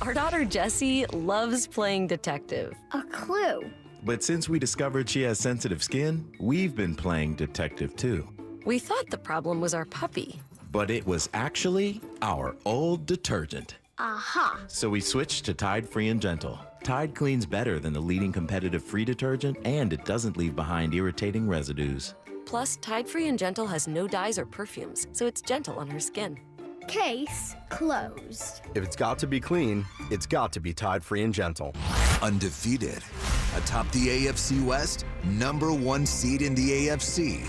Our daughter Jessie loves playing detective. A clue. But since we discovered she has sensitive skin, we've been playing detective too. We thought the problem was our puppy. But it was actually our old detergent. Aha. So we switched to Tide Free and Gentle. Tide cleans better than the leading competitive free detergent, and it doesn't leave behind irritating residues. Plus, Tide Free and Gentle has no dyes or perfumes, so it's gentle on her skin. Case closed. If it's got to be clean, it's got to be Tide Free and Gentle. Undefeated, atop the AFC West, #1 seed in the AFC.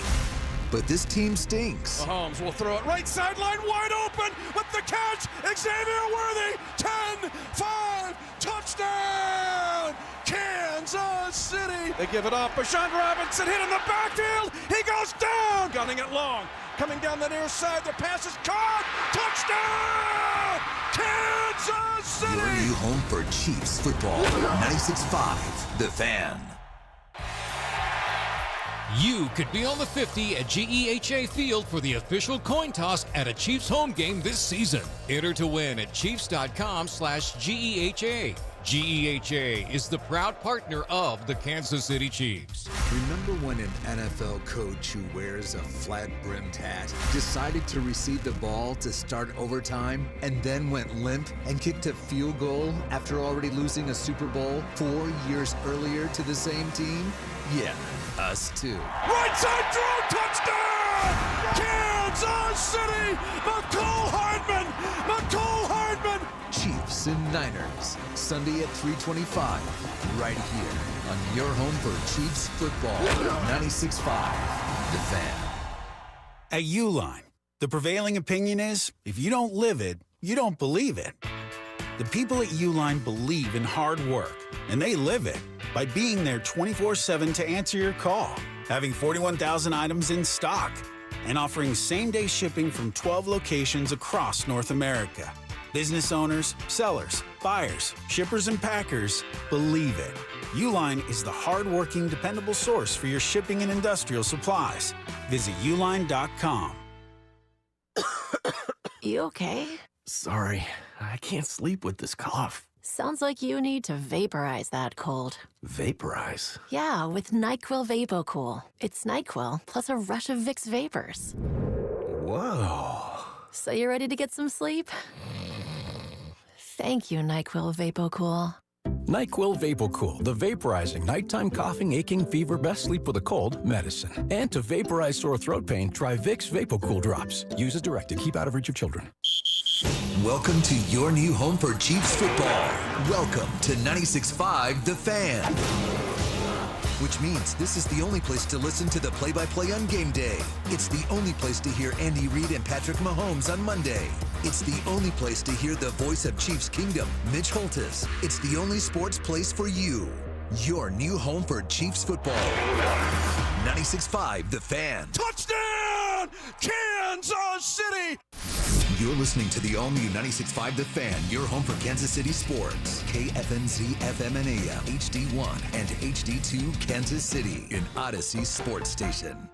But this team stinks. Mahomes will throw it right sideline, wide open with the catch. Xavier Worthy, 10-5, touchdown, Kansas City. They give it off. Bashan Robinson hit in the backfield. He goes down, gunning it long. Coming down the near side, the pass is caught. Touchdown, Kansas City. Your new home for Chiefs football. 96.5, The Fan. You could be on the 50 at GEHA Field for the official coin toss at a Chiefs home game this season. Enter to win at Chiefs.com/GEHA. GEHA is the proud partner of the Kansas City Chiefs. Remember when an NFL coach who wears a flat-brimmed hat decided to receive the ball to start overtime and then went limp and kicked a field goal after already losing a Super Bowl 4 years earlier to the same team? Yeah, us too. Right side throw, touchdown! Kansas City! McCole Hardman! Chiefs and Niners, Sunday at 3:25, right here on your home for Chiefs football. 96.5, The Fan. At Uline, the prevailing opinion is, if you don't live it, you don't believe it. The people at Uline believe in hard work, and they live it by being there 24/7 to answer your call, having 41,000 items in stock, and offering same-day shipping from 12 locations across North America. Business owners, sellers, buyers, shippers, and packers believe it. Uline is the hard-working, dependable source for your shipping and industrial supplies. Visit uline.com. You okay? Sorry, I can't sleep with this cough. Sounds like you need to vaporize that cold. Vaporize? Yeah, with NyQuil VapoCool. It's NyQuil plus a rush of Vicks vapors. Whoa. So you ready to get some sleep? Thank you, NyQuil VapoCool. NyQuil VapoCool, the vaporizing nighttime coughing, aching, fever, best sleep with a cold medicine. And to vaporize sore throat pain, try Vicks VapoCool drops. Use as directed. Keep out of reach of children. Welcome to your new home for Chiefs football. Welcome to 96.5 The Fan. Which means this is the only place to listen to the play-by-play on game day. It's the only place to hear Andy Reid and Patrick Mahomes on Monday. It's the only place to hear the voice of Chiefs Kingdom, Mitch Holtis. It's the only sports place for you. Your new home for Chiefs football. 96.5 The Fan. Touchdown, Kansas City! You're listening to the all-new 96.5 The Fan, your home for Kansas City sports. KFNZ FM and AM, HD1 and HD2 Kansas City, an Odyssey sports station.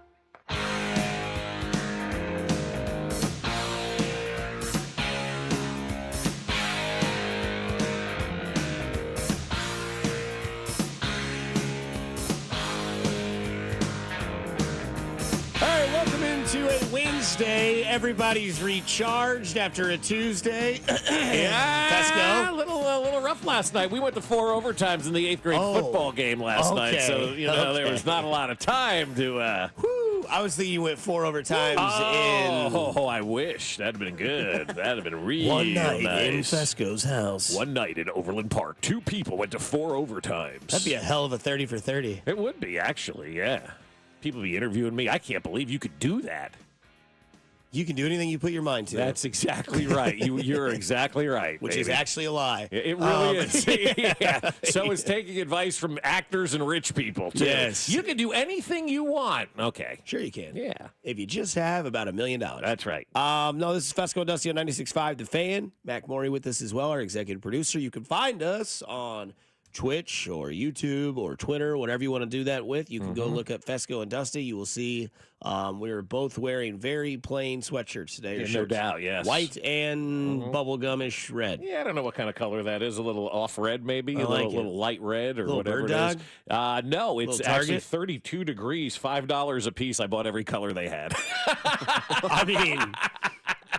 To a Wednesday, everybody's recharged after a Tuesday. Yeah, Fescoe. a little rough last night. We went to 4 overtimes in the 8th grade football game last night, so there was not a lot of time to. I was thinking you went 4 overtimes Oh, I wish that'd have been good. That'd have been real one night nice. in Fescoe's house. One night in Overland Park, 2 people went to 4 overtimes. That'd be a hell of a 30 for 30. It would be, actually, yeah. People be interviewing me. I can't believe you could do that. You can do anything you put your mind to. That's exactly right. You're exactly right. Which is actually a lie. It really is. Yeah. So is taking advice from actors and rich people, too. Yes. You can do anything you want. Okay. Sure you can. Yeah. If you just have about $1 million. That's right. No, this is Fescoe and Dusty on 96.5 The Fan. Mac Morey with us as well, our executive producer. You can find us on Twitch or YouTube or Twitter, whatever you want to do that with, you can go look up Fescoe and Dusty. You will see we are both wearing very plain sweatshirts today. Yeah, no doubt, yes. White and bubblegumish red. Yeah, I don't know what kind of color that is. A little off red, maybe. I like little light red or little whatever bird it is. dog? No, it's Little actually Target? 32 degrees, $5 a piece. I bought every color they had. I mean,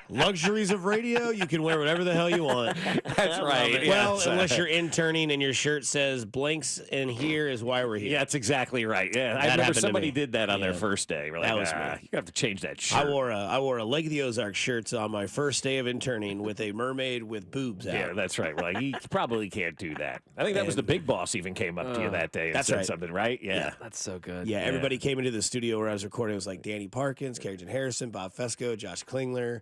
luxuries of radio, you can wear whatever the hell you want. That's right. Well, unless you're interning and your shirt says blanks and here is why we're here. Yeah, that's exactly right. Yeah, I remember happened to somebody me. did that on their Yeah. first day. We're like, That was me. You have to change that shirt. I wore a Lake of the Ozark shirts on my first day of interning with a mermaid with boobs out. Yeah, that's right. We're like, you probably can't do that. I think that was the big boss even came up to you that day and That's said right. something, right? Yeah. That's so good. Yeah, everybody came into the studio where I was recording. It was like Danny Parkins, Kerrigan Harrison, Bob Fescoe, Josh Klingler,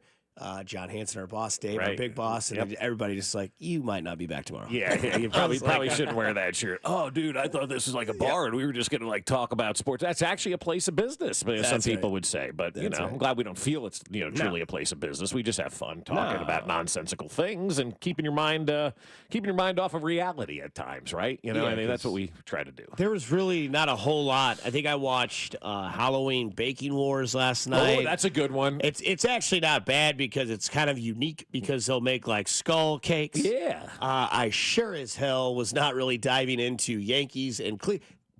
John Hansen, our boss, Dave, our Right. big boss, and everybody just like, you might not be back tomorrow. Yeah, you probably shouldn't wear that shirt. Oh, dude, I thought this was like a bar, and we were just going to like talk about sports. That's actually a place of business. I mean, some That's people right. would say, but That's I'm right. glad we don't feel it's truly a place of business. We just have fun talking about nonsensical things and keeping your mind off of reality at times, right? Yeah, I mean, that's what we try to do. There was really not a whole lot. I think I watched Halloween Baking Wars last night. Oh, that's a good one. It's actually not bad because it's kind of unique because they'll make like skull cakes. Yeah. I sure as hell was not really diving into Yankees and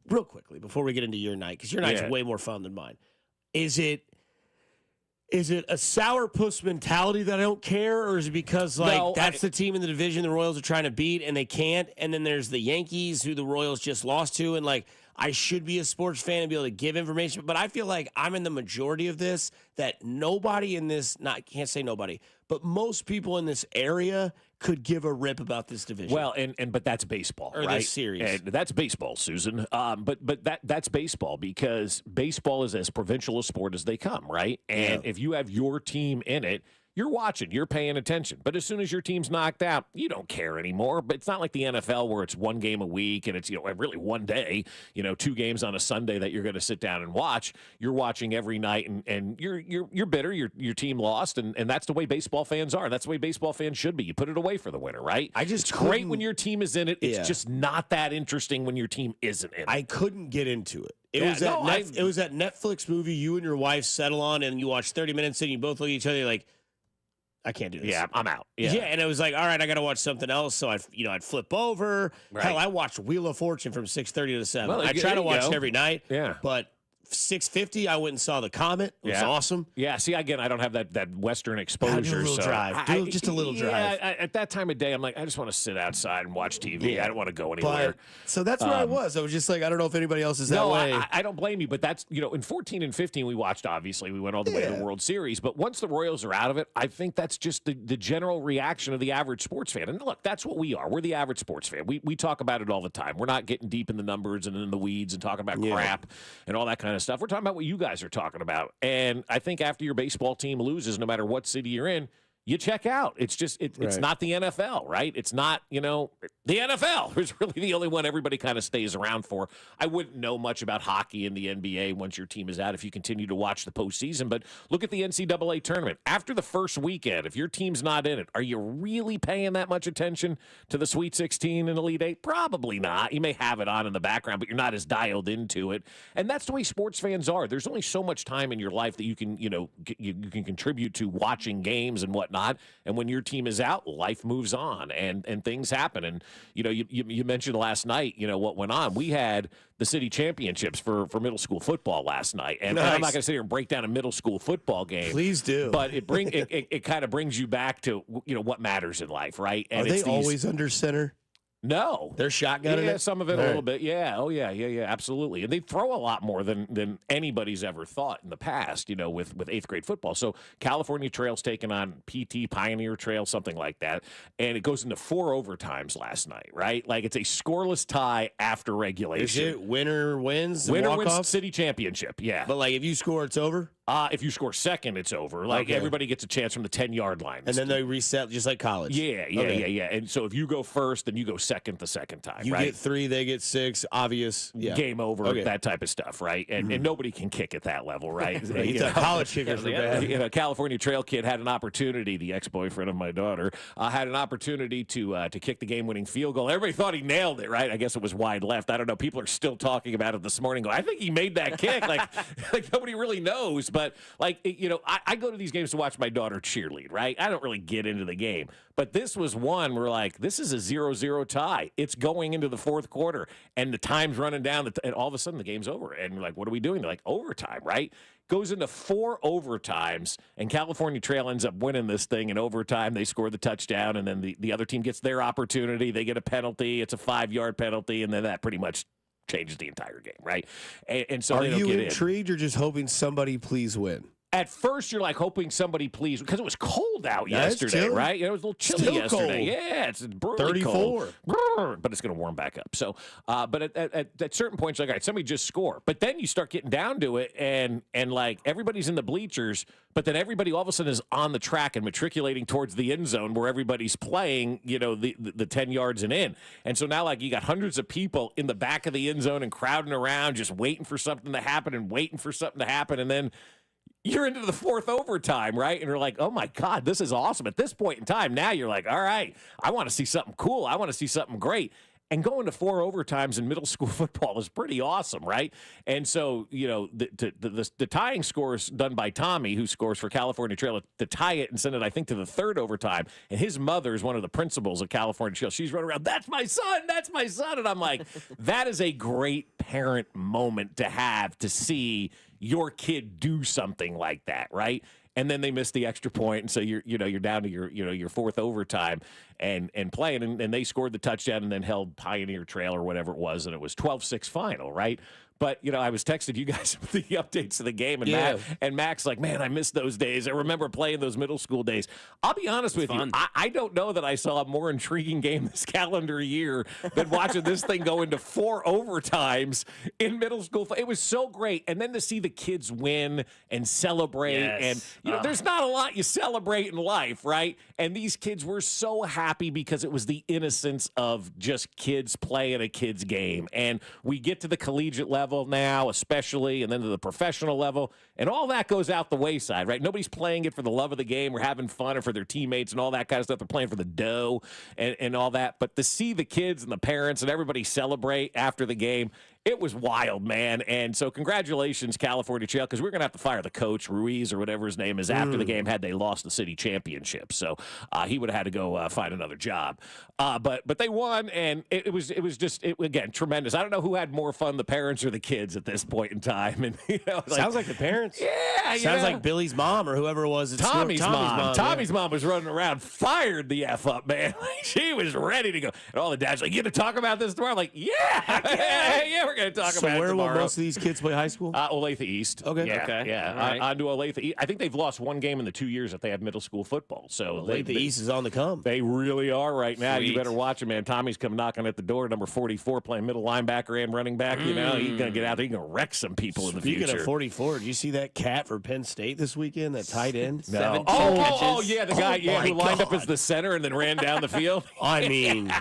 real quickly before we get into your night, because your night's way more fun than mine. Is it a sourpuss mentality that I don't care, or is it because that's the team in the division the Royals are trying to beat and they can't? And then there's the Yankees who the Royals just lost to, and like I should be a sports fan and be able to give information, but I feel like I'm in the majority of this, that nobody in this, can't say nobody, but most people in this area could give a rip about this division. Well, but that's baseball, or right? this series. And that's baseball, Susan. But that's baseball, because baseball is as provincial a sport as they come, right? And if you have your team in it, you're watching, you're paying attention. But as soon as your team's knocked out, you don't care anymore. But it's not like the NFL where it's one game a week and it's really one day, 2 games on a Sunday that you're going to sit down and watch. You're watching every night, and you're bitter. Your team lost, and that's the way baseball fans are. That's the way baseball fans should be. You put it away for the winter, right? It's great when your team is in it. It's just not that interesting when your team isn't in it. I couldn't get into it. It was that Netflix movie you and your wife settle on, and you watch 30 minutes and you both look at each other like, I can't do this. Yeah, I'm out. Yeah, and it was like, all right, I got to watch something else. So I'd flip over. Right. Hell, I watched Wheel of Fortune from 6:30 to 7. Well, I try to watch it every night. Yeah, but 6:50, I went and saw The Comet. It was awesome. Yeah, see, again, I don't have that Western exposure. Do a little drive. Do just a little drive. At that time of day, I'm like, I just want to sit outside and watch TV. I don't want to go anywhere. So that's where I was. I was just like, I don't know if anybody else is that way. I don't blame you, but that's, in 14 and 15, we watched, obviously. We went all the way to the World Series. But once the Royals are out of it, I think that's just the general reaction of the average sports fan. And look, that's what we are. We're the average sports fan. We talk about it all the time. We're not getting deep in the numbers and in the weeds and talking about crap and all that kind of stuff. We're talking about what you guys are talking about. And I think after your baseball team loses, no matter what city you're in, you check out. It's just, it's not the NFL, right? It's not, the NFL is really the only one everybody kind of stays around for. I wouldn't know much about hockey in the NBA once your team is out if you continue to watch the postseason. But look at the NCAA tournament. After the first weekend, if your team's not in it, are you really paying that much attention to the Sweet 16 and Elite 8? Probably not. You may have it on in the background, but you're not as dialed into it. And that's the way sports fans are. There's only so much time in your life that you can, you can contribute to watching games and whatnot. And when your team is out, life moves on and things happen. And, you mentioned last night, what went on. We had the city championships for middle school football last night. And I'm not going to sit here and break down a middle school football game. Please do. But it kind of brings you back to, what matters in life, right? And are they always under center? No. They're shotgunning it? Some of it a little bit. Yeah. Oh, yeah, absolutely. And they throw a lot more than anybody's ever thought in the past, with 8th grade football. So California Trail's taking on PT, Pioneer Trail, something like that. And it goes into 4 overtimes last night, right? Like it's a scoreless tie after regulation. Is it winner wins? Winner wins city championship, yeah. But like if you score, it's over? If you score second, it's over. Like, everybody gets a chance from the 10-yard line. And then they reset just like college. Yeah. And so if you go first, then you go second the second time, You right? get 3, they get 6, obvious. Yeah. Game over, that type of stuff, right? And nobody can kick at that level, right? College kickers are bad. California Trail Kid had an opportunity, the ex-boyfriend of my daughter, had an opportunity to kick the game-winning field goal. Everybody thought he nailed it, right? I guess it was wide left. I don't know. People are still talking about it this morning. I think he made that kick. like nobody really knows. But, I go to these games to watch my daughter cheerlead, right? I don't really get into the game. But this was one where, this is a 0-0 tie. It's going into the fourth quarter, and the time's running down, and all of a sudden the game's over. And we're like, what are we doing? They're like, overtime, right? Goes into 4 overtimes, and California Trail ends up winning this thing in overtime. They score the touchdown, and then the other team gets their opportunity. They get a penalty. It's a 5-yard penalty, and then that pretty much changes the entire game, right? And so Are they don't you get intrigued or just hoping somebody please win? At first, you're hoping somebody please, because it was cold out yesterday, chilly. right? It was a little chilly Still yesterday. cold. Yeah, it's brutally 34. cold. But it's going to warm back up. So, but at certain points, all right, somebody just score. But then you start getting down to it, and everybody's in the bleachers, but then everybody all of a sudden is on the track and matriculating towards the end zone where everybody's playing, the 10 yards and in. And so now, you got hundreds of people in the back of the end zone and crowding around, just waiting for something to happen, and then you're into the fourth overtime, right? And you're like, oh, my God, this is awesome. At this point in time, now you're like, all right, I want to see something cool. I want to see something great. And going to 4 overtimes in middle school football is pretty awesome, right? And so, the tying score is done by Tommy, who scores for California Trail, to tie it and send it, I think, to the 3rd overtime. And his mother is one of the principals of California Trail. She's running around, that's my son, that's my son. And I'm like, that is a great parent moment to have, to see your kid do something like that, right? And then they missed the extra point, and so you're down to your 4th overtime and playing, and they scored the touchdown and then held Pioneer Trail or whatever it was, and it was 12-6 final, right? But, I was texting you guys with the updates of the game, and Mac's like, man, I miss those days. I remember playing those middle school days. I'll be honest with you, I don't know that I saw a more intriguing game this calendar year than watching this thing go into 4 overtimes in middle school. It was so great. And then to see the kids win and celebrate, and, there's not a lot you celebrate in life, right? And these kids were so happy because it was the innocence of just kids playing a kid's game. And we get to the collegiate level now, especially, and then to the professional level, and all that goes out the wayside, right? Nobody's playing it for the love of the game or having fun or for their teammates and all that kind of stuff. They're playing for the dough and all that. But to see the kids and the parents and everybody celebrate after the game, it was wild, man. And so congratulations, California Trail, because we're going to have to fire the coach, Ruiz or whatever his name is, after the game had they lost the city championship. So he would have had to go find another job. But they won, and it was just, again, tremendous. I don't know who had more fun, the parents or the kids at this point in time. And sounds like the parents. Yeah. Sounds like Billy's mom or whoever it was. At Tommy's mom. Tommy's yeah. mom was running around, fired the F up, man. She was ready to go. And all the dads like, you going to talk about this tomorrow? I'm like, yeah, we're going to talk about it tomorrow. So where will most of these kids play high school? Olathe East. Okay. Yeah. Right. On to Olathe East. I think they've lost one game in the 2 years that they have middle school football. So Olathe East is on the come. They really are right now. Sweet. You better watch it, man. Tommy's come knocking at the door, number 44, playing middle linebacker and running back. He's going to get out there. He's going to wreck some people in the future. Speaking of 44, did you see that cat for Penn State this weekend, that tight end? No. Oh, yeah, the guy who lined up as the center and then ran down the field. I mean,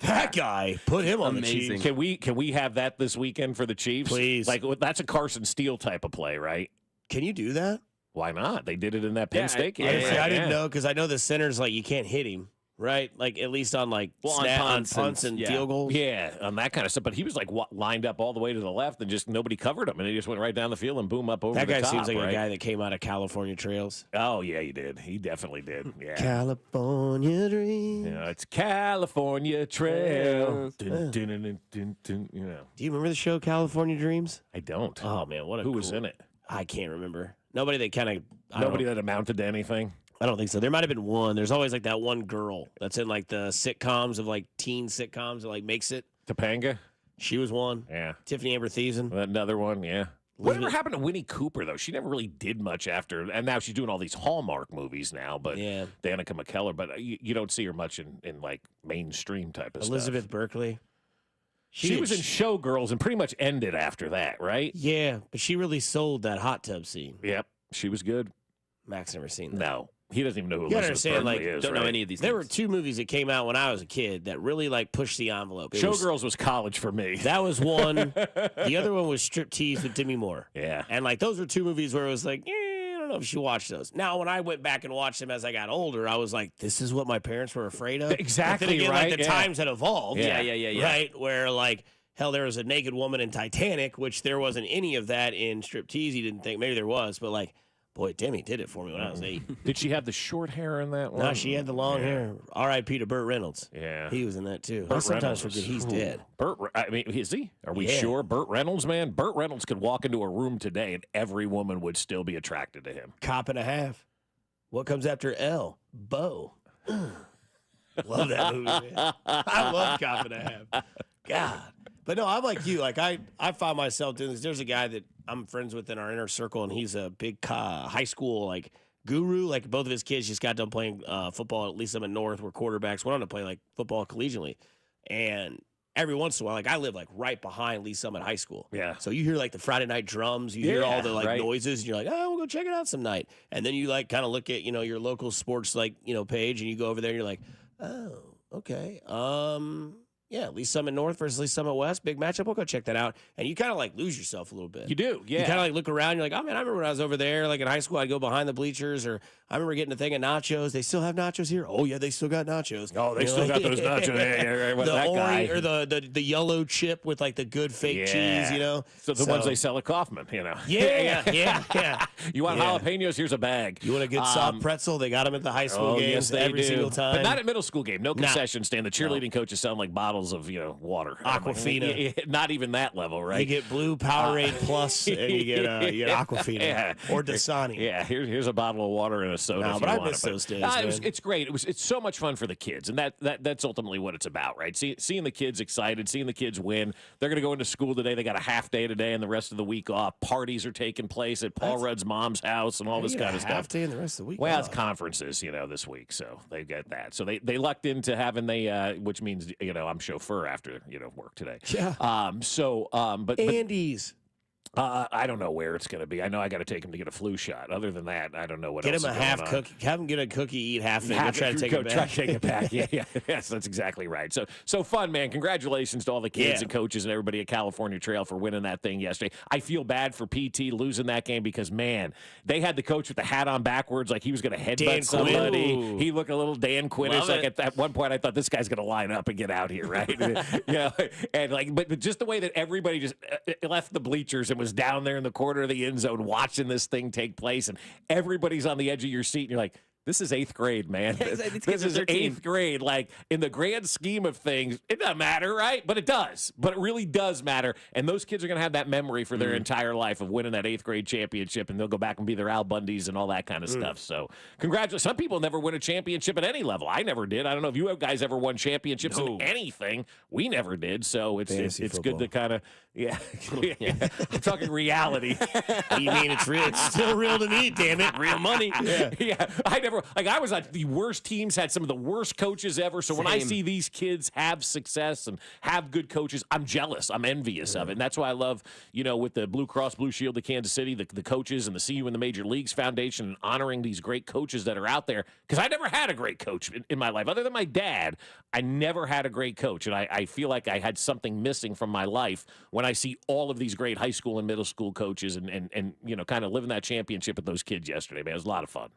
that guy, put him on the Chiefs. Can we have that this weekend for the Chiefs? Please. Like, that's a Carson Steele type of play, right? Can you do that? Why not? They did it in that Penn State game. I didn't know, because I know the center's like, you can't hit him. Right, like at least on on punts and field goals. Yeah, on that kind of stuff. But he was like lined up all the way to the left, and just nobody covered him, and he just went right down the field and boom up over the top. That guy seems like a guy that came out of California Trails. Oh yeah, he did. He definitely did. Yeah, California Dreams. It's California Trail. Dun, dun, dun, dun, Do you remember the show California Dreams? I don't. Oh man, who was in it? I can't remember. Nobody that that amounted to anything. I don't think so. There might have been one. There's always like that one girl that's in like the sitcoms of like teen sitcoms that like makes it. Topanga? She was one. Yeah. Tiffany Amber Thiessen. Another one, yeah. Whatever happened to Winnie Cooper, though? She never really did much after, and now she's doing all these Hallmark movies now, but Danica McKellar, but you don't see her much in like mainstream type of Elizabeth Berkley. She was in Showgirls and pretty much ended after that, right? Yeah, but she really sold that hot tub scene. Yep, she was good. Mac's never seen that. No, he doesn't even know who You Elizabeth understand, Berkley like, is. Don't know any of these There names. were 2 movies that came out when I was a kid that really like pushed the envelope. Showgirls was college for me. That was one. The other one was Striptease with Demi Moore. Yeah. And like those were 2 movies where it was like, I don't know if you watched those. Now, when I went back and watched them as I got older, I was like, this is what my parents were afraid of. Exactly, But then again, right? Like the times had evolved. Yeah. Right? Where like, hell, there was a naked woman in Titanic, which there wasn't any of that in Striptease. You didn't think maybe there was, but like, boy, Demi did it for me when I was 8. Did she have the short hair in that one? No, she had the long hair. R.I.P. to Burt Reynolds. Yeah. He was in that too. Burt I sometimes Reynolds. forget he's dead. I mean, is he? Are we Yeah. sure? Burt Reynolds, man. Burt Reynolds could walk into a room today and every woman would still be attracted to him. Cop and a Half. What comes after L? Bo. Love that movie, man. I love Cop and a Half. God. But no, I'm like you. Like I find myself doing this. There's a guy that I'm friends with in our inner circle, and he's a big high school like guru. Like both of his kids just got done playing football at least I'm in North, where quarterbacks went on to play like football collegially. And every once in a while, like I live like right behind Lee Summit High School. Yeah. So you hear like the Friday night drums, you hear all the like right. noises, and you're like, oh, we'll go check it out some night. And then you like kind of look at, your local sports like, page, and you go over there and you're like, oh, okay. Yeah, Lee Summit North versus Lee Summit West, big matchup. We'll go check that out. And you kind of like lose yourself a little bit. You do, yeah. You kind of like look around. You're like, oh man, I remember when I was over there, like in high school, I'd go behind the bleachers, or I remember getting a thing of nachos. They still have nachos here. Oh yeah, they still got nachos. Oh, they still got those nachos. Yeah, the that guy. or the yellow chip with like the good fake cheese. So the ones they sell at Kaufman, Yeah. You want jalapenos? Here's a bag. You want a good soft pretzel? They got them at the high school games yes, they every do. single time. But not at middle school game. No concession stand. The cheerleading coaches sound like bottles of water. Aquafina. Not even that level, right? You get blue Powerade Plus, and you get Aquafina or Dasani. Yeah, here's a bottle of water and a soda. No, if but you I want miss it. those days, It's great. It's so much fun for the kids, and that's ultimately what it's about, right? Seeing the kids excited, seeing the kids win. They're going to go into school today. They got a half day today, and the rest of the week off. Parties are taking place at Paul Rudd's mom's house and all this kind of stuff. Half day and the rest of the week. Well, it's conferences, this week, so they get that. So they lucked into having which means I'm chauffeur after work today. Yeah. But Andy's. I don't know where it's going to be. I know I got to take him to get a flu shot. Other than that, I don't know what Get else him a is going half on. cookie. Have him get a cookie, eat half of it. Go try to take it back. Try to take it back. Yeah. Yes, that's exactly right. So fun, man. Congratulations to all the kids and coaches and everybody at California Trail for winning that thing yesterday. I feel bad for PT losing that game because, man, they had the coach with the hat on backwards like he was going to headbutt somebody. Ooh. He looked a little Dan Quinn-ish. Like at one point, I thought this guy's going to line up and get out here, right? And but just the way that everybody just left the bleachers and was down there in the corner of the end zone watching this thing take place, and everybody's on the edge of your seat, and you're like, this is 8th grade, man. This is 8th grade. Like, in the grand scheme of things, it doesn't matter, right? But it does. But it really does matter. And those kids are going to have that memory for their entire life of winning that 8th grade championship, and they'll go back and be their Al Bundys and all that kind of stuff. So, congratulations. Some people never win a championship at any level. I never did. I don't know if you guys ever won championships in anything. We never did. So, it's good to kind of, I'm talking reality. You mean it's real? It's still real to me, damn it. Real money. Yeah. I was on the worst teams, had some of the worst coaches ever. So when I see these kids have success and have good coaches, I'm jealous. I'm envious of it. And that's why I love, with the Blue Cross Blue Shield of Kansas City, the coaches and the See You in the Major Leagues Foundation, and honoring these great coaches that are out there. Because I never had a great coach in my life. Other than my dad, I never had a great coach. And I feel like I had something missing from my life when I see all of these great high school and middle school coaches and kind of living that championship with those kids yesterday, man. It was a lot of fun.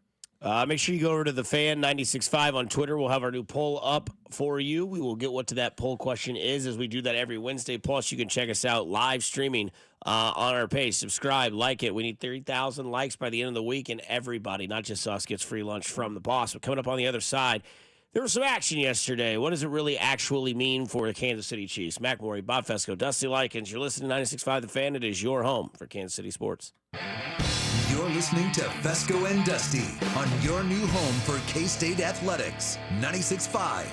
Make sure you go over to the Fan 96.5 on Twitter. We'll have our new poll up for you. We will get what that poll question is as we do that every Wednesday. Plus, you can check us out live streaming on our page. Subscribe, like it. We need 30,000 likes by the end of the week, and everybody, not just us, gets free lunch from the boss. But coming up on the other side, there was some action yesterday. What does it really actually mean for the Kansas City Chiefs? Mac Morey, Bob Fescoe, Dusty Likens. You're listening to 96.5 The Fan. It is your home for Kansas City sports. You're listening to Fescoe and Dusty on your new home for K-State Athletics, 96.5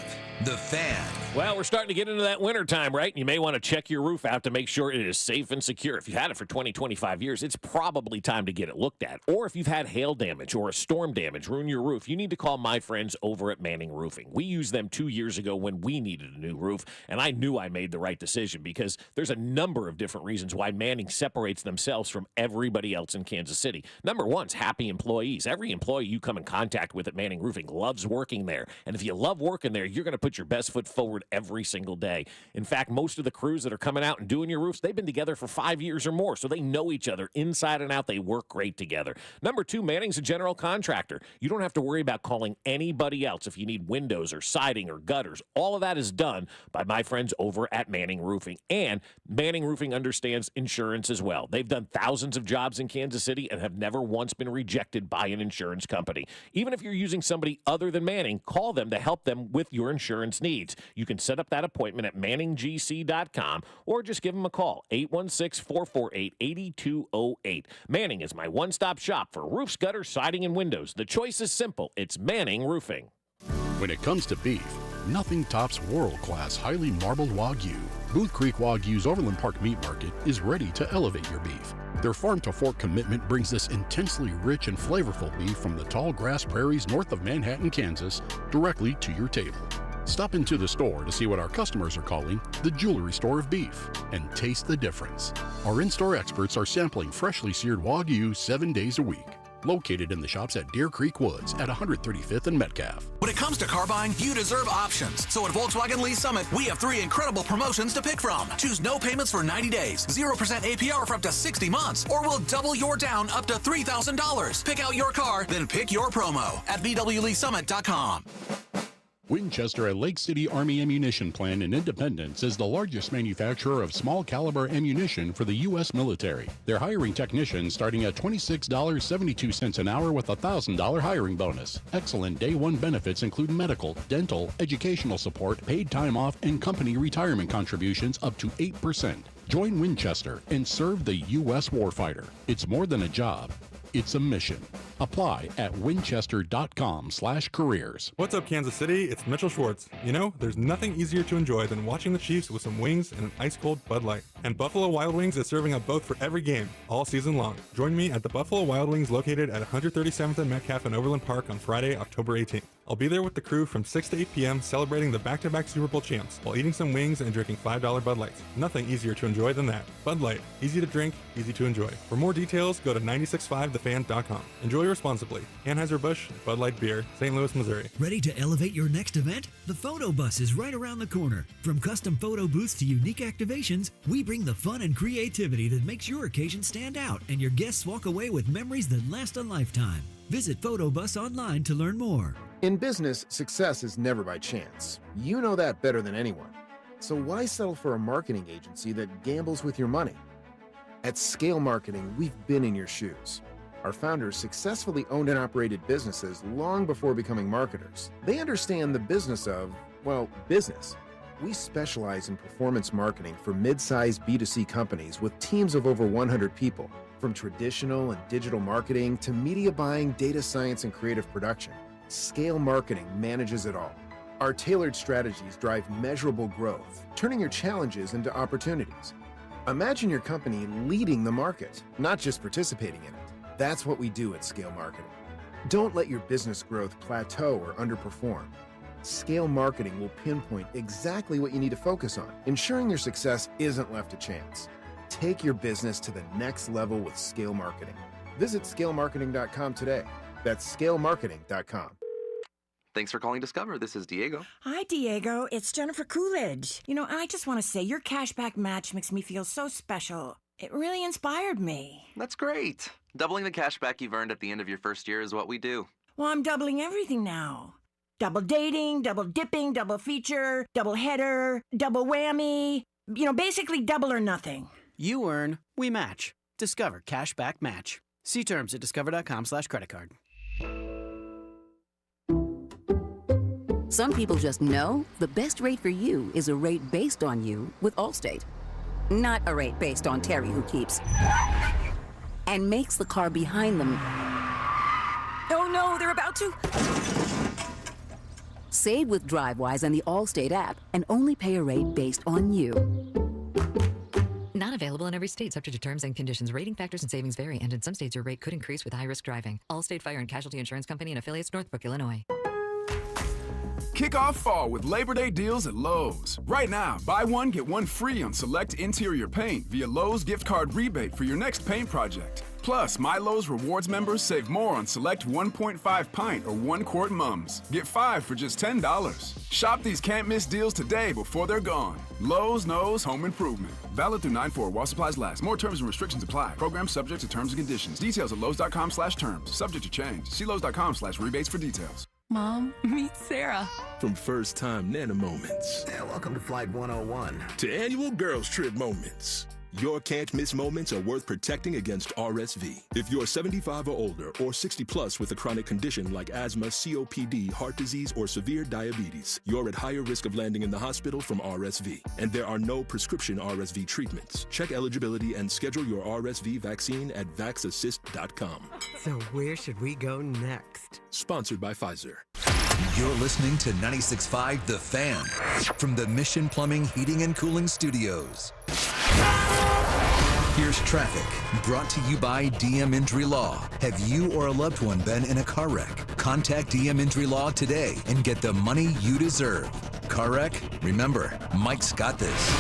The Fan. Well, we're starting to get into that winter time, right? You may want to check your roof out to make sure it is safe and secure. If you've had it for 20, 25 years, it's probably time to get it looked at. Or if you've had hail damage or a storm damage ruin your roof, you need to call my friends over at Manning Roofing. We used them 2 years ago when we needed a new roof, and I knew I made the right decision because there's a number of different reasons why Manning separates themselves from everybody else in Kansas City. Number one is happy employees. Every employee you come in contact with at Manning Roofing loves working there. And if you love working there, you're going to put your best foot forward every single day. In fact, most of the crews that are coming out and doing your roofs, they've been together for 5 years or more, so they know each other inside and out. They work great together. Number two, Manning's a general contractor. You don't have to worry about calling anybody else if you need windows or siding or gutters. All of that is done by my friends over at Manning Roofing. And Manning Roofing understands insurance as well. They've done thousands of jobs in Kansas City and have never once been rejected by an insurance company. Even if you're using somebody other than Manning, call them to help them with your insurance needs. You can set up that appointment at manninggc.com or just give them a call, 816-448-8208. Manning is my one-stop shop for roofs, gutters, siding, and windows. The choice is simple. It's Manning Roofing. When it comes to beef, nothing tops world-class, highly marbled Wagyu. Booth Creek Wagyu's Overland Park Meat Market is ready to elevate your beef. Their farm-to-fork commitment brings this intensely rich and flavorful beef from the tall grass prairies north of Manhattan, Kansas, directly to your table. Stop into the store to see what our customers are calling the jewelry store of beef and taste the difference. Our in-store experts are sampling freshly seared Wagyu 7 days a week. Located in the shops at Deer Creek Woods at 135th and Metcalf. When it comes to car buying, you deserve options. So at Volkswagen Lease Summit, we have 3 incredible promotions to pick from. Choose no payments for 90 days, 0% APR for up to 60 months, or we'll double your down up to $3,000. Pick out your car, then pick your promo at VWLeaseSummit.com. Winchester at Lake City Army Ammunition Plant in Independence is the largest manufacturer of small caliber ammunition for the U.S. military. They're hiring technicians starting at $26.72 an hour with a $1,000 hiring bonus. Excellent day one benefits include medical, dental, educational support, paid time off, and company retirement contributions up to 8%. Join Winchester and serve the U.S. warfighter. It's more than a job. It's a mission. Apply at winchester.com/careers. What's up, Kansas City? It's Mitchell Schwartz. You know, there's nothing easier to enjoy than watching the Chiefs with some wings and an ice-cold Bud Light. And Buffalo Wild Wings is serving up both for every game, all season long. Join me at the Buffalo Wild Wings located at 137th and Metcalf in Overland Park on Friday, October 18th. I'll be there with the crew from 6 to 8 p.m. celebrating the back-to-back Super Bowl champs while eating some wings and drinking $5 Bud Lights. Nothing easier to enjoy than that. Bud Light. Easy to drink, easy to enjoy. For more details, go to 965thefan.com. Enjoy responsibly. Anheuser-Busch, Bud Light Beer, St. Louis, Missouri. Ready to elevate your next event? The Photo Bus is right around the corner. From custom photo booths to unique activations, we bring the fun and creativity that makes your occasion stand out, and your guests walk away with memories that last a lifetime. Visit Photobus online to learn more. In business, success is never by chance. You know that better than anyone. So why settle for a marketing agency that gambles with your money? At Scale Marketing, we've been in your shoes. Our founders successfully owned and operated businesses long before becoming marketers. They understand the business of, well, business. We specialize in performance marketing for mid-sized B2C companies with teams of over 100 people. From traditional and digital marketing to media buying, data science, and creative production, Scale Marketing manages it all. Our tailored strategies drive measurable growth, turning your challenges into opportunities. Imagine your company leading the market, not just participating in it. That's what we do at Scale Marketing. Don't let your business growth plateau or underperform. Scale Marketing will pinpoint exactly what you need to focus on, ensuring your success isn't left to chance. Take your business to the next level with Scale Marketing. Visit scalemarketing.com today. That's scalemarketing.com. Thanks for calling Discover. This is Diego. Hi, Diego. It's Jennifer Coolidge. You know, I just want to say your cashback match makes me feel so special. It really inspired me. That's great. Doubling the cashback you've earned at the end of your first year is what we do. Well, I'm doubling everything now. Double dating, double dipping, double feature, double header, double whammy. You know, basically double or nothing. You earn, we match. Discover Cashback Match. See terms at discover.com/creditcard. Some people just know the best rate for you is a rate based on you with Allstate. Not a rate based on Terry who keeps and makes the car behind them. Oh no, they're about to. Save with DriveWise and the Allstate app and only pay a rate based on you. Not available in every state, subject to terms and conditions. Rating factors and savings vary, and in some states your rate could increase with high-risk driving. Allstate Fire and Casualty Insurance Company and affiliates, Northbrook, Illinois. Kick off fall with Labor Day deals at Lowe's. Right now, buy one, get one free on select interior paint via Lowe's gift card rebate for your next paint project. Plus, My Lowe's Rewards members save more on select 1.5 pint or 1 quart mums. Get 5 for just $10. Shop these can't-miss deals today before they're gone. Lowe's knows home improvement. Valid through 9/4 while supplies last. More terms and restrictions apply. Program subject to terms and conditions. Details at lowes.com/terms. Subject to change. See lowes.com/rebates for details. Mom, meet Sarah. From first-time Nana moments. Welcome to Flight 101. To annual girls trip moments. Your can't-miss moments are worth protecting against RSV. If you're 75 or older or 60 plus with a chronic condition like asthma, COPD, heart disease, or severe diabetes, you're at higher risk of landing in the hospital from RSV. And there are no prescription RSV treatments. Check eligibility and schedule your RSV vaccine at vaxassist.com. So where should we go next? Sponsored by Pfizer. You're listening to 96.5 The Fan from the Mission Plumbing, Heating, and Cooling Studios. Here's traffic, brought to you by DM Injury Law. Have you or a loved one been in a car wreck? Contact DM Injury Law today and get the money you deserve. Car wreck? Remember, Mike's got this.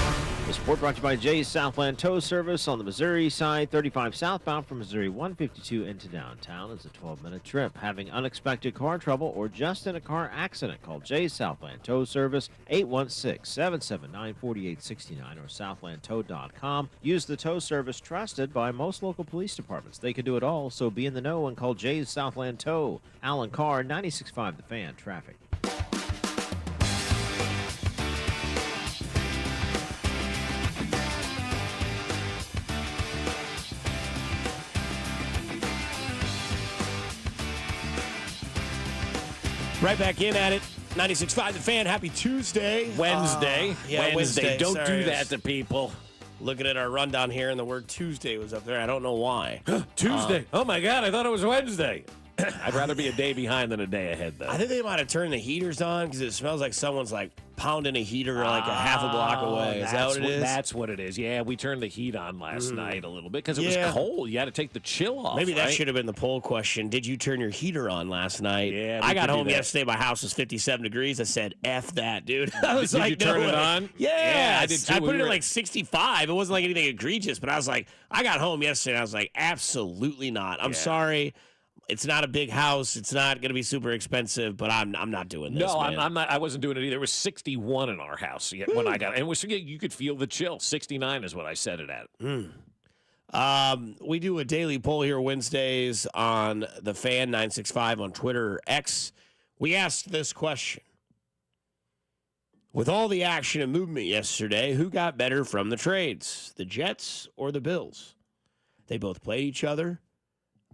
The sport brought to you by Jay's Southland Tow Service on the Missouri side, 35 southbound from Missouri 152 into downtown. It's a 12-minute trip. Having unexpected car trouble or just in a car accident, call Jay's Southland Tow Service, 816-779-4869 or southlandtow.com. Use the tow service trusted by most local police departments. They can do it all, so be in the know and call Jay's Southland Tow. Alan Carr, 96.5 The Fan, traffic. Right back in at it. 96.5 The Fan. Happy Tuesday. Wednesday. Wednesday. Don't Sorry, do that to people. Looking at our rundown here, and the word Tuesday was up there. I don't know why. Tuesday. Oh, my God. I thought it was Wednesday. I'd rather be a day behind than a day ahead, though. I think they might have turned the heaters on because it smells like someone's like pounding a heater like a half a block away. Is that what it is? That's what it is. Yeah, we turned the heat on last night a little bit because it was cold. You had to take the chill off. Maybe that right? should have been the poll question. Did you turn your heater on last night? Yeah, I got home yesterday. My house was 57 degrees. I said, F that, dude. I was Did like, you turn it on? Yeah, I did too. I put it at like 65. It wasn't like anything egregious, but I was like, I got home yesterday and I was like, absolutely not. I'm sorry. It's not a big house. It's not going to be super expensive, but I'm not doing this. No, man. I'm not. I wasn't doing it either. It was 61 in our house when I got it. And it was, you could feel the chill. 69 is what I set it at. We do a daily poll here Wednesdays on the Fan 965 on Twitter X. We asked this question. With all the action and movement yesterday, who got better from the trades, the Jets or the Bills? They both played each other.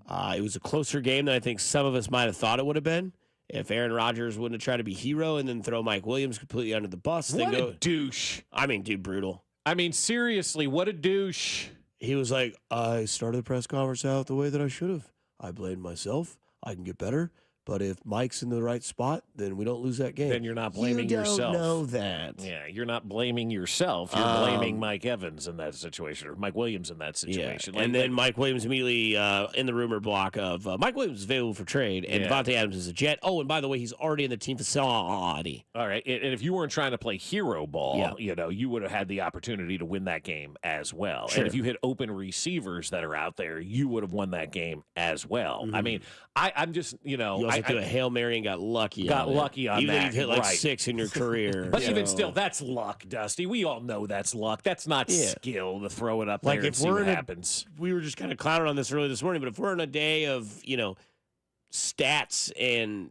It was a closer game than I think some of us might have thought it would have been if Aaron Rodgers wouldn't have tried to be hero and then throw Mike Williams completely under the bus. What a douche. I mean, dude, brutal. I mean, seriously, what a douche. He was like, I started the press conference out the way that I should have. I blamed myself. I can get better. But if Mike's in the right spot, then we don't lose that game. Then you're not blaming yourself. You don't know that. Yeah, you're not blaming yourself. You're blaming Mike Evans in that situation, or Mike Williams in that situation. Yeah. And then Mike Williams immediately in the rumor block of Mike Williams is available for trade, and Devontae Adams is a Jet. Oh, and by the way, he's already in the team facility. All right, and if you weren't trying to play hero ball, you would have had the opportunity to win that game as well. Sure. And if you hit open receivers that are out there, you would have won that game as well. I mean, I'm just, You also threw a Hail Mary and got lucky got on it. lucky on Even that. if you've hit like right. 6 in your career. But even still, that's luck, Dusty. We all know that's luck. That's not skill to throw it up there and see what happens. We were just kind of clowning on this earlier this morning, but if we're in a day of, stats and,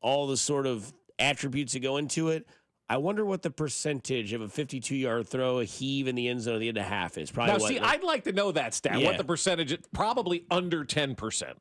all the sort of attributes that go into it, I wonder what the percentage of a 52-yard throw, a heave in the end zone at the end of half is. Probably I'd like to know that stat. Yeah. What the percentage is. Probably under 10%.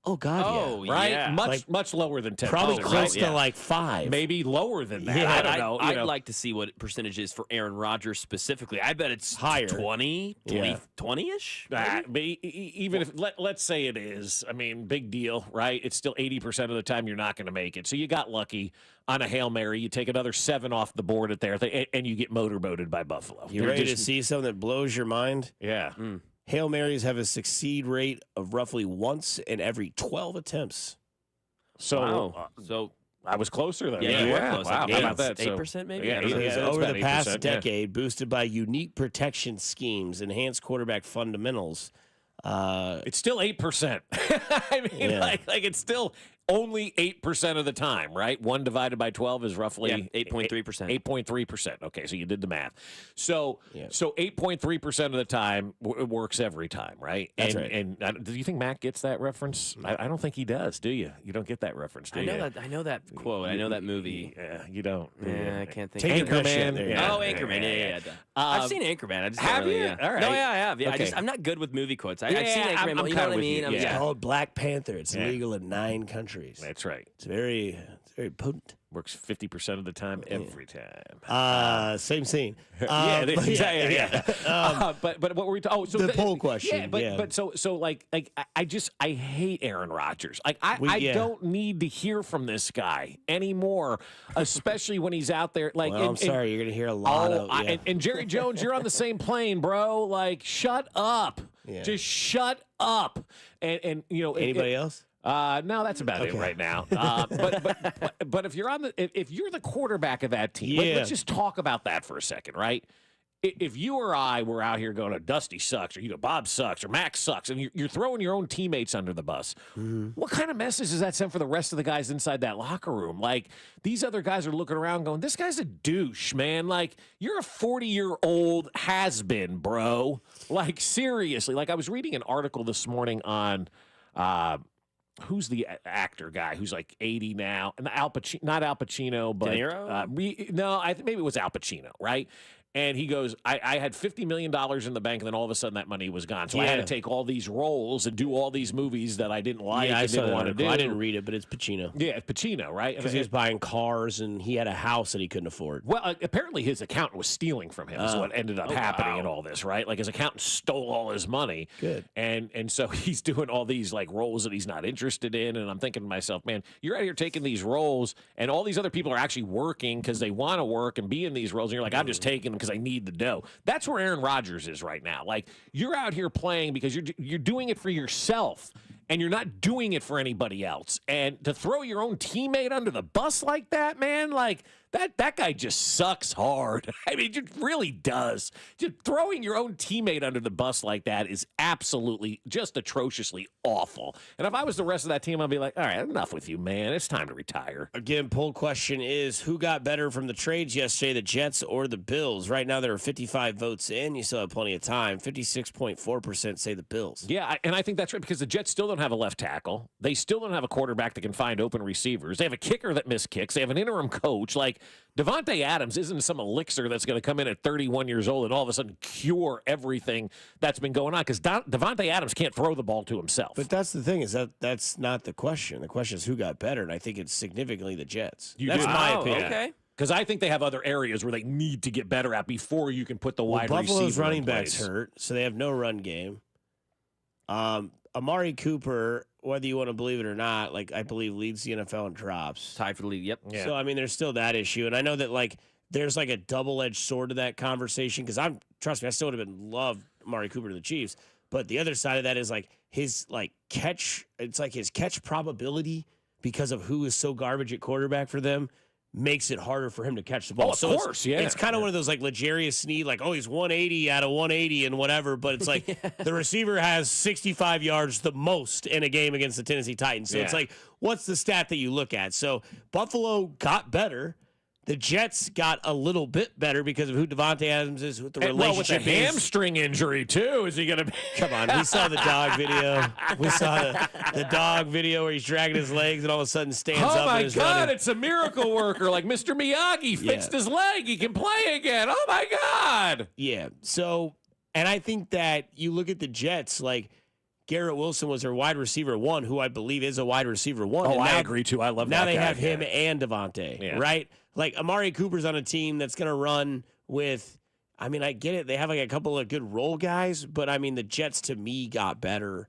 Oh, God, yeah. Right? Yeah. Much lower than 10. Probably close to like 5. Maybe lower than that. Yeah, I don't know. I'd like to see what percentage is for Aaron Rodgers specifically. I bet it's higher. 20-ish? Even if, let's say it is. I mean, big deal, right? It's still 80% of the time you're not going to make it. So you got lucky on a Hail Mary. You take another 7 off the board at there, and you get motorboated by Buffalo. You ready to see something that blows your mind? Yeah. Hail Marys have a succeed rate of roughly once in every 12 attempts. So, so I was closer though. Yeah, you were close. Wow, like how about that? 8% maybe? Yeah, Over the past decade, boosted by unique protection schemes, enhanced quarterback fundamentals. It's still 8%. I mean, like it's still only 8% of the time, right? 1 divided by 12 is roughly 8.3%. 8.3%. Okay, so you did the math. So 8.3% of the time it works every time, right? That's right. And do you think Matt gets that reference? I don't think he does. Do you? You don't get that reference, do you? I know that quote. I know that movie. Yeah, you don't. Yeah, I can't think. Anchorman. Anchorman. Yeah. I've seen Anchorman. I just have you? Yeah. All right. No, yeah, I have. Yeah, Okay. I'm not good with movie quotes. I've seen Yeah, Anchorman. I'm You know what I with mean? you. It's Yeah. called Black Panther. It's Yeah. legal in 9 countries. That's right. It's very potent. Works 50% of the time every time. Same scene. But what were we talking? Oh, so the poll question. Yeah, but so like I hate Aaron Rodgers. Like I don't need to hear from this guy anymore, especially when he's out there. Like, I'm sorry, you're gonna hear a lot of. And Jerry Jones, you're on the same plane, bro. Like, shut up. Yeah. Just shut up. And anybody else? No, that's about it right now. But if you're if you're the quarterback of that team, let's just talk about that for a second, right? If you or I were out here going, Dusty sucks, or Bob sucks, or Max sucks, and you're throwing your own teammates under the bus, what kind of message does that send for the rest of the guys inside that locker room? Like, these other guys are looking around going, this guy's a douche, man. Like, you're a 40-year-old has-been, bro. Like, seriously. Like, I was reading an article this morning on who's the actor guy who's like 80 now? And not Al Pacino, but De Niro? No, I think maybe it was Al Pacino, right? And he goes, I had $50 million in the bank, and then all of a sudden that money was gone. So I had to take all these roles and do all these movies that I didn't like and didn't want to do. I didn't read it, but it's Pacino. Yeah, it's Pacino, right? Because he was buying cars, and he had a house that he couldn't afford. Well, apparently his accountant was stealing from him is what ended up happening in all this, right? Like, his accountant stole all his money. Good. And so he's doing all these, like, roles that he's not interested in, and I'm thinking to myself, man, you're out here taking these roles, and all these other people are actually working because they want to work and be in these roles, and you're like, I'm just taking them because I need the dough. That's where Aaron Rodgers is right now. Like, you're out here playing because you're doing it for yourself, and you're not doing it for anybody else. And to throw your own teammate under the bus like that, man, like, that guy just sucks hard. I mean, it really does. Just throwing your own teammate under the bus like that is absolutely just atrociously awful. And if I was the rest of that team, I'd be like, all right, enough with you, man. It's time to retire. Again, poll question is, who got better from the trades yesterday, the Jets or the Bills? Right now, there are 55 votes in. You still have plenty of time. 56.4% say the Bills. Yeah, and I think that's right, because the Jets still don't have a left tackle. They still don't have a quarterback that can find open receivers. They have a kicker that missed kicks. They have an interim coach. Like, Devontae Adams isn't some elixir that's going to come in at 31 years old and all of a sudden cure everything that's been going on, because Devontae Adams can't throw the ball to himself. But that's the thing, is that's not the question. The question is who got better, and I think it's significantly the Jets. That's my opinion. Okay. Because I think they have other areas where they need to get better at before you can put the wide receiver in place. Buffalo's running backs hurt, so they have no run game. Amari Cooper, whether you want to believe it or not, like, I believe leads the NFL in drops. Tied for the lead, yep. Yeah. So, I mean, there's still that issue. And I know that, like, there's, like, a double-edged sword to that conversation, because trust me, I still would have loved Amari Cooper to the Chiefs. But the other side of that is, like, his, like, catch, it's like his catch probability, because of who is so garbage at quarterback for them, makes it harder for him to catch the ball. Of course, yeah. It's kind of one of those, like, L'Jarius Sneed, like, oh, he's 180 out of 180 and whatever, but it's like the receiver has 65 yards the most in a game against the Tennessee Titans. So it's like, what's the stat that you look at? So Buffalo got better. The Jets got a little bit better because of who Devontae Adams is, with the relationship with the hamstring injury, too. Is he going to be? Come on. We saw the dog video. We saw the dog video where he's dragging his legs and all of a sudden stands up. Oh, my and is God, running. it's a miracle worker. Like Mr. Miyagi fixed his leg. He can play again. Oh, my God. Yeah. So, and I think that you look at the Jets, like, Garrett Wilson was their wide receiver 1, who I believe is a wide receiver 1. Oh, I agree, too. I love that Now they guy. have him and Devontae, right? Like, Amari Cooper's on a team that's going to run with, I mean, I get it. They have like a couple of good role guys, but I mean, the Jets to me got better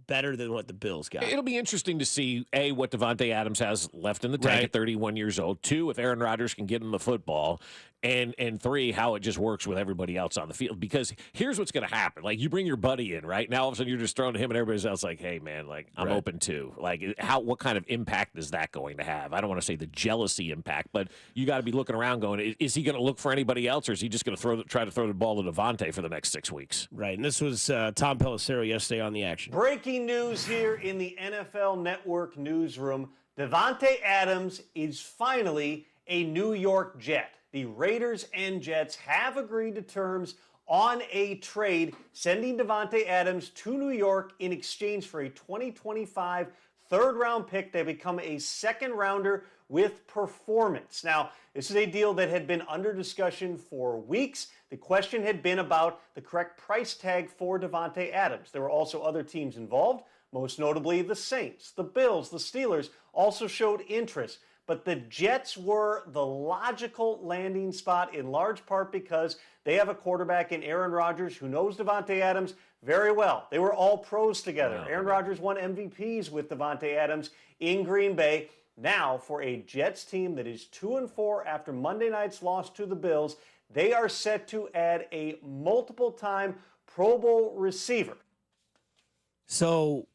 than what the Bills got. It'll be interesting to see, A, what Devontae Adams has left in the tank at 31 years old. 2, if Aaron Rodgers can get him the football. And 3, how it just works with everybody else on the field. Because here's what's going to happen. Like, you bring your buddy in, right? Now, all of a sudden, you're just throwing to him and everybody else like, hey, man, like, I'm open too. Like, what kind of impact is that going to have? I don't want to say the jealousy impact, but you got to be looking around going, is he going to look for anybody else, or is he just going to try to throw the ball to Devontae for the next 6 weeks? Right, and this was Tom Pelissero yesterday on The Action. Breaking news here in the NFL Network newsroom. Davante Adams is finally a New York Jet. The Raiders and Jets have agreed to terms on a trade, sending Davante Adams to New York in exchange for a 2025 third-round pick. They become a second-rounder with performance. Now, this is a deal that had been under discussion for weeks. The question had been about the correct price tag for Davante Adams. There were also other teams involved, most notably the Saints, the Bills, the Steelers also showed interest. But the Jets were the logical landing spot, in large part because they have a quarterback in Aaron Rodgers who knows Davante Adams very well. They were all pros together. Aaron Rodgers won MVPs with Davante Adams in Green Bay. Now, for a Jets team that is 2-4 after Monday night's loss to the Bills, they are set to add a multiple-time Pro Bowl receiver. So,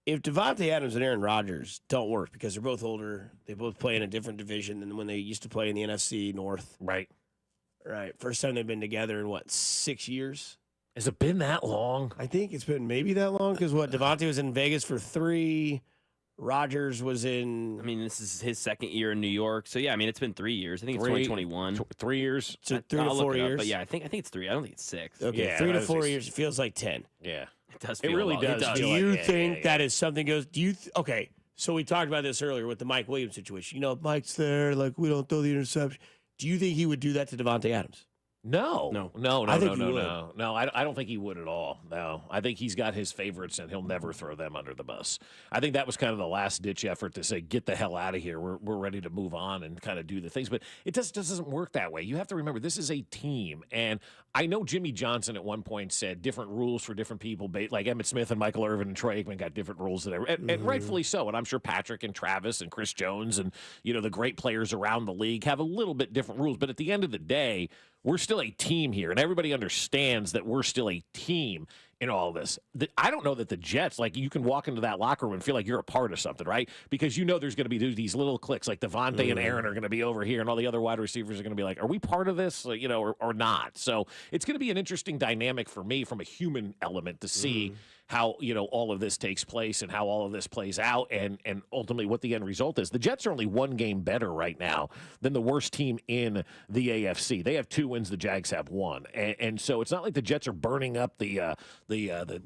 if Davante Adams and Aaron Rodgers don't work because they're both older, they both play in a different division than when they used to play in the NFC North. Right. First time they've been together in, 6 years? Has it been that long? I think it's been maybe that long because Davante was in Vegas for 3. Rodgers was in. I mean, this is his second year in New York. So, yeah, I mean, it's been 3 years. I think it's 2021. 3 years? So 3 to 4 years? But, yeah, I think it's 3. I don't think it's 6. Okay, 3 to 4 years. It feels like 10. Yeah. It does. It really does. Do you think that is something goes? Do you? Okay, so we talked about this earlier with the Mike Williams situation. You know, Mike's there, like we don't throw the interception. Do you think he would do that to Davante Adams? No. I think he would. No, I don't think he would at all. No, I think he's got his favorites, and he'll never throw them under the bus. I think that was kind of the last-ditch effort to say, get the hell out of here. We're ready to move on and kind of do the things. But it just doesn't work that way. You have to remember, this is a team. And I know Jimmy Johnson at one point said different rules for different people. Like Emmitt Smith and Michael Irvin and Troy Aikman got different rules. And rightfully so. And I'm sure Patrick and Travis and Chris Jones and, the great players around the league have a little bit different rules. But at the end of the day, we're still a team here, and everybody understands that we're still a team in all this. I don't know that the Jets, like, you can walk into that locker room and feel like you're a part of something, right? Because there's going to be these little clicks, like Devontae and Aaron are going to be over here, and all the other wide receivers are going to be like, are we part of this, or not? So it's going to be an interesting dynamic for me from a human element to see how, all of this takes place and how all of this plays out and ultimately what the end result is. The Jets are only one game better right now than the worst team in the AFC. They have 2 wins. The Jags have 1. And so it's not like the Jets are burning up the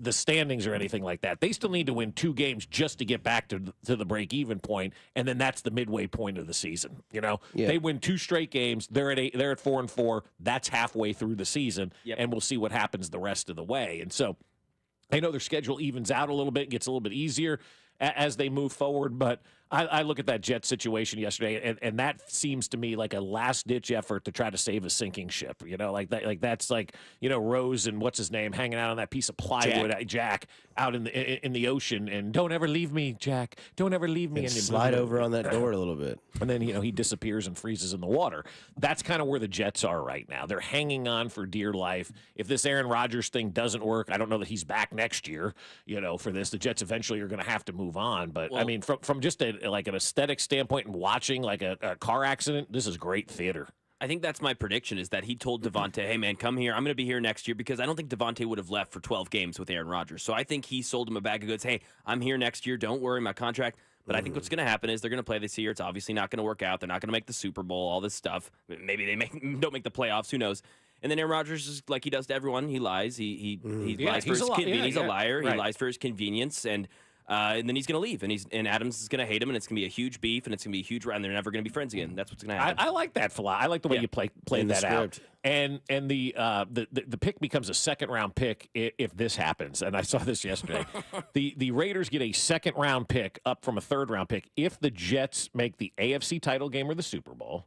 standings or anything like that. They still need to win 2 games just to get back to the break-even point, and then that's the midway point of the season. They win 2 straight games. They're at 4-4. That's halfway through the season, and we'll see what happens the rest of the way. And so I know their schedule evens out a little bit, gets a little bit easier as they move forward, but I look at that Jet situation yesterday, and that seems to me like a last-ditch effort to try to save a sinking ship. That's like Rose and what's his name hanging out on that piece of plywood, Jack out in the ocean, and don't ever leave me, Jack. Don't ever leave me. And slide over on that door a little bit, and then he disappears and freezes in the water. That's kind of where the Jets are right now. They're hanging on for dear life. If this Aaron Rodgers thing doesn't work, I don't know that he's back next year. For this, the Jets eventually are going to have to move on. But I mean, from just an aesthetic standpoint and watching like a car accident, this is great theater. I think that's my prediction, is that he told Davante, hey, man, come here. I'm going to be here next year, because I don't think Davante would have left for 12 games with Aaron Rodgers. So I think he sold him a bag of goods. Hey, I'm here next year. Don't worry, my contract. But I think what's going to happen is they're going to play this year. It's obviously not going to work out. They're not going to make the Super Bowl, all this stuff. Maybe they don't make the playoffs. Who knows? And then Aaron Rodgers is like he does to everyone. He lies. He lies for his convenience. He's a liar. Right. He lies for his convenience. And then he's going to leave, and Adams is going to hate him, and it's going to be a huge beef, and it's going to be a huge round. They're never going to be friends again. That's what's going to happen. I like that, I like the way you played that out. And the pick becomes a second-round pick if this happens. And I saw this yesterday. The Raiders get a second-round pick up from a third-round pick if the Jets make the AFC title game or the Super Bowl,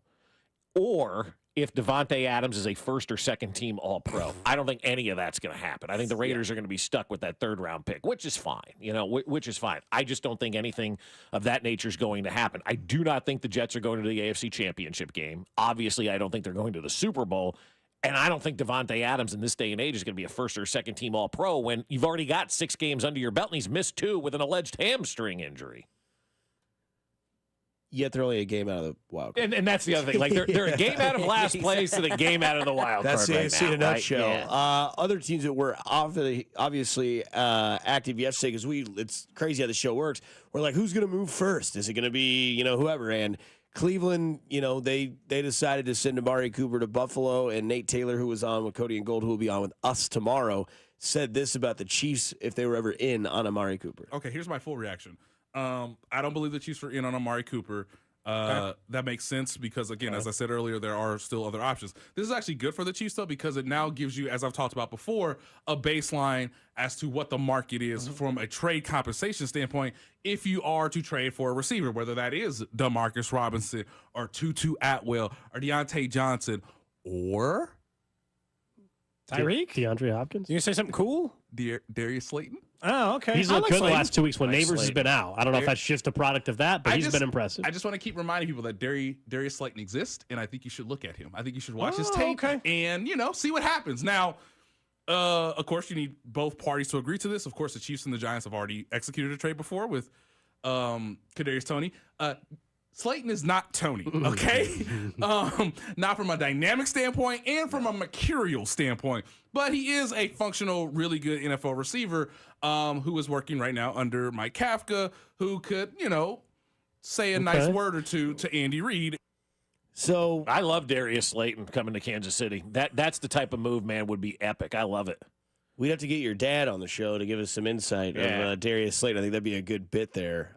or if Davante Adams is a first or second team All-Pro. I don't think any of that's going to happen. I think the Raiders are going to be stuck with that third-round pick, which is fine. Which is fine. I just don't think anything of that nature is going to happen. I do not think the Jets are going to the AFC Championship game. Obviously, I don't think they're going to the Super Bowl. And I don't think Davante Adams in this day and age is going to be a first or second team All-Pro when you've already got 6 games under your belt and he's missed 2 with an alleged hamstring injury. Yet they're only a game out of the wild card. And that's the other thing. Like they're a game out of last place and a game out of the wild card. That's the right AFC now, in a right? nutshell. Yeah. Other teams that were obviously active yesterday, because it's crazy how the show works. We're like, who's going to move first? Is it going to be whoever? And Cleveland, they decided to send Amari Cooper to Buffalo, and Nate Taylor, who was on with Cody and Gold, who will be on with us tomorrow, said this about the Chiefs if they were ever in on Amari Cooper. Okay, here's my full reaction. I don't believe the Chiefs are in on Amari Cooper. That makes sense because, again, as I said earlier, there are still other options. This is actually good for the Chiefs, though, because it now gives you, as I've talked about before, a baseline as to what the market is from a trade compensation standpoint if you are to trade for a receiver, whether that is DeMarcus Robinson or Tutu Atwell or Deontay Johnson or Tyreek? DeAndre Hopkins? You going to say something cool? Darius Slayton? Oh, okay. He's looked good the last 2 weeks when Neighbors has been out. I don't know if that's just a product of that, but he's been impressive. I just want to keep reminding people that Darius Slayton exists, and I think you should look at him. I think you should watch his tape and, see what happens. Now, of course, you need both parties to agree to this. Of course, the Chiefs and the Giants have already executed a trade before with Kadarius Toney. Slayton is not Tony, okay? Not from a dynamic standpoint and from a mercurial standpoint. But he is a functional, really good NFL receiver who is working right now under Mike Kafka, who could, say a nice word or two to Andy Reid. So I love Darius Slayton coming to Kansas City. That's the type of move, man, would be epic. I love it. We'd have to get your dad on the show to give us some insight of Darius Slayton. I think that'd be a good bit there.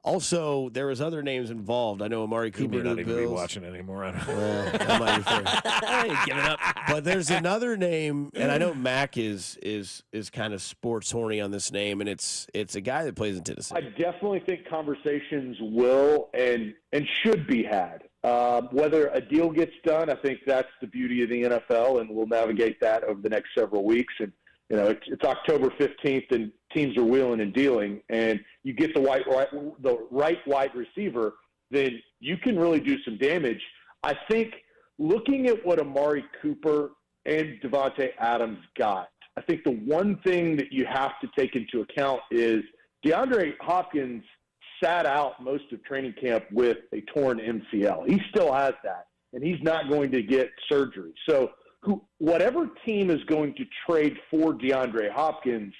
Also, there was other names involved. I know Amari Cooper. You're not even be watching anymore. I don't know. That might be fair. I ain't giving up. But there's another name, and I know Mac is kind of sports horny on this name, and it's a guy that plays in Tennessee. I definitely think conversations will and should be had. Whether a deal gets done, I think that's the beauty of the NFL, and we'll navigate that over the next several weeks. And it's October 15th, and teams are wheeling and dealing, and you get the right wide receiver, then you can really do some damage. I think looking at what Amari Cooper and Davante Adams got, I think the one thing that you have to take into account is DeAndre Hopkins sat out most of training camp with a torn MCL. He still has that, and he's not going to get surgery. So whatever team is going to trade for DeAndre Hopkins,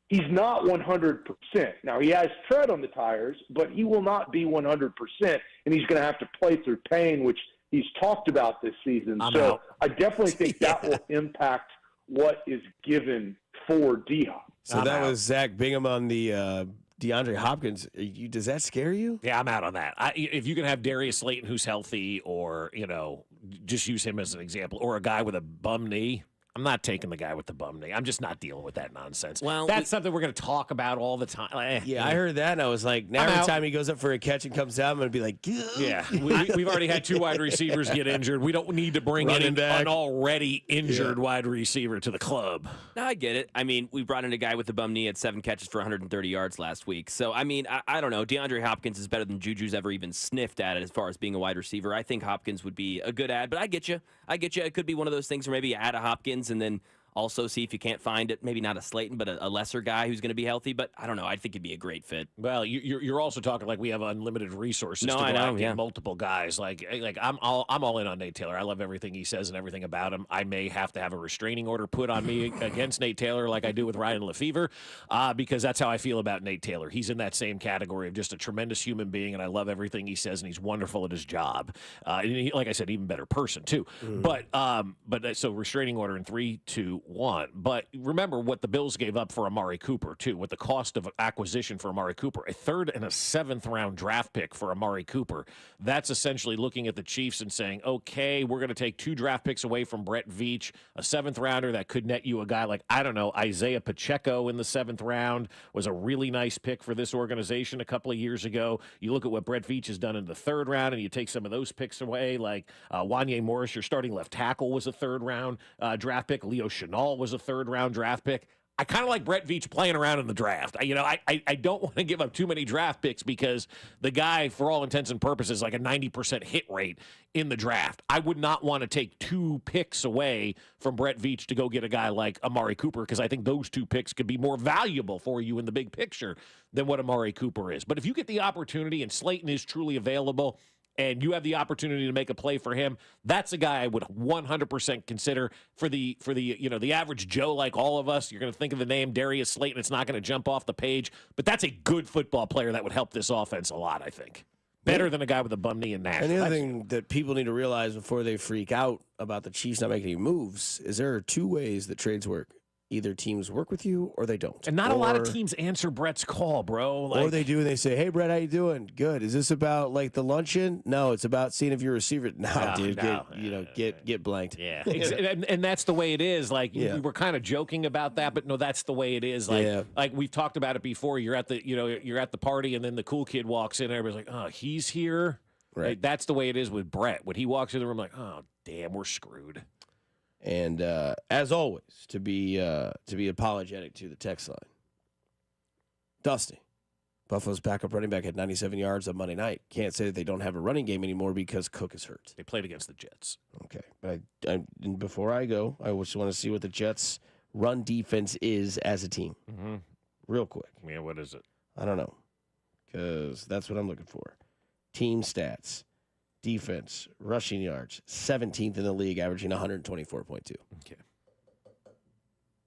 he's not 100%. Now, he has tread on the tires, but he will not be 100%, and he's going to have to play through pain, which he's talked about this season. So I definitely think that will impact what is given for D-Hop. So that was Zach Bingham on the DeAndre Hopkins. Does that scare you? Yeah, I'm out on that. If you can have Darius Slayton who's healthy, or just use him as an example, or a guy with a bum knee, I'm not taking the guy with the bum knee. I'm just not dealing with that nonsense. Well, that's something we're going to talk about all the time. Yeah, I heard that, and I was like, now every time he goes up for a catch and comes down, I'm going to be like, yeah. We've already had 2 wide receivers get injured. We don't need to bring in an already injured wide receiver to the club. No, I get it. I mean, we brought in a guy with a bum knee, had 7 catches for 130 yards last week. So, I mean, I don't know. DeAndre Hopkins is better than Juju's ever even sniffed at it as far as being a wide receiver. I think Hopkins would be a good ad, but I get you. It could be one of those things where maybe you add a Hopkins and then also see if you can't find it, maybe not a Slayton, but a lesser guy who's going to be healthy. But I don't know. I think it'd be a great fit. Well, you're also talking like we have unlimited resources to go out and get multiple guys. Like I'm all in on Nate Taylor. I love everything he says and everything about him. I may have to have a restraining order put on me against Nate Taylor like I do with Ryan Lefevre because that's how I feel about Nate Taylor. He's in that same category of just a tremendous human being, and I love everything he says, and he's wonderful at his job. And he, like I said, even better person too. But so restraining order in 3, 2, want. But remember what the Bills gave up for Amari Cooper, too, with the cost of acquisition for Amari Cooper. A 3rd and a 7th round draft pick for Amari Cooper. That's essentially looking at the Chiefs and saying, okay, we're going to take 2 draft picks away from Brett Veach, a 7th rounder that could net you a guy like, I don't know, Isaiah Pacheco in the 7th round was a really nice pick for this organization a couple of years ago. You look at what Brett Veach has done in the 3rd round, and you take some of those picks away, like Wanye Morris, your starting left tackle, was a 3rd round draft pick. Leo Chenal was a 3rd round draft pick. I kind of like Brett Veach playing around in the draft. I don't want to give up too many draft picks because the guy, for all intents and purposes, like a 90% hit rate in the draft. I would not want to take 2 picks away from Brett Veach to go get a guy like Amari Cooper because I think those 2 picks could be more valuable for you in the big picture than what Amari Cooper is. But if you get the opportunity and Slayton is truly available and you have the opportunity to make a play for him, that's a guy I would 100% consider for the the average Joe like all of us. You're going to think of the name Darius Slayton. It's not going to jump off the page, but that's a good football player that would help this offense a lot, I think. Better than a guy with a bum knee and Nash. And the other thing that people need to realize before they freak out about the Chiefs not making any moves is there are 2 ways that trades work. Either teams work with you or they don't. And not a lot of teams answer Brett's call, bro. Or they do and they say, hey, Brett, how you doing? Good. Is this about like the luncheon? No, it's about seeing if you're a receiver. No, dude, get blanked. Yeah. and that's the way it is. Like we were kind of joking about that, but no, that's the way it is. Like we've talked about it before. You're at the party and then the cool kid walks in and everybody's like, oh, he's here. Right. Like, that's the way it is with Brett. When he walks in the room, like, oh, damn, we're screwed. And as always, to be apologetic to the text line, Dusty, Buffalo's backup running back had 97 yards on Monday night. Can't say that they don't have a running game anymore because Cook is hurt. They played against the Jets. Okay, but before I go, I just want to see what the Jets' run defense is as a team, real quick. Yeah, what is it? I don't know, because that's what I'm looking for. Team stats. Defense, rushing yards, 17th in the league, averaging 124.2. Okay.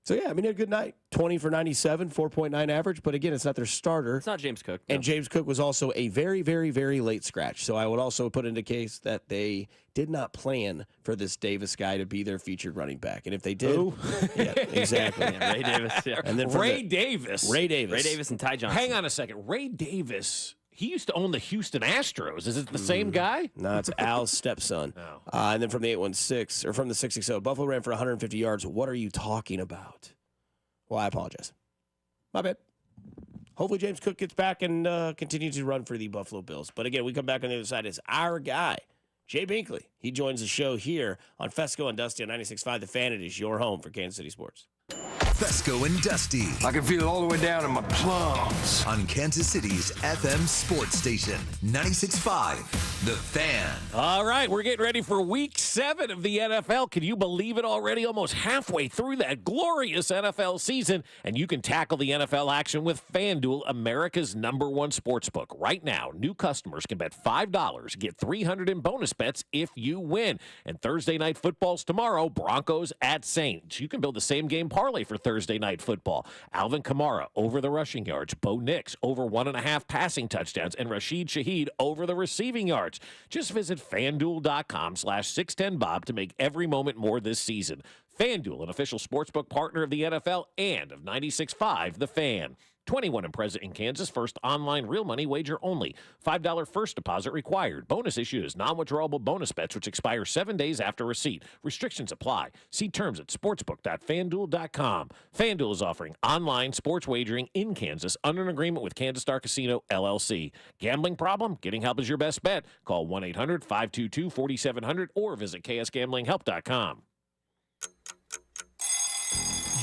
So, yeah, I mean, a good night. 20 for 97, 4.9 average. But, again, it's not their starter. It's not James Cook. No. And James Cook was also a very, very, very late scratch. So I would also put into case that they did not plan for this Davis guy to be their featured running back. And if they did, yeah, exactly. Yeah, Ray Davis. Yeah. And then Ray Davis and Ty Johnson. Hang on a second. Ray Davis. He used to own the Houston Astros. Is it the same guy? No, it's Al's stepson. Oh. And then from the 816, or from the 660, Buffalo ran for 150 yards. What are you talking about? Well, I apologize. My bad. Hopefully James Cook gets back and continues to run for the Buffalo Bills. But again, we come back on the other side. It's our guy, Jay Binkley. He joins the show here on Fescoe and Dusty on 96.5 The Fan. It is your home for Kansas City sports. Fescoe and Dusty. I can feel it all the way down in my plums. On Kansas City's FM sports station, 96.5 The Fan. All right, we're getting ready for Week 7 of the NFL. Can you believe it already? Almost halfway through that glorious NFL season. And you can tackle the NFL action with FanDuel, America's #1 sportsbook. Right now, new customers can bet $5, get $300 in bonus bets if you win. And Thursday night football's tomorrow, Broncos at Saints. You can build the same game parlay for Thursday night football. Alvin Kamara over the rushing yards. Bo Nix over 1.5 passing touchdowns. And Rashid Shaheed over the receiving yards. Just visit FanDuel.com/610Bob to make every moment more this season. FanDuel, an official sportsbook partner of the NFL and of 96.5 The Fan. 21 and present in Kansas. First online real money wager only. $5 first deposit required. Bonus issue is non-withdrawable bonus bets which expire 7 days after receipt. Restrictions apply. See terms at sportsbook.fanduel.com. FanDuel is offering online sports wagering in Kansas under an agreement with Kansas Star Casino, LLC. Gambling problem? Getting help is your best bet. Call 1-800-522-4700 or visit ksgamblinghelp.com.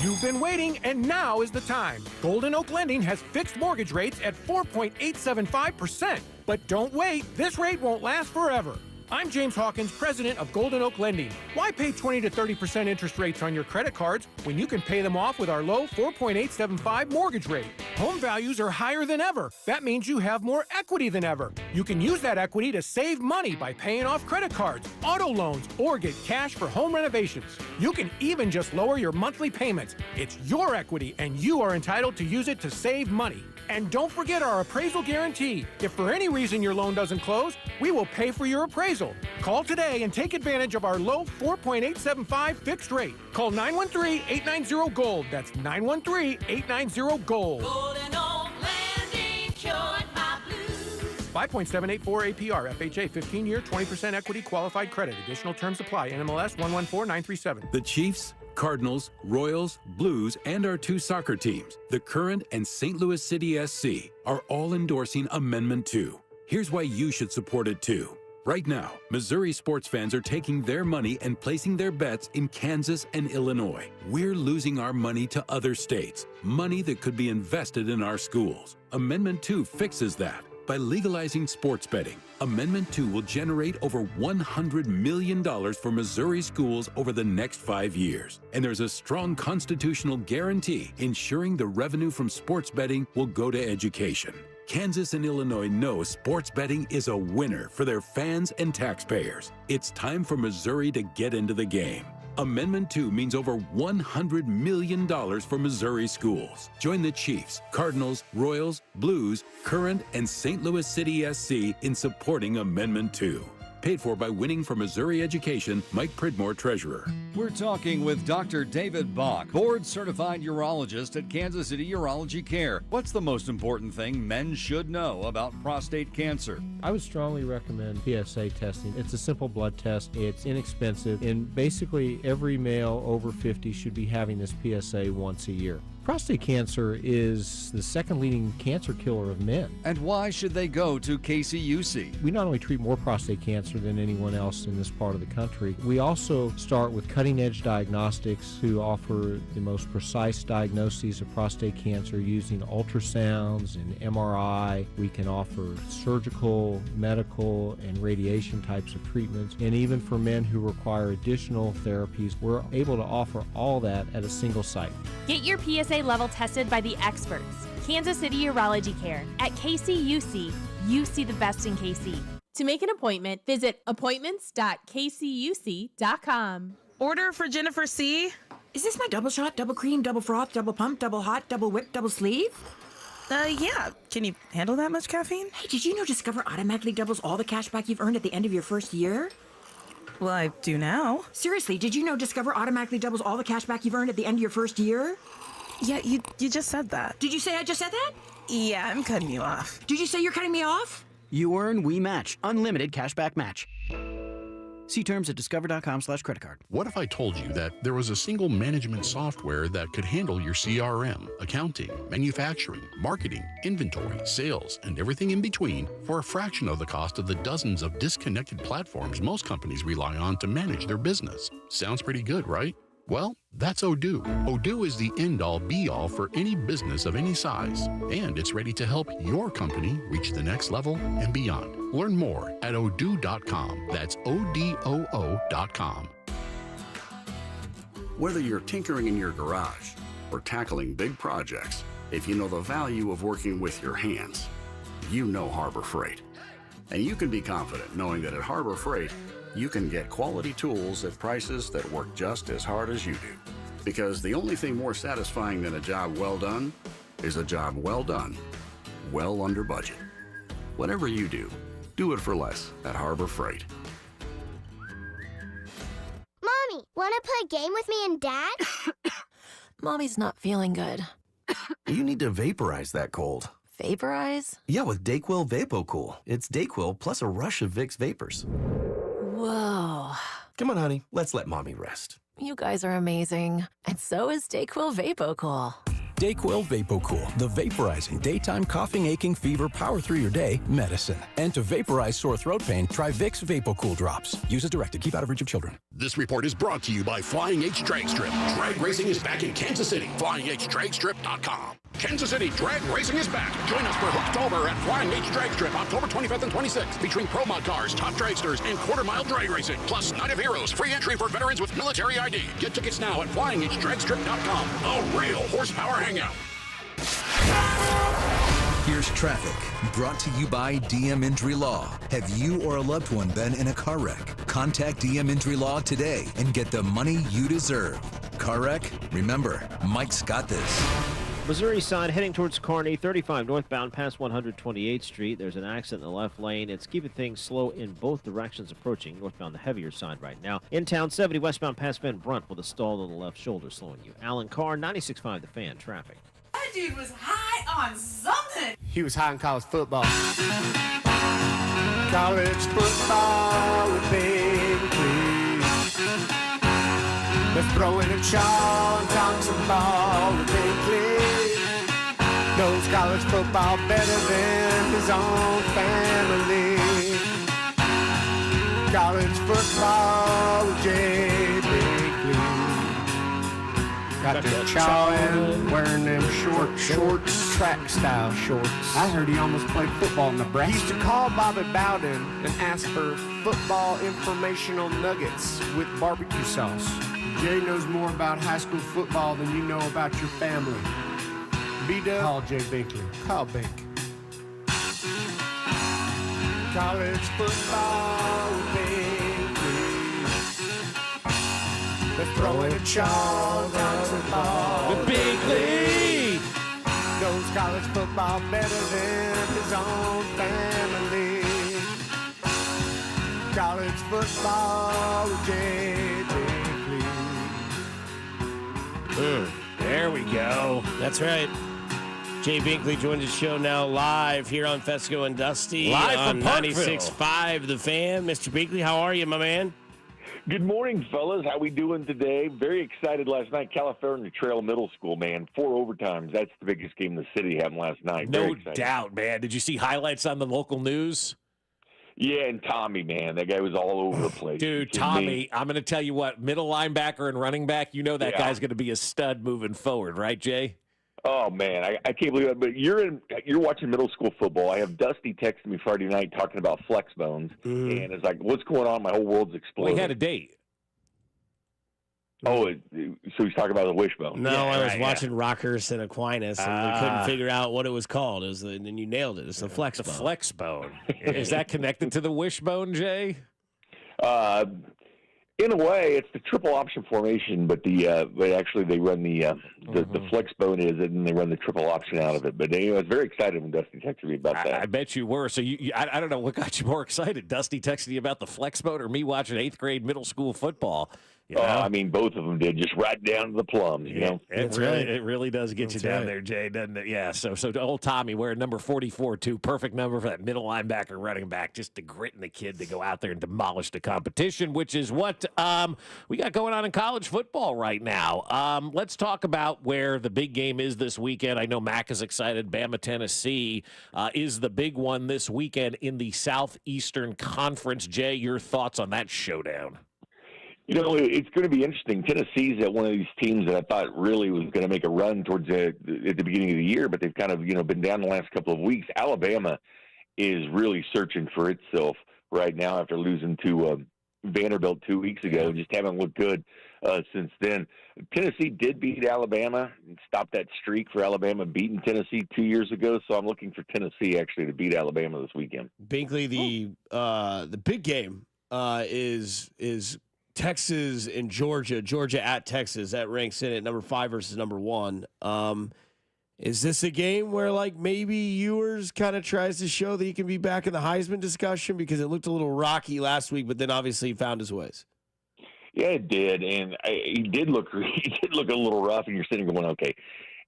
You've been waiting, and now is the time. Golden Oak Lending has fixed mortgage rates at 4.875%. But don't wait, this rate won't last forever. I'm James Hawkins, president of Golden Oak Lending. Why pay 20 to 30% interest rates on your credit cards when you can pay them off with our low 4.875 mortgage rate? Home values are higher than ever. That means you have more equity than ever. You can use that equity to save money by paying off credit cards, auto loans, or get cash for home renovations. You can even just lower your monthly payments. It's your equity, and you are entitled to use it to save money. And don't forget our appraisal guarantee. If for any reason your loan doesn't close, we will pay for your appraisal. Call today and take advantage of our low 4.875 fixed rate. Call 913-890-GOLD. That's 913-890-GOLD. Golden Oak Landing cured my blues. 5.784 APR, FHA, 15-year, 20% equity, qualified credit. Additional terms apply. NMLS 114937. The Chiefs, Cardinals, Royals, Blues, and our 2 soccer teams, the Current and St. Louis City SC, are all endorsing Amendment 2. Here's why you should support it too. Right now, Missouri sports fans are taking their money and placing their bets in Kansas and Illinois. We're losing our money to other states, money that could be invested in our schools. Amendment 2 fixes that. By legalizing sports betting, Amendment 2 will generate over $100 million for Missouri schools over the next 5 years. And there's a strong constitutional guarantee ensuring the revenue from sports betting will go to education. Kansas and Illinois know sports betting is a winner for their fans and taxpayers. It's time for Missouri to get into the game. Amendment 2 means over $100 million for Missouri schools. Join the Chiefs, Cardinals, Royals, Blues, Current, and St. Louis City SC in supporting Amendment 2. Paid for by Winning for Missouri Education, Mike Pridmore, Treasurer. We're talking with Dr. David Bach, board-certified urologist at Kansas City Urology Care. What's the most important thing men should know about prostate cancer? I would strongly recommend PSA testing. It's a simple blood test. It's inexpensive, and basically every male over 50 should be having this PSA once a year. Prostate cancer is the second leading cancer killer of men. And why should they go to KCUC? We not only treat more prostate cancer than anyone else in this part of the country, we also start with cutting-edge diagnostics to offer the most precise diagnoses of prostate cancer using ultrasounds and MRI. We can offer surgical, medical, and radiation types of treatments. And even for men who require additional therapies, we're able to offer all that at a single site. Get your PSA level tested by the experts. Kansas City Urology Care. At KCUC, you see the best in KC. To make an appointment, visit appointments.kcuc.com. Order for Jennifer C. Is this my double shot, double cream, double froth, double pump, double hot, double whip, double sleeve? Yeah. Can you handle that much caffeine? Hey, did you know Discover automatically doubles all the cash back you've earned at the end of your first year? Well, I do now. Seriously, did you know Discover automatically doubles all the cash back you've earned at the end of your first year? Yeah, you just said that. Did you say I just said that? Yeah, I'm cutting you off. Did you say you're cutting me off? You earn, we match. Unlimited cashback match. See terms at discover.com/creditcard. What if I told you that there was a single management software that could handle your CRM, accounting, manufacturing, marketing, inventory, sales, and everything in between for a fraction of the cost of the dozens of disconnected platforms most companies rely on to manage their business? Sounds pretty good, right? Well, that's Odoo. Odoo is the end-all be-all for any business of any size, and it's ready to help your company reach the next level and beyond. Learn more at odoo.com. That's ODOO.com. Whether you're tinkering in your garage or tackling big projects, if you know the value of working with your hands, you know Harbor Freight. And you can be confident knowing that at Harbor Freight, you can get quality tools at prices that work just as hard as you do. Because the only thing more satisfying than a job well done is a job well done, well under budget. Whatever you do, do it for less at Harbor Freight. Mommy, want to play a game with me and Dad? Mommy's not feeling good. You need to vaporize that cold. Vaporize? Yeah, with Dayquil VapoCool. It's Dayquil plus a rush of Vicks vapors. Whoa. Come on, honey. Let's let Mommy rest. You guys are amazing. And so is Dayquil VapoCool. Dayquil VapoCool, the vaporizing daytime coughing, aching, fever, power through your day medicine. And to vaporize sore throat pain, try Vicks VapoCool drops. Use as directed. Keep out of reach of children. This report is brought to you by Flying H Drag Strip. Drag racing is back in Kansas City. FlyingHDragStrip.com. Kansas City Drag Racing is back. Join us for Hooktober at Flying H Drag Strip, October 25th and 26th, featuring pro mod cars, top dragsters, and quarter-mile drag racing. Plus, Night of Heroes, free entry for veterans with military ID. Get tickets now at FlyingHDragStrip.com. A real horsepower hangout. Here's traffic, brought to you by DM Injury Law. Have you or a loved one been in a car wreck? Contact DM Injury Law today and get the money you deserve. Car wreck? Remember, Mike's got this. Missouri side heading towards Kearney, 35 northbound past 128th Street. There's an accident in the left lane. It's keeping things slow in both directions approaching northbound the heavier side right now. In town, 70 westbound past Van Brunt with a stall on the left shoulder slowing you. Alan Carr, 96.5 The Fan, traffic. That dude was high on something. He was high in college football. College football with Big Clee. Let's throw in a chaw and talk some ball with Big Clee. Knows college football better than his own family. College football with J. Big Clee. Got the chawing, wearing them shorts, track style shorts. I heard he almost played football in Nebraska. He used to call Bobby Bowden and ask for football informational nuggets with barbecue sauce. Jay knows more about high school football than you know about your family. B-Dub, call Jay Binkley. Call Bink. College football with Binkley. Let's throw in a chaw down the ball with Binkley. Knows college football better than his own family. College football with Jay Binkley. There we go. That's right. Jay Binkley joins the show now live here on Fescoe and Dusty. Live on from Parkville. 96.5 The Fan. Mr. Binkley, how are you, my man? Good morning, fellas. How we doing today? Very excited last night. California Trail Middle School, man. 4 overtimes. That's the biggest game the city had last night. No doubt, man. Did you see highlights on the local news? Yeah, and Tommy, man. That guy was all over the place. Dude, Tommy, I'm going to tell you what, middle linebacker and running back, you know that guy's going to be a stud moving forward, right, Jay? Oh, man, I can't believe it. But you're watching middle school football. I have Dusty texting me Friday night talking about flex bones. And it's like, what's going on? My whole world's exploding. We had a date. Oh, so he's talking about the wishbone. No, I was watching Rockers and Aquinas, and we couldn't figure out what it was called. And then you nailed it. It's the flex bone. The flex bone. Is that connected to the wishbone, Jay? In a way, it's the triple option formation, but but actually they run the flex bone is it, and they run the triple option out of it. But anyway, I was very excited when Dusty texted me about that. I bet you were. So I don't know what got you more excited, Dusty texting you about the flex bone or me watching 8th grade middle school football. You know? I mean, both of them did, just right down to the plums, you know? It really does get you down there, Jay, doesn't it? Yeah, so old Tommy wearing number 44, too. Perfect number for that middle linebacker running back, just to grit in the kid to go out there and demolish the competition, which is what we got going on in college football right now. Let's talk about where the big game is this weekend. I know Mac is excited. Bama, Tennessee is the big one this weekend in the Southeastern Conference. Jay, your thoughts on that showdown? You know, it's going to be interesting. Tennessee's at one of these teams that I thought really was going to make a run towards at the beginning of the year, but they've kind of, been down the last couple of weeks. Alabama is really searching for itself right now after losing to Vanderbilt 2 weeks ago. Just haven't looked good since then. Tennessee did beat Alabama and stop that streak for Alabama beating Tennessee 2 years ago, so I'm looking for Tennessee actually to beat Alabama this weekend. Binkley, the big game is Texas and Georgia at Texas. That ranks in at number 5 versus number 1. Is this a game where maybe Ewers kind of tries to show that he can be back in the Heisman discussion because it looked a little rocky last week, but then obviously he found his ways? Yeah, it did, and he did look a little rough, and you're sitting going, okay.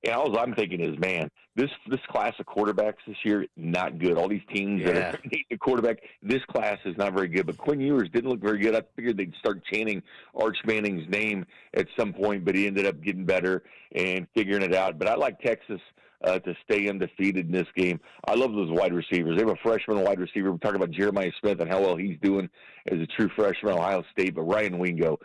And all I'm thinking is, man, this class of quarterbacks this year, not good. All these teams that are needing a quarterback, this class is not very good. But Quinn Ewers didn't look very good. I figured they'd start chanting Arch Manning's name at some point, but he ended up getting better and figuring it out. But I like Texas to stay undefeated in this game. I love those wide receivers. They have a freshman wide receiver. We're talking about Jeremiah Smith and how well he's doing as a true freshman at Ohio State. But Ryan Wingo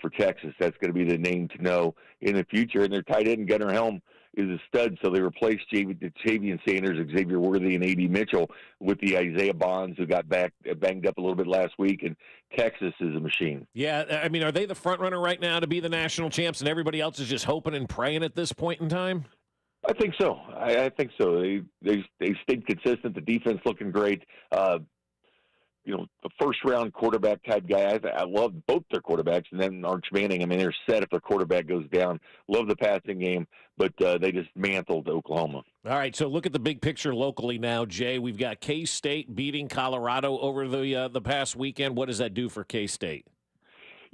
for Texas, that's going to be the name to know in the future. And their tight end, Gunnar Helm, is a stud, so they replaced Javian Sanders, Xavier Worthy, and A.D. Mitchell with the Isaiah Bonds, who got banged up a little bit last week, and Texas is a machine. Yeah, I mean, are they the front runner right now to be the national champs, and everybody else is just hoping and praying at this point in time? I think so. I think so. They stayed consistent. The defense looking great. a first-round quarterback type guy. I love both their quarterbacks, and then Arch Manning. I mean, they're set if their quarterback goes down. Love the passing game, but they just mantled Oklahoma. All right, so look at the big picture locally now, Jay. We've got K-State beating Colorado over the past weekend. What does that do for K-State?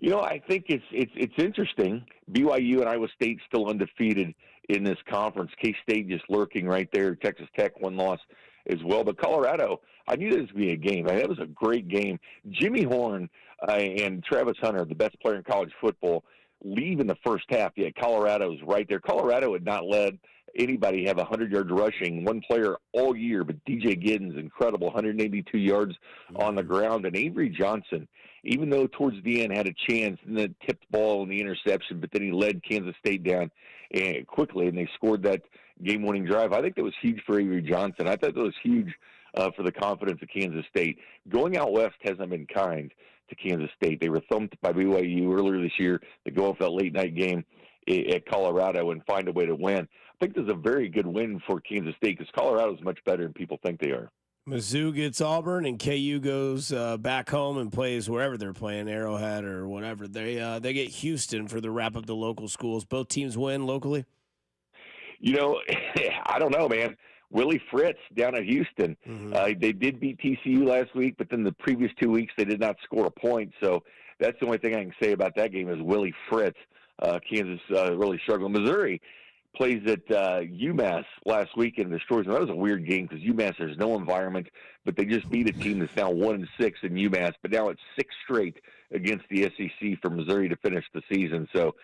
I think it's interesting. BYU and Iowa State still undefeated in this conference. K-State just lurking right there. Texas Tech one loss as well. But Colorado, I knew this would be a game. That was a great game. Jimmy Horn and Travis Hunter, the best player in college football, leave in the first half. Yet Colorado's right there. Colorado had not led anybody have 100 yards rushing, one player all year, but DJ Giddens, incredible, 182 yards on the ground. And Avery Johnson, even though towards the end had a chance and then tipped the ball in the interception, but then he led Kansas State down quickly, and they scored that game-winning drive. I think that was huge for Avery Johnson. I thought that was huge for the confidence of Kansas State. Going out west hasn't been kind to Kansas State. They were thumped by BYU earlier this year. They go off that late-night game at Colorado and find a way to win. I think this is a very good win for Kansas State because Colorado is much better than people think they are. Mizzou gets Auburn, and KU goes back home and plays wherever they're playing, Arrowhead or whatever. They get Houston for the wrap up the local schools. Both teams win locally. I don't know, man. Willie Fritz down at Houston. Mm-hmm. They did beat TCU last week, but then the previous 2 weeks they did not score a point. So that's the only thing I can say about that game is Willie Fritz. Kansas really struggling. Missouri plays at UMass last week and destroys them. That was a weird game because UMass, there's no environment, but they just beat a team that's now 1-6 in UMass, but now it's 6 straight against the SEC for Missouri to finish the season. So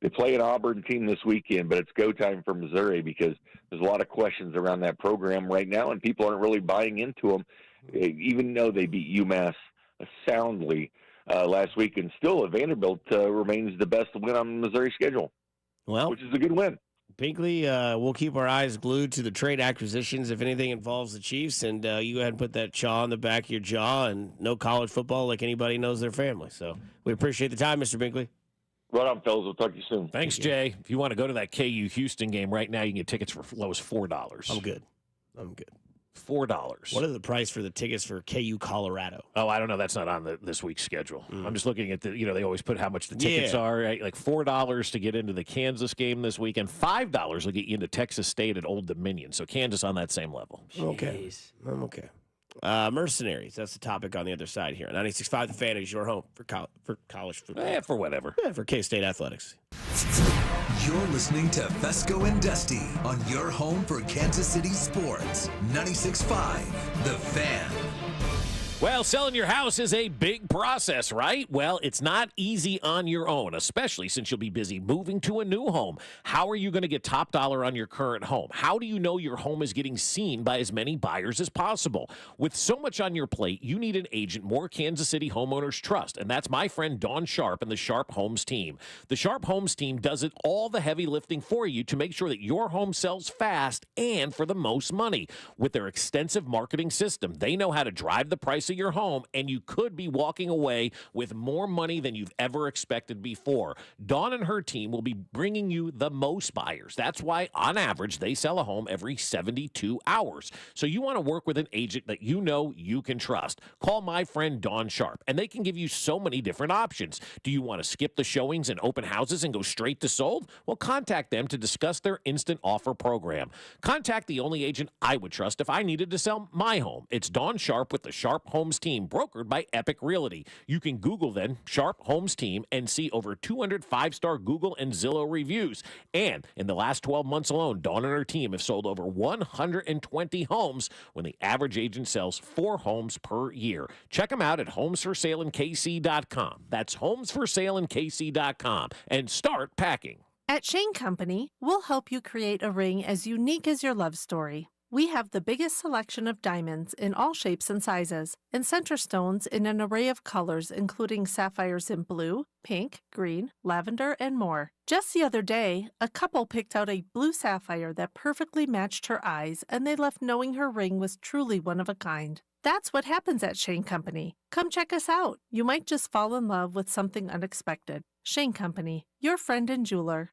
they play an Auburn team this weekend, but it's go time for Missouri because there's a lot of questions around that program right now, and people aren't really buying into them, even though they beat UMass soundly last week. And still, Vanderbilt remains the best win on the Missouri schedule, which is a good win. Binkley, we'll keep our eyes glued to the trade acquisitions if anything involves the Chiefs, and you go ahead and put that chaw on the back of your jaw and no college football like anybody knows their family. So we appreciate the time, Mr. Binkley. Right on, fellas. We'll talk to you soon. Thanks, Jay. If you want to go to that KU Houston game right now, you can get tickets for low as $4. I'm good. $4. What is the price for the tickets for KU Colorado? Oh, I don't know. That's not on this week's schedule. I'm just looking at they always put how much the tickets are, right? Like $4 to get into the Kansas game this weekend. $5 will get you into Texas State at Old Dominion. So Kansas on that same level. Okay. I'm okay. Mercenaries. That's the topic on the other side here. 96.5 The Fan is your home for college football. For whatever. Yeah, for K-State athletics. You're listening to Fescoe and Dusty on your home for Kansas City sports. 96.5 The Fan. Well, selling your house is a big process, right? Well, it's not easy on your own, especially since you'll be busy moving to a new home. How are you going to get top dollar on your current home? How do you know your home is getting seen by as many buyers as possible? With so much on your plate, you need an agent more Kansas City homeowners trust, and that's my friend Dawn Sharp and the Sharp Homes team. The Sharp Homes team does all the heavy lifting for you to make sure that your home sells fast and for the most money. With their extensive marketing system, they know how to drive the price of your home, and you could be walking away with more money than you've ever expected before. Dawn and her team will be bringing you the most buyers. That's why, on average, they sell a home every 72 hours. So you want to work with an agent that you know you can trust. Call my friend Dawn Sharp, and they can give you so many different options. Do you want to skip the showings and open houses and go straight to sold? Well, contact them to discuss their instant offer program. Contact the only agent I would trust if I needed to sell my home. It's Dawn Sharp with the Sharp Homes team, brokered by Epic Realty. You can Google then Sharp Homes team and see over 200 5-star Google and Zillow reviews. And in the last 12 months alone, Dawn and her team have sold over 120 homes when the average agent sells 4 homes per year. Check them out at homesforsaleinkc.com. That's homesforsaleinkc.com, and start packing. At Shane Company, we'll help you create a ring as unique as your love story. We have the biggest selection of diamonds in all shapes and sizes, and center stones in an array of colors, including sapphires in blue, pink, green, lavender, and more. Just the other day, a couple picked out a blue sapphire that perfectly matched her eyes, and they left knowing her ring was truly one of a kind. That's what happens at Shane Company. Come check us out. You might just fall in love with something unexpected. Shane Company, your friend and jeweler.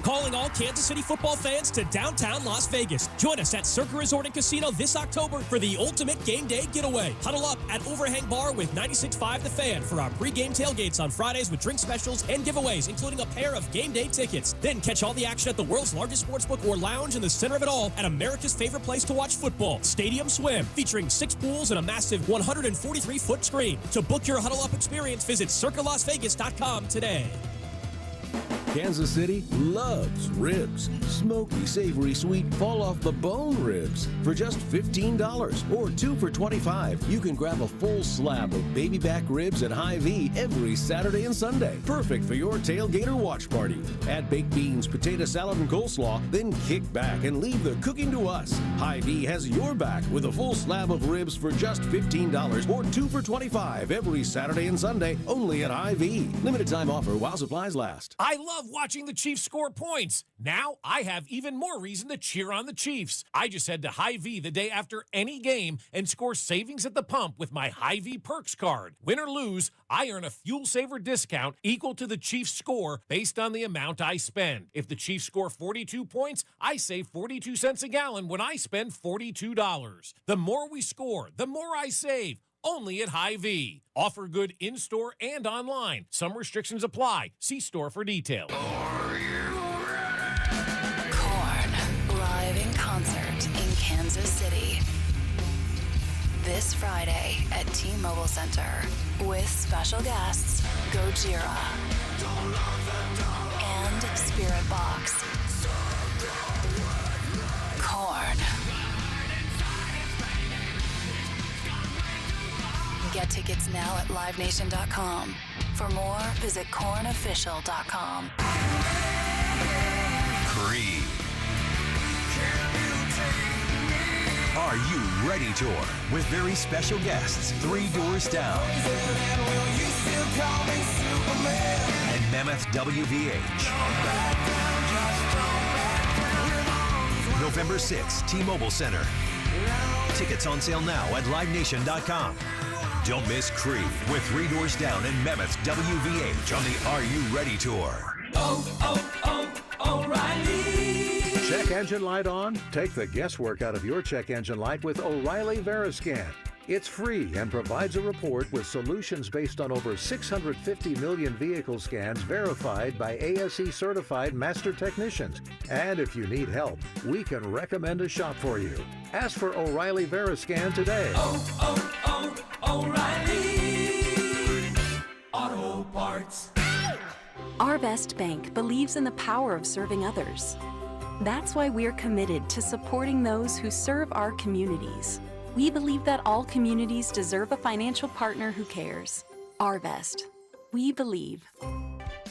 Calling all Kansas City football fans to downtown Las Vegas. Join us at Circa Resort and Casino this October for the ultimate game day getaway. Huddle up at Overhang Bar with 96.5 The Fan for our pregame tailgates on Fridays with drink specials and giveaways, including a pair of game day tickets. Then catch all the action at the world's largest sportsbook or lounge in the center of it all at America's favorite place to watch football, Stadium Swim, featuring 6 pools and a massive 143-foot screen. To book your Huddle Up experience, visit CircaLasVegas.com today. Kansas City loves ribs. Smoky, savory, sweet, fall-off-the-bone ribs for just $15 or 2 for $25. You can grab a full slab of baby back ribs at Hy-Vee every Saturday and Sunday. Perfect for your tailgate or watch party. Add baked beans, potato salad, and coleslaw, then kick back and leave the cooking to us. Hy-Vee has your back with a full slab of ribs for just $15 or 2 for $25 every Saturday and Sunday, only at Hy-Vee. Limited time offer while supplies last. I love watching the Chiefs score points. Now I have even more reason to cheer on the Chiefs. I just head to Hy-Vee the day after any game and score savings at the pump with my Hy-Vee Perks card. Win or lose, I earn a fuel saver discount equal to the Chiefs score based on the amount I spend. If the Chiefs score 42 points, I save 42 cents a gallon when I spend $42. The more we score, the more I save. Only at Hy-Vee. Offer good in-store and online. Some restrictions apply. See store for details. Korn, live in concert in Kansas City. This Friday at T-Mobile Center with special guests Gojira and Spirit Box. Korn. Get tickets now at livenation.com. For more, visit cornofficial.com. Creed. Are You Ready Tour with very special guests 3 Doors Down and Mammoth WVH. November 6th, T-Mobile Center. Tickets on sale now at livenation.com. Don't miss Creed with 3 Doors Down and Mammoth WVH on the Are You Ready Tour. O'Reilly. Check engine light on? Take the guesswork out of your check engine light with O'Reilly Veriscan. It's free and provides a report with solutions based on over 650 million vehicle scans verified by ASE certified master technicians. And if you need help, we can recommend a shop for you. Ask for O'Reilly Veriscan today. O'Reilly Auto Parts. Arvest Bank believes in the power of serving others. That's why we're committed to supporting those who serve our communities. We believe that all communities deserve a financial partner who cares. Arvest. We believe.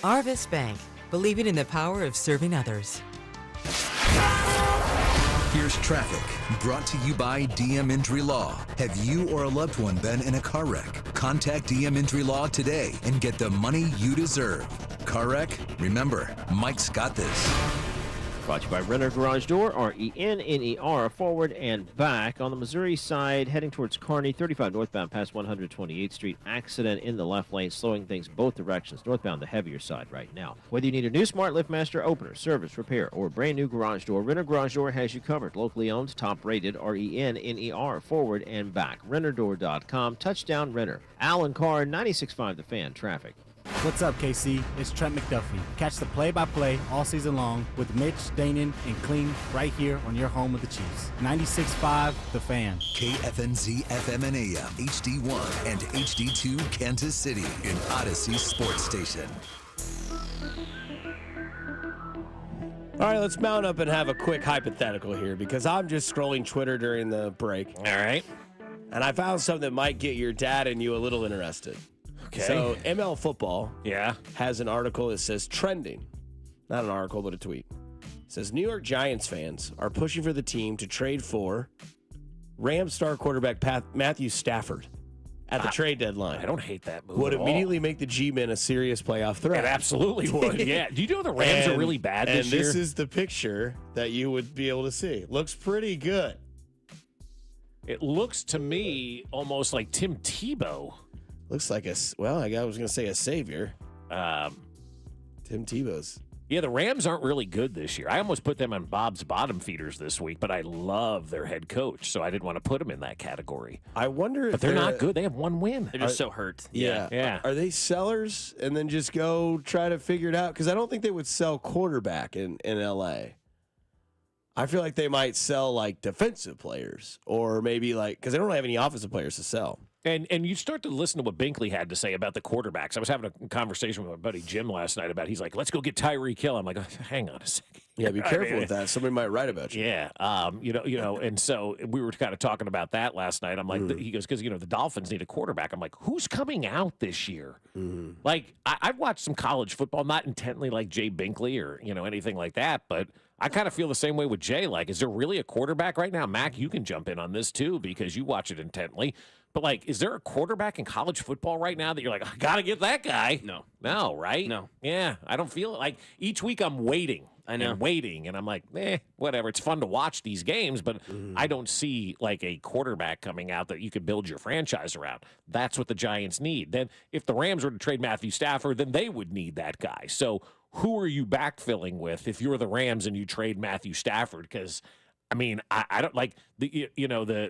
Arvest Bank, believing in the power of serving others. Here's traffic, brought to you by DM Injury Law. Have you or a loved one been in a car wreck? Contact DM Injury Law today and get the money you deserve. Car wreck? Remember, Mike's got this. Brought to you by Renner Garage Door, RENNER, forward and back. On the Missouri side, heading towards Kearney, 35 northbound past 128th Street. Accident in the left lane, slowing things both directions. Northbound, the heavier side right now. Whether you need a new Smart LiftMaster opener, service, repair, or a brand new garage door, Renner Garage Door has you covered. Locally owned, top rated, RENNER, forward and back. RennerDoor.com. Touchdown Renner. Alan Carr, 96.5 The Fan, traffic. What's up, KC? It's Trent McDuffie. Catch the play-by-play all season long with Mitch, Danon, and Clean right here on your home of the Chiefs. 96.5 The Fan. KFNZ FM and AM, HD1 and HD2 Kansas City in Odyssey Sports Station. All right, let's mount up and have a quick hypothetical here because I'm just scrolling Twitter during the break. All right. And I found something that might get your dad and you a little interested. Okay. So ML Football has an article that says trending. Not an article, but a tweet. It says New York Giants fans are pushing for the team to trade for Rams star quarterback Matthew Stafford at the trade deadline. I don't hate that move. Would at all. immediately make the G-men a serious playoff threat. It absolutely would. Yeah. Do you know the Rams are really bad this year? And this is the picture that you would be able to see. Looks pretty good. It looks to me almost like Tim Tebow. Looks like I was going to say a savior. Tim Tebow's. Yeah, the Rams aren't really good this year. I almost put them on Bob's bottom feeders this week, but I love their head coach, so I didn't want to put them in that category. I wonder if But they're not good. They have one win. They're just so hurt. Yeah. Are they sellers and then just go try to figure it out? Because I don't think they would sell quarterback in L.A. I feel like they might sell like defensive players or maybe because they don't really have any offensive players to sell. And you start to listen to what Binkley had to say about the quarterbacks. I was having a conversation with my buddy Jim last night about he's like, let's go get Tyreek Hill. I'm like, hang on a second. Yeah, be careful with that. Somebody might write about you. Yeah, and so we were kind of talking about that last night. I'm like, he goes, because the Dolphins need a quarterback. I'm like, who's coming out this year? Like, I've watched some college football, not intently like Jay Binkley or anything like that, but I kind of feel the same way with Jay. Like, is there really a quarterback right now? Mac, you can jump in on this too because you watch it intently. But, like, is there a quarterback in college football right now that you're like, I got to get that guy? No, right? No. Yeah, I don't feel it. Like, each week I'm waiting. I know. And waiting, and I'm like, whatever. It's fun to watch these games, but I don't see, like, a quarterback coming out that you could build your franchise around. That's what the Giants need. Then if the Rams were to trade Matthew Stafford, then they would need that guy. So who are you backfilling with if you're the Rams and you trade Matthew Stafford? Because I mean, I don't like the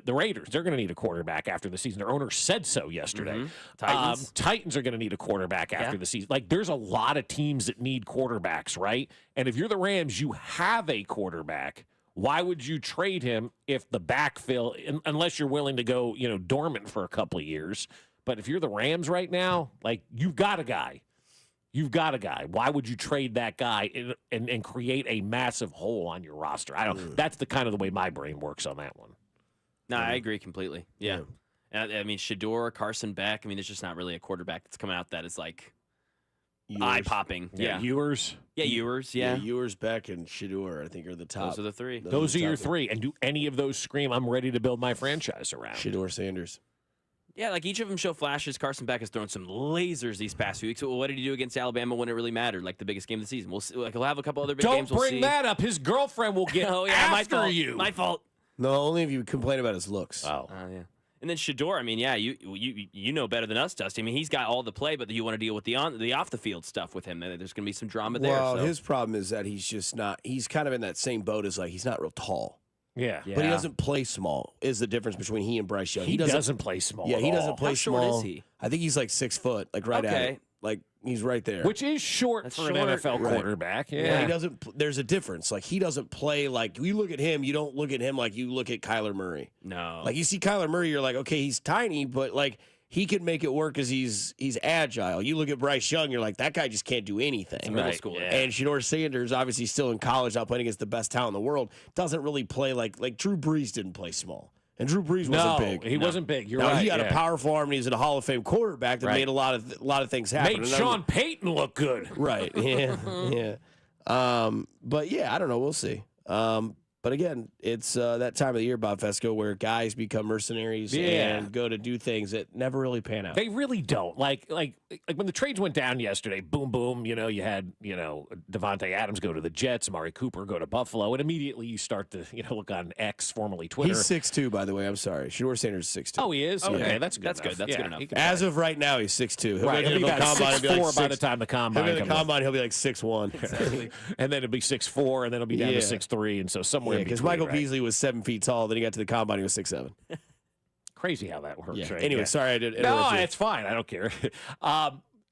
Raiders. They're going to need a quarterback after the season. Their owner said so yesterday. Titans are going to need a quarterback after the season. Like, there's a lot of teams that need quarterbacks, right? And if you're the Rams, you have a quarterback. Why would you trade him if the backfill, unless you're willing to go, dormant for a couple of years? But if you're the Rams right now, like, you've got a guy. You've got a guy. Why would you trade that guy and create a massive hole on your roster? I don't. That's the kind of the way my brain works on that one. No, I agree completely. Yeah. I mean, Shador, Carson Beck. I mean, there's just not really a quarterback that's coming out that is like eye-popping. Yeah. Ewers. Yeah, Ewers. Yeah. Ewers, Beck, and Shador, I think, are the top. Those are the three. Those are your three. And do any of those scream, I'm ready to build my franchise around? Shador, Sanders. Yeah, like each of them show flashes. Carson Beck has thrown some lasers these past few weeks. Well, what did he do against Alabama when it really mattered? Like the biggest game of the season. We'll see, he'll have a couple other big games. Don't bring that up. His girlfriend will get after you. My fault. No, only if you complain about his looks. Oh, yeah. And then Shador. I mean, yeah, you know better than us, Dusty. I mean, he's got all the play, but you want to deal with the off the field stuff with him. And there's going to be some drama there. Well, his problem is that he's just not. He's kind of in that same boat as he's not real tall. Yeah. But he doesn't play small, is the difference between he and Bryce Young. He doesn't play small. Yeah, he doesn't play small. How short is he? I think he's like 6 foot, like right at it. Like he's right there. Which is short for an NFL quarterback. Yeah. He doesn't. There's a difference. Like he doesn't play like you look at him. You don't look at him like you look at Kyler Murray. No. Like you see Kyler Murray, you're like, okay, he's tiny, but like he can make it work because he's agile. You look at Bryce Young, you're like, that guy just can't do anything. It's middle school. Yeah. And Shador Sanders, obviously still in college, not playing against the best talent in the world, doesn't really play like Drew Brees didn't play small. And Drew Brees wasn't big. He wasn't big. You're no, right. He had a powerful arm, and he's a Hall of Fame quarterback that made a lot of things happen. Made Sean Payton look good. Right. Yeah. But yeah, I don't know. We'll see. But again, it's that time of the year, Bob Fescoe, where guys become mercenaries and go to do things that never really pan out. They really don't. Like when the trades went down yesterday, boom, boom, you had, Devontae Adams go to the Jets, Amari Cooper go to Buffalo, and immediately you start to, look on X, formerly Twitter. He's 6'2", by the way. I'm sorry. Shador Sanders is 6'2". Oh, he is? Okay, Yeah. That's good. That's good. That's good enough. As of right now, he's 6'2". He'll be about 6'4" by the time the combine comes. comes. The combine, he'll be like 6'1". Exactly. And then it'll be 6'4", and then it'll be down to 6'3", and so somewhere in between. Because Michael Beasley was 7 feet tall. Then he got to the combine, he was 6'7". Crazy how that works, right? Anyway, sorry I did interrupt you. No, it's fine. I don't care.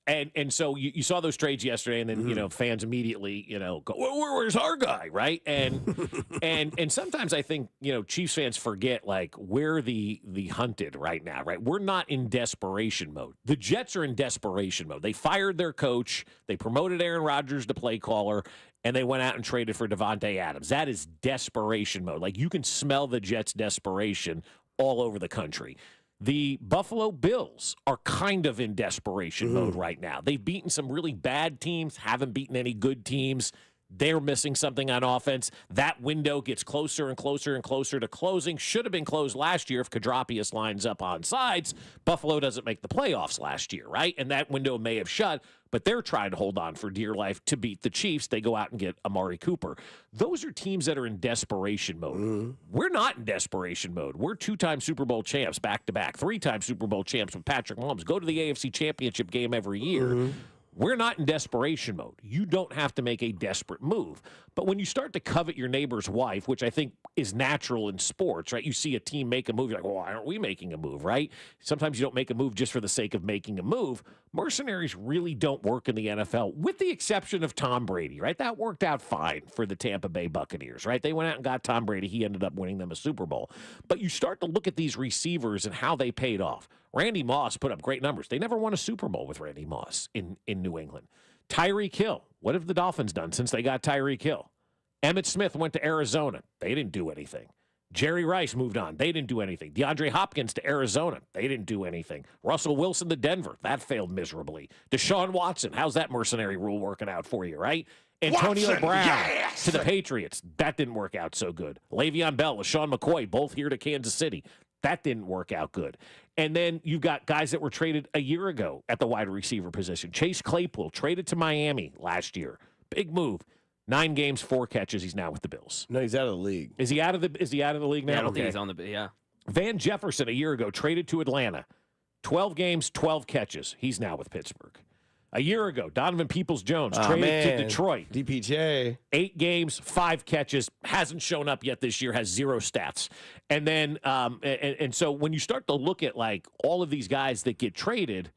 And so you saw those trades yesterday, and then fans immediately go, where's our guy, right? And sometimes I think Chiefs fans forget like we're the hunted right now, right? We're not in desperation mode. The Jets are in desperation mode. They fired their coach, they promoted Aaron Rodgers to play caller, and they went out and traded for Devontae Adams. That is desperation mode. Like you can smell the Jets' desperation all over the country. The Buffalo Bills are kind of in desperation mode right now. They've beaten some really bad teams, haven't beaten any good teams. They're missing something on offense. That window gets closer and closer and closer to closing. Should have been closed last year if Kadropius lines up on sides. Buffalo doesn't make the playoffs last year, right? And that window may have shut, but they're trying to hold on for dear life to beat the Chiefs. They go out and get Amari Cooper. Those are teams that are in desperation mode. We're not in desperation mode. We're 2-time Super Bowl champs back-to-back, 3-time Super Bowl champs with Patrick Mahomes. Go to the AFC Championship game every year. We're not in desperation mode. You don't have to make a desperate move. But when you start to covet your neighbor's wife, which I think is natural in sports, right? You see a team make a move, you're like, well, why aren't we making a move, right? Sometimes you don't make a move just for the sake of making a move. Mercenaries really don't work in the NFL, with the exception of Tom Brady, right? That worked out fine for the Tampa Bay Buccaneers, right? They went out and got Tom Brady. He ended up winning them a Super Bowl. But you start to look at these receivers and how they paid off. Randy Moss put up great numbers. They never won a Super Bowl with Randy Moss in New England. Tyreek Hill. What have the Dolphins done since they got Tyreek Hill? Emmitt Smith went to Arizona. They didn't do anything. Jerry Rice moved on. They didn't do anything. DeAndre Hopkins to Arizona. They didn't do anything. Russell Wilson to Denver. That failed miserably. Deshaun Watson. How's that mercenary rule working out for you, right? Antonio Brown to the Patriots. That didn't work out so good. Le'Veon Bell, LaShawn McCoy, both here to Kansas City. That didn't work out good. And then you've got guys that were traded a year ago at the wide receiver position. Chase Claypool, traded to Miami last year. Big move. 9 games, 4 catches. He's now with the Bills. No, he's out of the league. Is he out of the league now? Yeah, I don't think he's on the yeah. Van Jefferson a year ago, traded to Atlanta. 12 games, 12 catches. He's now with Pittsburgh. A year ago, Donovan Peoples-Jones traded to Detroit. DPJ. 8 games, 5 catches. Hasn't shown up yet this year. Has 0 stats. And then, and so when you start to look at like all of these guys that get traded,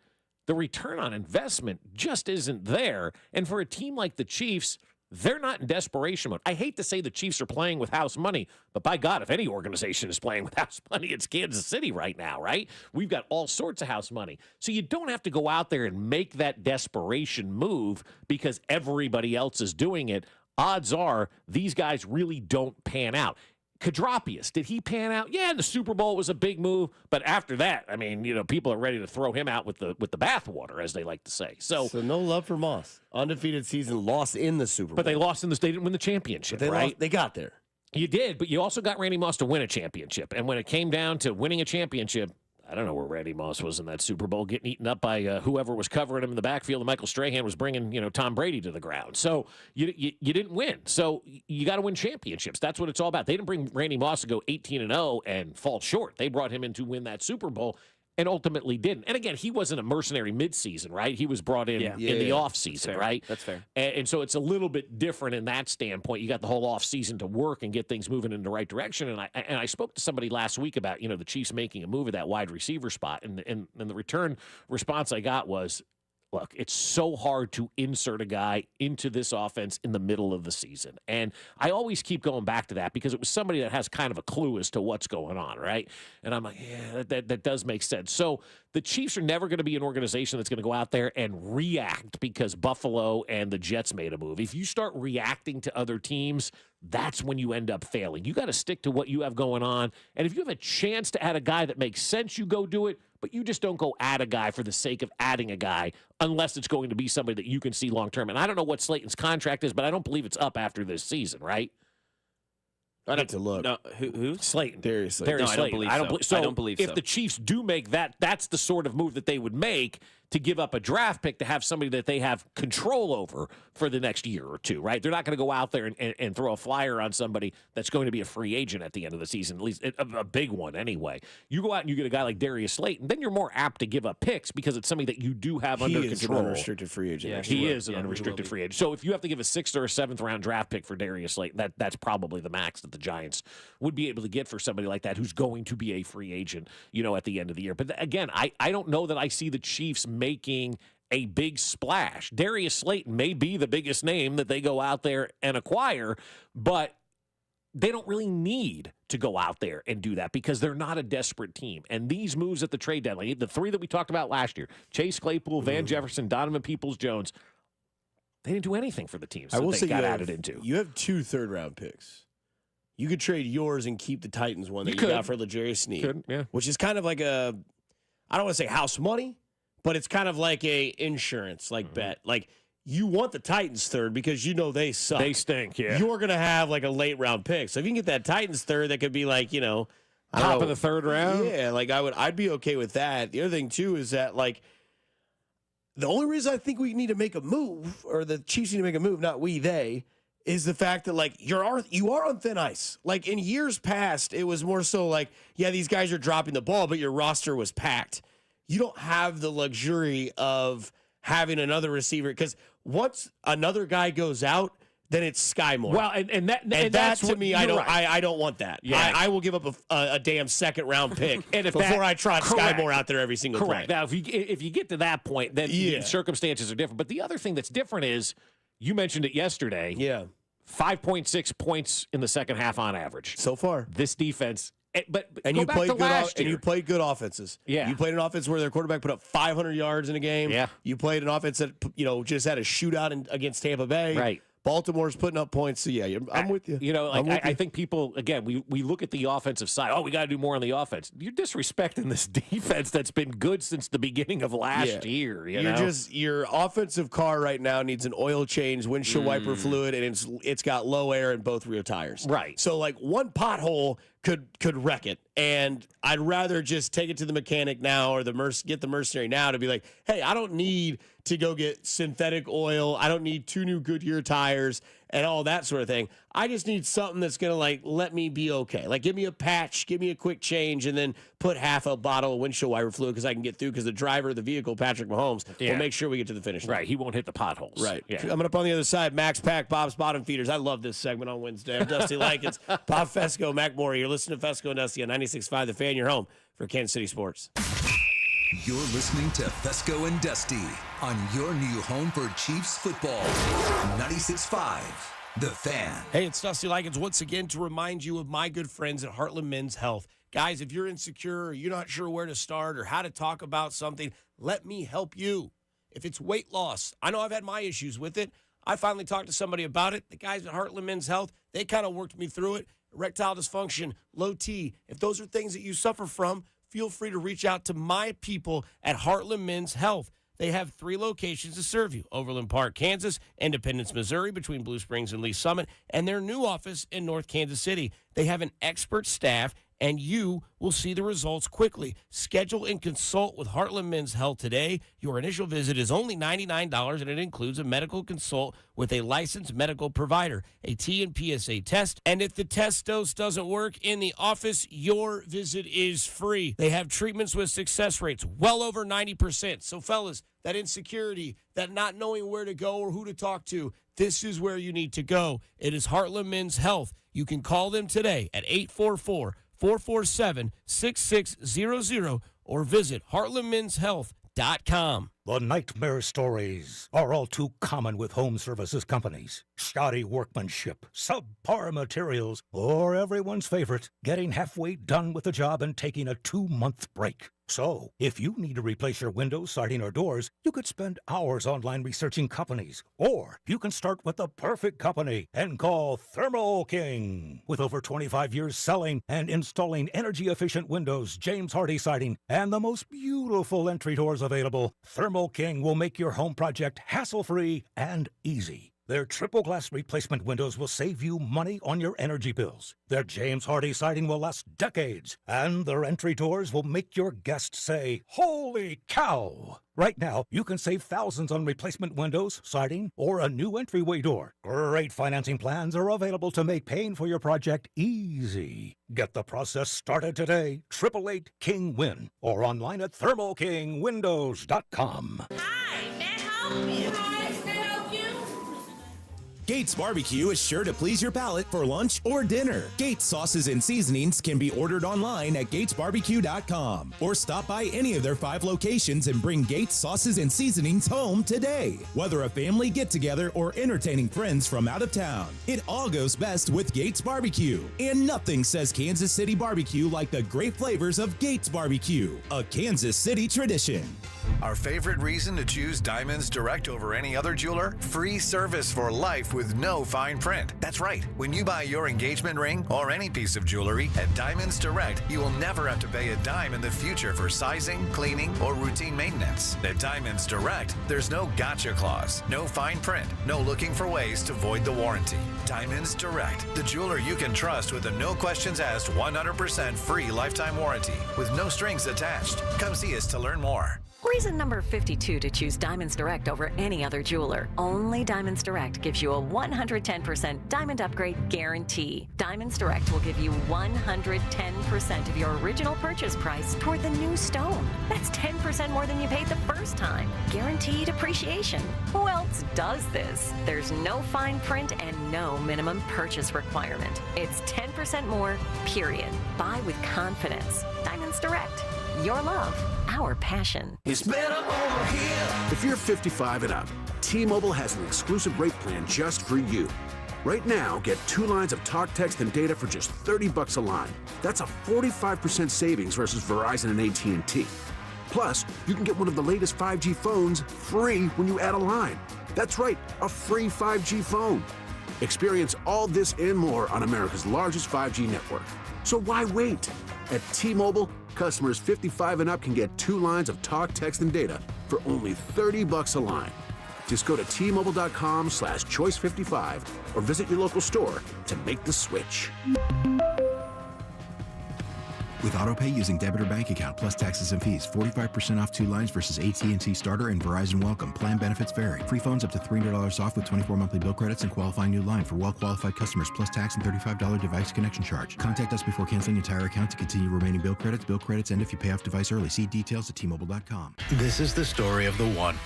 the return on investment just isn't there. And for a team like the Chiefs, they're not in desperation mode. I hate to say the Chiefs are playing with house money, but by God, if any organization is playing with house money, it's Kansas City right now, right? We've got all sorts of house money. So you don't have to go out there and make that desperation move because everybody else is doing it. Odds are these guys really don't pan out. Kadropius, did he pan out? Yeah, the Super Bowl was a big move, but after that, I mean, people are ready to throw him out with the bathwater, as they like to say. So no love for Moss. Undefeated season, lost in the Super Bowl. But they lost in they didn't win the championship, right? They got there. You did, but you also got Randy Moss to win a championship. And when it came down to winning a championship, I don't know where Randy Moss was in that Super Bowl, getting eaten up by whoever was covering him in the backfield. And Michael Strahan was bringing, Tom Brady to the ground. So you didn't win. So you got to win championships. That's what it's all about. They didn't bring Randy Moss to go 18-0 and fall short. They brought him in to win that Super Bowl and ultimately didn't. And again, he wasn't a mercenary midseason, right? He was brought in in the offseason, right? That's fair. And so it's a little bit different in that standpoint. You got the whole offseason to work and get things moving in the right direction. And I spoke to somebody last week about, the Chiefs making a move at that wide receiver spot. And the return response I got was, look, it's so hard to insert a guy into this offense in the middle of the season. And I always keep going back to that because it was somebody that has kind of a clue as to what's going on, right? And I'm like, yeah, that does make sense. So the Chiefs are never going to be an organization that's going to go out there and react because Buffalo and the Jets made a move. If you start reacting to other teams, that's when you end up failing. You got to stick to what you have going on. And if you have a chance to add a guy that makes sense, you go do it. But you just don't go add a guy for the sake of adding a guy unless it's going to be somebody that you can see long term. And I don't know what Slayton's contract is, but I don't believe it's up after this season, right? I'd have to look. No, who? Slayton. Darius Slayton. No, I don't believe so. I don't believe if the Chiefs do make that, that's the sort of move that they would make to give up a draft pick to have somebody that they have control over for the next year or two, right? They're not going to go out there and throw a flyer on somebody that's going to be a free agent at the end of the season, at least a big one anyway. You go out and you get a guy like Darius Slayton, then you're more apt to give up picks because it's something that you do have under control. He is an unrestricted free agent. Yeah, he is an unrestricted free agent. So if you have to give a 6th or a 7th round draft pick for Darius Slayton, that's probably the max that the Giants would be able to get for somebody like that who's going to be a free agent, at the end of the year. But again, I don't know that I see the Chiefs making a big splash. Darius Slayton may be the biggest name that they go out there and acquire, but they don't really need to go out there and do that because they're not a desperate team. And these moves at the trade deadline, the 3 that we talked about last year, Chase Claypool, Van Jefferson, Donovan Peoples-Jones, they didn't do anything for the teams that they got added into. You have 2 third-round picks. You could trade yours and keep the Titans one that you got for L'Jarius Sneed, which is kind of like I don't want to say house money, but it's kind of like a insurance bet. Like you want the Titans third because you know they suck. They stink, yeah. You're going to have like a late round pick. So if you can get that Titans third, that could be like, top of the third round. Yeah, like I'd be okay with that. The other thing too is that like the only reason I think we need to make a move, or the Chiefs need to make a move, not we, they, is the fact that like you are on thin ice. Like in years past, it was more so like, yeah, these guys are dropping the ball, but your roster was packed. You don't have the luxury of having another receiver, because once another guy goes out, then it's Sky Moore. Well, and that's to me, I don't want that. Yeah. I will give up a damn second round pick and if before I trot Sky correct. Moore out there every single Correct. play. Now, if you get to that point, then the circumstances are different. But the other thing that's different is, you mentioned it yesterday. Yeah, 5.6 points in the second half on average so far. This defense. But and go you back played to good. last year. And you played good offenses. Yeah, you played an offense where their quarterback put up 500 yards in a game. Yeah, you played an offense that just had a shootout against Tampa Bay. Right. Baltimore's putting up points. So yeah, I'm with you. I think people, again, we look at the offensive side. Oh, we got to do more on the offense. You're disrespecting this defense that's been good since the beginning of last year. Your offensive car right now needs an oil change, windshield wiper fluid, and it's got low air in both rear tires. Right. So like one pothole could wreck it, and I'd rather just take it to the mechanic now, or get the mercenary now to be like, hey, I don't need to go get synthetic oil. I don't need 2 new Goodyear tires and all that sort of thing. I just need something that's going to like let me be okay. Like give me a patch, give me a quick change, and then put half a bottle of windshield wiper fluid because I can get through, because the driver of the vehicle, Patrick Mahomes, will make sure we get to the finish line. Right. He won't hit the potholes. Right. Yeah. Coming up on the other side, Max Pack, Bob's Bottom Feeders. I love this segment on Wednesday. I'm Dusty Likens, Bob Fescoe, Mac Morey. You're listening to Fescoe and Dusty on 96.5 The Fan, your home for Kansas City sports. You're listening to Fescoe and Dusty on your new home for Chiefs football. 96.5 The Fan. Hey, it's Dusty Likens once again to remind you of my good friends at Heartland Men's Health. Guys, if you're insecure, or you're not sure where to start or how to talk about something, let me help you. If it's weight loss, I know I've had my issues with it. I finally talked to somebody about it. The guys at Heartland Men's Health, they kind of worked me through it. Erectile dysfunction, low T. If those are things that you suffer from, feel free to reach out to my people at Heartland Men's Health. They have 3 locations to serve you: Overland Park, Kansas; Independence, Missouri, between Blue Springs and Lee Summit; and their new office in North Kansas City. They have an expert staff, and you will see the results quickly. Schedule and consult with Heartland Men's Health today. Your initial visit is only $99, and it includes a medical consult with a licensed medical provider, a T and PSA test, and if the test dose doesn't work in the office, your visit is free. They have treatments with success rates well over 90%. So fellas, that insecurity, that not knowing where to go or who to talk to, this is where you need to go. It is Heartland Men's Health. You can call them today at 844-447-6600 or visit heartlandmenshealth.com. The nightmare stories are all too common with home services companies. Shoddy workmanship, subpar materials, or everyone's favorite, getting halfway done with the job and taking a 2-month break. So, if you need to replace your windows, siding, or doors, you could spend hours online researching companies. Or you can start with the perfect company and call Thermo King. With over 25 years selling and installing energy-efficient windows, James Hardy siding, and the most beautiful entry doors available, Thermo King will make your home project hassle-free and easy. Their triple glass replacement windows will save you money on your energy bills. Their James Hardy siding will last decades, and their entry doors will make your guests say, "Holy cow!" Right now, you can save thousands on replacement windows, siding, or a new entryway door. Great financing plans are available to make paying for your project easy. Get the process started today. 888-KING-WIN, or online at thermokingwindows.com. Gates Barbecue is sure to please your palate for lunch or dinner. Gates sauces and seasonings can be ordered online at gatesbarbecue.com or stop by any of their 5 locations and bring Gates sauces and seasonings home today. Whether a family get-together or entertaining friends from out of town, it all goes best with Gates Barbecue. And nothing says Kansas City barbecue like the great flavors of Gates Barbecue, a Kansas City tradition. Our favorite reason to choose Diamonds Direct over any other jeweler? Free service for life with no fine print. That's right. When you buy your engagement ring or any piece of jewelry at Diamonds Direct, you will never have to pay a dime in the future for sizing, cleaning, or routine maintenance. At Diamonds Direct, there's no gotcha clause, no fine print, no looking for ways to void the warranty. Diamonds Direct, the jeweler you can trust with a no questions asked 100% free lifetime warranty with no strings attached. Come see us to learn more. Reason number 52 to choose Diamonds Direct over any other jeweler. Only Diamonds Direct gives you a 110% diamond upgrade guarantee. Diamonds Direct will give you 110% of your original purchase price toward the new stone. That's 10% more than you paid the first time. Guaranteed appreciation. Who else does this? There's no fine print and no minimum purchase requirement. It's 10% more, period. Buy with confidence. Diamonds Direct. Your love, our passion. It's better over here. If you're 55 and up, T-Mobile has an exclusive rate plan just for you. Right now, get 2 lines of talk, text, and data for just $30 a line. That's a 45% savings versus Verizon and AT&T. Plus, you can get one of the latest 5G phones free when you add a line. That's right, a free 5G phone. Experience all this and more on America's largest 5G network. So why wait? At T-Mobile, customers 55 and up can get 2 lines of talk, text, and data for only $30 a line. Just go to T-Mobile.com/choice55 or visit your local store to make the switch. With AutoPay using debit or bank account plus taxes and fees, 45% off 2 lines versus AT&T Starter and Verizon Welcome. Plan benefits vary. Free phones up to $300 off with 24 monthly bill credits and qualifying new line for well-qualified customers plus tax and $35 device connection charge. Contact us before canceling entire account to continue remaining bill credits. Bill credits end if you pay off device early. See details at T-Mobile.com. This is the story of the one.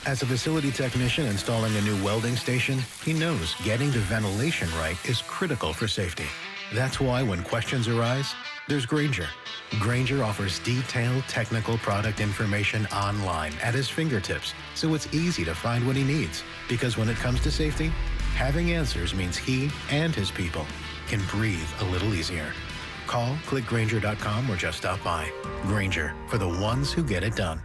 As a facility technician installing a new welding station, he knows getting the ventilation right is critical for safety. That's why when questions arise, there's Grainger. Grainger offers detailed technical product information online at his fingertips, so it's easy to find what he needs. Because when it comes to safety, having answers means he and his people can breathe a little easier. Call, click Grainger.com, or just stop by. Grainger, for the ones who get it done.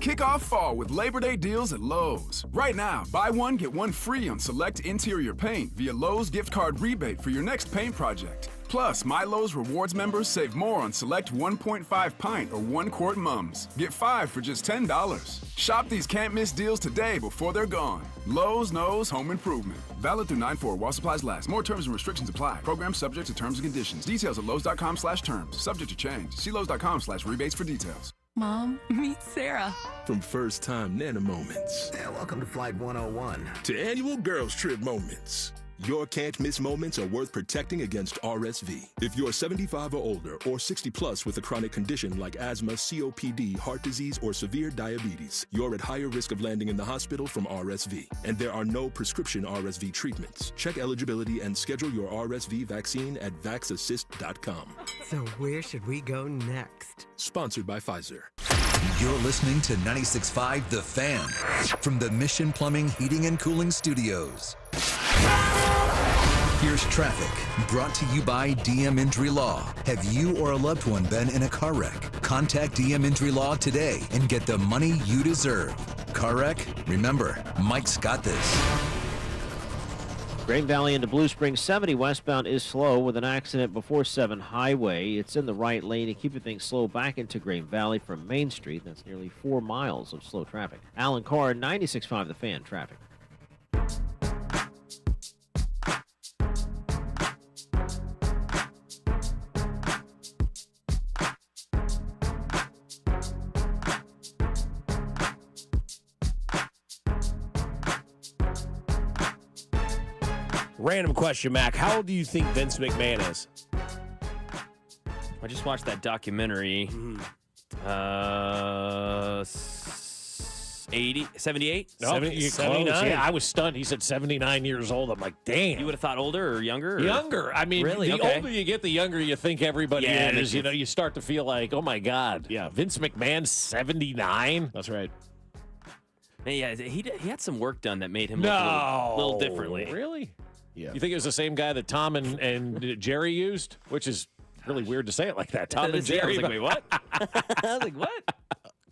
Kick off fall with Labor Day deals at Lowe's. Right now, buy one, get one free on select interior paint via Lowe's gift card rebate for your next paint project. Plus, My Lowe's Rewards members save more on select 1.5 pint or 1 quart mums. Get 5 for just $10. Shop these can't-miss deals today before they're gone. Lowe's knows home improvement. Valid through 9/4 while supplies last. More terms and restrictions apply. Program subject to terms and conditions. Details at Lowes.com/terms. Subject to change. See Lowes.com/rebates for details. Mom, meet Sarah. From first-time Nana moments. Yeah, welcome to Flight 101. To annual girls trip moments. Your can't-miss moments are worth protecting against RSV. If you're 75 or older or 60 plus with a chronic condition like asthma, COPD, heart disease, or severe diabetes, you're at higher risk of landing in the hospital from RSV. And there are no prescription RSV treatments. Check eligibility and schedule your RSV vaccine at vaxassist.com. So where should we go next? Sponsored by Pfizer. You're listening to 96.5 The Fan from the Mission Plumbing, Heating, and Cooling Studios. Here's traffic, brought to you by DM Injury Law. Have you or a loved one been in a car wreck? Contact DM Injury Law today and get the money you deserve. Car wreck? Remember, Mike's got this. Green Valley into Blue Springs 70 westbound is slow with an accident before 7 Highway. It's in the right lane and keeping things slow back into Green Valley from Main Street. That's nearly 4 miles of slow traffic. Alan Carr, 96.5 The Fan traffic. Random question, Mac. How old do you think Vince McMahon is? I just watched that documentary. 80, 78? No, 79. Yeah, I was stunned. He said 79 years old. I'm like, damn. You would have thought older or younger? Or? Younger. I mean, really? The older you get, the younger you think everybody is. You know, you start to feel like, oh, my God. Yeah. Vince McMahon, 79? That's right. Yeah, he had some work done that made him look a little differently. Really? Yeah. You think it was the same guy that Tom and Jerry used? Which is really weird to say it like that. Tom and Jerry. I was like, wait, what? I was like, what?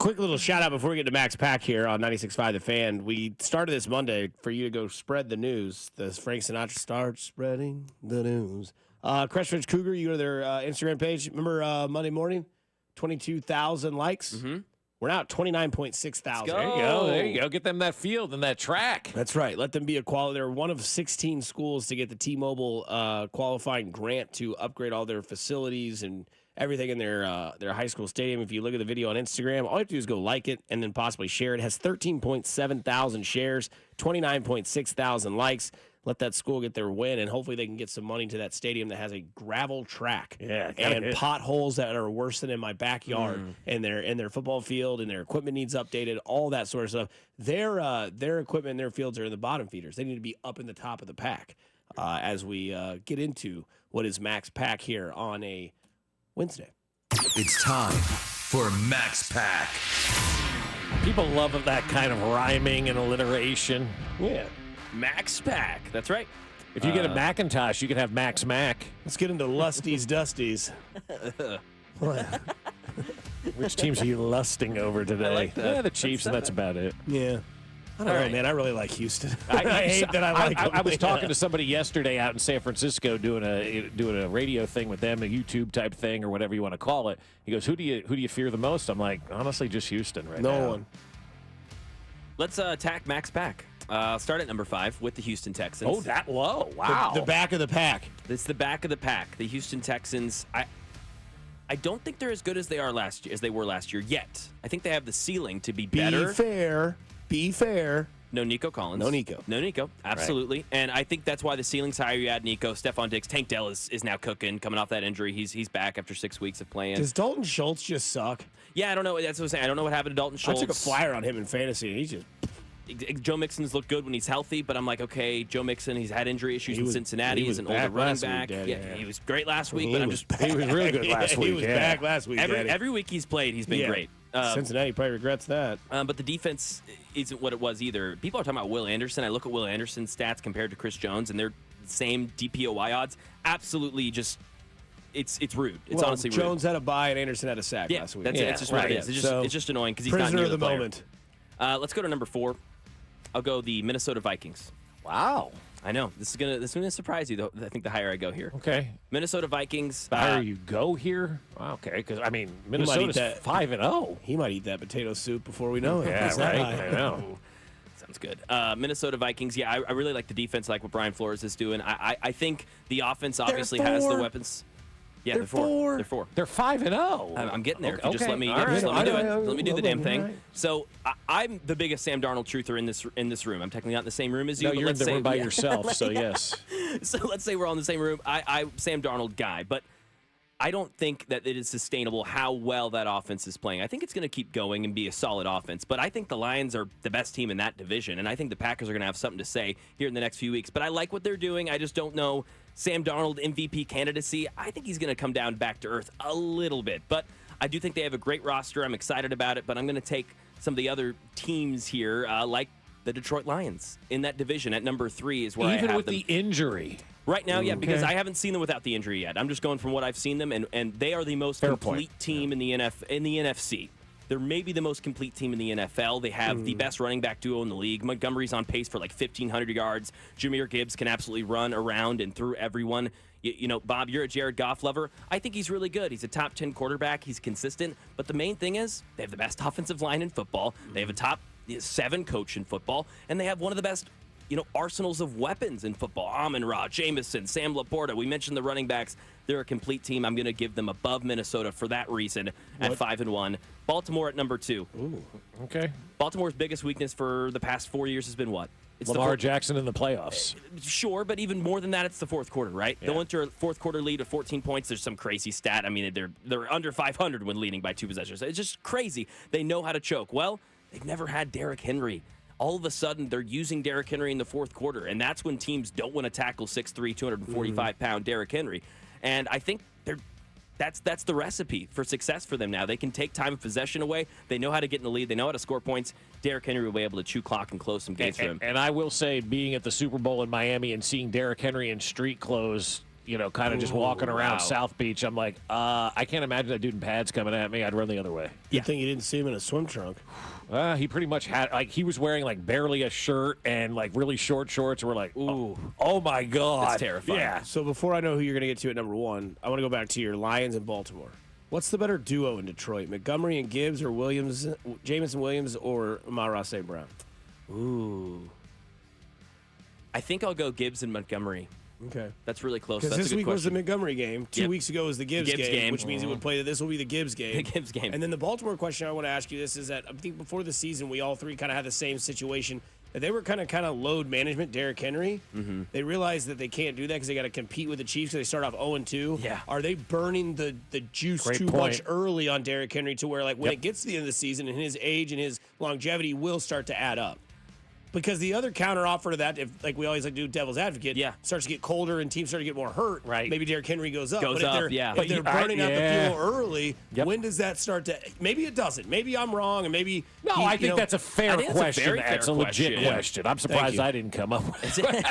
quick little shout out before we get to Max Pack here on 96.5 The Fan. We started this Monday for you to go spread the news. The Frank Sinatra starts spreading the news. Crestridge Cougar, you go to their Instagram page. Remember Monday morning? 22,000 likes. Mm-hmm. We're now at 29.6 thousand. There you go. There you go. Get them that field and that track. That's right. Let them be a quality. They're one of 16 schools to get the T-Mobile qualifying grant to upgrade all their facilities and everything in their high school stadium. If you look at the video on Instagram, all you have to do is go like it and then possibly share it. It has 13.7 thousand shares, 29.6 thousand likes. Let that school get their win, and hopefully they can get some money to that stadium that has a gravel track and potholes that are worse than in my backyard. And their football field and their equipment needs updated, all that sort of stuff. Their equipment and their fields are in the bottom feeders. They need to be up in the top of the pack as we get into what is Max Pack here on a Wednesday. It's time for Max Pack. People love that kind of rhyming and alliteration. Yeah. Max Pack. That's right. If you get a Macintosh, you can have Max Mac. Let's get into Lusties Dusties. Which teams are you lusting over today? I like that. Yeah, the Chiefs, and that's about it. Yeah. I don't know, man. I really like Houston. I hate that I like them. I was talking to somebody yesterday out in San Francisco doing a radio thing with them, a YouTube type thing or whatever you want to call it. He goes, "Who do you fear the most?" I'm like, honestly, just Houston right now. No one. Let's attack Max Pack. Start at number 5 with the Houston Texans. Oh, that low. Wow. The back of the pack. It's the back of the pack. The Houston Texans, I don't think they're as good as they were last year yet. I think they have the ceiling to be better. Be fair. No Nico Collins. No Nico. Absolutely. Right. And I think that's why the ceiling's higher. You add Nico, Stephon Diggs, Tank Dell is now cooking, coming off that injury. He's back after 6 weeks of playing. Does Dalton Schultz just suck? Yeah, I don't know. That's what I'm saying. I don't know what happened to Dalton Schultz. I took a flyer on him in fantasy, and he's just... Joe Mixon's looked good when he's healthy, but I'm like, okay, Joe Mixon, he's had injury issues in Cincinnati. He's an older running back. He was great last week, but I'm just... He was real good last week. He was back last week, Every week he's played, he's been great. Cincinnati probably regrets that. But the defense isn't what it was either. People are talking about Will Anderson. I look at Will Anderson's stats compared to Chris Jones, and they're same DPOY odds. Absolutely just... It's rude. It's honestly rude. Jones had a bye and Anderson had a sack last week. It's just what it is. It's just annoying because he's not near the moment. Let's go to number 4. I'll go the Minnesota Vikings. Wow. I know. This is gonna surprise you, though. I think the higher I go here. Okay. Minnesota Vikings. The higher you go here? Okay, because, I mean, Minnesota's 5-0. He might eat that potato soup before we know it. Yeah, right. I know. Sounds good. Minnesota Vikings. Yeah, I really like the defense, like what Brian Flores is doing. I think the offense obviously has the weapons. Yeah, they're 4. They're 4. They're 5-0. I'm getting there. Okay. Just let me do it. Let me do the damn thing. Right. So I'm the biggest Sam Darnold truther in this room. I'm technically not in the same room as you. No, you're in the room by yourself. So yes. So let's say we're all in the same room. I'm Sam Darnold guy, but I don't think that it is sustainable how well that offense is playing. I think it's going to keep going and be a solid offense, but I think the Lions are the best team in that division, and I think the Packers are going to have something to say here in the next few weeks. But I like what they're doing. I just don't know. Sam Darnold MVP candidacy, I think he's going to come down back to earth a little bit. But I do think they have a great roster. I'm excited about it, but I'm going to take some of the other teams here, like the Detroit Lions in that division at number 3 is where I have them. Even with the injury. Right now, yeah, because I haven't seen them without the injury yet. I'm just going from what I've seen them, and they are the most complete team in the NFC. They're maybe the most complete team in the NFL. They have the best running back duo in the league. Montgomery's on pace for like 1,500 yards. Jahmyr Gibbs can absolutely run around and through everyone. You know, Bob, you're a Jared Goff lover. I think he's really good. He's a top 10 quarterback. He's consistent. But the main thing is they have the best offensive line in football. They have a top 7 coach in football. And they have one of the best arsenals of weapons in football. Amon-Ra, Jameson, Sam Laporta. We mentioned the running backs. They're a complete team. I'm going to give them above Minnesota for that reason at 5-1. Baltimore at number 2. Ooh, okay. Baltimore's biggest weakness for the past 4 years has been what? It's Lamar Jackson in the playoffs. Sure, but even more than that, it's the fourth quarter, right? Yeah. They went to a fourth quarter lead of 14 points. There's some crazy stat. I mean, they're under 500 when leading by 2 possessions. It's just crazy. They know how to choke. Well, they've never had Derrick Henry. All of a sudden, they're using Derrick Henry in the fourth quarter, and that's when teams don't want to tackle 6'3", 245-pound Derrick Henry. And I think that's the recipe for success for them now. They can take time of possession away. They know how to get in the lead. They know how to score points. Derrick Henry will be able to chew clock and close some games for him. And I will say, being at the Super Bowl in Miami and seeing Derrick Henry in street clothes, kind of just walking around South Beach. I'm like, I can't imagine that dude in pads coming at me. I'd run the other way. You think you didn't see him in a swim trunk? He pretty much had, he was wearing barely a shirt and really short shorts. And we're like, ooh, oh my God. That's terrifying. Yeah. So before I know who you're going to get to at number 1, I want to go back to your Lions in Baltimore. What's the better duo in Detroit, Montgomery and Gibbs, or Jamison Williams, or Amon-Ra St. Brown? Ooh. I think I'll go Gibbs and Montgomery. Okay. That's really close. Because That's this a good week question. was the Montgomery game. 2 weeks ago was the Gibbs Gibbs game. which means it would play that this will be the Gibbs game. The Gibbs game. And then the Baltimore question I want to ask you this is that I think before the season we all three kind of had the same situation. That they were kind of load management, Derrick Henry. Mm-hmm. They realized that they can't do that because they got to compete with the Chiefs because they start off 0-2. Yeah. Are they burning the juice Great too point. much early on Derrick Henry to where when it gets to the end of the season and his age and his longevity will start to add up? Because the other counter offer to that, if we always like to do devil's advocate, starts to get colder and teams start to get more hurt. Right. Maybe Derrick Henry goes up. If they're burning out the fuel early, when does that start to? Maybe it doesn't. Maybe I'm wrong, and maybe No, I think that's a fair question. That's a legit question. I'm surprised I didn't come up with it.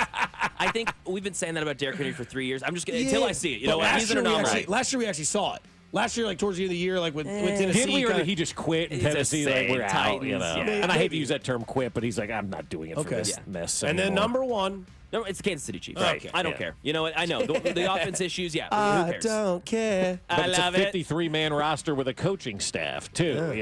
I think we've been saying that about Derrick Henry for 3 years. I'm just going to, until I see it. You know, he's an anomaly. Last year we actually saw it. Last year, towards the end of the year, with Tennessee. Did we, or did he just quit in Tennessee? We're out, Titans, And I hate to use that term quit, but he's like, I'm not doing it for this mess And then number 1. No, it's Kansas City Chiefs. Okay. I don't care. You know what? I know. The offense issues, who cares? don't care. But it's a love it. 53-man roster with a coaching staff, too.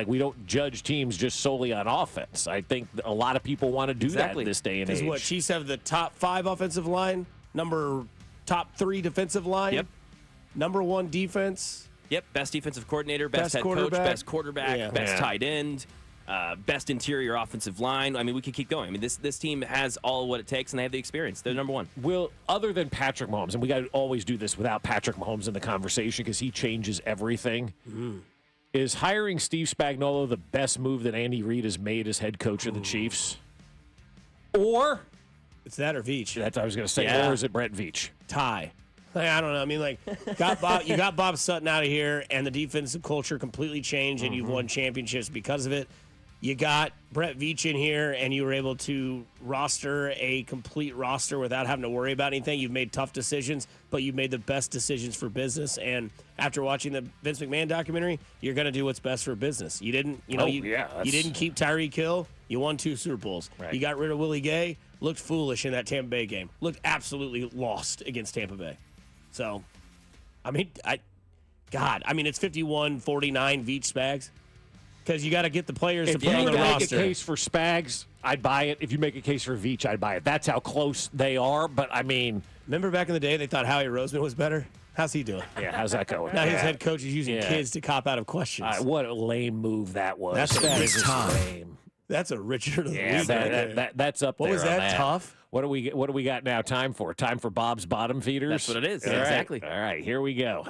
We don't judge teams just solely on offense. I think a lot of people want to do that in this day and age. Because Chiefs have the top 5 offensive line, top 3 defensive line, number 1 defense. Yep, best defensive coordinator, best head coach, best quarterback, best tight end, best interior offensive line. I mean, we could keep going. I mean, this team has all what it takes, and they have the experience. They're number 1. Will, other than Patrick Mahomes, and we got to always do this without Patrick Mahomes in the conversation because he changes everything, is hiring Steve Spagnuolo the best move that Andy Reid has made as head coach of the Chiefs? Or? It's that or Veach. That's what I was going to say. Or is it Brett Veach? Tie. I don't know. I mean, you got Bob Sutton out of here, and the defensive culture completely changed, and you've won championships because of it. You got Brett Veach in here, and you were able to roster a complete roster without having to worry about anything. You've made tough decisions, but you've made the best decisions for business. And after watching the Vince McMahon documentary, you're going to do what's best for business. You didn't, you didn't keep Tyreek Hill. You won 2 Super Bowls. Right. You got rid of Willie Gay. Looked foolish in that Tampa Bay game. Looked absolutely lost against Tampa Bay. So, I mean, it's 51-49 Veach Spags. Because you got to get the players to put on the roster. If you make a case for Spags, I'd buy it. If you make a case for Veach, I'd buy it. That's how close they are. But, I mean... Remember back in the day they thought Howie Roseman was better? How's he doing? Yeah, how's that going? Now his head coach is using kids to cop out of questions. What a lame move that was. That's lame. That's a Richard of the week. That's up there. What was that? Tough? What do we got now? Time for Bob's bottom feeders. That's what it is. All right. Exactly. All right, here we go.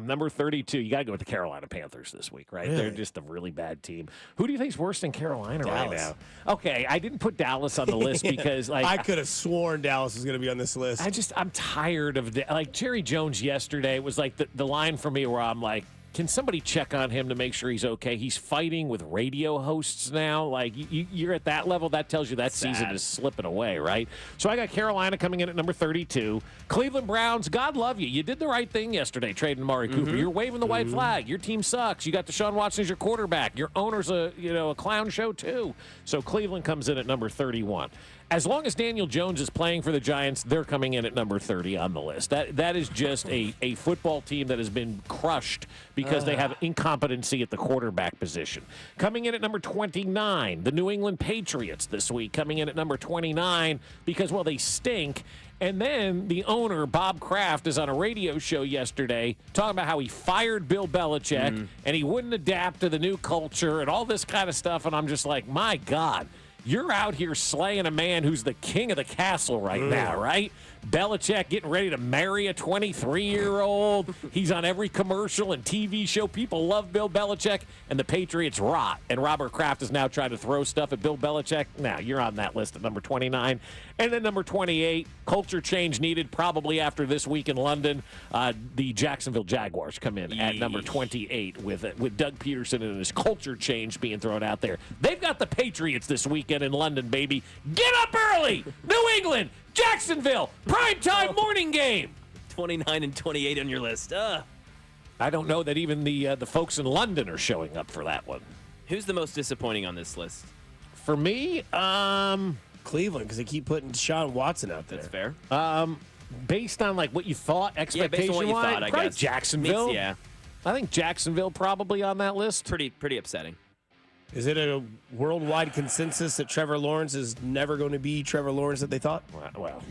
Number 32. You got to go with the Carolina Panthers this week, right? Really? They're just a really bad team. Who do you think's worse than Carolina Dallas. right now? Okay, I didn't put Dallas on the list because I could have sworn Dallas was going to be on this list. I'm tired of Jerry Jones yesterday was like the line for me where I'm like, can somebody check on him to make sure he's okay? He's fighting with radio hosts now. You're at that level. That tells you that season is slipping away, right? So I got Carolina coming in at number 32. Cleveland Browns, God love you. You did the right thing yesterday trading Amari Cooper. You're waving the white flag. Your team sucks. You got Deshaun Watson as your quarterback. Your owner's a clown show too. So Cleveland comes in at number 31. As long as Daniel Jones is playing for the Giants, they're coming in at number 30 on the list. That is just a football team that has been crushed because they have incompetency at the quarterback position. Coming in at number 29, the New England Patriots this week. Coming in at number 29 because, well, they stink. And then the owner, Bob Kraft, is on a radio show yesterday talking about how he fired Bill Belichick and he wouldn't adapt to the new culture and all this kind of stuff. And I'm just like, my God. You're out here slaying a man who's the king of the castle right now, right? Belichick getting ready to marry a 23-year-old. He's on every commercial and TV show. People love Bill Belichick, and the Patriots rot. And Robert Kraft is now trying to throw stuff at Bill Belichick. Now, you're on that list at number 29. And then number 28, culture change needed probably after this week in London. The Jacksonville Jaguars come in at number 28 with Doug Peterson and his culture change being thrown out there. They've got the Patriots this weekend in London, baby. Get up early! New England! Jacksonville, primetime morning game. 29 and 28 on your list. I don't know that even the folks in London are showing up for that one. Who's the most disappointing on this list? For me, Cleveland, because they keep putting Deshaun Watson out there. That's fair. Based on like what you thought, expectation based on what you thought, I probably guess. Jacksonville. Yeah, I think Jacksonville probably on that list. pretty upsetting. Is it a worldwide consensus that Trevor Lawrence is never going to be Trevor Lawrence that they thought? Well,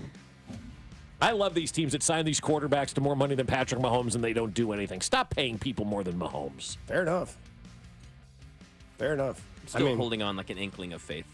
I love these teams that sign these quarterbacks to more money than Patrick Mahomes and they don't do anything. Stop paying people more than Mahomes. Fair enough. Still holding on like an inkling of faith.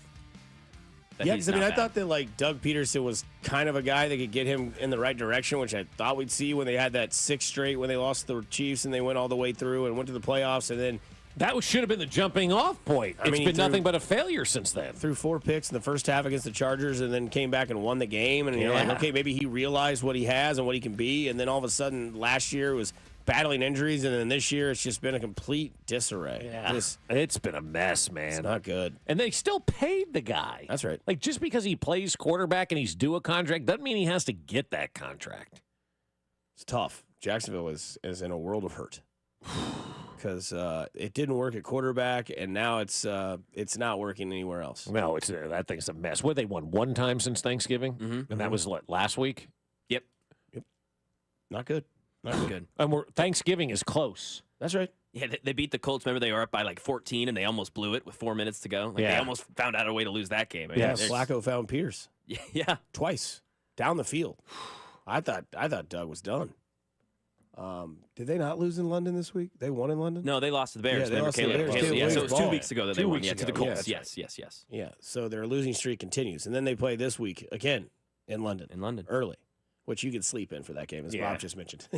Yeah, because I thought that like Doug Peterson was kind of a guy that could get him in the right direction, which I thought we'd see when they had that 6 straight when they lost the Chiefs and they went all the way through and went to the playoffs, and then that should have been the jumping off point. It's been nothing but a failure since then. Threw 4 picks in the first half against the Chargers and then came back and won the game. And you're like, okay, maybe he realized what he has and what he can be. And then all of a sudden last year was battling injuries. And then this year it's just been a complete disarray. Yeah. It's been a mess, man. It's not good. And they still paid the guy. That's right. Like just because he plays quarterback and he's due a contract doesn't mean he has to get that contract. It's tough. Jacksonville is in a world of hurt. Because it didn't work at quarterback, and now it's not working anywhere else. No, that thing's a mess. What, they won one time since Thanksgiving? And that was what, last week? Yep. Not good. Not good. And Thanksgiving is close. That's right. Yeah, they beat the Colts. Remember, they were up by like 14, and they almost blew it with 4 minutes to go. They almost found out a way to lose that game. Flacco found Pierce. Yeah. Twice. Down the field. I thought Doug was done. Did they not lose in London this week? They won in London? No, they lost to the Bears. Yeah, they lost to the Bears. So it was 2 weeks ago that they won. Yeah, To the Colts. Yes. Yeah, so their losing streak continues. And then they play this week again in London. Early, which you could sleep in for that game, as Bob just mentioned.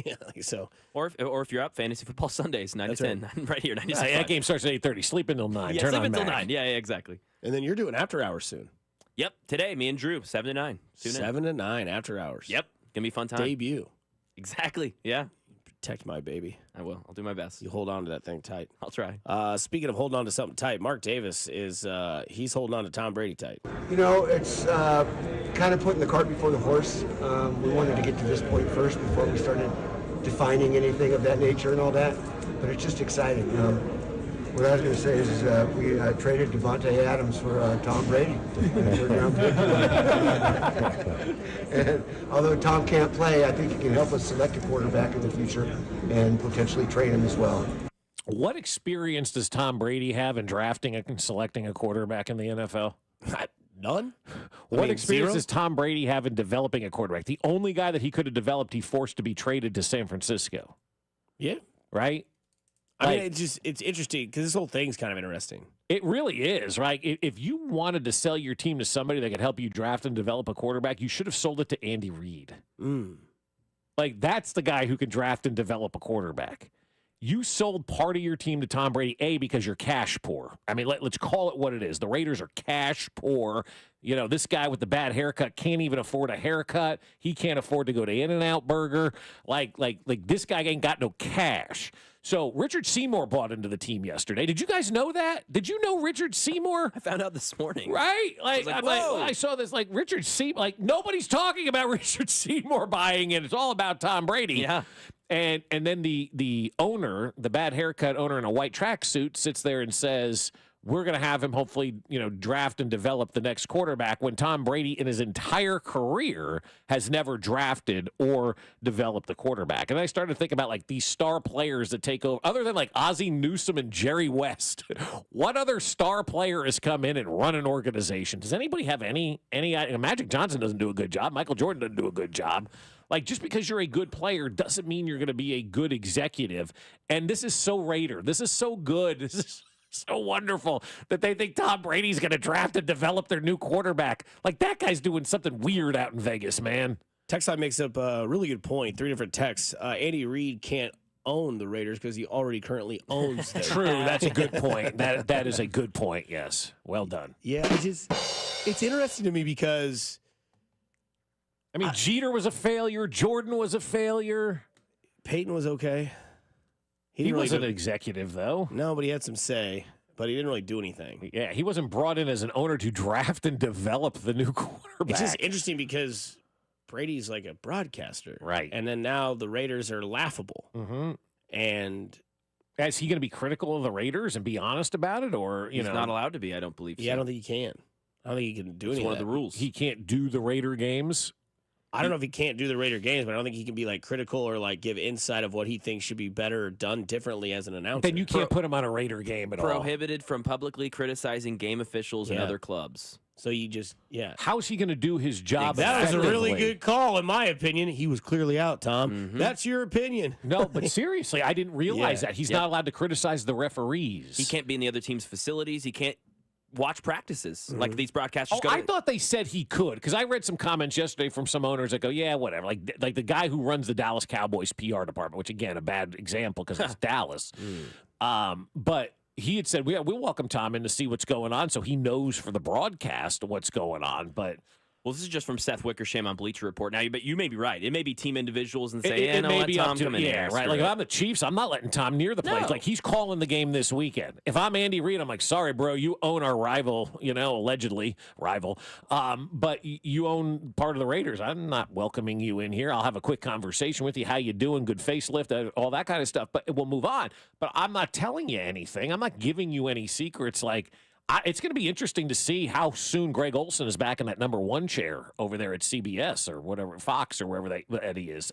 So, or if you're up, Fantasy Football Sundays, 9 to 10, right here, 96. That game starts at 8:30. Sleep until 9. Yeah, Turn sleep on until Mac. 9. Yeah, exactly. And then you're doing after hours soon. Yep, today, me and Drew, 7 to 9. 7 to 9 after hours. Yep, gonna be a fun time. Debut. Exactly. Yeah. Protect my baby. I will. I'll do my best. You hold on to that thing tight. I'll try. Speaking of holding on to something tight, Mark Davis is he's holding on to Tom Brady tight. You know, it's kind of putting the cart before the horse. We wanted to get to this point first before we started defining anything of that nature and all that. But it's just exciting. What I was going to say is we traded Devontae Adams for Tom Brady. And although Tom can't play, I think he can help us select a quarterback in the future and potentially train him as well. What experience does Tom Brady have in drafting and selecting a quarterback in the NFL? None. What experience 0? does Tom Brady have in developing a quarterback? The only guy that he could have developed, he forced to be traded to San Francisco. Yeah. Right? I mean, it's interesting because this whole thing's kind of interesting. It really is, right? If you wanted to sell your team to somebody that could help you draft and develop a quarterback, you should have sold it to Andy Reid. Like, that's the guy who can draft and develop a quarterback. You sold part of your team to Tom Brady, because you're cash poor. I mean, let's call it what it is. The Raiders are cash poor. You know, this guy with the bad haircut can't even afford a haircut. He can't afford to go to In-N-Out Burger. Like this guy ain't got no cash. So Richard Seymour bought into the team yesterday. Did you guys know that? Did you know Richard Seymour? I found out this morning. Right? I saw this, Richard Seymour. Like, nobody's talking about Richard Seymour buying it. It's all about Tom Brady. Yeah. And then the owner, the bad haircut owner in a white tracksuit, sits there and says, we're going to have him hopefully, draft and develop the next quarterback, when Tom Brady in his entire career has never drafted or developed the quarterback. And I started to think about these star players that take over, other than Ozzie Newsome and Jerry West. What other star player has come in and run an organization? Does anybody have any Magic Johnson doesn't do a good job. Michael Jordan doesn't do a good job. Just because you're a good player doesn't mean you're going to be a good executive. And this is so Raider. This is so good. This is so wonderful that they think Tom Brady's going to draft and develop their new quarterback. That guy's doing something weird out in Vegas, man. Text line makes up a really good point. 3 different texts. Andy Reid can't own the Raiders because he already currently owns them. True, that's a good point. That is a good point, yes. Well done. Yeah, it's interesting to me because... Jeter was a failure. Jordan was a failure. Peyton was okay. He wasn't an executive, though. No, but he had some say. But he didn't really do anything. Yeah, he wasn't brought in as an owner to draft and develop the new quarterback. It's just interesting because Brady's like a broadcaster. Right. And then now the Raiders are laughable. Mm-hmm. And is he going to be critical of the Raiders and be honest about it? Or, He's not allowed to be, I don't believe so. Yeah, I don't think he can. I don't think he can do It's any one of of the rules. He can't do the Raider games. I don't know if he can't do the Raider games, but I don't think he can be like critical or like give insight of what he thinks should be better or done differently as an announcer. Then you can't put him on a Raider game at all. Prohibited from publicly criticizing game officials and other clubs. So you just, How's he going to do his job? That was a really good call, in my opinion. He was clearly out, Tom. Mm-hmm. That's your opinion. No, but seriously, I didn't realize that. He's not allowed to criticize the referees. He can't be in the other team's facilities. He can't watch practices like these broadcasters go. I thought they said he could, because I read some comments yesterday from some owners that go, yeah, whatever. Like the guy who runs the Dallas Cowboys PR department, which, again, a bad example because it's Dallas. But he had said, we'll welcome Tom in to see what's going on, so he knows for the broadcast what's going on. But well, this is just from Seth Wickersham on Bleacher Report. Now, but you may be right. It may be team individuals and say, it may let be Tom up to, come in here. right. Like if I'm the Chiefs, I'm not letting Tom near the place. No. Like he's calling the game this weekend. If I'm Andy Reid, I'm like, sorry, bro, you own our rival, allegedly rival. But you own part of the Raiders. I'm not welcoming you in here. I'll have a quick conversation with you. How you doing? Good facelift, all that kind of stuff. But we'll move on. But I'm not telling you anything. I'm not giving you any secrets. Like, it's going to be interesting to see how soon Greg Olson is back in that number one chair over there at CBS or whatever, Fox or wherever Eddie is.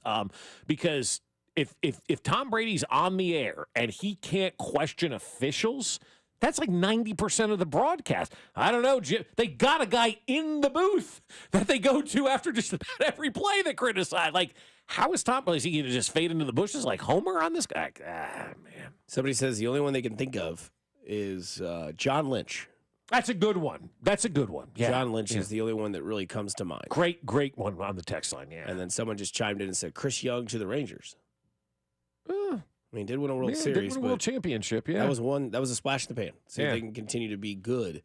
Because if Tom Brady's on the air and he can't question officials, that's like 90% of the broadcast. I don't know, Jim. They got a guy in the booth that they go to after just about every play that criticize. Like, how is Tom? Is he going to just fade into the bushes like Homer on this guy? Man. Somebody says the only one they can think of is John Lynch. That's a good one. Yeah. John Lynch is the only one that really comes to mind. Great one on the text line, yeah. And then someone just chimed in and said Chris Young to the Rangers. I mean, did win a World Series. Did win a World Championship, yeah. That was a splash in the pan. See if they can continue to be good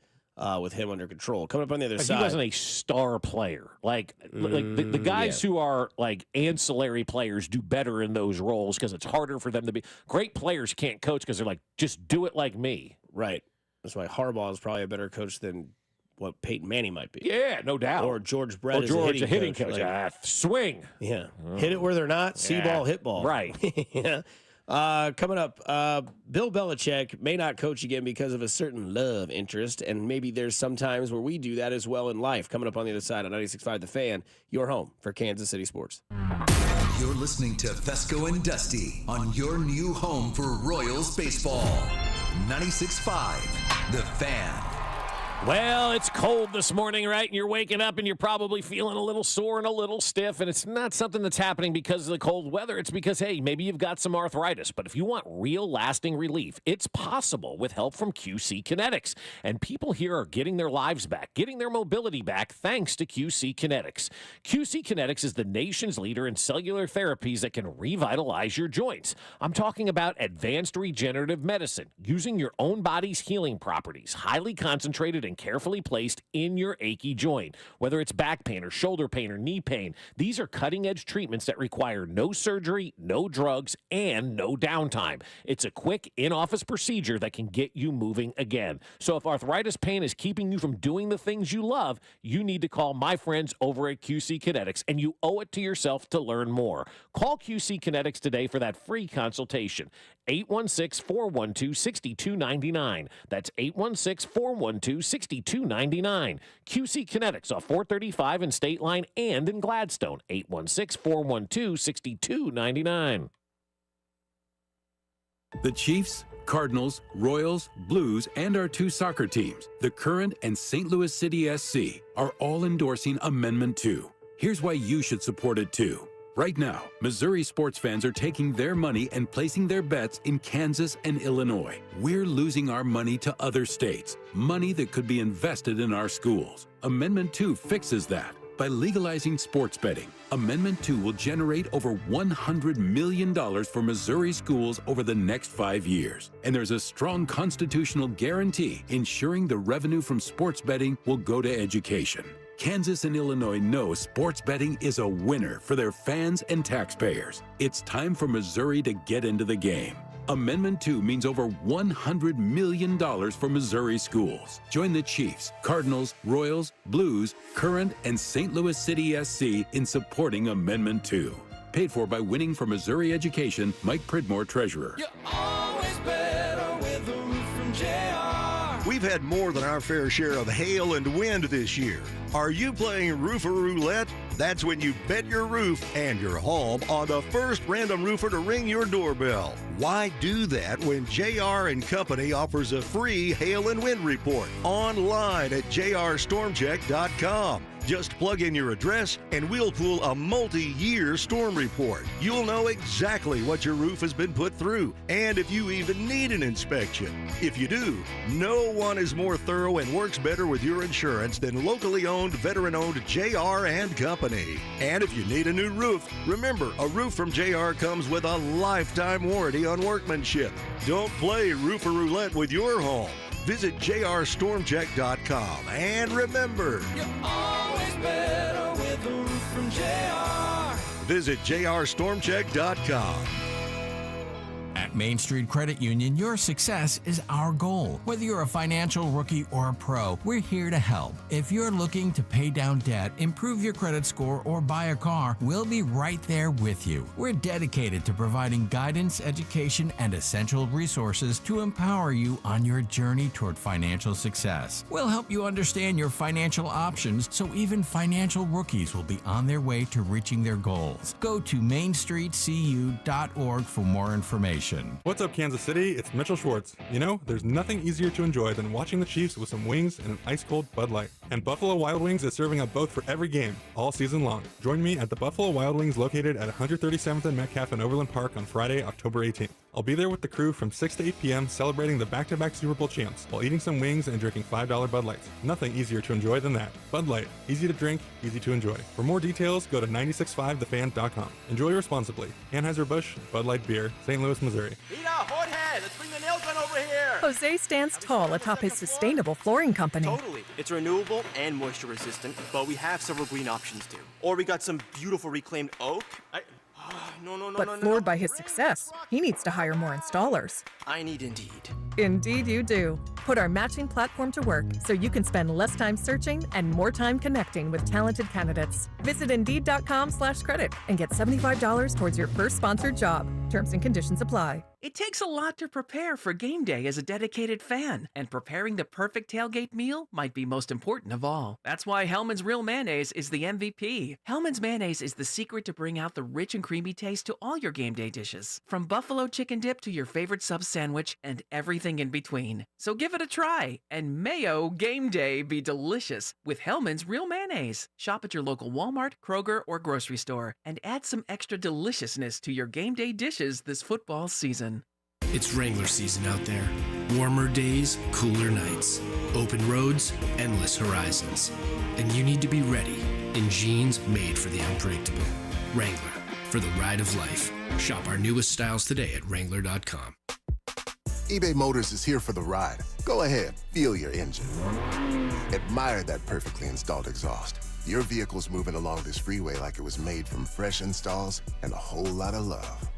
with him under control. Coming up on the other side. He wasn't a star player. Like the guys who are like ancillary players do better in those roles because it's harder for them to be. Great players can't coach because they're like, just do it like me. Right. That's why Harbaugh is probably a better coach than what Peyton Manning might be. Yeah, no doubt. Or George Brett is a hitting coach. Like, swing. Yeah. Hit it where they're not. See ball, hit ball. Right. Yeah. Coming up, Bill Belichick may not coach again because of a certain love interest, and maybe there's some times where we do that as well in life. Coming up on the other side on 96.5 The Fan, your home for Kansas City sports. You're listening to Fescoe and Dusty on your new home for Royals baseball. 96.5 The Fan. Well, it's cold this morning, right? And you're waking up and you're probably feeling a little sore and a little stiff. And it's not something that's happening because of the cold weather. It's because, hey, maybe you've got some arthritis. But if you want real lasting relief, it's possible with help from QC Kinetics. And people here are getting their lives back, getting their mobility back thanks to QC Kinetics. QC Kinetics is the nation's leader in cellular therapies that can revitalize your joints. I'm talking about advanced regenerative medicine, using your own body's healing properties, highly concentrated and carefully placed in your achy joint. Whether it's back pain or shoulder pain or knee pain, these are cutting-edge treatments that require no surgery, no drugs, and no downtime. It's a quick in-office procedure that can get you moving again. So if arthritis pain is keeping you from doing the things you love, you need to call my friends over at QC Kinetics, and you owe it to yourself to learn more. Call QC Kinetics today for that free consultation. 816-412-6299. That's 816-412-6299. QC Kinetics off 435 in State Line and in Gladstone. 816-412-6299. The Chiefs, Cardinals, Royals, Blues, and our two soccer teams, the Current and St. Louis City SC, are all endorsing Amendment 2. Here's why you should support it too. Right now, Missouri sports fans are taking their money and placing their bets in Kansas and Illinois. We're losing our money to other states, money that could be invested in our schools. Amendment 2 fixes that. By legalizing sports betting, Amendment 2 will generate over $100 million for Missouri schools over the next 5 years. And there's a strong constitutional guarantee ensuring the revenue from sports betting will go to education. Kansas and Illinois know sports betting is a winner for their fans and taxpayers. It's time for Missouri to get into the game. Amendment 2 means over $100 million for Missouri schools. Join the Chiefs, Cardinals, Royals, Blues, Current, and St. Louis City SC in supporting Amendment 2. Paid for by Winning for Missouri Education, Mike Pridmore, Treasurer. You're always better with a roof from JR. We've had more than our fair share of hail and wind this year. Are you playing Roofer Roulette? That's when you bet your roof and your home on the first random roofer to ring your doorbell. Why do that when JR & Company offers a free hail and wind report online at jrstormcheck.com? Just plug in your address and we'll pull a multi-year storm report. You'll know exactly what your roof has been put through and if you even need an inspection. If you do, no one is more thorough and works better with your insurance than locally owned, veteran-owned JR & Company. And if you need a new roof, remember, a roof from JR comes with a lifetime warranty on workmanship. Don't play Roofer Roulette with your home. Visit jrstormcheck.com and remember, You're always better with a roof from JR. Visit jrstormcheck.com. At Main Street Credit Union, your success is our goal. Whether you're a financial rookie or a pro, we're here to help. If you're looking to pay down debt, improve your credit score, or buy a car, we'll be right there with you. We're dedicated to providing guidance, education, and essential resources to empower you on your journey toward financial success. We'll help you understand your financial options so even financial rookies will be on their way to reaching their goals. Go to mainstreetcu.org for more information. What's up, Kansas City? It's Mitchell Schwartz. You know, there's nothing easier to enjoy than watching the Chiefs with some wings and an ice-cold Bud Light. And Buffalo Wild Wings is serving up both for every game, all season long. Join me at the Buffalo Wild Wings located at 137th and Metcalf in Overland Park on Friday, October 18th. I'll be there with the crew from 6 to 8 p.m. celebrating the back-to-back Super Bowl champs while eating some wings and drinking $5 Bud Lights. Nothing easier to enjoy than that. Bud Light. Easy to drink, easy to enjoy. For more details, go to 965thefan.com. Enjoy responsibly. Anheuser-Busch, Bud Light Beer, St. Louis, Missouri. Peter, Jorge, let's bring the nail gun over here. Jose stands tall atop his sustainable flooring company. Totally. It's renewable and moisture resistant, but we have several green options too. Or we got some beautiful reclaimed oak. But floored by his success, he needs to hire more installers. I need Indeed. Indeed you do. Put our matching platform to work so you can spend less time searching and more time connecting with talented candidates. Visit Indeed.com/credit and get $75 towards your first sponsored job. Terms and conditions apply. It takes a lot to prepare for game day as a dedicated fan, and preparing the perfect tailgate meal might be most important of all. That's why Hellman's Real Mayonnaise is the MVP. Hellman's Mayonnaise is the secret to bring out the rich and creamy taste to all your game day dishes, from buffalo chicken dip to your favorite sub sandwich and everything in between. So give it a try, and mayo game day be delicious with Hellman's Real Mayonnaise. Shop at your local Walmart, Kroger, or grocery store, and add some extra deliciousness to your game day dishes this football season. It's Wrangler season out there. Warmer days, cooler nights. Open roads, endless horizons. And you need to be ready in jeans made for the unpredictable. Wrangler, for the ride of life. Shop our newest styles today at Wrangler.com. eBay Motors is here for the ride. Go ahead, feel your engine. Admire that perfectly installed exhaust. Your vehicle's moving along this freeway like it was made from fresh installs and a whole lot of love.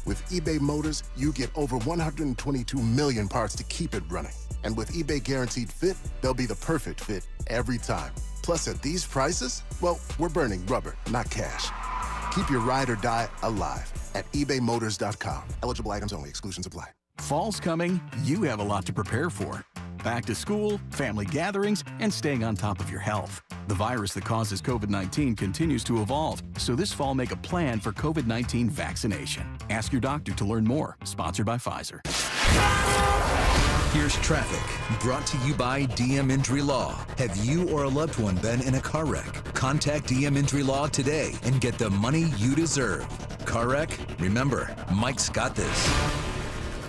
With eBay Motors, you get over 122 million parts to keep it running. And with eBay Guaranteed Fit, they'll be the perfect fit every time. Plus, at these prices, well, we're burning rubber, not cash. Keep your ride or die alive at ebaymotors.com. Eligible items only. Exclusions apply. Fall's coming. You have a lot to prepare for. Back to school, family gatherings, and staying on top of your health. The virus that causes COVID-19 continues to evolve, so this fall make a plan for COVID-19 vaccination. Ask your doctor to learn more. Sponsored by Pfizer. Here's traffic, brought to you by DM Injury Law. Have you or a loved one been in a car wreck? Contact DM Injury Law today and get the money you deserve. Car wreck? Remember, Mike's got this.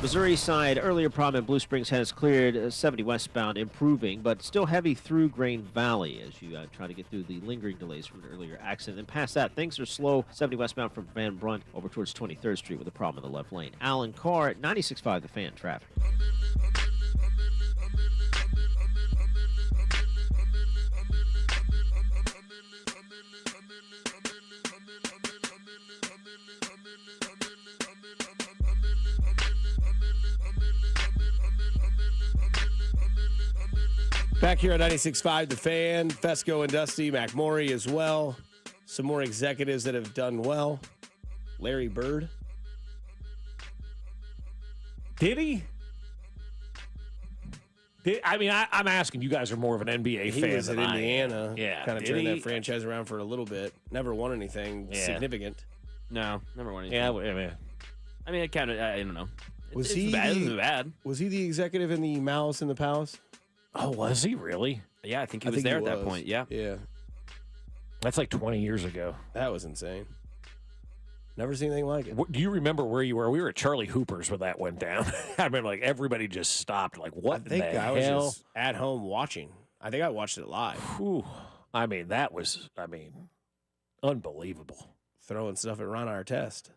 Missouri side, earlier problem in Blue Springs has cleared. 70 westbound improving, but still heavy through Grain Valley as you try to get through the lingering delays from an earlier accident. And past that, things are slow. 70 westbound from Van Brunt over towards 23rd Street with a problem in the left lane. Alan Carr at 96.5 The Fan traffic. back here on 96.5 The Fan. Fescoe and Dusty, McMorey as well. Some more executives that have done well. Larry Bird. Did he? I'm asking. You guys are more of an NBA fan. He was at Indiana. Yeah. Kind of turned that franchise around for a little bit. Never won anything significant. No, never won anything. Yeah, I mean, it kind of, I don't know. Was it's he bad. It was bad. Was he the executive in the Malice in the Palace? Oh, was he really? Yeah, I think he was there at that point. Yeah. Yeah. That's like 20 years ago. That was insane. Never seen anything like it. Do you remember where you were? We were at Charlie Hooper's when that went down. I remember, like, everybody just stopped. Like, what I think the I was hell? just at home watching. I think I watched it live. Whew. I mean, that was, unbelievable. Throwing stuff at Ron Artest.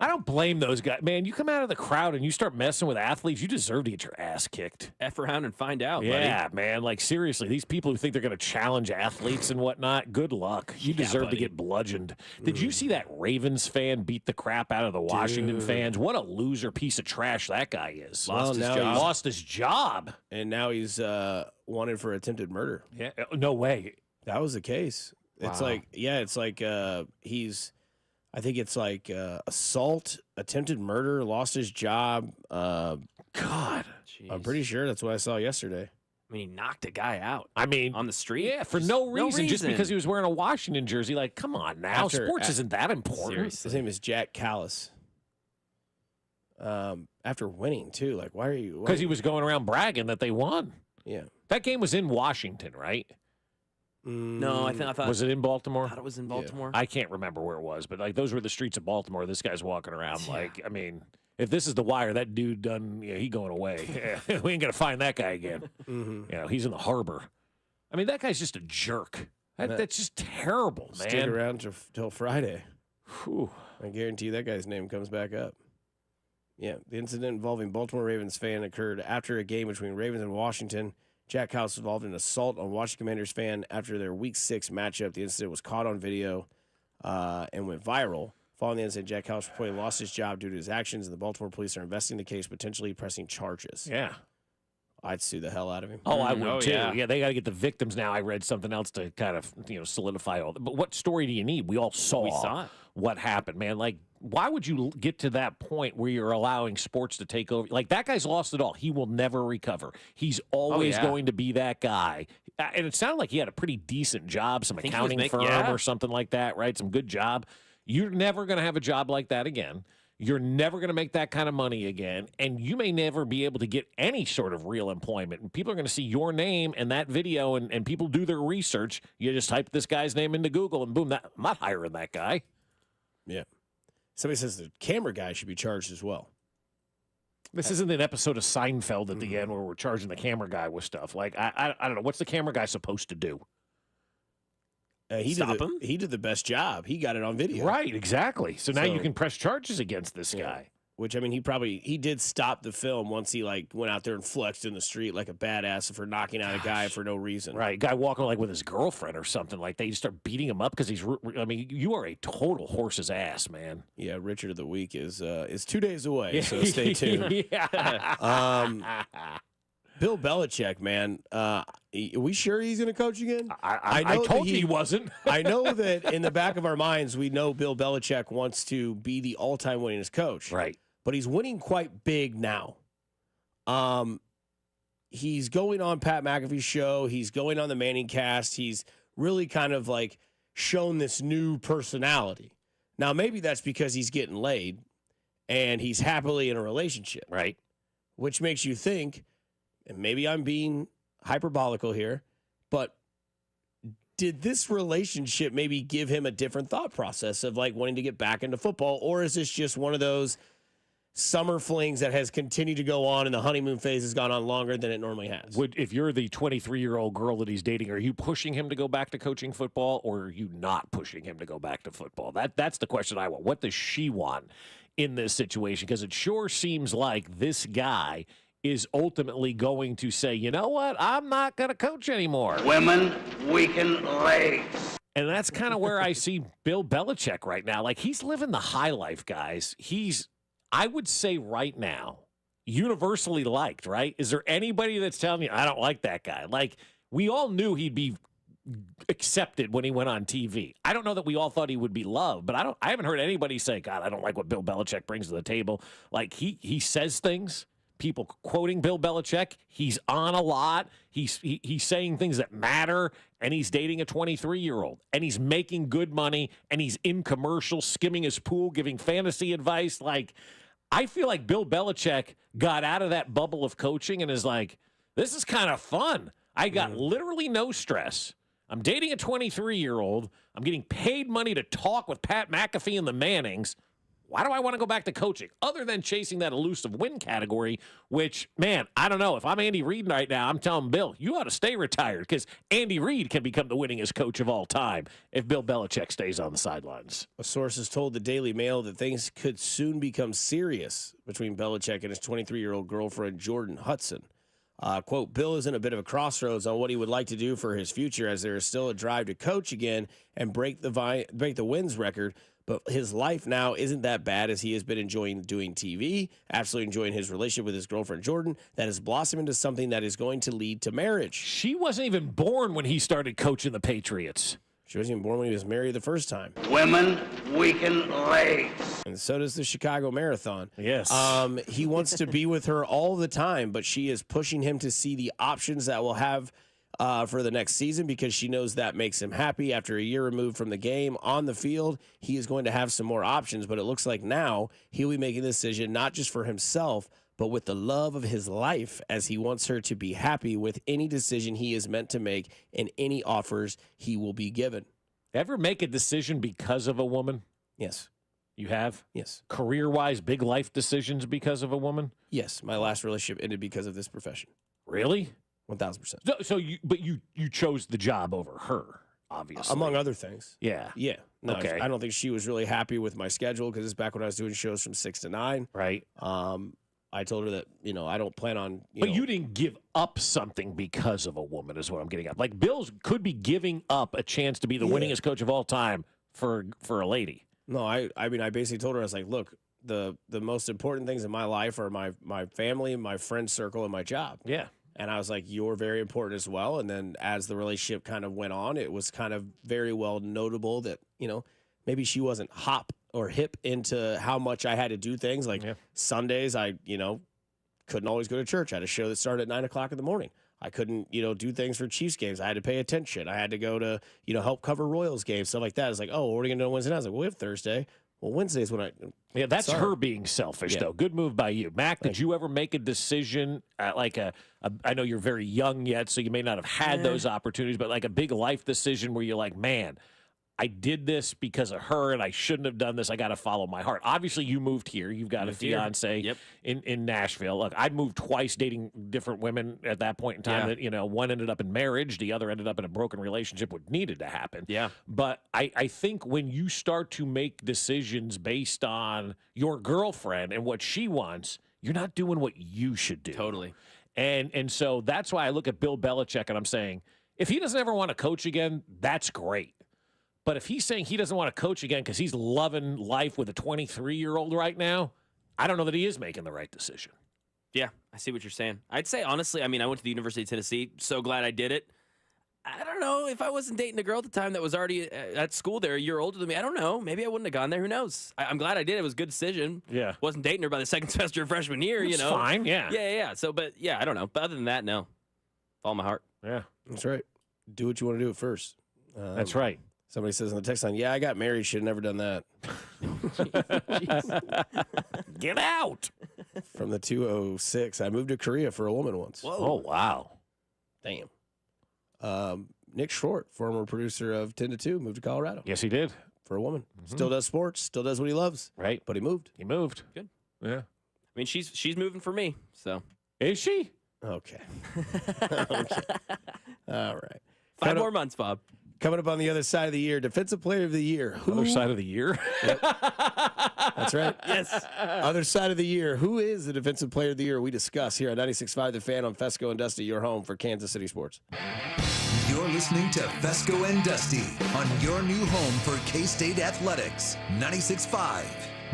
I don't blame those guys. Man, you come out of the crowd and you start messing with athletes, you deserve to get your ass kicked. F around and find out, Yeah, buddy. man. Like, seriously, these people who think they're going to challenge athletes and whatnot, good luck. You deserve to get bludgeoned. Did you see that Ravens fan beat the crap out of the Washington fans? What a loser piece of trash that guy is. Lost his job. And now he's wanted for attempted murder. Yeah, no way. That was the case. It's Wow. I think it's like assault, attempted murder, lost his job. God. I'm pretty sure that's what I saw yesterday. I mean, he knocked a guy out. On the street? Yeah, for no reason. Just because he was wearing a Washington jersey. Like, come on now. Sports isn't that important. Seriously. His name is Jack Callis. After winning, too. Like, why are you? Because he was going around bragging that they won. Yeah. That game was in Washington, right? No, I thought. Was it in Baltimore? I thought it was in Baltimore. I can't remember where it was, but like those were the streets of Baltimore. This guy's walking around like, if this is the Wire, that dude done, he going away. We ain't gonna find that guy again. He's in the harbor. I mean, that guy's just a jerk. That's just terrible, man. Stick around till Friday. Whew. I guarantee you that guy's name comes back up. Yeah, the incident involving Baltimore Ravens fan occurred after a game between Ravens and Washington. Jack House was involved in an assault on Washington Commanders fan after their Week 6 matchup. The incident was caught on video and went viral. Following the incident, Jack House reportedly lost his job due to his actions, and the Baltimore police are investigating the case, potentially pressing charges. Yeah. I'd sue the hell out of him. Oh, I would too. Yeah, they got to get the victims now. I read something else to kind of solidify all that. But what story do you need? We all saw what happened, man. Like, why would you get to that point where you're allowing sports to take over? Like, that guy's lost it all. He will never recover. He's always going to be that guy. And it sounded like he had a pretty decent job, some accounting firm or something like that, right? Some good job. You're never going to have a job like that again. You're never going to make that kind of money again, and you may never be able to get any sort of real employment. And people are going to see your name and that video, and people do their research. You just type this guy's name into Google, and boom, I'm not hiring that guy. Yeah. Somebody says the camera guy should be charged as well. This isn't an episode of Seinfeld at the end where we're charging the camera guy with stuff. Like, I don't know. What's the camera guy supposed to do? He did the best job. He got it on video. Right, exactly. So now you can press charges against this guy. Which, I mean, he did stop the film once he, went out there and flexed in the street like a badass for knocking out a guy for no reason. Right, guy walking, with his girlfriend or something like that. You start beating him up because you are a total horse's ass, man. Yeah, Richard of the Week is 2 days away, so stay tuned. Bill Belichick, man, are we sure he's going to coach again? I told you he wasn't. I know that in the back of our minds, we know Bill Belichick wants to be the all-time winningest coach. Right. But he's winning quite big now. He's going on Pat McAfee's show. He's going on the Manning cast. He's really kind of shown this new personality. Now, maybe that's because he's getting laid and he's happily in a relationship. Right. Which makes you think, and maybe I'm being hyperbolical here, but did this relationship maybe give him a different thought process of wanting to get back into football? Or is this just one of those summer flings that has continued to go on and the honeymoon phase has gone on longer than it normally has? If you're the 23-year-old girl that he's dating, are you pushing him to go back to coaching football, or are you not pushing him to go back to football? That's the question I want. What does she want in this situation? Because it sure seems like this guy is ultimately going to say, you know what, I'm not going to coach anymore. Women weaken legs. And that's kind of where I see Bill Belichick right now. He's living the high life, guys. I would say right now, universally liked, right? Is there anybody that's telling you, I don't like that guy? Like, we all knew he'd be accepted when he went on TV. I don't know that we all thought he would be loved, but I haven't heard anybody say, God, I don't like what Bill Belichick brings to the table. Like, he says things, people quoting Bill Belichick, he's on a lot, he's saying things that matter, and he's dating a 23-year-old, and he's making good money, and he's in commercials, skimming his pool, giving fantasy advice. Like, I feel like Bill Belichick got out of that bubble of coaching and is like, this is kind of fun. I got literally no stress. I'm dating a 23-year-old. I'm getting paid money to talk with Pat McAfee and the Mannings. Why do I want to go back to coaching? Other than chasing that elusive win category, which, man, I don't know. If I'm Andy Reid right now, I'm telling Bill, you ought to stay retired because Andy Reid can become the winningest coach of all time if Bill Belichick stays on the sidelines. A source has told the Daily Mail that things could soon become serious between Belichick and his 23-year-old girlfriend, Jordan Hudson. Quote, Bill is in a bit of a crossroads on what he would like to do for his future as there is still a drive to coach again and break the wins record. But his life now isn't that bad as he has been enjoying doing TV, absolutely enjoying his relationship with his girlfriend, Jordan, that has blossomed into something that is going to lead to marriage. She wasn't even born when he started coaching the Patriots. She wasn't even born when he was married the first time. Women weaken legs. And so does the Chicago Marathon. Yes. He wants to be with her all the time, but she is pushing him to see the options that we'll have for the next season because she knows that makes him happy. After a year removed from the game on the field, he is going to have some more options, but it looks like now he'll be making the decision not just for himself, but with the love of his life, as he wants her to be happy with any decision he is meant to make and any offers he will be given. Ever make a decision because of a woman? Yes. You have? Yes. Career-wise, big life decisions because of a woman? Yes. My last relationship ended because of this profession. Really? 1,000%. So you chose the job over her, obviously. Among other things. Yeah. Yeah. No, okay. I don't think she was really happy with my schedule because it's back when I was doing shows from 6 to 9. Right. I told her that, I don't plan on, But you didn't give up something because of a woman is what I'm getting at. Like, Bills could be giving up a chance to be the winningest coach of all time for a lady. No, I basically told her, I was like, look, the most important things in my life are my family, my friend circle, and my job. Yeah. And I was like, you're very important as well. And then as the relationship kind of went on, it was kind of very well notable that, maybe she wasn't hip into how much I had to do things. Like Sundays, I, couldn't always go to church. I had a show that started at 9 o'clock in the morning. I couldn't, do things for Chiefs games. I had to pay attention. I had to go to, help cover Royals games, stuff like that. It's like, oh, what are we going to do on Wednesday night? I was like, well, we have Thursday. Well, Wednesday's when Yeah, that's her being selfish, though. Good move by you. Mac, did you ever make a decision, I know you're very young yet, so you may not have had those opportunities, but like a big life decision where you're like, man, I did this because of her, and I shouldn't have done this. I got to follow my heart. Obviously, you moved here. You've got a fiance in Nashville. Look, I'd moved twice dating different women at that point in time. That one ended up in marriage. The other ended up in a broken relationship, which needed to happen. Yeah. But I think when you start to make decisions based on your girlfriend and what she wants, you're not doing what you should do. Totally. And so that's why I look at Bill Belichick and I'm saying, if he doesn't ever want to coach again, that's great. But if he's saying he doesn't want to coach again because he's loving life with a 23-year-old right now, I don't know that he is making the right decision. Yeah, I see what you're saying. I'd say, honestly, I went to the University of Tennessee. So glad I did it. I don't know. If I wasn't dating a girl at the time that was already at school there, a year older than me, I don't know. Maybe I wouldn't have gone there. Who knows? I'm glad I did. It was a good decision. Yeah. Wasn't dating her by the second semester of freshman year, It's fine, yeah. Yeah. So, but, I don't know. But other than that, no. Follow my heart. Yeah. That's right. Do what you want to do at first. That's right. Somebody says on the text line, yeah, I got married. Should have never done that. Get out. From the 206. I moved to Korea for a woman once. Whoa. Oh, wow. Damn. Nick Short, former producer of 10 to 2, moved to Colorado. Yes, he did. For a woman. Still does sports. Still does what he loves. Right. But he moved. He moved. Good. Yeah. She's moving for me, so. Is she? Okay. Okay. All right. 5 more months, Bob. Coming up on the other side of the year, Defensive Player of the Year. Other side of the year? Yep. That's right. Yes. Other side of the year. Who is the Defensive Player of the Year? We discuss here on 96.5 The Fan on Fescoe and Dusty, your home for Kansas City sports. You're listening to Fescoe and Dusty on your new home for K-State Athletics. 96.5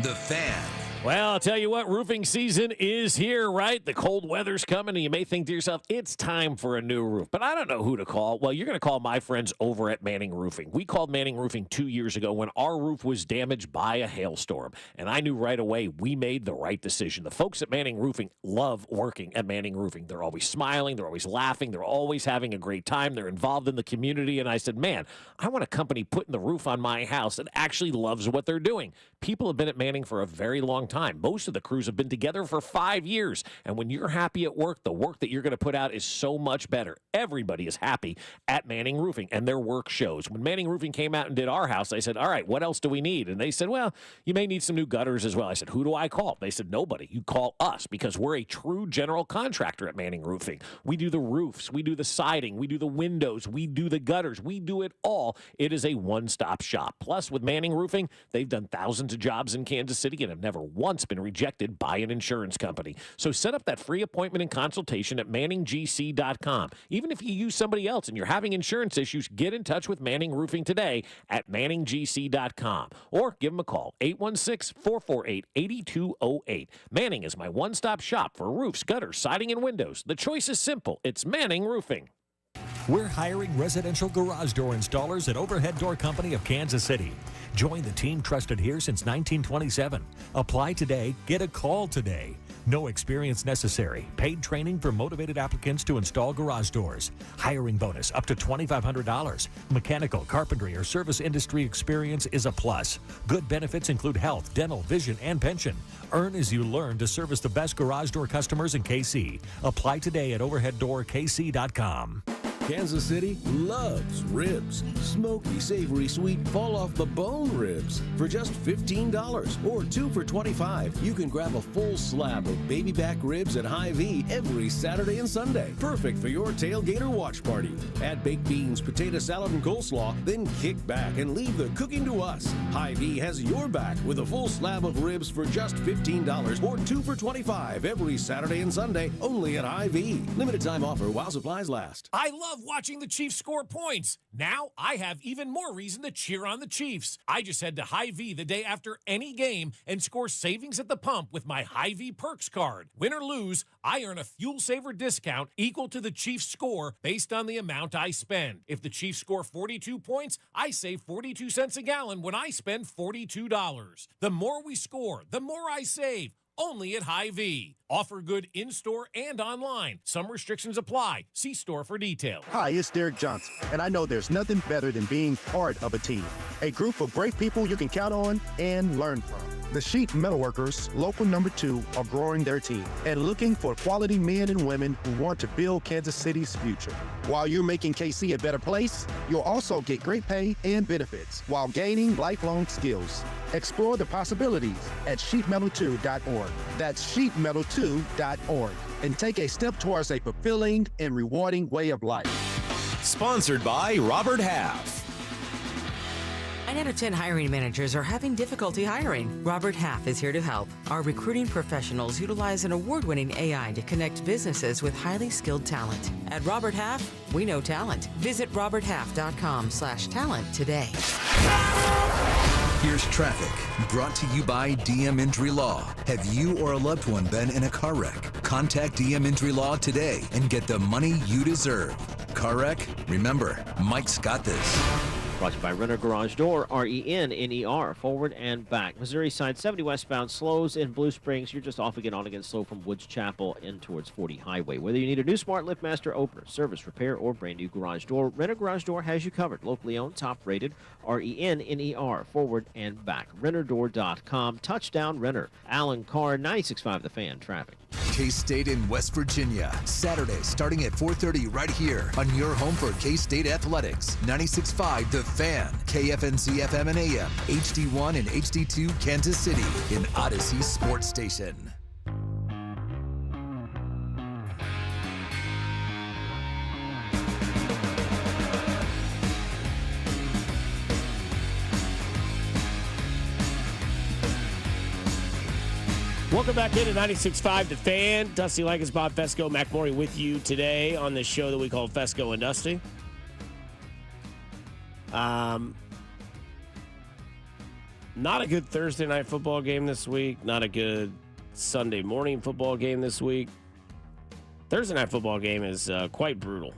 The Fan. Well, I'll tell you what, roofing season is here, right? The cold weather's coming, and you may think to yourself, it's time for a new roof. But I don't know who to call. Well, you're going to call my friends over at Manning Roofing. We called Manning Roofing 2 years ago when our roof was damaged by a hailstorm. And I knew right away we made the right decision. The folks at Manning Roofing love working at Manning Roofing. They're always smiling. They're always laughing. They're always having a great time. They're involved in the community. And I said, man, I want a company putting the roof on my house that actually loves what they're doing. People have been at Manning for a very long time. Most of the crews have been together for 5 years. And when you're happy at work, the work that you're going to put out is so much better. Everybody is happy at Manning Roofing, and their work shows. When Manning Roofing came out and did our house, I said, all right, what else do we need? And they said, well, you may need some new gutters as well. I said, who do I call? They said, nobody. You call us, because we're a true general contractor at Manning Roofing. We do the roofs. We do the siding. We do the windows. We do the gutters. We do it all. It is a one-stop shop. Plus, with Manning Roofing, they've done thousands of jobs in Kansas City and have never once been rejected by an insurance company. So set up that free appointment and consultation at manninggc.com. Even if you use somebody else and you're having insurance issues, get in touch with Manning Roofing today at manninggc.com or give them a call, 816-448-8208. Manning is my one-stop shop for roofs, gutters, siding, and windows. The choice is simple. It's Manning Roofing. We're hiring residential garage door installers at Overhead Door Company of Kansas City. Join the team trusted here since 1927. Apply today, get a call today. No experience necessary. Paid training for motivated applicants to install garage doors. Hiring bonus up to $2,500. Mechanical, carpentry, or service industry experience is a plus. Good benefits include health, dental, vision, and pension. Earn as you learn to service the best garage door customers in KC. Apply today at overheaddoorkc.com. Kansas City loves ribs. Smoky, savory, sweet, fall-off-the-bone ribs for just $15 or 2 for $25. You can grab a full slab of baby back ribs at Hy-Vee every Saturday and Sunday. Perfect for your tailgate or watch party. Add baked beans, potato salad, and coleslaw, then kick back and leave the cooking to us. Hy-Vee has your back with a full slab of ribs for just $15 or 2 for $25 every Saturday and Sunday, only at Hy-Vee. Limited time offer while supplies last. I love watching the Chiefs score points. Now I have even more reason to cheer on the Chiefs. I just head to Hy-Vee the day after any game and score savings at the pump with my Hy-Vee Perks card. Win or lose, I earn a fuel saver discount equal to the Chiefs score based on the amount I spend. If the Chiefs score 42 points, I save 42 cents a gallon when I spend $42. The more we score, the more I save. Only at Hy-Vee. Offer good in-store and online. Some restrictions apply. See store for details. Hi, it's Derek Johnson, and I know there's nothing better than being part of a team. A group of great people you can count on and learn from. The Sheet Metalworkers, local number 2, are growing their team and looking for quality men and women who want to build Kansas City's future. While you're making KC a better place, you'll also get great pay and benefits while gaining lifelong skills. Explore the possibilities at sheetmetal2.org. That's sheetmetal2.org. And take a step towards a fulfilling and rewarding way of life. Sponsored by Robert Half. 9 out of 10 hiring managers are having difficulty hiring. Robert Half is here to help. Our recruiting professionals utilize an award-winning AI to connect businesses with highly skilled talent. At Robert Half, we know talent. Visit roberthalf.com/talent today. Here's traffic, brought to you by DM Injury Law. Have you or a loved one been in a car wreck? Contact DM Injury Law today and get the money you deserve. Car wreck? Remember, Mike's got this. Brought to you by Renner Garage Door, RENNER, forward and back. Missouri side 70 westbound slows in Blue Springs. You're just off again, on again, slow from Woods Chapel in towards 40 Highway. Whether you need a new Smart LiftMaster opener, service, repair, or brand new garage door, Renner Garage Door has you covered. Locally owned, top rated, RENNER, forward and back. RennerDoor.com. Touchdown Renner. Alan Carr, 96.5 The Fan. Traffic. K-State in West Virginia, Saturday starting at 4:30 right here on your home for K-State Athletics. 96.5 The Fan, KFNC FM and AM, HD1 and HD2 Kansas City, in Odyssey Sports Station. Welcome back into 96.5 The Fan. Dusty Likens, Bob Fescoe, Mac Morey with you today on this show that we call Fescoe and Dusty. Not a good Thursday night football game this week. Not a good Sunday morning football game this week. Thursday night football game is quite brutal.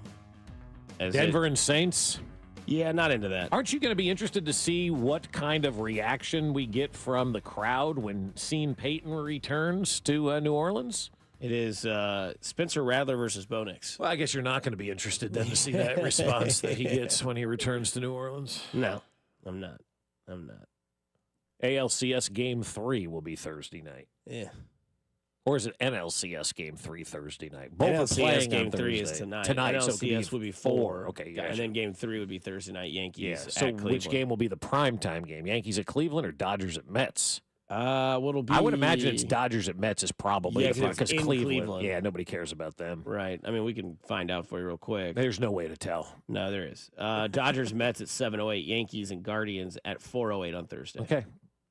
Denver and Saints? Yeah, not into that. Aren't you going to be interested to see what kind of reaction we get from the crowd when Sean Payton returns to New Orleans? It is Spencer Rattler versus Bo Nix. Well, I guess you're not going to be interested then to see that response that he gets when he returns to New Orleans. No, I'm not. ALCS Game 3 will be Thursday night. Yeah. Or is it NLCS Game 3 Thursday night? Both NLCS are playing Game on 3 is Thursday. tonight. NLCS so would be 4. Okay, yeah. And then Game 3 would be Thursday night Yankees Yeah. at So Cleveland. which game will be the primetime game? Yankees at Cleveland or Dodgers at Mets? What'll be? I would imagine it's Dodgers at Mets is probably the because Cleveland. Yeah, nobody cares about them. Right. I mean, we can find out for you real quick. There's no way to tell. No, there is. Dodgers Mets at 7:08. Yankees and Guardians at 4:08 on Thursday. Okay.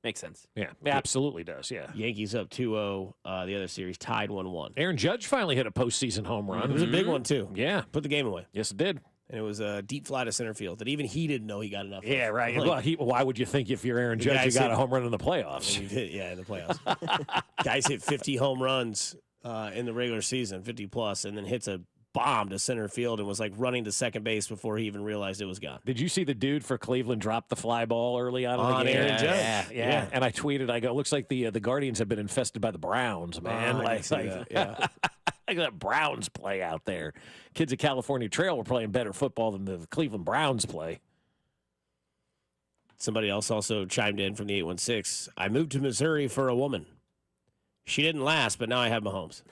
Makes sense. Yeah, it absolutely does. Yeah. Yankees up 2-0. The other series tied 1-1. Aaron Judge finally hit a postseason home run. It was a big one too. Yeah. Put the game away. Yes, it did. And it was a deep fly to center field that even he didn't know he got enough. Yeah, right. Well, why would you think if you're Aaron Judge, you got a home run in the playoffs? In the playoffs. Guys hit 50 home runs in the regular season, 50 plus, and then hits a bomb to center field and was like running to second base before he even realized it was gone. Did you see the dude for Cleveland drop the fly ball early on in the game? Aaron Judge. Yeah. And I tweeted, I go, looks like the Guardians have been infested by the Browns, man. I can see that. Yeah. Look at that Browns play out there. Kids at California Trail were playing better football than the Cleveland Browns play. Somebody else also chimed in from the 816. I moved to Missouri for a woman. She didn't last, but now I have Mahomes.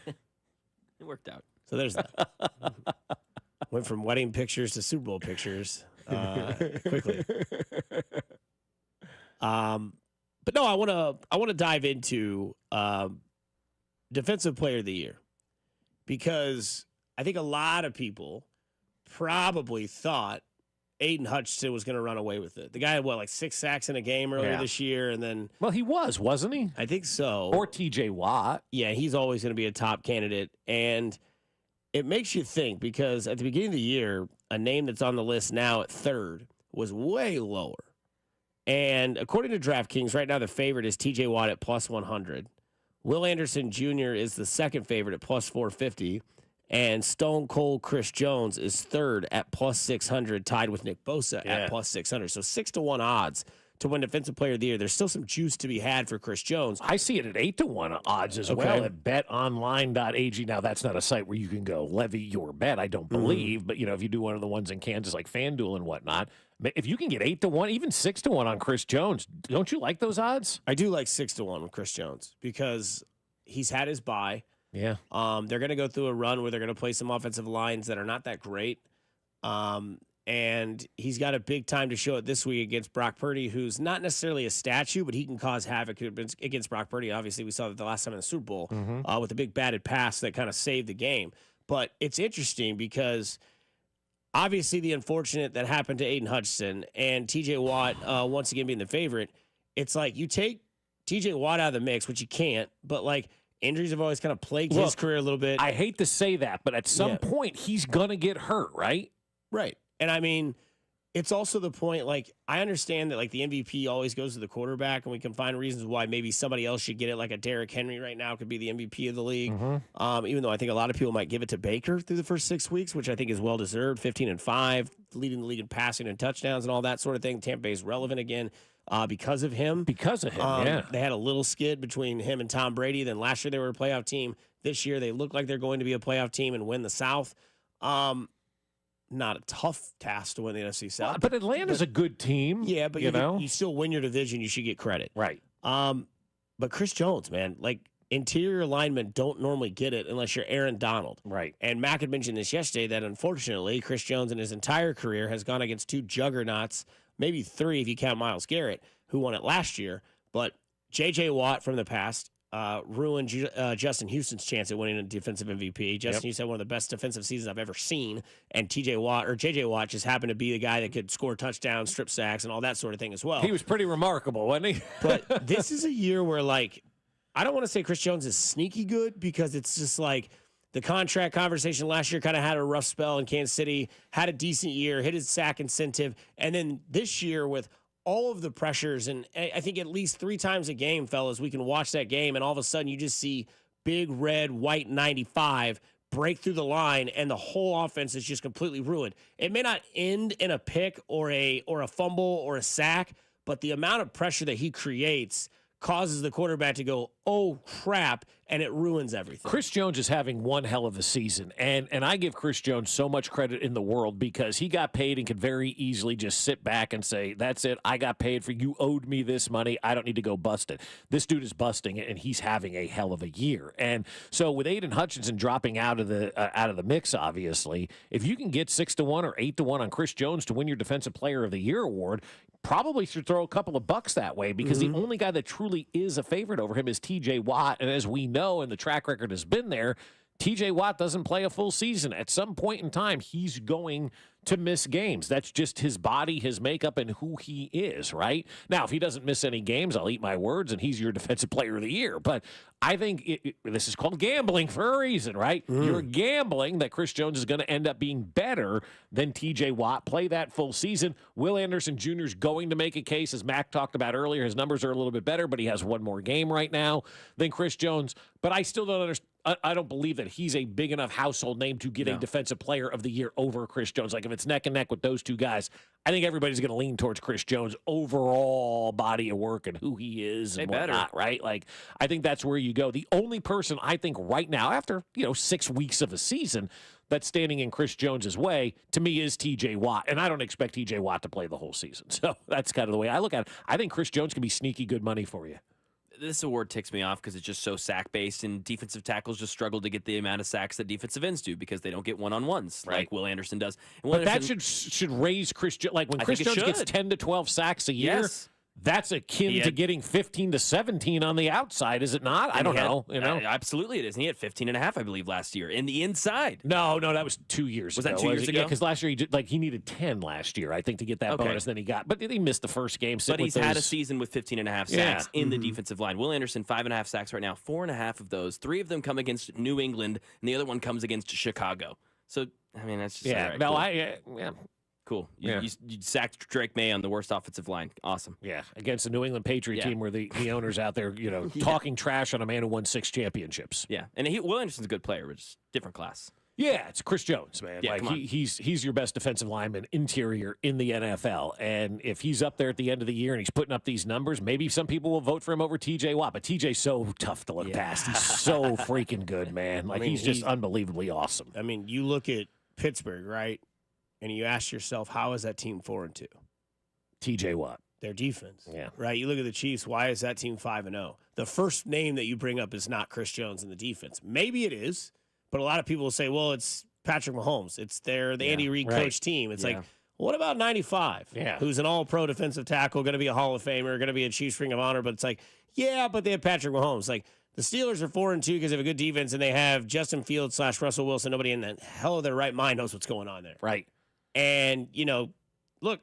It worked out. So there's that. Went from wedding pictures to Super Bowl pictures quickly. But no, I want to dive into Defensive Player of the Year, because I think a lot of people probably thought Aiden Hutchinson was going to run away with it. The guy had, like 6 sacks in a game earlier this year, and then... Well, he wasn't he? I think so. Or T.J. Watt. Yeah, he's always going to be a top candidate, and it makes you think, because at the beginning of the year, a name that's on the list now at 3rd was way lower. And according to DraftKings, right now the favorite is T.J. Watt at plus 100. Will Anderson Jr. is the second favorite at plus 450. And Stone Cold Chris Jones is 3rd at plus 600, tied with Nick Bosa at plus 600. So 6-1 odds to win Defensive Player of the Year. There's still some juice to be had for Chris Jones. I see it at 8-1 odds as well at betonline.ag. Now, that's not a site where you can go levy your bet, I don't believe. But, if you do one of the ones in Kansas like FanDuel and whatnot, if you can get 8-1, even 6-1 on Chris Jones, don't you like those odds? I do like 6-1 with Chris Jones because he's had his bye. Yeah. They're going to go through a run where they're going to play some offensive lines that are not that great. And he's got a big time to show it this week against Brock Purdy, who's not necessarily a statue, but he can cause havoc against Brock Purdy. Obviously, we saw that the last time in the Super Bowl with a big batted pass that kind of saved the game. But it's interesting because obviously the unfortunate that happened to Aiden Hutchinson and T.J. Watt once again being the favorite, it's like you take T.J. Watt out of the mix, which you can't, but like injuries have always kind of plagued his career a little bit. I hate to say that, but at some point he's going to get hurt, right? Right. And I mean, it's also the point, like, I understand that, like, the MVP always goes to the quarterback, and we can find reasons why maybe somebody else should get it, like a Derrick Henry right now could be the MVP of the league. Even though I think a lot of people might give it to Baker through the first 6 weeks, which I think is well-deserved, 15-5, leading the league in passing and touchdowns and all that sort of thing. Tampa Bay's relevant again because of him. Because of him, yeah. They had a little skid between him and Tom Brady. Then last year they were a playoff team. This year they look like they're going to be a playoff team and win the South. Not a tough task to win the NFC South. But Atlanta's a good team. Yeah, but you still win your division. You should get credit. Right. But Chris Jones, man, like interior linemen don't normally get it unless you're Aaron Donald. Right. And Mac had mentioned this yesterday that unfortunately Chris Jones in his entire career has gone against 2 juggernauts, maybe 3 if you count Myles Garrett, who won it last year. But J.J. Watt from the past ruined Justin Houston's chance at winning a defensive MVP. Justin Houston had one of the best defensive seasons I've ever seen, and J.J. Watt just happened to be the guy that could score touchdowns, strip sacks, and all that sort of thing as well. He was pretty remarkable, wasn't he? But this is a year where, like, I don't want to say Chris Jones is sneaky good because it's just like the contract conversation last year kind of had a rough spell in Kansas City, had a decent year, hit his sack incentive, and then this year with all of the pressures, and I think at least 3 times a game, fellas, we can watch that game, and all of a sudden you just see big red, white 95 break through the line, and the whole offense is just completely ruined. It may not end in a pick or a fumble or a sack, but the amount of pressure that he creates causes the quarterback to go, oh, crap, and it ruins everything. Chris Jones is having one hell of a season, and I give Chris Jones so much credit in the world because he got paid and could very easily just sit back and say, that's it, I got paid for you owed me this money, I don't need to go bust it. This dude is busting it, and he's having a hell of a year. And so with Aiden Hutchinson dropping out of the mix, obviously, if you can get 6-1 or 8-1 on Chris Jones to win your Defensive Player of the Year award, probably should throw a couple of bucks that way because the only guy that truly is a favorite over him is T.J. Watt. And as we know, and the track record has been there, T.J. Watt doesn't play a full season. At some point in time, he's going to miss games. That's just his body, his makeup, and who he is, right? Now, if he doesn't miss any games, I'll eat my words, and he's your Defensive Player of the Year. But I think this is called gambling for a reason, right? You're gambling that Chris Jones is going to end up being better than T.J. Watt. Play that full season. Will Anderson Jr. is going to make a case, as Mac talked about earlier. His numbers are a little bit better, but he has one more game right now than Chris Jones. But I still don't understand. I don't believe that he's a big enough household name to get a Defensive Player of the Year over Chris Jones. Like, if it's neck and neck with those two guys, I think everybody's going to lean towards Chris Jones' overall body of work and who he is and whatnot, right? Like, I think that's where you go. The only person I think right now, after 6 weeks of a season, that's standing in Chris Jones's way, to me, is T.J. Watt. And I don't expect T.J. Watt to play the whole season. So that's kind of the way I look at it. I think Chris Jones can be sneaky good money for you. This award ticks me off because it's just so sack-based, and defensive tackles just struggle to get the amount of sacks that defensive ends do because they don't get one-on-ones like Will Anderson does. And Will Anderson, that should raise Chris Jones. Like, when Chris Jones gets 10 to 12 sacks a year, that's akin to getting 15 to 17 on the outside, is it not? I don't know. Absolutely it is. And he had 15.5, I believe, last year in the inside. No, that was 2 years ago. Was that 2 years ago? Yeah, because last year he needed 10 last year, I think, to get that bonus. Then he got, but he missed the first game. But he's had a season with 15.5 sacks in the defensive line. Will Anderson, 5.5 sacks right now, 4.5 of those. 3 of them come against New England, and the other one comes against Chicago. So, I mean, that's just all right. Cool. Cool. You sacked Drake May on the worst offensive line. Awesome. Yeah, against the New England Patriot team where the owner's out there, talking trash on a man who won 6 championships. Yeah, and Will Anderson's a good player, but it's different class. Yeah, it's Chris Jones, man. Yeah, he's your best defensive lineman interior in the NFL. And if he's up there at the end of the year and he's putting up these numbers, maybe some people will vote for him over TJ Watt. But TJ's so tough to look past. He's so freaking good, man. Like, he's just unbelievably awesome. I mean, you look at Pittsburgh, right? And you ask yourself, how is that team 4-2? TJ Watt. Their defense. Yeah. Right? You look at the Chiefs, why is that team 5-0? The first name that you bring up is not Chris Jones in the defense. Maybe it is, but a lot of people will say, well, it's Patrick Mahomes. It's the Andy Reid coach team. It's like, what about 95? Yeah. Who's an all-pro defensive tackle, going to be a Hall of Famer, going to be a Chiefs Ring of Honor, but it's like, yeah, but they have Patrick Mahomes. Like, the Steelers are 4-2 because they have a good defense, and they have Justin Fields / Russell Wilson. Nobody in the hell of their right mind knows what's going on there. Right. And, look.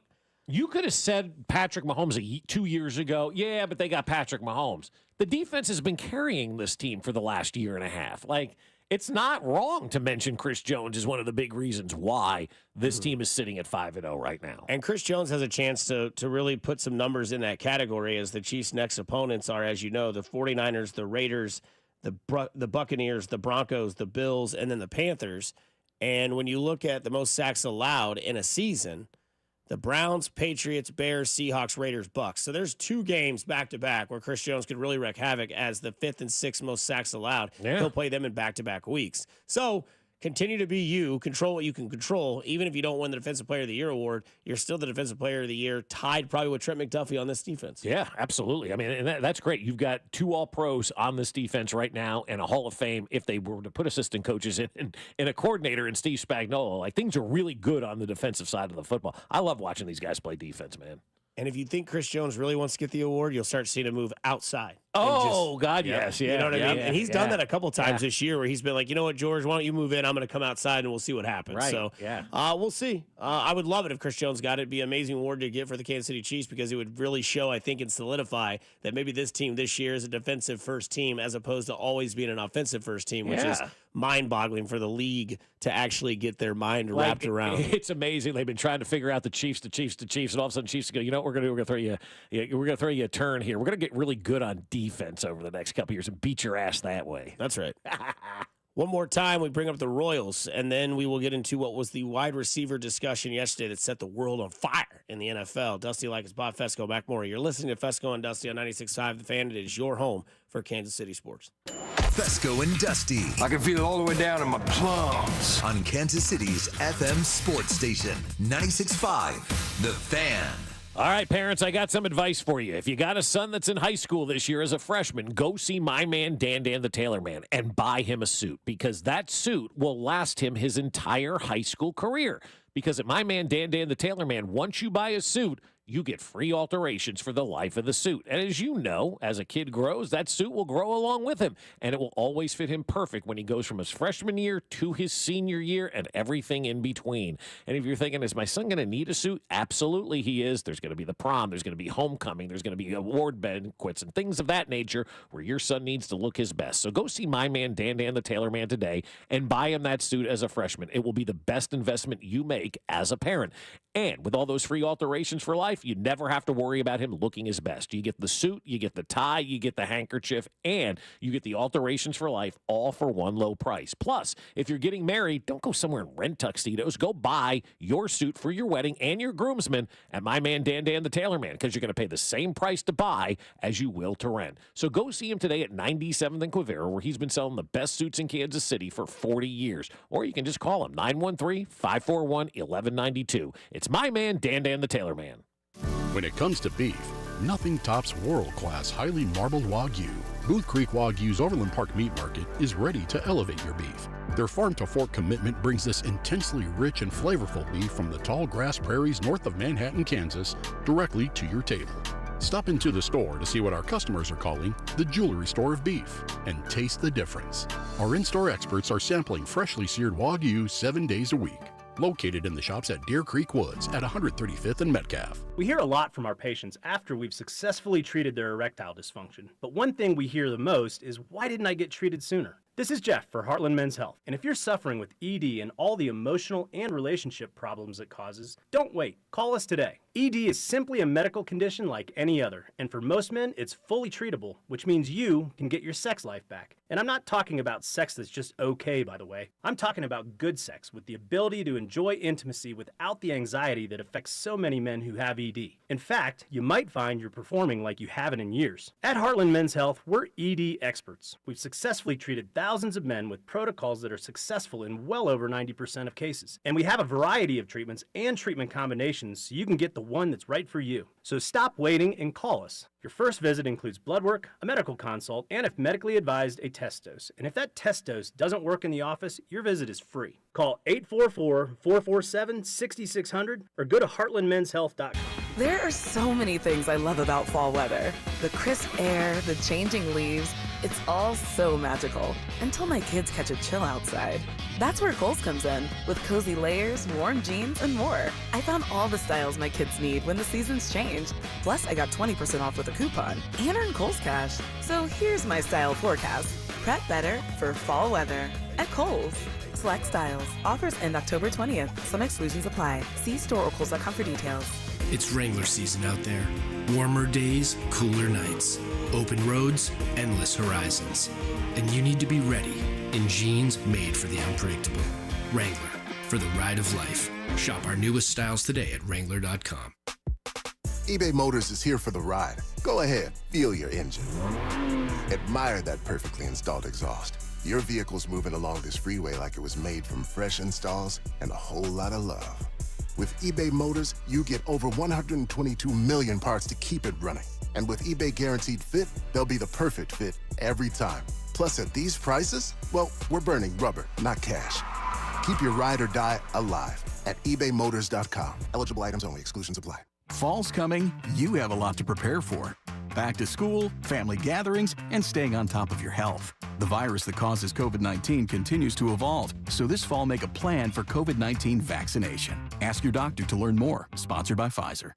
You could have said Patrick Mahomes 2 years ago, yeah, but they got Patrick Mahomes. The defense has been carrying this team for the last year and a half. Like, it's not wrong to mention Chris Jones is one of the big reasons why this team is sitting at 5-0 right now. And Chris Jones has a chance to really put some numbers in that category, as the Chiefs' next opponents are, as you know, the 49ers, the Raiders, the Buccaneers, the Broncos, the Bills, and then the Panthers. And when you look at the most sacks allowed in a season, the Browns, Patriots, Bears, Seahawks, Raiders, Bucks. So there's 2 games back-to-back where Chris Jones could really wreak havoc as the 5th and 6th most sacks allowed. Yeah. He'll play them in back-to-back weeks. So continue to be you, control what you can control. Even if you don't win the Defensive Player of the Year award, you're still the Defensive Player of the Year, tied probably with Trent McDuffie on this defense. Yeah, absolutely. I mean, and that's great. You've got 2 All-Pros on this defense right now and a Hall of Fame if they were to put assistant coaches in and a coordinator in Steve Spagnuolo. Like, things are really good on the defensive side of the football. I love watching these guys play defense, man. And if you think Chris Jones really wants to get the award, you'll start seeing him move outside. Oh, God, Yeah. yes. Yeah. You know what I mean? And he's done that a couple times Yeah. this year where he's been like, you know what, George, why don't you move in? I'm going to come outside and we'll see what happens. Right. So Yeah. we'll see. I would love it if Chris Jones got it. It'd be an amazing award to get for the Kansas City Chiefs because it would really show, I think, and solidify that maybe this team this year is a defensive first team as opposed to always being an offensive first team, which is mind-boggling for the league to actually get their mind wrapped around. It's amazing. They've been trying to figure out the Chiefs, and all of a sudden Chiefs go, you know what we're going to do? We're going to throw you a turn here. We're going to get really good on defense over the next couple years and beat your ass that way. That's right. One more time, we bring up the Royals, and then we will get into what was the wide receiver discussion yesterday that set the world on fire in the NFL. Dusty Likens, Bob Fescoe, McMurray. You're listening to Fescoe and Dusty on 96.5 The Fan. It is your home for Kansas City sports. Fescoe and Dusty. I can feel it all the way down in my plums. On Kansas City's FM sports station, 96.5 The Fan. All right, parents, I got some advice for you. If you got a son that's in high school this year as a freshman, go see my man, Dan the Tailor Man, and buy him a suit because that suit will last him his entire high school career. Because at my man, Dan the Tailor Man, once you buy a suit, you get free alterations for the life of the suit. And as you know, as a kid grows, that suit will grow along with him. And it will always fit him perfect when he goes from his freshman year to his senior year and everything in between. And if you're thinking, is my son going to need a suit? Absolutely he is. There's going to be the prom. There's going to be homecoming. There's going to be award banquets and things of that nature where your son needs to look his best. So go see my man, Dan the Tailor Man today and buy him that suit as a freshman. It will be the best investment you make as a parent. And with all those free alterations for life, you never have to worry about him looking his best. You get the suit, you get the tie, you get the handkerchief, and you get the alterations for life all for one low price. Plus, if you're getting married, don't go somewhere and rent tuxedos. Go buy your suit for your wedding and your groomsmen at my man, Dan the Tailor Man, because you're going to pay the same price to buy as you will to rent. So go see him today at 97th and Quivira, where he's been selling the best suits in Kansas City for 40 years. Or you can just call him, 913-541-1192. It's my man, Dan the Tailor Man. When it comes to beef, nothing tops world-class highly marbled Wagyu. Booth Creek Wagyu's Overland Park Meat Market is ready to elevate your beef. Their farm-to-fork commitment brings this intensely rich and flavorful beef from the tall grass prairies north of Manhattan, Kansas, directly to your table. Stop into the store to see what our customers are calling the jewelry store of beef and taste the difference. Our in-store experts are sampling freshly seared Wagyu 7 days a week. Located in the shops at Deer Creek Woods at 135th and Metcalf. We hear a lot from our patients after we've successfully treated their erectile dysfunction. But one thing we hear the most is, why didn't I get treated sooner? This is Jeff for Heartland Men's Health. And if you're suffering with ED and all the emotional and relationship problems it causes, don't wait. Call us today. ED is simply a medical condition like any other. And for most men, it's fully treatable, which means you can get your sex life back. And I'm not talking about sex that's just okay, by the way. I'm talking about good sex with the ability to enjoy intimacy without the anxiety that affects so many men who have ED. In fact, you might find you're performing like you haven't in years. At Heartland Men's Health, we're ED experts. We've successfully treated thousands of men with protocols that are successful in well over 90% of cases. And we have a variety of treatments and treatment combinations so you can get the one that's right for you. So stop waiting and call us. Your first visit includes blood work, a medical consult, and if medically advised, a test dose. And if that test dose doesn't work in the office, your visit is free. Call 844-447-6600 or go to heartlandmenshealth.com. There are so many things I love about fall weather. The crisp air, the changing leaves, it's all so magical. Until my kids catch a chill outside. That's where Kohl's comes in, with cozy layers, warm jeans, and more. I found all the styles my kids need when the seasons change. Plus, I got 20% off with a coupon and earned Kohl's Cash. So here's my style forecast. Prep better for fall weather at Kohl's. Select styles. Offers end October 20th. Some exclusions apply. See store or Kohl's.com for details. It's Wrangler season out there. Warmer days, cooler nights. Open roads, endless horizons. And you need to be ready in jeans made for the unpredictable. Wrangler, for the ride of life. Shop our newest styles today at Wrangler.com. eBay Motors is here for the ride. Go ahead, feel your engine. Admire that perfectly installed exhaust. Your vehicle's moving along this freeway like it was made from fresh installs and a whole lot of love. With eBay Motors, you get over 122 million parts to keep it running. And with eBay Guaranteed Fit, they'll be the perfect fit every time. Plus, at these prices, well, we're burning rubber, not cash. Keep your ride or die alive at ebaymotors.com. Eligible items only. Exclusions apply. Fall's coming. You have a lot to prepare for. back to school, family gatherings, and staying on top of your health. The virus that causes COVID-19 continues to evolve, so this fall make a plan for COVID-19 vaccination. Ask your doctor to learn more. Sponsored by Pfizer.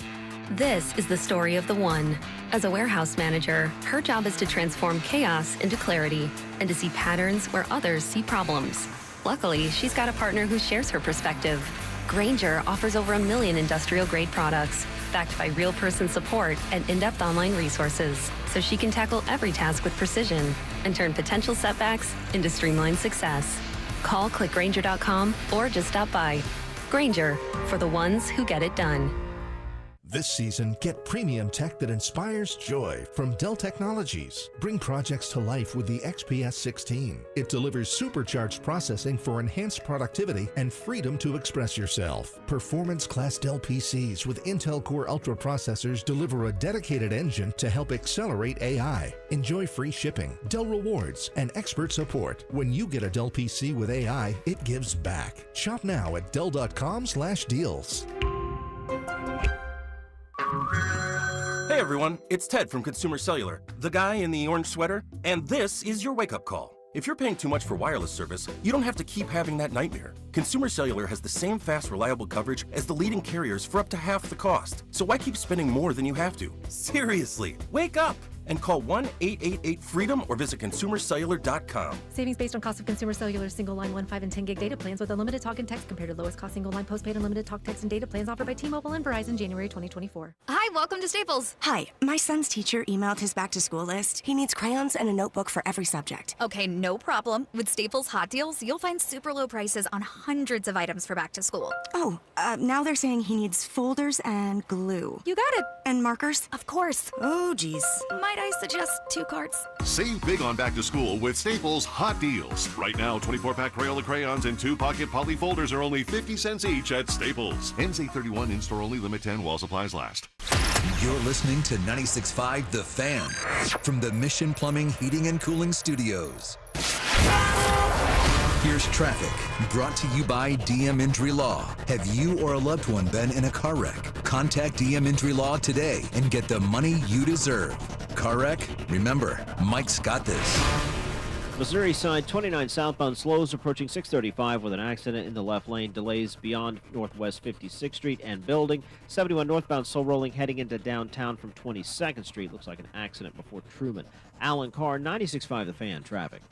This is the story of the one. As a warehouse manager, her job is to transform chaos into clarity and to see patterns where others see problems. Luckily, she's got a partner who shares her perspective. Grainger offers over 1 million industrial-grade products, backed by real person support and in-depth online resources, so she can tackle every task with precision and turn potential setbacks into streamlined success. Call clickgrainger.com or just stop by. Grainger, for the ones who get it done. This season, get premium tech that inspires joy from Dell Technologies. Bring projects to life with the XPS 16. It delivers supercharged processing for enhanced productivity and freedom to express yourself. Performance-class Dell PCs with Intel Core Ultra processors deliver a dedicated engine to help accelerate AI. Enjoy free shipping, Dell rewards, and expert support. When you get a Dell PC with AI, it gives back. Shop now at Dell.com/deals. Hey everyone, it's Ted from Consumer Cellular, the guy in the orange sweater, and this is your wake-up call. If you're paying too much for wireless service, you don't have to keep having that nightmare. Consumer Cellular has the same fast, reliable coverage as the leading carriers for up to half the cost. So why keep spending more than you have to? Seriously, wake up and call 1-888-FREEDOM or visit consumercellular.com. Savings based on cost of Consumer Cellular single line 1, 5, and 10 gig data plans with unlimited talk and text compared to lowest cost single line postpaid unlimited talk, text, and data plans offered by T-Mobile and Verizon January 2024. Hi, welcome to Staples. Hi, my son's teacher emailed his back to school list. He needs crayons and a notebook for every subject. Okay, no problem. With Staples Hot Deals, you'll find super low prices on hundreds of items for back to school. Oh, now they're saying he needs folders and glue. You got it. And markers? Of course. Oh, geez. Might I suggest 2 carts? Save big on back to school with Staples Hot Deals. Right now, 24-pack Crayola crayons and 2-pocket poly folders are only 50 cents each at Staples. Ends 8/31, in-store only, limit 10 while supplies last. You're listening to 96.5 The Fan from the Mission Plumbing, Heating, and Cooling Studios. Here's traffic, brought to you by DM Injury Law. Have you or a loved one been in a car wreck? Contact DM Injury Law today and get the money you deserve. Car wreck? Remember, Mike's got this. Missouri side 29 southbound slows approaching 635 with an accident in the left lane. Delays beyond Northwest 56th Street and building. 71 northbound slow rolling heading into downtown from 22nd Street. Looks like an accident before Truman. Alan Carr, 96.5 The Fan, traffic.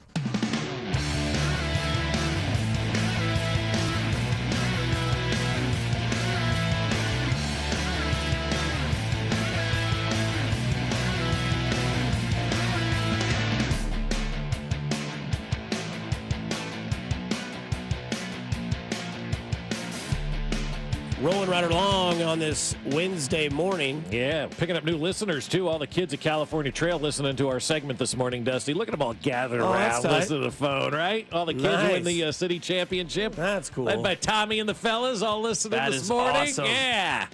Rolling right along on this Wednesday morning. Yeah, picking up new listeners, too. All the kids at California Trail listening to our segment this morning, Dusty. Look at them all gathered around, listening to the phone, right? All the kids who win the city championship. That's cool. Led by Tommy and the fellas, all listening this morning. Awesome. Yeah.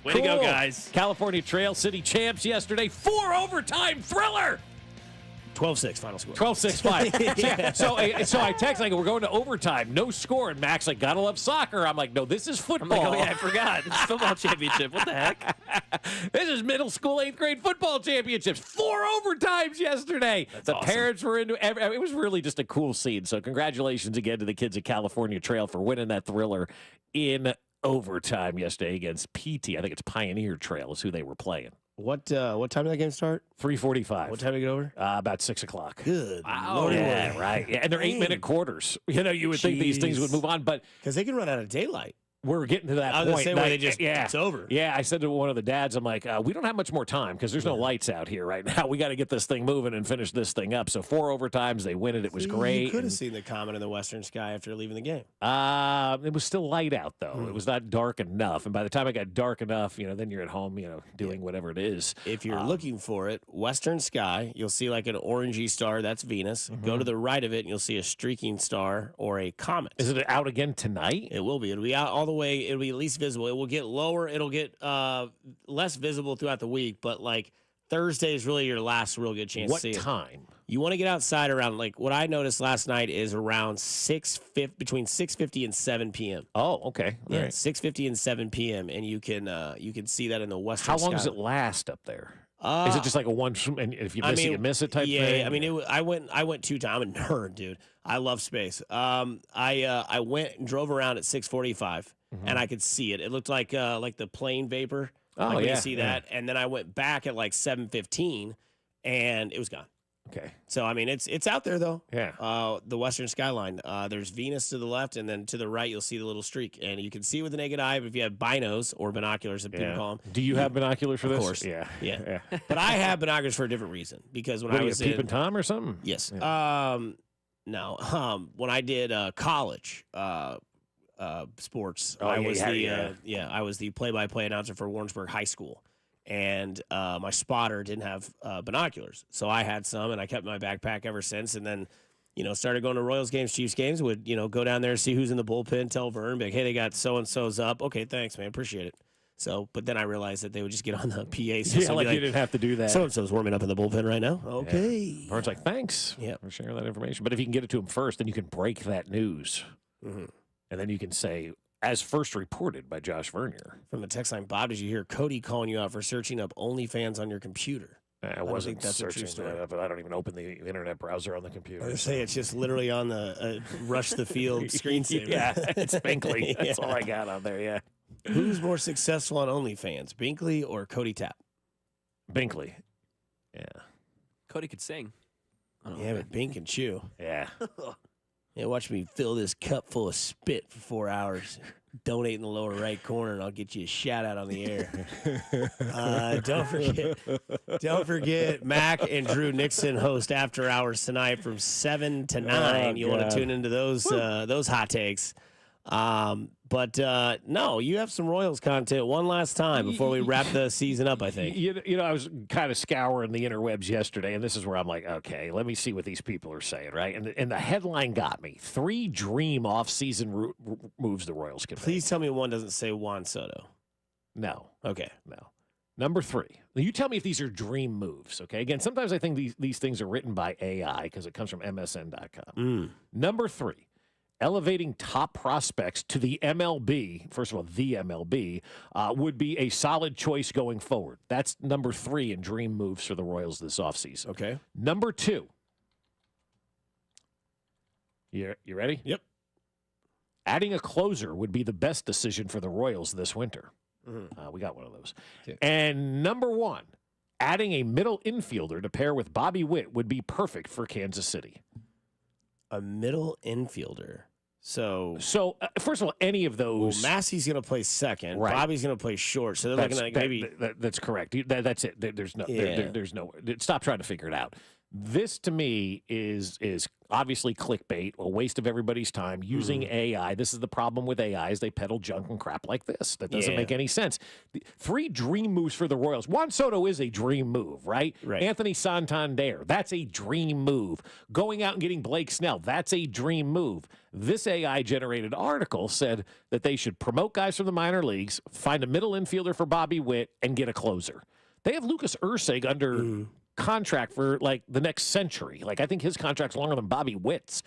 Way to go, guys. California Trail city champs yesterday. 4 overtime thriller. 12-6 final score. 12-6 Yeah. So I text, I go, we're going to overtime. No score. And Mac's like, gotta love soccer. I'm like, no, this is football. I'm like, oh, yeah, I forgot. It's football championship. What the heck? This is middle school 8th grade football championships. 4 overtimes yesterday. That's the awesome. parents were into it. Was really just a cool scene. So congratulations again to the kids at California Trail for winning that thriller in overtime yesterday against PT. I think it's Pioneer Trail is who they were playing. What time did that game start? 3:45. What time did it get over? About 6 o'clock. Good. Wow. Yeah, right. Yeah, and they're 8-minute quarters. You know, you would think these things would move on, but because they can run out of daylight. We're getting to that I was point. gonna say, where they just, yeah, it's over. Yeah, I said to one of the dads, I'm like, we don't have much more time because there's no lights out here right now. We got to get this thing moving and finish this thing up. So 4 overtimes, they win it. It was great. You could have seen the comet in the western sky after leaving the game. It was still light out, though. It was not dark enough. And by the time it got dark enough, then you're at home, doing whatever it is. If you're looking for it, western sky, you'll see like an orangey star. That's Venus. Go to the right of it, and you'll see a streaking star or a comet. Is it out again tonight? It will be. It'll be out all the way. It'll be at least visible. It will get lower. It'll get less visible throughout the week, but like Thursday is really your last real good chance to see it. What time? You want to get outside around, like what I noticed last night is around between 6:50 and 7 p.m. Oh, okay. Yeah, right. 6:50 and 7 p.m. and you can see that in the western How long sky. does it last up there? Is it just like a one, and if you miss it, you miss it type thing? Yeah, I mean, I went 2 times. I'm a nerd, dude. I love space. I went and drove around at 6:45, and I could see it. It looked like the plane vapor. Oh, like, yeah. You see that, and then I went back at like 7:15, and it was gone. Okay. So, I mean, it's out there, though. Yeah. The western skyline. There's Venus to the left, and then to the right, you'll see the little streak. And you can see it with the naked eye if you have binos or binoculars, that people call them. Do you have binoculars for this? Of course. Yeah. But I have binoculars for a different reason. Because when I was Peeping Tom or something? Yes. Yeah. No. When I did college sports, I was the play-by-play announcer for Warrensburg High School. And my spotter didn't have binoculars. So I had some, and I kept my backpack ever since. And then, started going to Royals games, Chiefs games, would, go down there, see who's in the bullpen, tell Vern, be like, hey, they got so-and-so's up. Okay, thanks, man. Appreciate it. So, but then I realized that they would just get on the PA system. Yeah, like you didn't have to do that. So-and-so's warming up in the bullpen right now. Okay. Yeah. Vern's like, thanks for sharing that information. But if you can get it to him first, then you can break that news. Mm-hmm. And then you can say, as first reported by Josh Vernier. From the text line, Bob, did you hear Cody calling you out for searching up OnlyFans on your computer? I wasn't searching that up, but I don't even open the internet browser on the computer. I say it's just literally on the Rush the Field screensaver. Yeah, it's Binkley. That's all I got on there, yeah. Who's more successful on OnlyFans, Binkley or Cody Tapp? Binkley. Yeah. Cody could sing. Yeah, but Bink can chew. Yeah. Yeah, watch me fill this cup full of spit for 4 hours. Donate in the lower right corner, and I'll get you a shout out on the air. Don't forget, Mac and Drew Nixon host After Hours tonight from 7 to 9. You want to tune into those hot takes. But no, you have some Royals content one last time before we wrap the season up, I think. I was kind of scouring the interwebs yesterday, and this is where I'm like, okay, let me see what these people are saying, right? And the headline got me. 3 dream off-season moves the Royals can Please tell me one doesn't say Juan Soto. No. Okay. No. Number 3. You tell me if these are dream moves, okay? Again, sometimes I think these things are written by AI because it comes from MSN.com. Number 3. Elevating top prospects to the MLB, first of all, the MLB, would be a solid choice going forward. That's number 3 in dream moves for the Royals this offseason. Okay. Number 2. You ready? Yep. Adding a closer would be the best decision for the Royals this winter. We got one of those. Okay. And number 1, adding a middle infielder to pair with Bobby Witt would be perfect for Kansas City. A middle infielder. So first of all, any of those. Well, Massey's going to play second. Right. Bobby's going to play short. So they're looking at maybe. That's correct. That's it. There's no. There's no. Stop trying to figure it out. This to me is obviously clickbait, a waste of everybody's time using AI. This is the problem with AI is they peddle junk and crap like this. That doesn't make any sense. 3 dream moves for the Royals. Juan Soto is a dream move, right? Anthony Santander, that's a dream move. Going out and getting Blake Snell, that's a dream move. This AI-generated article said that they should promote guys from the minor leagues, find a middle infielder for Bobby Witt, and get a closer. They have Lucas Erceg under contract for like the next century. Like I think his contract's longer than Bobby Witt's.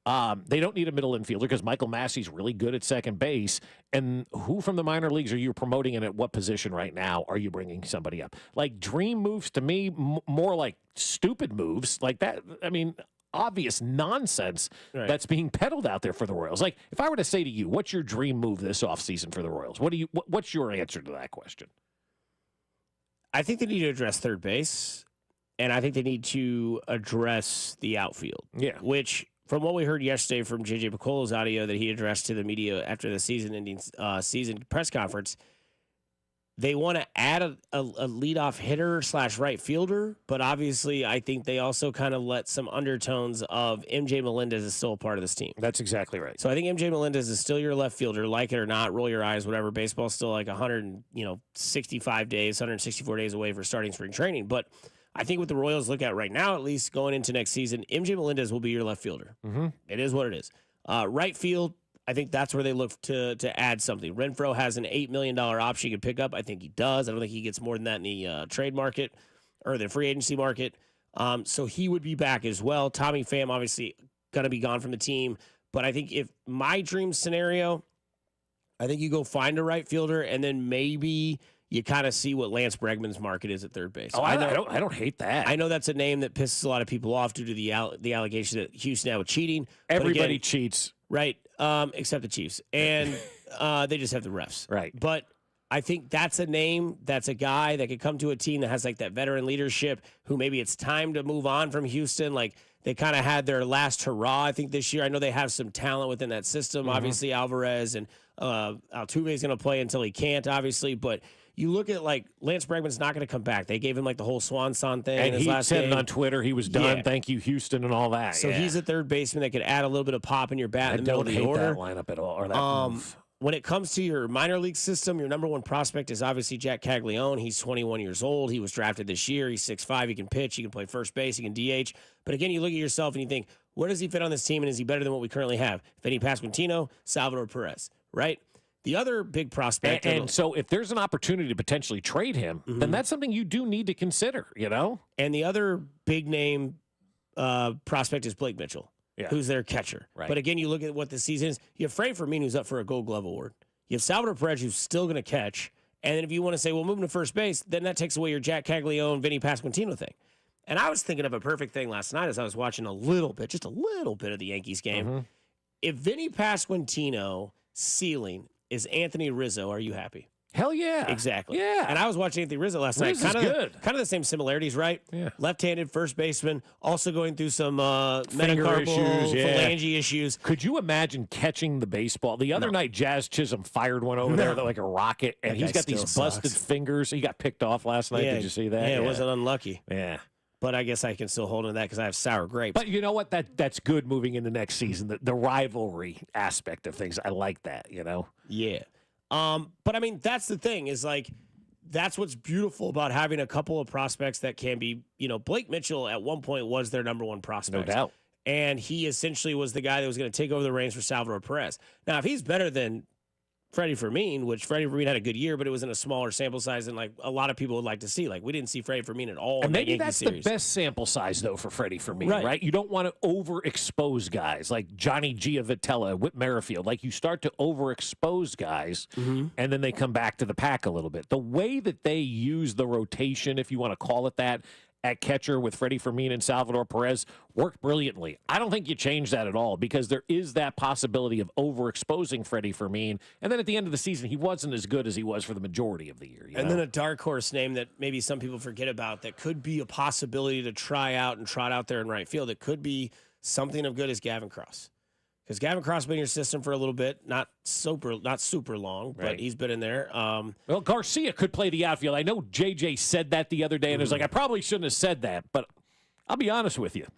They don't need a middle infielder because Michael Massey's really good at second base. And who from the minor leagues are you promoting, and at what position right now are you bringing somebody up? Like dream moves to me, more like stupid moves like that. I mean, obvious nonsense that's being peddled out there for the Royals. Like if I were to say to you, what's your dream move this offseason for the Royals? What's your answer to that question? I think they need to address third base. And I think they need to address the outfield. Yeah. Which, from what we heard yesterday from J.J. Piccolo's audio that he addressed to the media after the season-ending season press conference, they want to add a leadoff hitter / right fielder, but obviously I think they also kind of let some undertones of MJ Melendez is still a part of this team. That's exactly right. So I think MJ Melendez is still your left fielder, like it or not, roll your eyes, whatever. Baseball's still like 165 days, 164 days away for starting spring training, but I think what the Royals look at right now, at least going into next season, MJ Melendez will be your left fielder. It is what it is. Right field, I think that's where they look to add something. Renfroe has an $8 million option he can pick up. I think he does. I don't think he gets more than that in the trade market or the free agency market. So he would be back as well. Tommy Pham obviously going to be gone from the team. But I think if my dream scenario, I think you go find a right fielder and then maybe you kind of see what Lance Bregman's market is at third base. Oh, I don't hate that. I know that's a name that pisses a lot of people off due to the allegation that Houston now with cheating. Everybody cheats. Right, except the Chiefs. And they just have the refs. Right. But I think that's a name, that's a guy that could come to a team that has like that veteran leadership who maybe it's time to move on from Houston. Like they kind of had their last hurrah, I think, this year. I know they have some talent within that system. Mm-hmm. Obviously, Alvarez and Altuve is going to play until he can't, obviously. But you look at like Lance Bregman's not going to come back. They gave him like the whole Swan Song thing. And in his he last said game. it on Twitter. He was done. Yeah. Thank you, Houston, and all that. So he's a third baseman that could add a little bit of pop in your bat in the middle of the hate order. that lineup at all. Or that move. When it comes to your minor league system, your number one prospect is obviously Jack Caglione. He's 21 years old. He was drafted this year. He's 6'5". He can pitch. He can play first base. He can DH. But again, you look at yourself and you think, where does he fit on this team, and is he better than what we currently have? Vinny Pasquantino, Salvador Perez, right? The other big prospect. And so if there's an opportunity to potentially trade him, then that's something you do need to consider, you know? And the other big name prospect is Blake Mitchell. Yeah. Who's their catcher. Right. But again, you look at what the season is. You have Freddie Fermin, who's up for a Gold Glove award. You have Salvador Perez, who's still going to catch. And then if you want to say, well, move him to first base, then that takes away your Jack Caglione, Vinny Pasquantino thing. And I was thinking of a perfect thing last night as I was watching just a little bit of the Yankees game. If Vinny Pasquantino ceiling is Anthony Rizzo, are you happy? Hell yeah. Exactly. Yeah. And I was watching Anthony Rizzo last night. Kind of the same similarities, right? Yeah. Left-handed first baseman, also going through some Finger metacarpal, issues, phalange issues. Could you imagine catching the baseball? The other night, Jazz Chisholm fired one over there like a rocket, and That he's guy got these still busted sucks. fingers. He got picked off last night. Did you see that? Yeah, it wasn't unlucky. Yeah. But I guess I can still hold on to that because I have sour grapes. But you know what? That's good moving into next season. The rivalry aspect of things. I like that, you know? Yeah. But I mean, that's the thing is like, that's what's beautiful about having a couple of prospects that can be, Blake Mitchell at one point was their number one prospect. No doubt. And he essentially was the guy that was going to take over the reins for Salvador Perez. Now, if he's better than Freddie Fermin, which Freddie Fermin had a good year, but it was in a smaller sample size than like a lot of people would like to see. Like we didn't see Freddie Fermin at all. And maybe in that that's Yankee series. the best sample size though for Freddie Fermin, Right. right? You don't want to overexpose guys like Johnny Giavotella, Whit Merrifield. Like you start to overexpose guys, and then they come back to the pack a little bit. The way that they use the rotation, if you want to call it that, at catcher with Freddie Fermin and Salvador Perez worked brilliantly. I don't think you change that at all because there is that possibility of overexposing Freddie Fermin. And then at the end of the season, he wasn't as good as he was for the majority of the year. And then a dark horse name that maybe some people forget about that could be a possibility to try out and trot out there in right field. It could be something of good as Gavin Cross. Because Gavin Cross has been in your system for a little bit, not super long, but Right. he's been in there. Well, Garcia could play the outfield. I know JJ said that the other day, and it was like, I probably shouldn't have said that, but I'll be honest with you.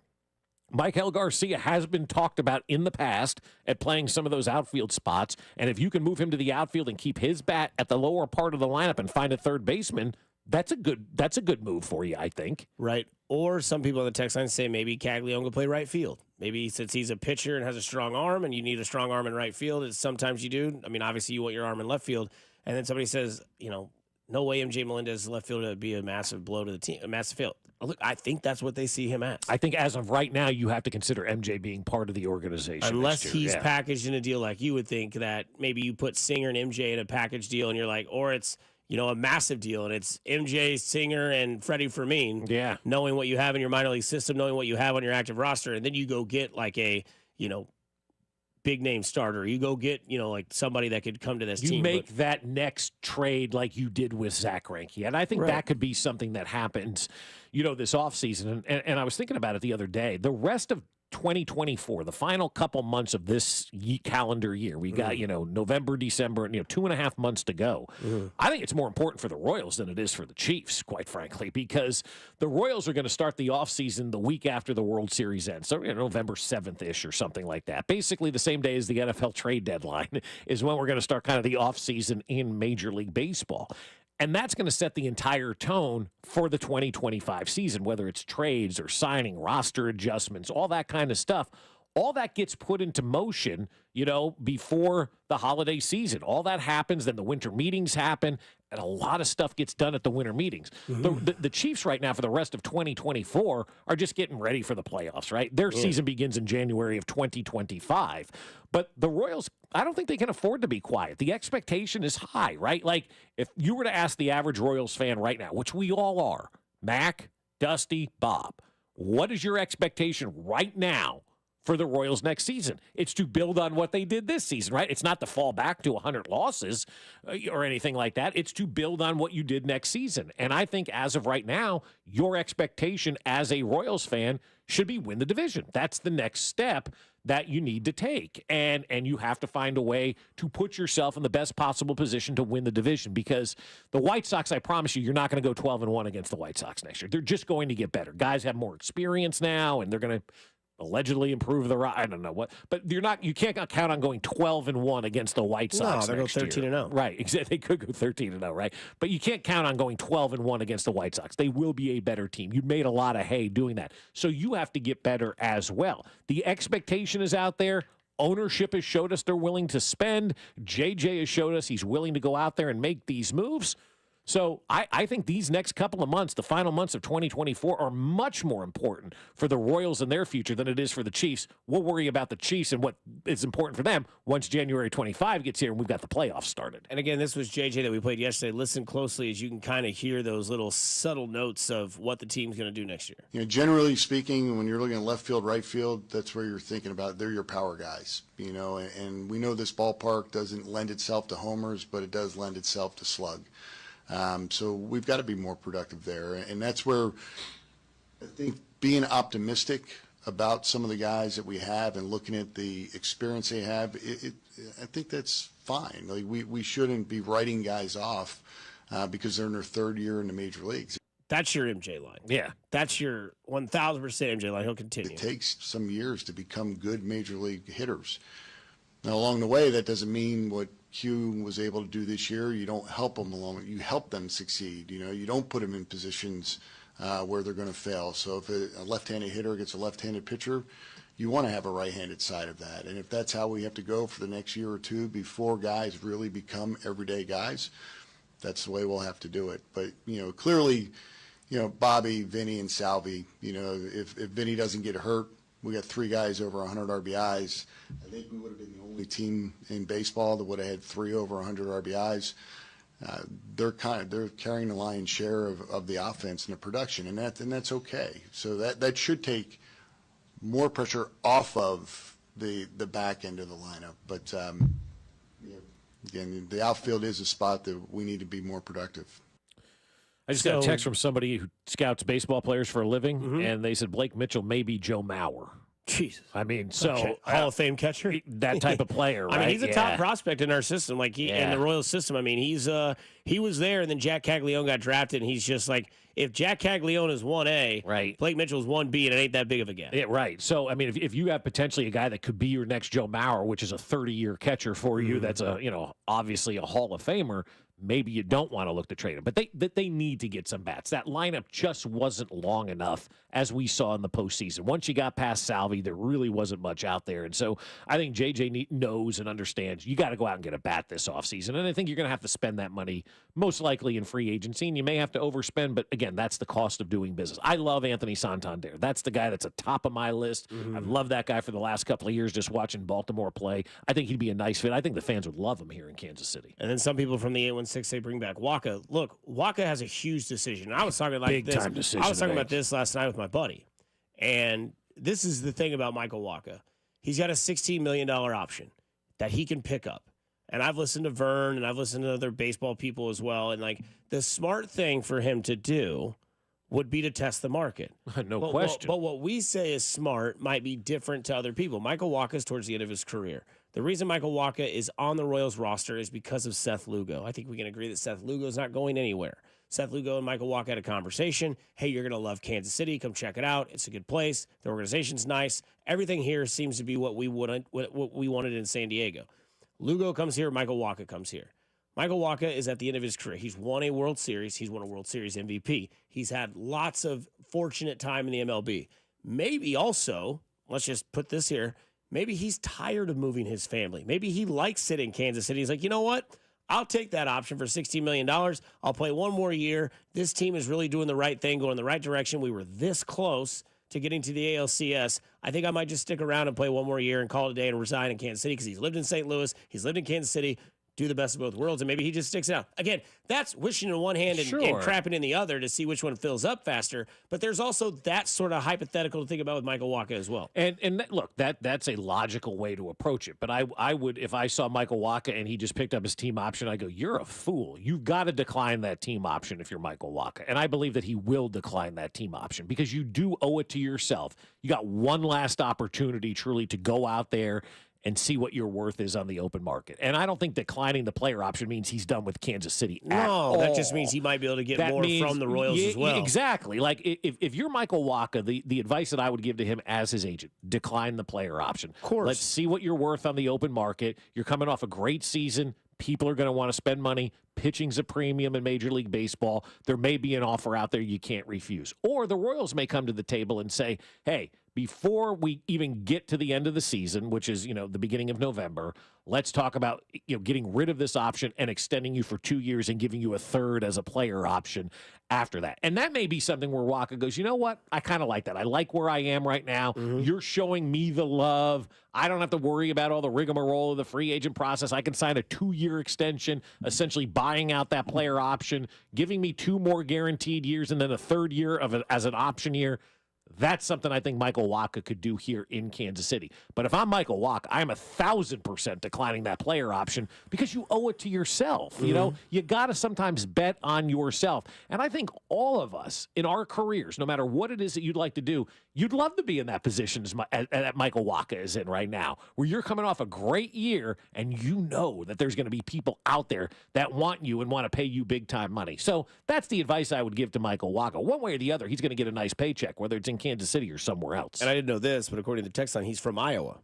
Michael Garcia has been talked about in the past at playing some of those outfield spots, and if you can move him to the outfield and keep his bat at the lower part of the lineup and find a third baseman, that's a good move for you, I think. Right. Or some people on the text line say maybe Caglione will play right field. Maybe since he's a pitcher and has a strong arm and you need a strong arm in right field, as sometimes you do. I mean, obviously you want your arm in left field. And then somebody says, no way MJ Melendez left field would be a massive blow to the team, a massive fail. Look, I think that's what they see him as. I think as of right now, you have to consider MJ being part of the organization. Unless next year. he's Yeah. packaged in a deal like you would think that maybe you put Singer and MJ in a package deal and you're like, or it's, a massive deal and it's MJ, Singer, and Freddie Fermin. Yeah. Knowing what you have in your minor league system, knowing what you have on your active roster, and then you go get like a, big name starter. You go get, like somebody that could come to this You team. make that next trade like you did with Zach Greinke. And I think Right. that could be something that happens, this offseason. And I was thinking about it the other day. The rest of 2024, the final couple months of this calendar year, we got, November, December, 2.5 months to go. I think it's more important for the Royals than it is for the Chiefs, quite frankly, because the Royals are going to start the offseason the week after the World Series ends. So, November 7th-ish or something like that. Basically the same day as the NFL trade deadline is when we're going to start kind of the offseason in Major League Baseball. And that's going to set the entire tone for the 2025 season, whether it's trades or signing, roster adjustments, all that kind of stuff. All that gets put into motion, before the holiday season. All that happens, then the winter meetings happen, and a lot of stuff gets done at the winter meetings. The Chiefs right now for the rest of 2024 are just getting ready for the playoffs, right? Their season begins in January of 2025. But the Royals, I don't think they can afford to be quiet. The expectation is high, right? Like, if you were to ask the average Royals fan right now, which we all are, Mac, Dusty, Bob, what is your expectation right now for the Royals next season? It's to build on what they did this season, right? It's not to fall back to 100 losses or anything like that. It's to build on what you did next season. And I think as of right now, your expectation as a Royals fan should be win the division. That's the next step that you need to take. And you have to find a way to put yourself in the best possible position to win the division, because the White Sox, I promise you, you're not going to go 12-1 against the White Sox next year. They're just going to get better. Guys have more experience now, and they're going to allegedly improve the I don't know what, but you can't count on going 12-1 against the White Sox. No, they'll go 13-0. Right, exactly. They could go 13-0, right? But you can't count on going 12-1 against the White Sox. They will be a better team. You made a lot of hay doing that, so you have to get better as well. The expectation is out there. Ownership has showed us they're willing to spend. JJ has showed us he's willing to go out there and make these moves. So I think these next couple of months, the final months of 2024, are much more important for the Royals and their future than it is for the Chiefs. We'll worry about the Chiefs and what is important for them once January 25 gets here and we've got the playoffs started. And again, this was JJ that we played yesterday. Listen closely as you can kind of hear those little subtle notes of what the team's going to do next year. You know, generally speaking, when you're looking at left field, right field, that's where you're thinking about. They're your power guys, you know, and we know this ballpark doesn't lend itself to homers, but it does lend itself to slug. So we've got to be more productive there. And that's where I think being optimistic about some of the guys that we have and looking at the experience they have, I think that's fine. Like we shouldn't be writing guys off because they're in their third year in the major leagues. That's your MJ line. Yeah. That's your 1,000% MJ line. He'll continue. It takes some years to become good major league hitters. Now, along the way, that doesn't mean what Q was able to do this year. You don't help them along. You help them succeed. You know, you don't put them in positions where they're going to fail. So if a left-handed hitter gets a left-handed pitcher, you want to have a right-handed side of that. And if that's how we have to go for the next year or two before guys really become everyday guys, that's the way we'll have to do it. But, you know, clearly, you know, Bobby, Vinny, and Salvi, you know, if Vinny doesn't get hurt, we got three guys over 100 RBIs. I think we would have been the only team in baseball that would have had three over 100 RBIs. They're carrying the lion's share of the offense and the production, and that's okay. So that should take more pressure off of the back end of the lineup. But you know, again, the outfield is a spot that we need to be more productive. I just got a text from somebody who scouts baseball players for a living, and they said Blake Mitchell may be Joe Mauer. Jesus. I mean, so Hall of Fame catcher, that type of player, right? I mean, he's a top prospect in our system, like in the Royals system. I mean, he was there, and then Jack Caglione got drafted, and he's just like, if Jack Caglione is 1A, right, Blake Mitchell's 1B, and it ain't that big of a gap. Yeah, right. So, I mean, if you have potentially a guy that could be your next Joe Mauer, which is a 30-year catcher for you, that's obviously a Hall of Famer. Maybe you don't want to look to trade him, but they need to get some bats. That lineup just wasn't long enough, as we saw in the postseason. Once you got past Salvi, there really wasn't much out there. And so I think JJ knows and understands you got to go out and get a bat this offseason. And I think you're going to have to spend that money most likely in free agency, and you may have to overspend, but again, that's the cost of doing business. I love Anthony Santander. That's the guy that's at top of my list. I've loved that guy for the last couple of years just watching Baltimore play. I think he'd be a nice fit. I think the fans would love him here in Kansas City. And then some people from the 816 say bring back Waka. Look, Waka has a huge decision. I was talking like Big time decision. I was talking about this last night with my buddy. And this is the thing about Michael Waka. He's got a $16 million option that he can pick up. And I've listened to Vern and I've listened to other baseball people as well. And like the smart thing for him to do would be to test the market. No question. But what we say is smart might be different to other people. Michael Waka is towards the end of his career. The reason Michael Waka is on the Royals roster is because of Seth Lugo. I think we can agree that Seth Lugo is not going anywhere. Seth Lugo and Michael Waka had a conversation. Hey, you're going to love Kansas City. Come check it out. It's a good place. The organization's nice. Everything here seems to be what we wanted in San Diego. Lugo comes here. Michael Waka comes here. Michael Waka is at the end of his career. He's won a World Series. He's won a World Series MVP. He's had lots of fortunate time in the MLB. Maybe also, let's just put this here, maybe he's tired of moving his family. Maybe he likes sitting in Kansas City. He's like, you know what? I'll take that option for $16 million. I'll play one more year. This team is really doing the right thing, going in the right direction. We were this close to getting to the ALCS. I think I might just stick around and play one more year and call it a day and resign in Kansas City because he's lived in St. Louis. He's lived in Kansas City. Do the best of both worlds, and maybe he just sticks it out. Again, that's wishing in one hand and crapping in the other to see which one fills up faster. But there's also that sort of hypothetical to think about with Michael Wacha as well. And look, that's a logical way to approach it. But I would, if I saw Michael Wacha and he just picked up his team option, I go, you're a fool. You've got to decline that team option if you're Michael Wacha. And I believe that he will decline that team option because you do owe it to yourself. You got one last opportunity truly to go out there and see what your worth is on the open market. And I don't think declining the player option means he's done with Kansas City at all. That just means he might be able to get more from the Royals as well. Exactly. Like, if you're Michael Wacha, the advice that I would give to him as his agent, decline the player option. Of course. Let's see what you're worth on the open market. You're coming off a great season. People are going to want to spend money. Pitching's a premium in Major League Baseball. There may be an offer out there you can't refuse. Or the Royals may come to the table and say, hey, before we even get to the end of the season, which is, the beginning of November, let's talk about, getting rid of this option and extending you for 2 years and giving you a third as a player option after that. And that may be something where Wacha goes, you know what? I kind of like that. I like where I am right now. Mm-hmm. You're showing me the love. I don't have to worry about all the rigmarole of the free agent process. I can sign a 2-year extension, essentially buying out that player option, giving me 2 more guaranteed years and then a third year as an option year. That's something I think Michael Wacha could do here in Kansas City. But if I'm Michael Wacha, I'm 1,000% declining that player option because you owe it to yourself. Mm-hmm. You got to sometimes bet on yourself. And I think all of us in our careers, no matter what it is that you'd like to do, you'd love to be in that position that Michael Wacha is in right now, where you're coming off a great year and you know that there's going to be people out there that want you and want to pay you big time money. So that's the advice I would give to Michael Wacha. One way or the other, he's going to get a nice paycheck, whether it's in Kansas City or somewhere else. And I didn't know this, but according to the text line, he's from Iowa.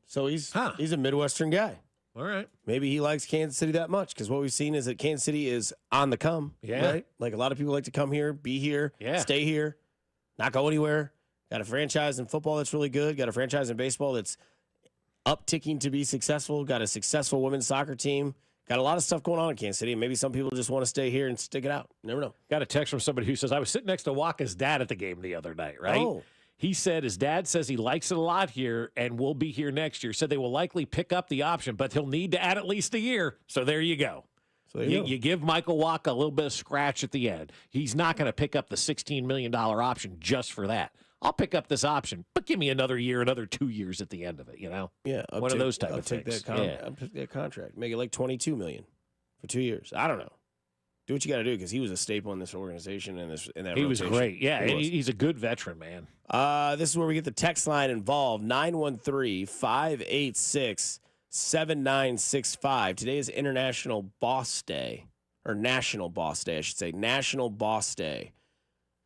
So he's a Midwestern guy. All right. Maybe he likes Kansas City that much because what we've seen is that Kansas City is on the come. Yeah. Right? Like a lot of people like to come here, be here, Yeah. stay here, not go anywhere. Got a franchise in football that's really good. Got a franchise in baseball that's upticking to be successful. Got a successful women's soccer team. Got a lot of stuff going on in Kansas City. Maybe some people just want to stay here and stick it out. Never know. Got a text from somebody who says, I was sitting next to Wacha's dad at the game the other night, right? Oh. He said his dad says he likes it a lot here and will be here next year. Said they will likely pick up the option, but he'll need to add at least a year. So there you go. So you give Michael Wacha a little bit of scratch at the end. He's not going to pick up the $16 million option just for that. I'll pick up this option, but give me another year, another 2 years at the end of it, Yeah. One of those type I'll of take things. I'll take that contract. Make it like $22 million for 2 years. I don't know. Do what you got to do because he was a staple in this organization and in that He rotation. was great. Yeah, He was. he's a good veteran, man. This is where we get the text line involved, 913-586-7965. Today is International Boss Day, or National Boss Day, I should say. National Boss Day.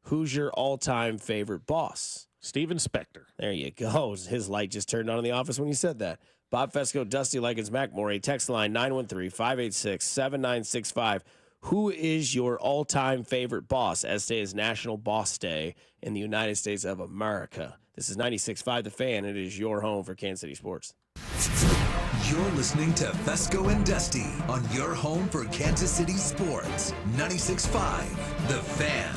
Who's your all-time favorite boss? Steven Spector. There you go. His light just turned on in the office when you said that. Bob Fescoe, Dusty Likens, McMorray. Text line 913-586-7965. Who is your all-time favorite boss, as today is National Boss Day in the United States of America? This is 96.5 The Fan. It is your home for Kansas City sports. You're listening to Fescoe and Dusty on your home for Kansas City sports. 96.5 The Fan.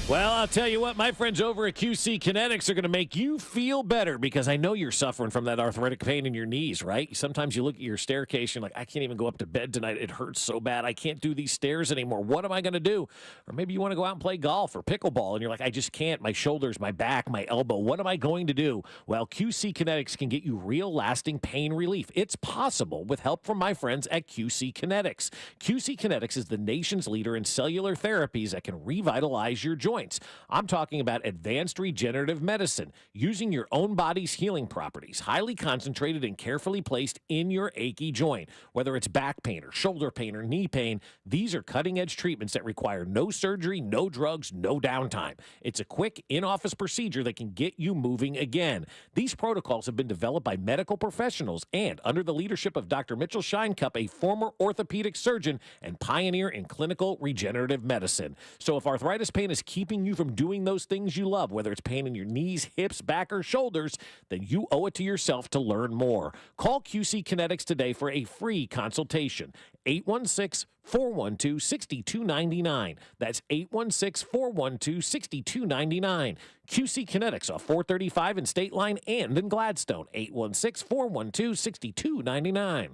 Well, I'll tell you what, my friends over at QC Kinetics are going to make you feel better because I know you're suffering from that arthritic pain in your knees, right? Sometimes you look at your staircase, you're like, I can't even go up to bed tonight. It hurts so bad. I can't do these stairs anymore. What am I going to do? Or maybe you want to go out and play golf or pickleball, and you're like, I just can't. My shoulders, my back, my elbow. What am I going to do? Well, QC Kinetics can get you real lasting pain relief. It's possible with help from my friends at QC Kinetics. QC Kinetics is the nation's leader in cellular therapies that can revitalize your joints. I'm talking about advanced regenerative medicine, using your own body's healing properties, highly concentrated and carefully placed in your achy joint. Whether it's back pain or shoulder pain or knee pain, these are cutting-edge treatments that require no surgery, no drugs, no downtime. It's a quick in-office procedure that can get you moving again. These protocols have been developed by medical professionals and under the leadership of Dr. Mitchell Scheinkup, a former orthopedic surgeon and pioneer in clinical regenerative medicine. So if arthritis pain is keeping keeping you from doing those things you love, whether it's pain in your knees, hips, back, or shoulders, then you owe it to yourself to learn more. Call QC Kinetics today for a free consultation. 816-412-6299. That's 816-412-6299. QC Kinetics off 435 in State Line and in Gladstone. 816-412-6299.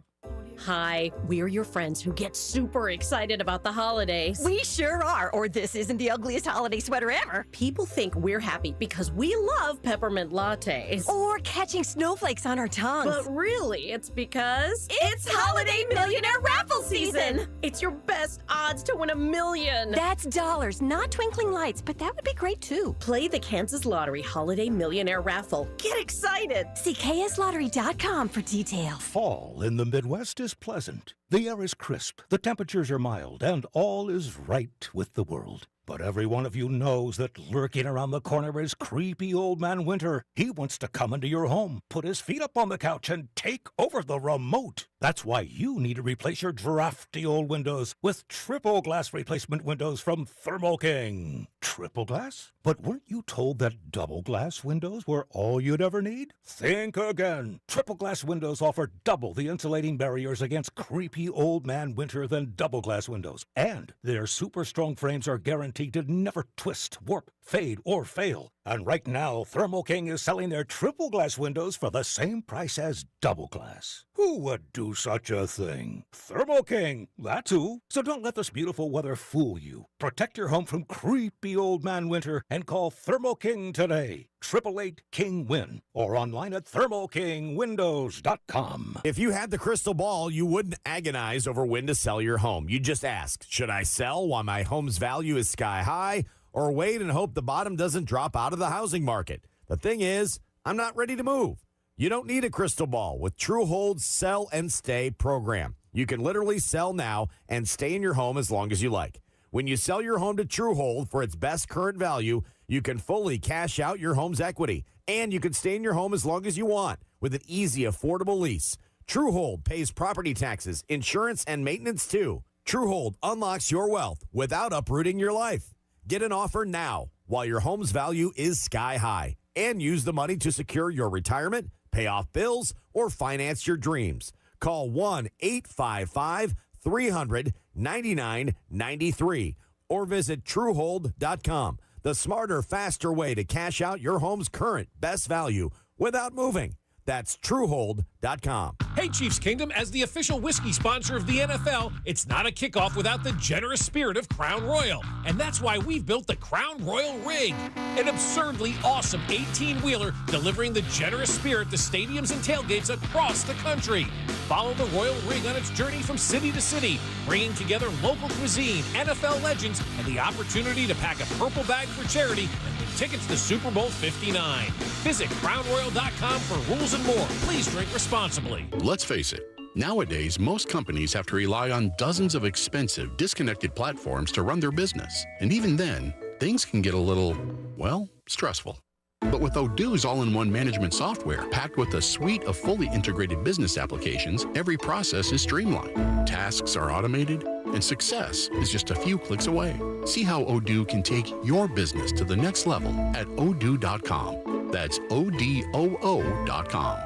Hi, we're your friends who get super excited about the holidays. We sure are, or this isn't the ugliest holiday sweater ever. People think we're happy because we love peppermint lattes. Or catching snowflakes on our tongues. But really, it's because it's Holiday Millionaire Raffle Season! It's your best odds to win $1 million. That's dollars, not twinkling lights, but that would be great too. Play the Kansas Lottery Holiday Millionaire Raffle. Get excited! See kslottery.com for details. Fall in the Midwest is pleasant. The air is crisp, the temperatures are mild, and all is right with the world. But every one of you knows that lurking around the corner is creepy old man Winter. He wants to come into your home, put his feet up on the couch, and take over the remote. That's why you need to replace your drafty old windows with triple glass replacement windows from Thermo King. Triple glass? But weren't you told that double glass windows were all you'd ever need? Think again. Triple glass windows offer double the insulating barriers against creepy old man Winter than double glass windows. And their super strong frames are guaranteed to never twist, warp, fade, or fail. And right now, Thermo King is selling their triple glass windows for the same price as double glass. Who would do such a thing? Thermo King, that's who. So don't let this beautiful weather fool you. Protect your home from creepy old man Winter and call Thermo King today. 888-KING-WIN or online at thermokingwindows.com. If you had the crystal ball, you wouldn't agonize over when to sell your home. You'd just ask, should I sell while my home's value is sky high, or wait and hope the bottom doesn't drop out of the housing market? The thing is, I'm not ready to move. You don't need a crystal ball with TrueHold's Sell and Stay program. You can literally sell now and stay in your home as long as you like. When you sell your home to TrueHold for its best current value, you can fully cash out your home's equity, and you can stay in your home as long as you want with an easy, affordable lease. TrueHold pays property taxes, insurance, and maintenance too. TrueHold unlocks your wealth without uprooting your life. Get an offer now while your home's value is sky high, and use the money to secure your retirement, pay off bills, or finance your dreams. Call 1-855-300-9993 or visit TrueHold.com. The smarter, faster way to cash out your home's current best value without moving. That's TrueHold.com. Hey, Chiefs Kingdom, as the official whiskey sponsor of the NFL, it's not a kickoff without the generous spirit of Crown Royal. And that's why we've built the Crown Royal Rig, an absurdly awesome 18-wheeler delivering the generous spirit to stadiums and tailgates across the country. Follow the Royal Rig on its journey from city to city, bringing together local cuisine, NFL legends, and the opportunity to pack a purple bag for charity and win tickets to Super Bowl 59. Visit CrownRoyal.com for rules and more. Please drink responsibly. Let's face it, nowadays most companies have to rely on dozens of expensive, disconnected platforms to run their business. And even then, things can get a little, well, stressful. But with Odoo's all-in-one management software, packed with a suite of fully integrated business applications, every process is streamlined. Tasks are automated, and success is just a few clicks away. See how Odoo can take your business to the next level at odoo.com. That's ODOO.com.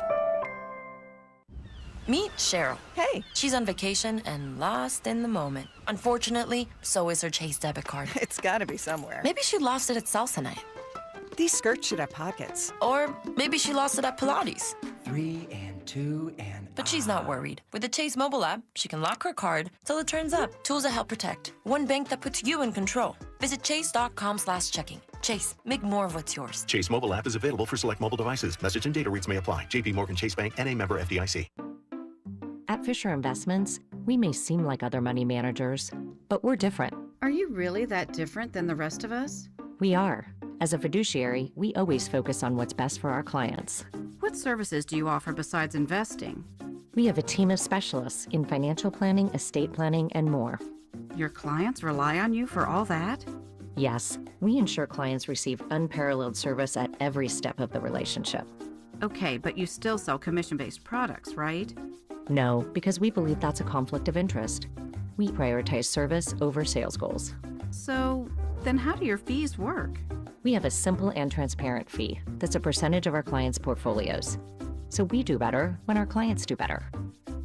Meet Cheryl. Hey. She's on vacation and lost in the moment. Unfortunately, so is her Chase debit card. It's gotta be somewhere. Maybe she lost it at salsa night. These skirts should have pockets. Or maybe she lost it at Pilates. 3 and 2 and... But she's not worried. With the Chase mobile app, she can lock her card till it turns up. Tools that help protect. One bank that puts you in control. Visit chase.com/checking. Chase, make more of what's yours. Chase mobile app is available for select mobile devices. Message and data rates may apply. JP Morgan Chase Bank, N.A. member FDIC. At Fisher Investments, we may seem like other money managers, but we're different. Are you really that different than the rest of us? We are. As a fiduciary, we always focus on what's best for our clients. What services do you offer besides investing? We have a team of specialists in financial planning, estate planning, and more. Your clients rely on you for all that? Yes, we ensure clients receive unparalleled service at every step of the relationship. Okay, but you still sell commission-based products, right? No, because we believe that's a conflict of interest. We prioritize service over sales goals. So, Then how do your fees work? We have a simple and transparent fee that's a percentage of our clients' portfolios. So we do better when our clients do better.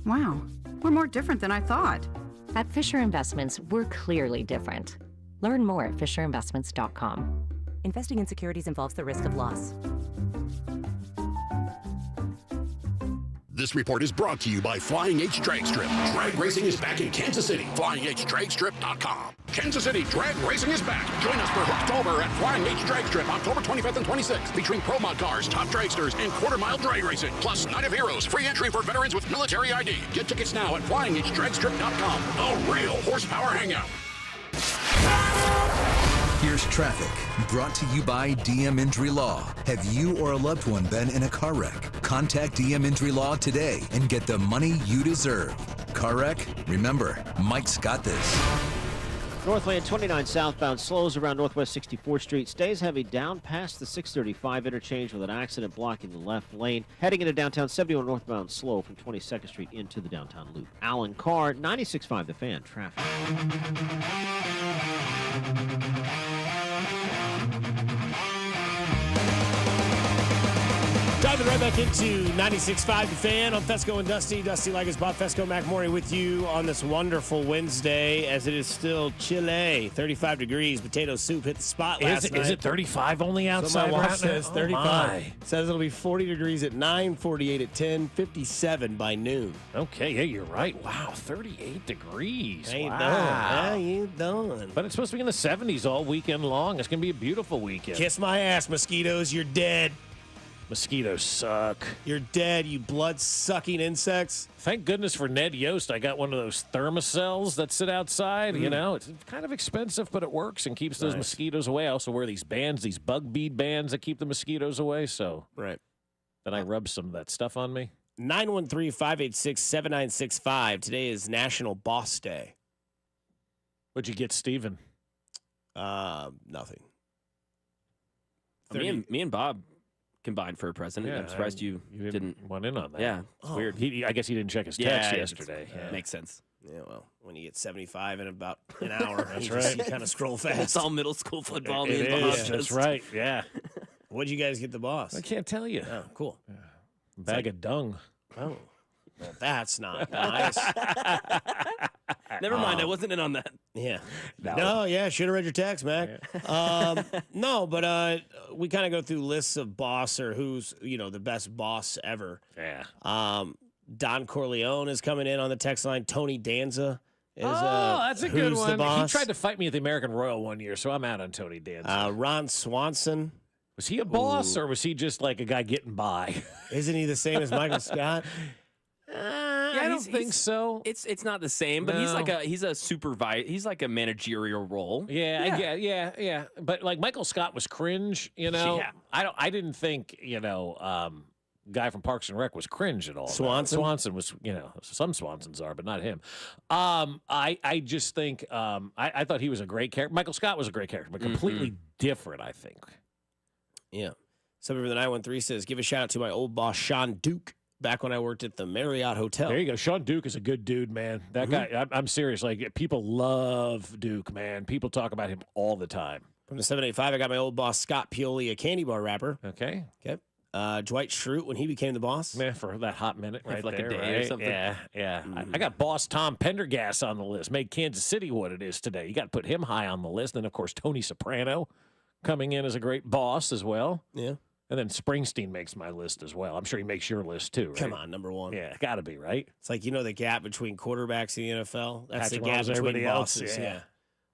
Wow, we're more different than I thought. At Fisher Investments, we're clearly different. Learn more at fisherinvestments.com. Investing in securities involves the risk of loss. This report is brought to you by Flying H Drag Strip. Drag racing is back in Kansas City. FlyingHDragStrip.com. Kansas City Drag Racing is back. Join us for October at Flying H Drag Strip, October 25th and 26th, featuring pro mod cars, top dragsters, and quarter-mile drag racing. Plus, Night of Heroes, free entry for veterans with military ID. Get tickets now at FlyingHDragStrip.com. A real horsepower hangout. Here's traffic, brought to you by DM Injury Law. Have you or a loved one been in a car wreck? Contact DM Injury Law today and get the money you deserve. Car wreck? Remember, Mike's got this. Northland 29 southbound slows around Northwest 64th Street. Stays heavy down past the 635 interchange with an accident blocking the left lane. Heading into downtown 71 northbound slow from 22nd Street into the downtown loop. Alan Carr, 96.5 The Fan, traffic. Diving right back into 96.5 The Fan on Fescoe and Dusty. Dusty Ligas, Bob Fescoe, Mac Morey with you on this wonderful Wednesday as it is still chilly. 35 degrees. Potato soup hit the spot last night. Is it 35 only outside? So my watch right says now? 35. Says it'll be 40 degrees at 9, 48 at 10, 57 by noon. Okay, yeah, you're right. Wow, 38 degrees. Ain't wow. done. How you doing? But it's supposed to be in the 70s all weekend long. It's going to be a beautiful weekend. Kiss my ass, mosquitoes. You're dead. Mosquitoes suck. You're dead, you blood-sucking insects. Thank goodness for Ned Yost. I got one of those thermocells that sit outside. You know, it's kind of expensive, but it works and keeps those mosquitoes away. I also wear these bands, these bug bead bands that keep the mosquitoes away. So then I rub some of that stuff on me. 913-586-7965. Today is National Boss Day. What'd you get, Steven? Nothing. Me and Bob combined for a president. Yeah, I'm surprised you didn't want in on that. Yeah, it's weird. I guess he didn't check his text yesterday. Makes sense. Yeah, well, when you get 75 in about an hour, That's you right. kind of scroll fast. It's all middle school football. It Me and Bob is. That's right. Yeah. What'd you guys get the boss? I can't tell you. Oh, cool. Bag of dung. Oh, well, that's not nice. Never mind. I wasn't in on that. Yeah. No, yeah, should have read your text, Mac. No, but we kind of go through lists of boss or who's, the best boss ever. Yeah. Don Corleone is coming in on the text line. Tony Danza is that's a good who's one. The boss. He tried to fight me at the American Royal one year, so I'm out on Tony Danza. Ron Swanson. Was he a boss or was he just like a guy getting by? Isn't he the same as Michael Scott? I don't think so. It's not the same, but he's a supervisor. He's like a managerial role. Yeah. But like Michael Scott was cringe, Yeah. I didn't think, guy from Parks and Rec was cringe at all. Swanson was, some Swansons are, but not him. I just think I thought he was a great character. Michael Scott was a great character, but completely different, I think. Yeah. Somebody from the 913 says, give a shout out to my old boss, Sean Duke, back when I worked at the Marriott Hotel. There you go. Sean Duke is a good dude, man. That guy, I'm serious. Like, people love Duke, man. People talk about him all the time. From the 785, I got my old boss, Scott Pioli, a candy bar rapper. Okay. Dwight Schrute, when he became the boss. Man, for that hot minute right like there, a day right? or something. Yeah. I got boss Tom Pendergast on the list. Made Kansas City what it is today. You got to put him high on the list. Then, of course, Tony Soprano coming in as a great boss as well. Yeah. And then Springsteen makes my list as well. I'm sure he makes your list too, right? Come on, number one. Yeah, got to be, right? It's like, the gap between quarterbacks in the NFL? That's Patrick the gap Mahomes, between everybody else, bosses. yeah.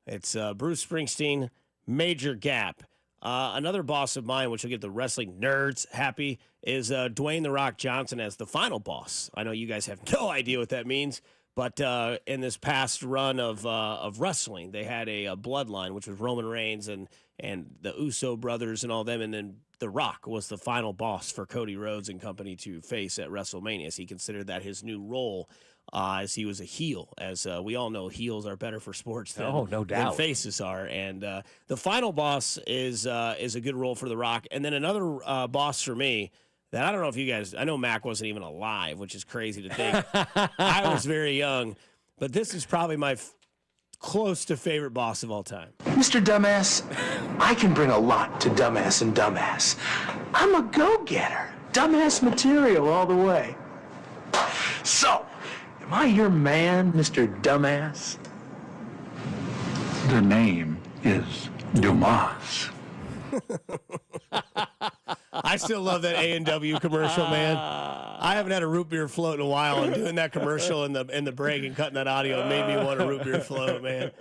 It's Bruce Springsteen, major gap. Another boss of mine, which will get the wrestling nerds happy, is Dwayne "The Rock" Johnson as the final boss. I know you guys have no idea what that means, but in this past run of wrestling, they had a bloodline, which was Roman Reigns and the Uso brothers and all them, and then The Rock was the final boss for Cody Rhodes and company to face at WrestleMania. So he considered that his new role as he was a heel. As we all know, heels are better for sports than, than faces are. And the final boss is a good role for The Rock. And then another boss for me that I don't know if you guys, I know Mac wasn't even alive, which is crazy to think. I was very young. But this is probably my close to favorite boss of all time. Mr. Dumbass, I can bring a lot to Dumbass and Dumbass. I'm a go-getter. Dumbass material all the way. So, am I your man, Mr. Dumbass? The name is Dumas. I still love that A&W commercial, man. I haven't had a root beer float in a while, and doing that commercial in the break and cutting that audio made me want a root beer float, man.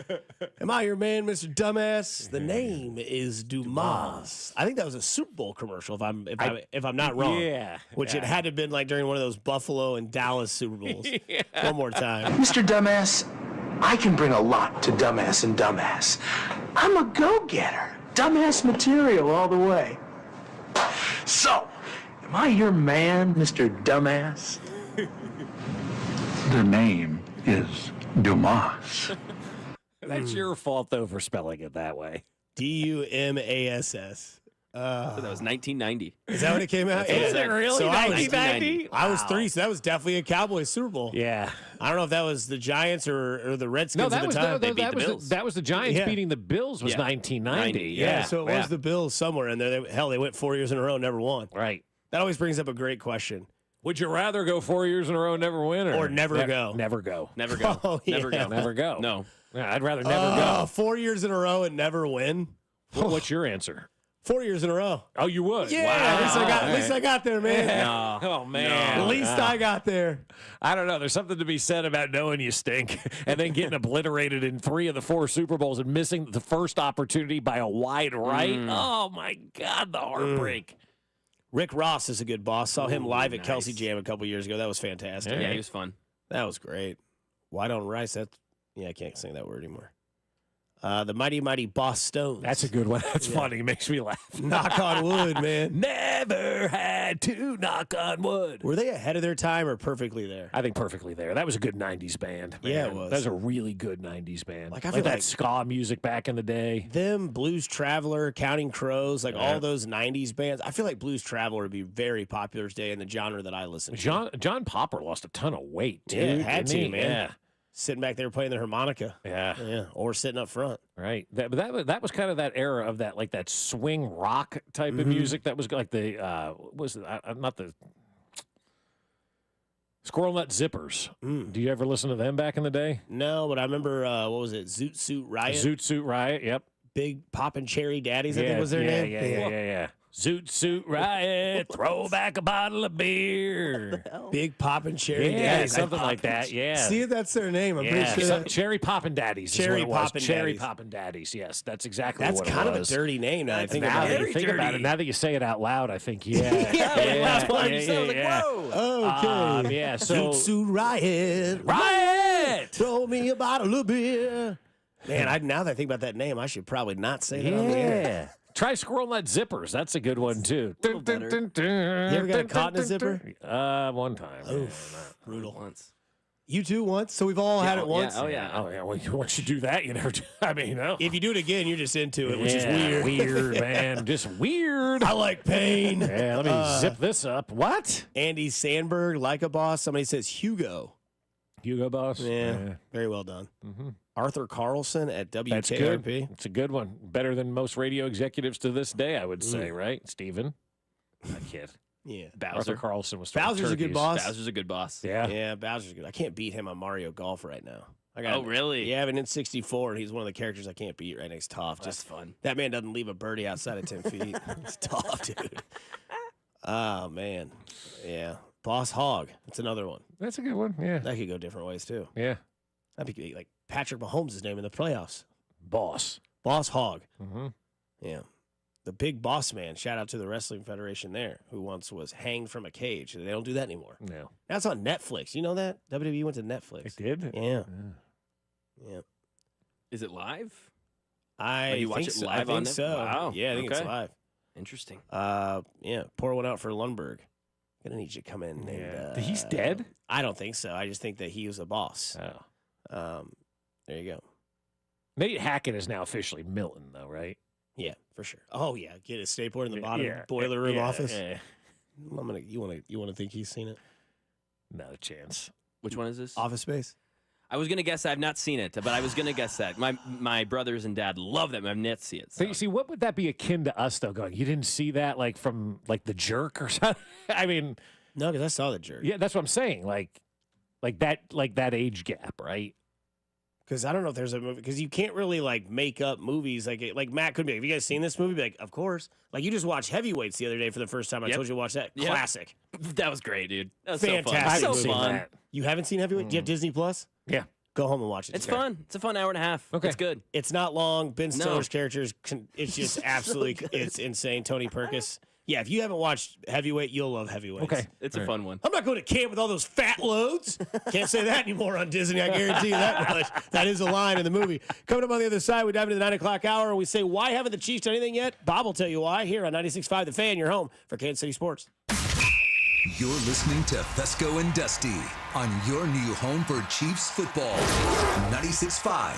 Am I your man, Mr. Dumbass? The name is Dumas. I think that was a Super Bowl commercial, if I'm not wrong. Yeah. Which it had to have been like during one of those Buffalo and Dallas Super Bowls. Yeah. One more time. Mr. Dumbass, I can bring a lot to Dumbass and Dumbass. I'm a go-getter. Dumbass material all the way. So, am I your man, Mr. Dumbass? The name is Dumas. That's your fault, though, for spelling it that way. Dumass. So that was 1990. Is that when it came out? Is it really So 1990? I was 3, so that was definitely a Cowboys Super Bowl. Yeah. I don't know if that was the Giants or the Redskins No, at the time. that was the Giants Yeah. beating the Bills was 1990. Yeah, so it was the Bills somewhere in there. They went 4 years in a row, never won. Right. That always brings up a great question. Would you rather go 4 years in a row and never win, Or never go? Never go. Never go. Oh, Never yeah. go. Never go. No. Yeah, I'd rather never go. 4 years in a row and never win? What's your answer? 4 years in a row. Oh, you would? Yeah, Wow. at least I got there, man. No. Oh, man. At least I got there. I don't know. There's something to be said about knowing you stink and then getting obliterated in 3 of the 4 Super Bowls and missing the first opportunity by a wide right. Oh, my God, the heartbreak. Rick Ross is a good boss. Saw him live at nice. Kelsey Jam a couple years ago. That was fantastic. Yeah, he was fun. That was great. White on rice. I can't say that word anymore. The Mighty Mighty Boss Stones. That's a good one. That's funny. It makes me laugh. Knock on wood, man. Never had to knock on wood. Were they ahead of their time or perfectly there? I think perfectly there. That was a good 90s band. Man. Yeah, it was. That was a really good 90s band. Like, I feel that like ska music back in the day. Them, Blues Traveler, Counting Crows, like all those 90s bands. I feel like Blues Traveler would be very popular today in the genre that I listen to. John Popper lost a ton of weight, dude. Yeah, had to, didn't he? man. Yeah. Sitting back there playing the harmonica. Yeah. Or sitting up front. Right. That was kind of that era of that, like that swing rock type of music that was like the, not the Squirrel Nut Zippers. Do you ever listen to them back in the day? No, but I remember, what was it? Zoot Suit Riot? Zoot Suit Riot, yep. Big Poppin' Cherry Daddies, I think was their name. Yeah. Zoot Suit Riot, throw back a bottle of beer. Big Poppin' Cherry Yeah, Daddies. something like that, yeah. See if that's their name. I'm pretty sure. Some- Cherry Poppin' Daddies. Cherry Poppin' Daddies. Poppin' Daddies. Yes, that's exactly That's what it kind of a was. dirty name now I think Now about that it. you think about it, now that you say it out loud, I think, yeah. That's why you said it, like, whoa. Okay. Yeah, so. Zoot Suit Riot. Riot! Throw me a bottle of beer. Man, now that I think about that name, I should probably not say that on the air. Try Squirrel Nut Zippers. That's a good one, too. You ever got caught in a zipper? One time. Oof. Brutal. Once. You too once? So we've all had it once? Oh, yeah. Oh, yeah. Well, once you do that, you never do. I mean, no. If you do it again, you're just into it, which is Yeah, weird. Weird, man. Just weird. I like pain. Yeah, let me zip this up. What? Andy Sandberg, like a boss. Somebody says Hugo. Hugo Boss? Yeah. Very well done. Mm-hmm. Arthur Carlson at WKRP. That's good. It's a good one. Better than most radio executives to this day, I would say, right? Steven? That kid. Yeah. Arthur Carlson was Bowser's a good boss. Bowser's a good boss. Yeah. Yeah, Bowser's good. I can't beat him on Mario Golf right now. Oh, really? Yeah, I have an N64, and he's one of the characters I can't beat right now. He's tough. That's fun. That man doesn't leave a birdie outside of 10 feet. He's tough, dude. Oh, man. Yeah. Boss Hog. That's another one. That's a good one. Yeah. That could go different ways, too. Yeah. That'd be like Patrick Mahomes' name in the playoffs. Boss. Boss Hog. Mm-hmm. Yeah. The big boss man. Shout out to the Wrestling Federation there, who once was hanged from a cage. They don't do that anymore. No. That's on Netflix. You know that? WWE went to Netflix. It did? Yeah. Yeah. Is it live? I watch think it so. live I on think there? so. Wow. Yeah, I think it's Okay. live. Interesting. Yeah. Pour one out for Lundberg. Gonna need you to come in. Yeah. And, He's dead? I don't think so. I just think that he was a boss. Oh. There you go. Nate Hackett is now officially Milton, though, right? Yeah, for sure. Oh yeah, get a skateboard in the bottom Yeah. boiler room Yeah, office. yeah. You want to think he's seen it? Not a chance. Which one is this? Office Space. I was going to guess. I've not seen it, but I was going to guess that. My brothers and dad love that. My net see it. So you see, what would that be akin to us, though, going, you didn't see that, like, from, like, The Jerk or something? I mean. No, because I saw The Jerk. Yeah, that's what I'm saying. Like that age gap, right? Because I don't know if there's a movie, because you can't really, like, make up movies. Like Matt could be, have you guys seen this movie? Be like, of course. Like, you just watched Heavyweights the other day for the first time. I told you to watch that. Yep. Classic. That was great, dude. That was Fantastic. So fun. You haven't seen Heavyweight? Do you have Disney Plus? Yeah. Go home and watch it. It's fun. It's a fun hour and a half. Okay. It's good. It's not long. Ben Stiller's character it's just absolutely, it's insane. Tony Perkis. Yeah, if you haven't watched Heavyweight, you'll love Heavyweights. Okay. It's a fun one. I'm not going to camp with all those fat loads. Can't say that anymore on Disney. I guarantee you that much. That is a line in the movie. Coming up on the other side, we dive into the 9 o'clock hour, and we say, why haven't the Chiefs done anything yet? Bob will tell you why here on 96.5 The Fan, your home for Kansas City Sports. You're listening to Fescoe and Dusty on your new home for Chiefs football. 96.5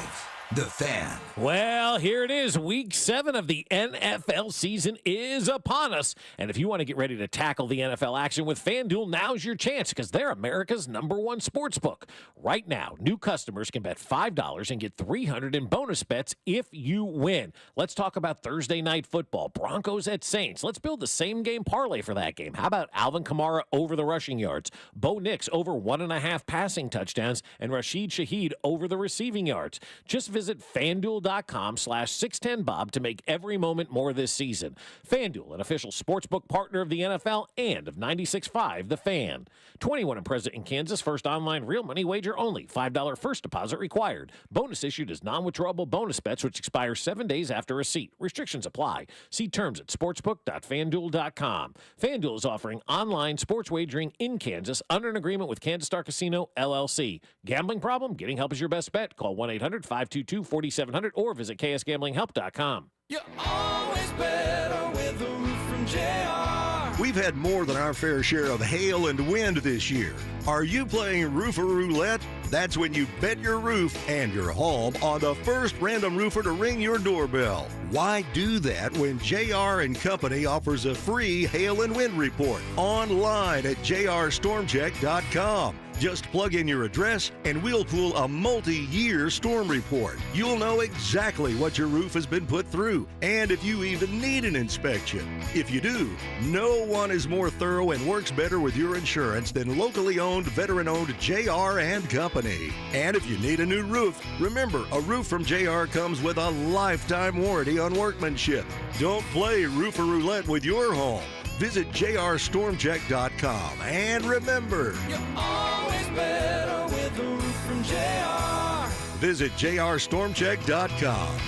The Fan. Well, here it is. Week 7 of the NFL season is upon us. And if you want to get ready to tackle the NFL action with FanDuel, now's your chance because they're America's #1 sportsbook. Right now, new customers can bet $5 and get $300 in bonus bets if you win. Let's talk about Thursday night football. Broncos at Saints. Let's build the same game parlay for that game. How about Alvin Kamara over the rushing yards, Bo Nix over 1.5 passing touchdowns, and Rashid Shaheed over the receiving yards? Just visit FanDuel.com/610Bob to make every moment more this season. FanDuel, an official sportsbook partner of the NFL and of 96.5 The Fan. 21 and present in Kansas. First online real money wager only. $5 first deposit required. Bonus issued as non-withdrawable bonus bets which expire 7 days after receipt. Restrictions apply. See terms at sportsbook.fanduel.com. FanDuel is offering online sports wagering in Kansas under an agreement with Kansas Star Casino, LLC. Gambling problem? Getting help is your best bet. Call 1-800-522-4700 or visit ksgamblinghelp.com. You're always better with a roof from JR. We've had more than our fair share of hail and wind this year. Are you playing Roofer Roulette? That's when you bet your roof and your home on the first random roofer to ring your doorbell. Why do that when JR & Company offers a free hail and wind report online at jrstormcheck.com? Just plug in your address and we'll pull a multi-year storm report. You'll know exactly what your roof has been put through and if you even need an inspection. If you do, no one is more thorough and works better with your insurance than locally owned, veteran-owned JR & Company. And if you need a new roof, remember, a roof from JR comes with a lifetime warranty on workmanship. Don't play Roofer Roulette with your home. Visit jrstormcheck.com and remember, You're always better with a roof from JR. Visit jrstormcheck.com.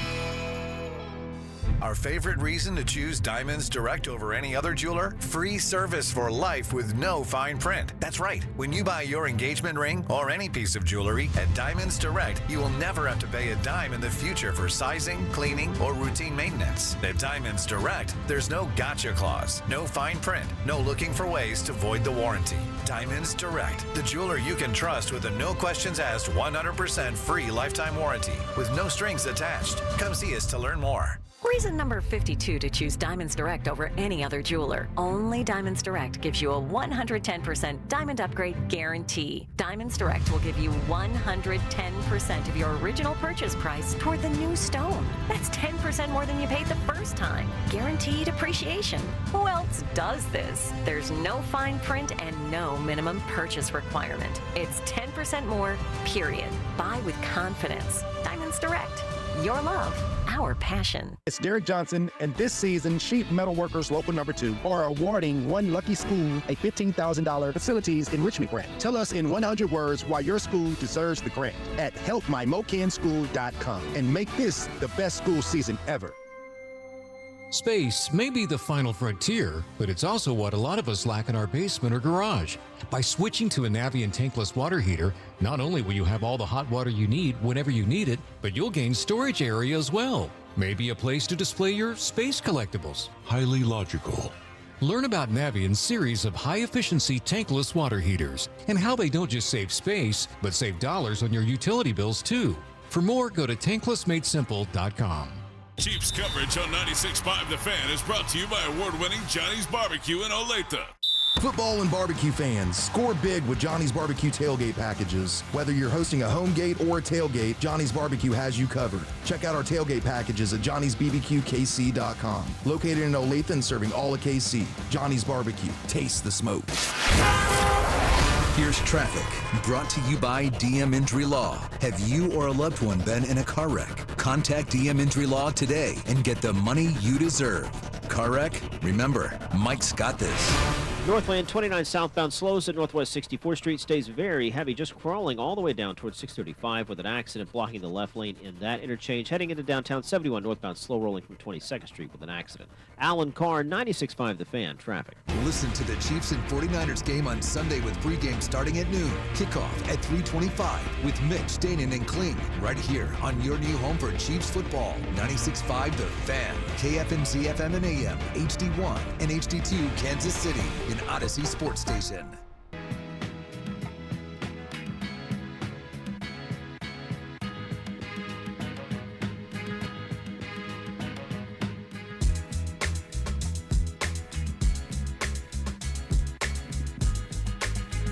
Our favorite reason to choose Diamonds Direct over any other jeweler? Free service for life with no fine print. That's right. When you buy your engagement ring or any piece of jewelry at Diamonds Direct, you will never have to pay a dime in the future for sizing, cleaning, or routine maintenance. At Diamonds Direct, there's no gotcha clause, no fine print, no looking for ways to void the warranty. Diamonds Direct, the jeweler you can trust with a no questions asked 100% free lifetime warranty with no strings attached. Come see us to learn more. Reason number 52 to choose Diamonds Direct over any other jeweler. Only Diamonds Direct gives you a 110% diamond upgrade guarantee. Diamonds Direct will give you 110% of your original purchase price toward the new stone. That's 10% more than you paid the first time. Guaranteed appreciation. Who else does this? There's no fine print and no minimum purchase requirement. It's 10% more, period. Buy with confidence. Diamonds Direct. Your love, our passion. It's Derek Johnson, and this season, Sheep Metalworkers Local Number 2 are awarding one lucky school a $15,000 facilities enrichment grant. Tell us in 100 words why your school deserves the grant at helpmymokenschool.com and make this the best school season ever. Space may be the final frontier, but it's also what a lot of us lack in our basement or garage. By switching to a Navien tankless water heater, not only will you have all the hot water you need whenever you need it, but you'll gain storage area as well. Maybe a place to display your space collectibles. Highly logical. Learn about Navien's series of high-efficiency tankless water heaters and how they don't just save space, but save dollars on your utility bills too. For more, go to tanklessmadesimple.com. Chiefs coverage on 96.5 The Fan is brought to you by award-winning Johnny's Barbecue in Olathe. Football and barbecue fans, score big with Johnny's Barbecue tailgate packages. Whether you're hosting a home gate or a tailgate, Johnny's Barbecue has you covered. Check out our tailgate packages at johnny'sbbqkc.com. Located in Olathe and serving all of KC. Johnny's Barbecue. Taste the smoke. Here's traffic, brought to you by DM Injury Law. Have you or a loved one been in a car wreck? Contact DM Injury Law today and get the money you deserve. Car wreck? Remember, Mike's got this. Northland 29 southbound slows at Northwest 64th Street, stays very heavy, just crawling all the way down towards 635 with an accident blocking the left lane in that interchange. Heading into downtown 71 northbound, slow rolling from 22nd Street with an accident. Alan Carr, 96.5 The Fan, traffic. Listen to the Chiefs and 49ers game on Sunday with pregame starting at noon. Kickoff at 3:25 with Mitch, Danon, and Kling right here on your new home for Chiefs football. 96.5 The Fan, KFMZ FM and AM, HD1 and HD2 Kansas City, an Odyssey Sports Station.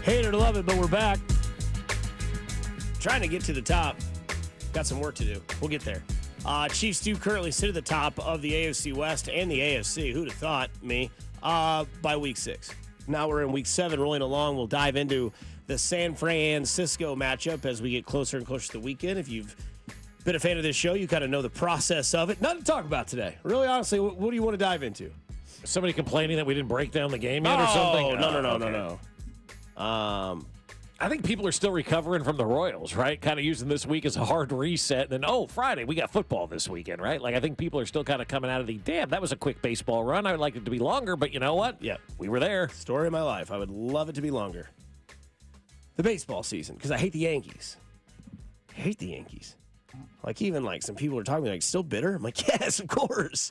Hate it or love it, but we're back. Trying to get to the top. Got some work to do. We'll get there. Chiefs do currently sit at the top of the AFC West and the AFC. Who'd have thought? Me. By week 6. Now we're in week 7 rolling along. We'll dive into the San Francisco matchup as we get closer and closer to the weekend. If you've been a fan of this show, you kind of know the process of it. Nothing to talk about today. Really, honestly, what do you want to dive into? Somebody complaining that we didn't break down the game yet or something? No. I think people are still recovering from the Royals, right? Kind of using this week as a hard reset. And then, Friday, we got football this weekend, right? Like, I think people are still kind of coming out of damn, that was a quick baseball run. I would like it to be longer, but you know what? Yeah. We were there. Story of my life. I would love it to be longer. The baseball season, because I hate the Yankees. I hate the Yankees. Like, even, some people are talking, still bitter? I'm like, yes, of course.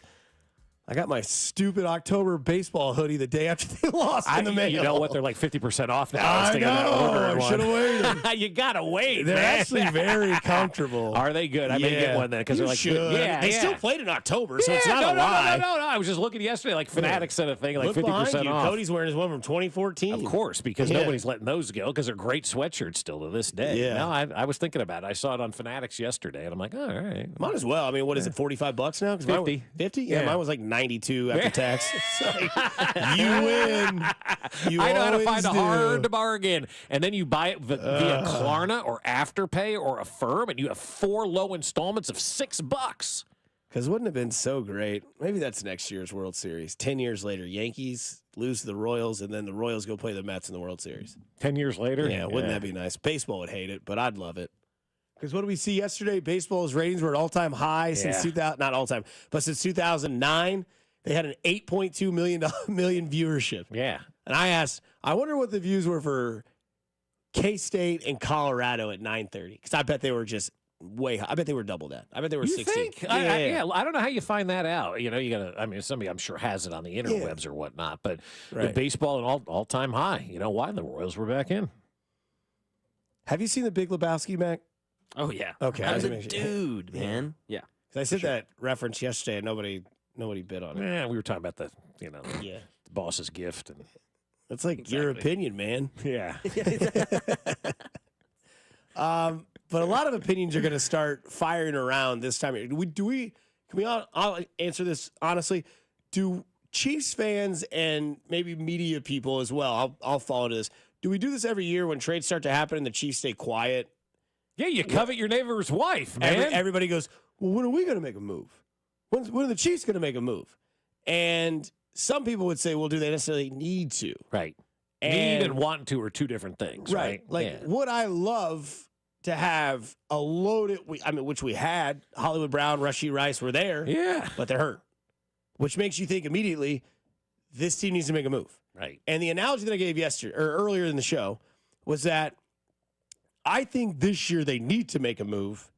I got my stupid October baseball hoodie the day after they lost in the mail. You know what? They're like 50% off now. I know. I should have waited. You got to wait, They're man. actually very comfortable. Are they good? I may get one then because they're like, should. Yeah, they still played in October, so it's not a lie. No. I was just looking yesterday, like Fanatics said a thing, like 50% off. Cody's wearing his one from 2014. Of course, because nobody's letting those go because they're great sweatshirts still to this day. Yeah. No, I was thinking about it. I saw it on Fanatics yesterday, and I'm like, all right. Might as well. I mean, what is it, $45 now? 50. 50? Yeah, mine was like 92 after tax. It's like, you win. I know how to find a hard bargain. And then you buy it via Klarna or Afterpay or Affirm, and you have 4 low installments of $6. Because wouldn't have been so great. Maybe that's next year's World Series. 10 years later, Yankees lose to the Royals, and then the Royals go play the Mets in the World Series. 10 years later? Yeah, wouldn't that be nice? Baseball would hate it, but I'd love it. Because what did we see yesterday? Baseball's ratings were at all-time high since 2000, not all-time, but since 2009. They had an 8.2 million viewership. Yeah. And I asked, I wonder what the views were for K-State and Colorado at 9:30. Because I bet they were just way high. I bet they were double that. I bet they were 16. Think? Yeah. I don't know how you find that out. You know, you got to, I mean, somebody I'm sure has it on the interwebs or whatnot. But the baseball at all-time high. You know why? The Royals were back in. Have you seen The Big Lebowski, Mac? Oh, yeah. Okay. I was a dude, man. Yeah. I said that reference yesterday and nobody bid on it. Yeah, we were talking about the boss's gift. And it's like your opinion, man. Yeah. But a lot of opinions are going to start firing around this time. I'll answer this honestly. Do Chiefs fans and maybe media people as well, I'll follow this. Do we do this every year when trades start to happen and the Chiefs stay quiet? Yeah, you covet your neighbor's wife, man. Everybody goes, well, when are we going to make a move? When are the Chiefs going to make a move? And some people would say, well, do they necessarily need to? Right. Need and want to are two different things, right? Would I love to have a loaded, which we had, Hollywood Brown, Rashee Rice were there. Yeah. But they're hurt. Which makes you think immediately, this team needs to make a move. Right. And the analogy that I gave yesterday, or earlier in the show, was that I think this year they need to make a move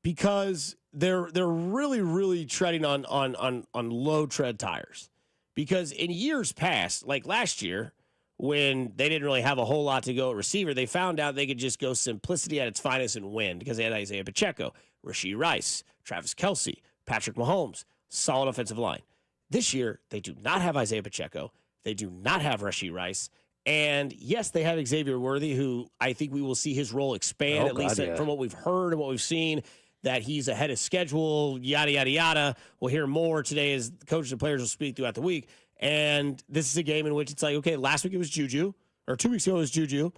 because they're really, really treading on low tread tires. Because in years past, like last year, when they didn't really have a whole lot to go at receiver, they found out they could just go simplicity at its finest and win because they had Isaiah Pacheco, Rashee Rice, Travis Kelce, Patrick Mahomes, solid offensive line. This year, they do not have Isaiah Pacheco. They do not have Rashee Rice. And yes, they have Xavier Worthy, who I think we will see his role expand, at least from what we've heard and what we've seen, that he's ahead of schedule, yada, yada, yada. We'll hear more today as the coaches and players will speak throughout the week. And this is a game in which it's like, okay, last week it was Juju, or 2 weeks ago it was Juju.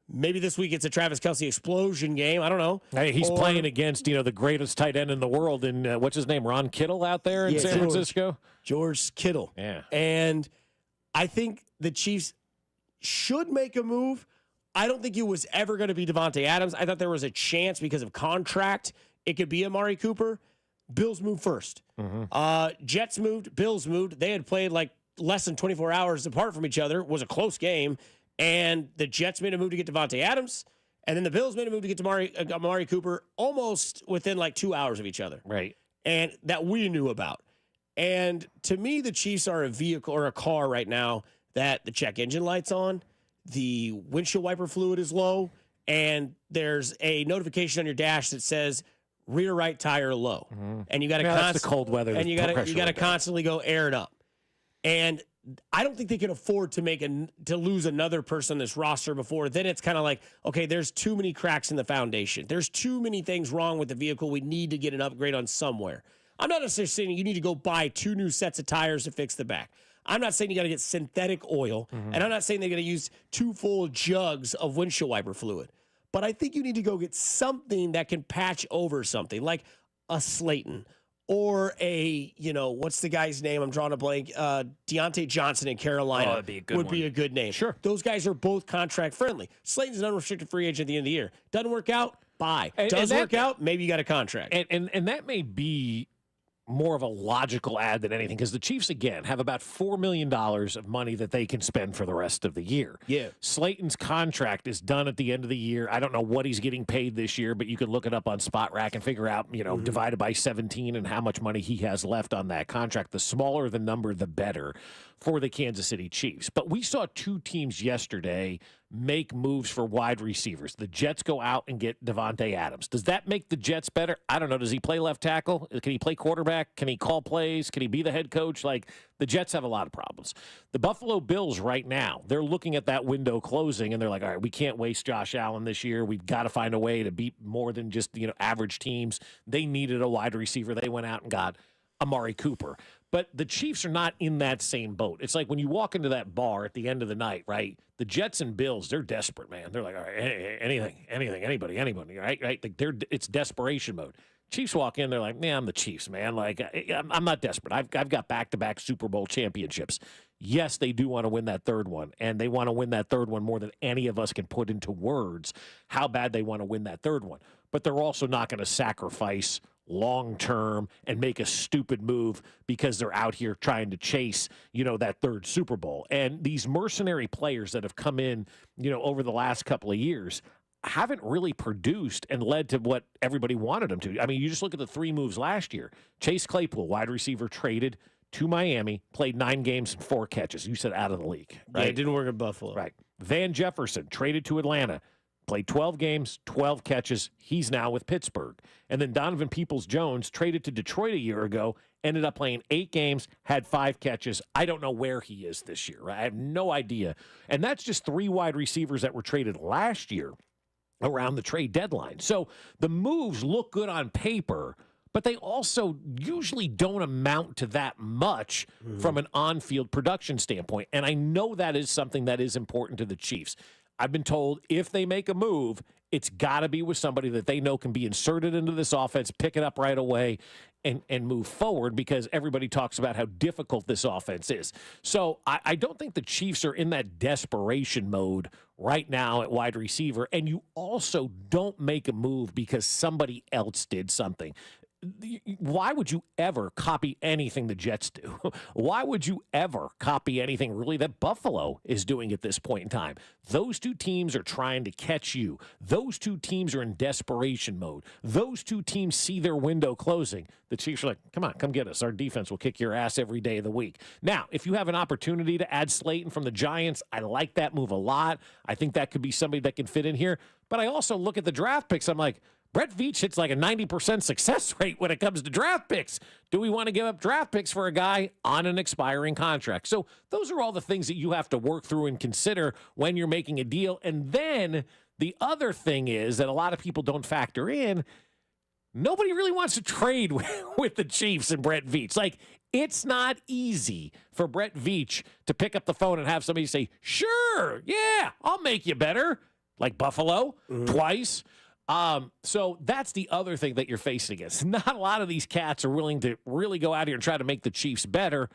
Maybe this week it's a Travis Kelce explosion game. I don't know. Hey, he's playing against, the greatest tight end in the world. And what's his name? Ron Kittle out there in San Francisco? George Kittle. Yeah. And I think the Chiefs should make a move. I don't think it was ever going to be Devontae Adams. I thought there was a chance because of contract it could be Amari Cooper. Bills moved first. Jets moved. Bills moved. They had played like less than 24 hours apart from each other. It was a close game. And the Jets made a move to get Devontae Adams. And then the Bills made a move to get Amari Cooper almost within like 2 hours of each other. Right. And that we knew about. And to me, the Chiefs are a vehicle or a car right now that the check engine light's on, the windshield wiper fluid is low, and there's a notification on your dash that says rear right tire low. And you got to that's the cold weather. And you got to constantly go air it up. And I don't think they can afford to lose another person on this roster before. Then it's kind of like, okay, there's too many cracks in the foundation. There's too many things wrong with the vehicle. We need to get an upgrade on somewhere. I'm not necessarily saying you need to go buy 2 new sets of tires to fix the back. I'm not saying you got to get synthetic oil, and I'm not saying they're going to use 2 full jugs of windshield wiper fluid. But I think you need to go get something that can patch over something, like a Slayton or a, what's the guy's name? I'm drawing a blank. Deontay Johnson in Carolina that'd be a good would one. be a good name. Sure. Those guys are both contract friendly. Slayton's an unrestricted free agent at the end of the year. Doesn't work out, bye. Does work out, maybe you got a contract. And that may be more of a logical ad than anything, because the Chiefs, again, have about $4 million of money that they can spend for the rest of the year. Yeah. Slayton's contract is done at the end of the year. I don't know what he's getting paid this year, but you can look it up on Spot Rack and figure out, divided by 17 and how much money he has left on that contract. The smaller the number, the better for the Kansas City Chiefs. But we saw 2 teams yesterday make moves for wide receivers. The Jets go out and get Devontae Adams. Does that make the Jets better? I don't know. Does he play left tackle? Can he play quarterback? Can he call plays? Can he be the head coach? Like, the Jets have a lot of problems. The Buffalo Bills right now, they're looking at that window closing, and they're like, all right, we can't waste Josh Allen this year. We've got to find a way to beat more than just, average teams. They needed a wide receiver. They went out and got Amari Cooper. But the Chiefs are not in that same boat. It's like when you walk into that bar at the end of the night, right? The Jets and Bills, they're desperate, man. They're like, all right, anything, anybody, right? Like it's desperation mode. Chiefs walk in, they're like, man, I'm the Chiefs, man. Like, I'm not desperate. I've got back-to-back Super Bowl championships. Yes, they do want to win that third one, and they want to win that third one more than any of us can put into words how bad they want to win that third one. But they're also not going to sacrifice long-term and make a stupid move because they're out here trying to chase, that third Super Bowl. And these mercenary players that have come in, over the last couple of years haven't really produced and led to what everybody wanted them to. I mean, you just look at the 3 moves last year. Chase Claypool, wide receiver, traded to Miami, played 9 games and 4 catches. You said out of the league, right? Yeah, it didn't work at Buffalo. Right. Van Jefferson, traded to Atlanta. Played 12 games, 12 catches. He's now with Pittsburgh. And then Donovan Peoples-Jones, traded to Detroit a year ago, ended up playing 8 games, had 5 catches. I don't know where he is this year. Right? I have no idea. And that's just 3 wide receivers that were traded last year around the trade deadline. So the moves look good on paper, but they also usually don't amount to that much from an on-field production standpoint. And I know that is something that is important to the Chiefs. I've been told if they make a move, it's got to be with somebody that they know can be inserted into this offense, pick it up right away, and move forward, because everybody talks about how difficult this offense is. So I don't think the Chiefs are in that desperation mode right now at wide receiver, and you also don't make a move because somebody else did something. Why would you ever copy anything the Jets do? Why would you ever copy anything really that Buffalo is doing at this point in time? Those 2 teams are trying to catch you. Those 2 teams are in desperation mode. Those 2 teams see their window closing. The Chiefs are like, come on, come get us. Our defense will kick your ass every day of the week. Now, if you have an opportunity to add Slayton from the Giants, I like that move a lot. I think that could be somebody that can fit in here. But I also look at the draft picks. I'm like, Brett Veach hits like a 90% success rate when it comes to draft picks. Do we want to give up draft picks for a guy on an expiring contract? So those are all the things that you have to work through and consider when you're making a deal. And then the other thing is that a lot of people don't factor in, nobody really wants to trade with the Chiefs and Brett Veach. Like, it's not easy for Brett Veach to pick up the phone and have somebody say, sure, yeah, I'll make you better. Like Buffalo, twice. So that's the other thing that you're facing against. Not a lot of these cats are willing to really go out here and try to make the Chiefs better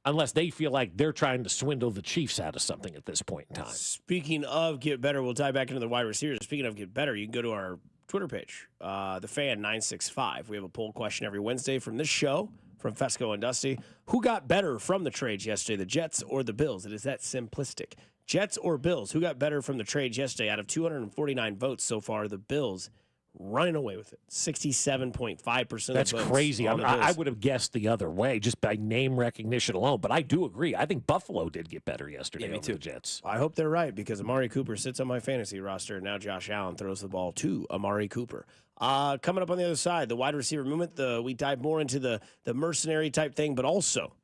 unless they feel like they're trying to swindle the Chiefs out of something at this point in time. Speaking of get better, we'll tie back into the wide receivers. Speaking of get better, you can go to our Twitter page, the fan 965. We have a poll question every Wednesday from this show from Fescoe and Dusty. Who got better from the trades yesterday, the Jets or the Bills? It is that simplistic. Jets or Bills? Who got better from the trades yesterday? Out of 249 votes so far, the Bills running away with it. 67.5% of the votes. That's crazy. I would have guessed the other way just by name recognition alone, but I do agree. I think Buffalo did get better yesterday over the Jets. I hope they're right because Amari Cooper sits on my fantasy roster, and now Josh Allen throws the ball to Amari Cooper. Coming up on the other side, the wide receiver movement, we dive more into the mercenary type thing, but also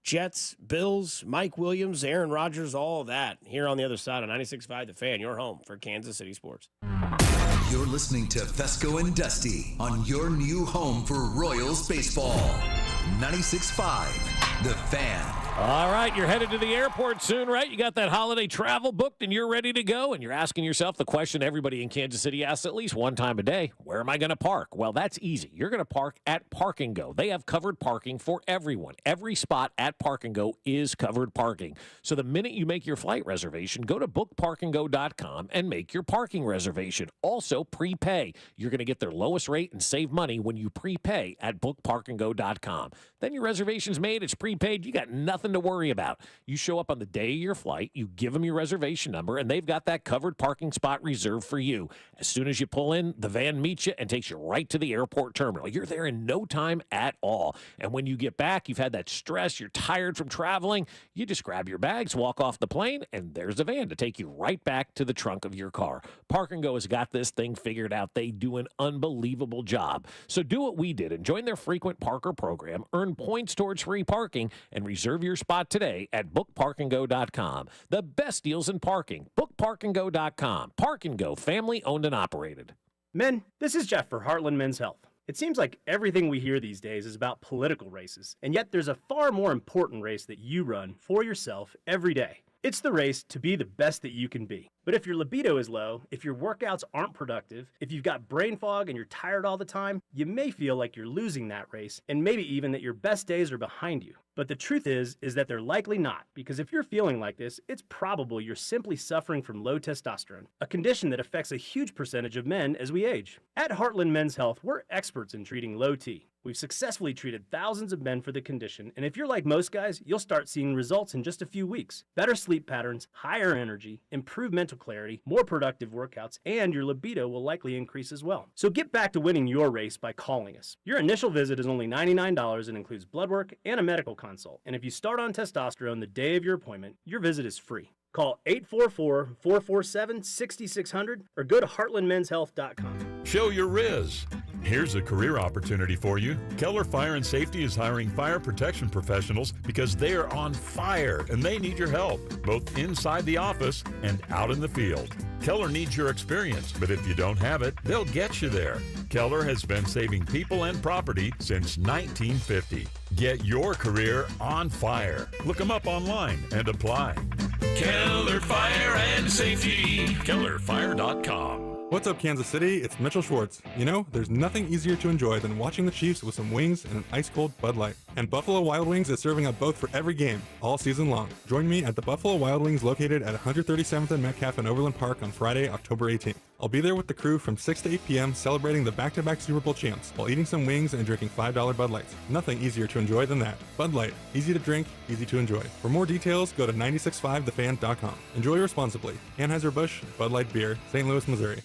Jets, Bills, Mike Williams, Aaron Rodgers, all of that here on the other side of 96.5 The Fan, your home for Kansas City sports. You're listening to Fescoe and Dusty on your new home for Royals baseball. 96.5 The Fan. All right, you're headed to the airport soon, right? You got that holiday travel booked and you're ready to go, and you're asking yourself the question everybody in Kansas City asks at least one time a day: where am I going to park? Well, that's easy. You're going to park at Park and Go. They have covered parking for everyone. Every spot at Park and Go is covered parking. So the minute you make your flight reservation, go to bookparkandgo.com and make your parking reservation. Also, prepay. You're going to get their lowest rate and save money when you prepay at bookparkandgo.com. Then your reservation's made, it's prepaid, you got nothing to worry about. You show up on the day of your flight, you give them your reservation number, and they've got that covered parking spot reserved for you. As soon as you pull in, the van meets you and takes you right to the airport terminal. You're there in no time at all. And when you get back, you've had that stress, you're tired from traveling, you just grab your bags, walk off the plane, and there's a van to take you right back to the trunk of your car. Park and Go has got this thing figured out. They do an unbelievable job. So do what we did and join their frequent parker program, earn points towards free parking, and reserve your spot today at bookparkandgo.com. The best deals in parking. Bookparkandgo.com. Park and Go, family owned and operated. Men, this is Jeff for Heartland Men's Health. It seems like everything we hear these days is about political races, and yet there's a far more important race that you run for yourself every day. It's the race to be the best that you can be. But if your libido is low, if your workouts aren't productive, if you've got brain fog and you're tired all the time, you may feel like you're losing that race, and maybe even that your best days are behind you. But the truth is that they're likely not, because if you're feeling like this, it's probable you're simply suffering from low testosterone, a condition that affects a huge percentage of men as we age. At Heartland Men's Health, we're experts in treating low T. We've successfully treated thousands of men for the condition, and if you're like most guys, you'll start seeing results in just a few weeks. Better sleep patterns, higher energy, improved mental clarity, more productive workouts, and your libido will likely increase as well. So get back to winning your race by calling us. Your initial visit is only $99 and includes blood work and a medical consult. And if you start on testosterone the day of your appointment, your visit is free. Call 844-447-6600 or go to heartlandmenshealth.com. Show your Riz. Here's a career opportunity for you. Keller Fire and Safety is hiring fire protection professionals because they are on fire and they need your help, both inside the office and out in the field. Keller needs your experience, but if you don't have it, they'll get you there. Keller has been saving people and property since 1950. Get your career on fire. Look them up online and apply. Keller Fire and Safety. KellerFire.com. What's up, Kansas City? It's Mitchell Schwartz. You know, there's nothing easier to enjoy than watching the Chiefs with some wings and an ice-cold Bud Light. And Buffalo Wild Wings is serving up both for every game, all season long. Join me at the Buffalo Wild Wings located at 137th and Metcalf in Overland Park on Friday, October 18th. I'll be there with the crew from 6 to 8 p.m. celebrating the back-to-back Super Bowl champs while eating some wings and drinking $5 Bud Lights. Nothing easier to enjoy than that. Bud Light. Easy to drink, easy to enjoy. For more details, go to 965thefan.com. Enjoy responsibly. Anheuser-Busch, Bud Light Beer, St. Louis, Missouri.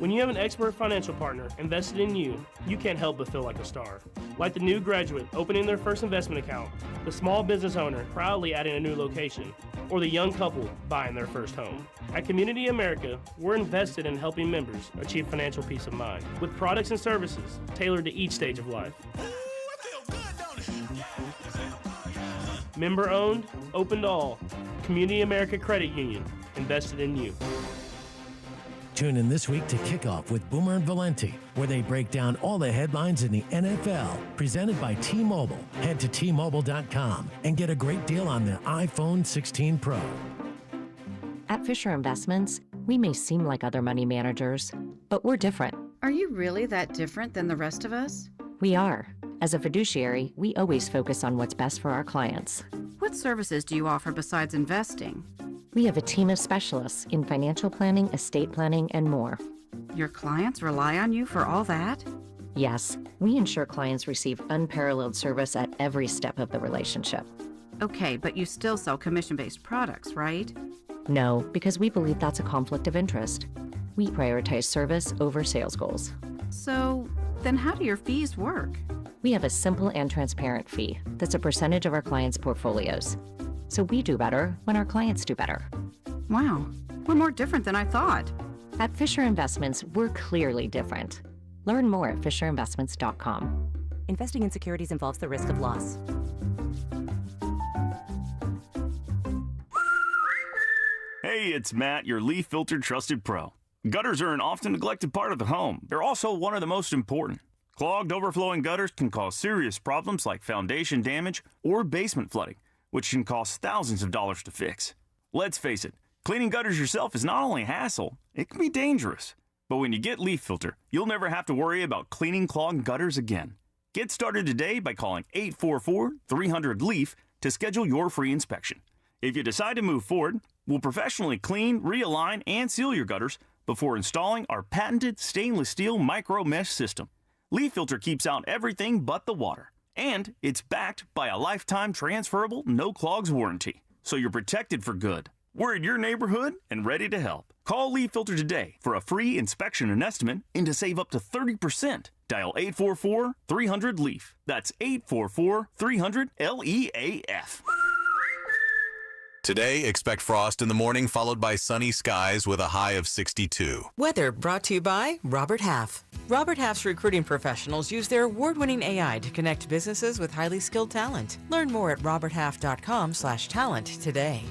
When you have an expert financial partner invested in you, you can't help but feel like a star. Like the new graduate opening their first investment account, the small business owner proudly adding a new location, or the young couple buying their first home. At Community America, we're invested in helping members achieve financial peace of mind with products and services tailored to each stage of life. Member owned, open to all. Community America Credit Union, invested in you. Tune in this week to Kickoff with Boomer and Valenti, where they break down all the headlines in the NFL, presented by T-Mobile. Head to T-Mobile.com and get a great deal on the iPhone 16 Pro. At Fisher Investments, we may seem like other money managers, but we're different. Are you really that different than the rest of us? We are. As a fiduciary, we always focus on what's best for our clients. What services do you offer besides investing? We have a team of specialists in financial planning, estate planning, and more. Your clients rely on you for all that? Yes, we ensure clients receive unparalleled service at every step of the relationship. Okay, but you still sell commission-based products, right? No, because we believe that's a conflict of interest. We prioritize service over sales goals. So, then how do your fees work? We have a simple and transparent fee that's a percentage of our clients' portfolios. So we do better when our clients do better. Wow, we're more different than I thought. At Fisher Investments, we're clearly different. Learn more at fisherinvestments.com. Investing in securities involves the risk of loss. Hey, it's Matt, your leaf filter trusted pro. Gutters are an often neglected part of the home. They're also one of the most important. Clogged, overflowing gutters can cause serious problems like foundation damage or basement flooding, which can cost thousands of dollars to fix. Let's face it, cleaning gutters yourself is not only a hassle, it can be dangerous. But when you get Leaf Filter, you'll never have to worry about cleaning clogged gutters again. Get started today by calling 844-300-LEAF to schedule your free inspection. If you decide to move forward, we'll professionally clean, realign, and seal your gutters before installing our patented stainless steel micro mesh system. Leaf Filter keeps out everything but the water. And it's backed by a lifetime transferable no clogs warranty. So you're protected for good. We're in your neighborhood and ready to help. Call Leaf Filter today for a free inspection and estimate and to save up to 30%. Dial 844-300-LEAF. That's 844-300-LEAF. Today, expect frost in the morning, followed by sunny skies with a high of 62. Weather brought to you by Robert Half. Robert Half's recruiting professionals use their award-winning AI to connect businesses with highly skilled talent. Learn more at roberthalf.com/talent today.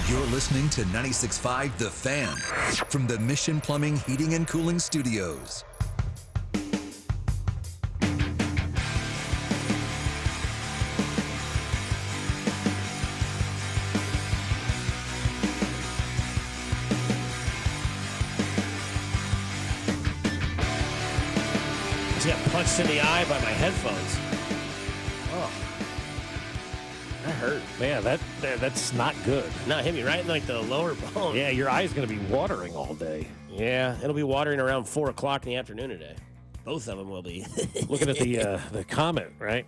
You're listening to 96.5 The Fan from the Mission Plumbing, Heating, and Cooling Studios. Got punched in the eye by my headphones. Oh, that hurt. Man, that's not good. No, it hit me right in like the lower bone. Yeah, your eye's going to be watering all day. Yeah, it'll be watering around 4 o'clock in the afternoon today. Both of them will be. Looking at the comment, right?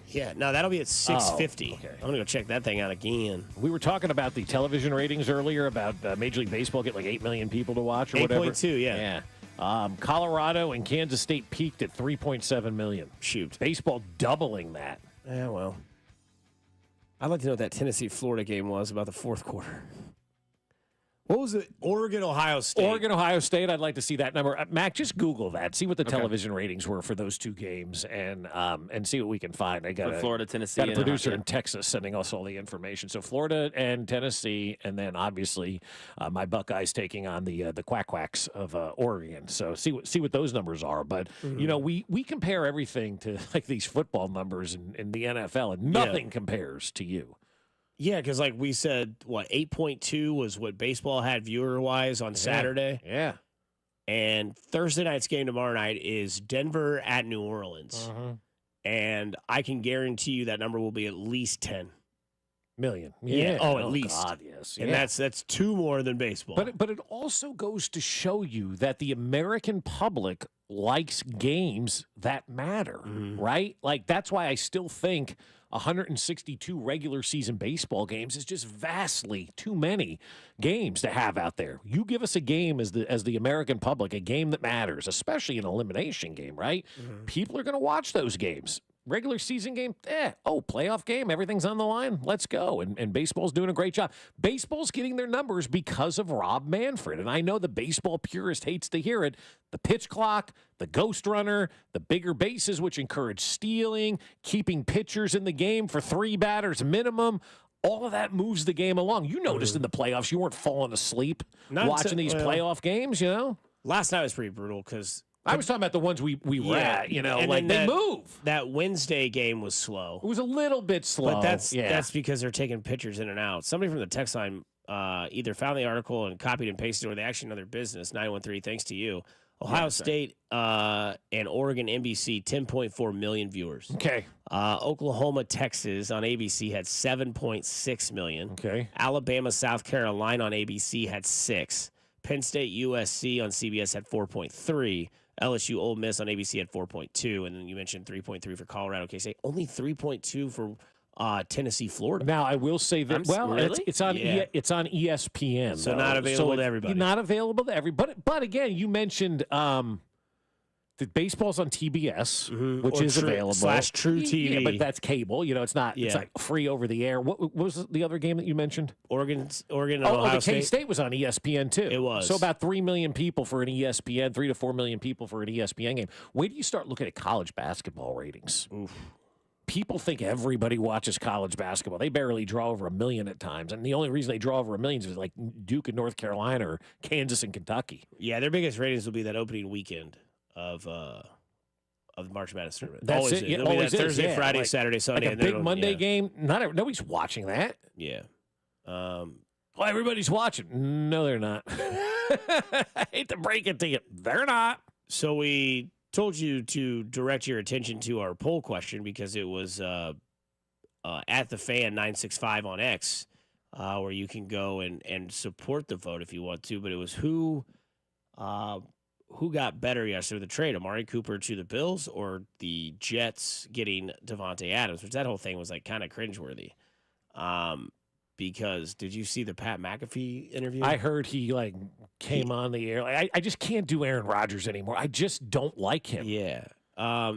Yeah, no, that'll be at 6:50. Oh, okay. I'm gonna go check that thing out again. We were talking about the television ratings earlier about Major League Baseball get like 8 million people to watch or whatever. 8.2, yeah. Yeah. Colorado and Kansas State peaked at 3.7 million. Shoot. Baseball doubling that. Yeah, well. I'd like to know what that Tennessee-Florida game was about the fourth quarter. What was it? Oregon, Ohio State. Oregon, Ohio State. I'd like to see that number. Mac, just Google that. See what the television ratings were for those two games, and see what we can find. I got Florida, Tennessee. Got a producer in Texas sending us all the information. So Florida and Tennessee, and then obviously my Buckeyes taking on the Quacks of Oregon. So see what those numbers are. But you know, we compare everything to like these football numbers in the NFL, and nothing compares to you. Yeah, because like we said, 8.2 was what baseball had viewer-wise on Saturday. Yeah. And Thursday night's game tomorrow night is Denver at New Orleans. And I can guarantee you that number will be at least 10. Million. Yeah. Yeah. At least. God, yes. And Yeah. that's two more than baseball. But it also goes to show you that the American public likes games that matter, right? Like, that's why I still think 162 regular season baseball games is just vastly too many games to have out there. You give us a game as the American public, a game that matters, especially an elimination game, right? People are going to watch those games. Regular season game, playoff game, everything's on the line. Let's go. And baseball's doing a great job. Baseball's getting their numbers because of Rob Manfred. And I know the baseball purist hates to hear it. The pitch clock, the ghost runner, the bigger bases, which encourage stealing, keeping pitchers in the game for 3 batters minimum. All of that moves the game along. You noticed in the playoffs, you weren't falling asleep watching these playoff games, you know? Last night was pretty brutal because I was talking about the ones we were at, you know, like they move. That Wednesday game was slow. It was a little bit slow. But that's because they're taking pitchers in and out. Somebody from the text line either found the article and copied and pasted, or they actually know their business. 913, thanks to you. Ohio State and Oregon NBC, 10.4 million viewers. Okay. Oklahoma, Texas on ABC had 7.6 million. Okay. Alabama, South Carolina on ABC had 6. Penn State, USC on CBS had 4.3. LSU, Ole Miss on ABC had 4.2, and then you mentioned 3.3 for Colorado K-State. Only 3.2 for Tennessee, Florida. Now I will say that really? it's on ESPN, so though. not available to everybody. Not available to everybody. But again, you mentioned the baseball's on TBS, which is available /True TV. Yeah, but that's cable. You know, it's not. It's like free over the air. What was the other game that you mentioned? Oregon. The K-State was on ESPN too. It was. So about 3 million people for an ESPN, 3 to 4 million people for an ESPN game. Wait till you start looking at college basketball ratings. Oof. People think everybody watches college basketball. They barely draw over 1 million at times, and the only reason they draw over 1 million is like Duke and North Carolina or Kansas and Kentucky. Yeah, their biggest ratings will be that opening weekend of the March Madness tournament. That's always it. Is. Yeah, It'll be always that Thursday, is, Friday, like, Saturday, Sunday. Like a big Monday game. Nobody's watching that. Yeah. Well, everybody's watching. No, they're not. I hate to break it to you. They're not. So we told you to direct your attention to our poll question because it was at the fan 965 on X, where you can go and support the vote if you want to. But it was who got better yesterday with the trade, Amari Cooper to the Bills or the Jets getting Davante Adams, which that whole thing was like kind of cringeworthy. Because did you see the Pat McAfee interview? I heard he came on the air. I just can't do Aaron Rodgers anymore. I just don't like him. Yeah.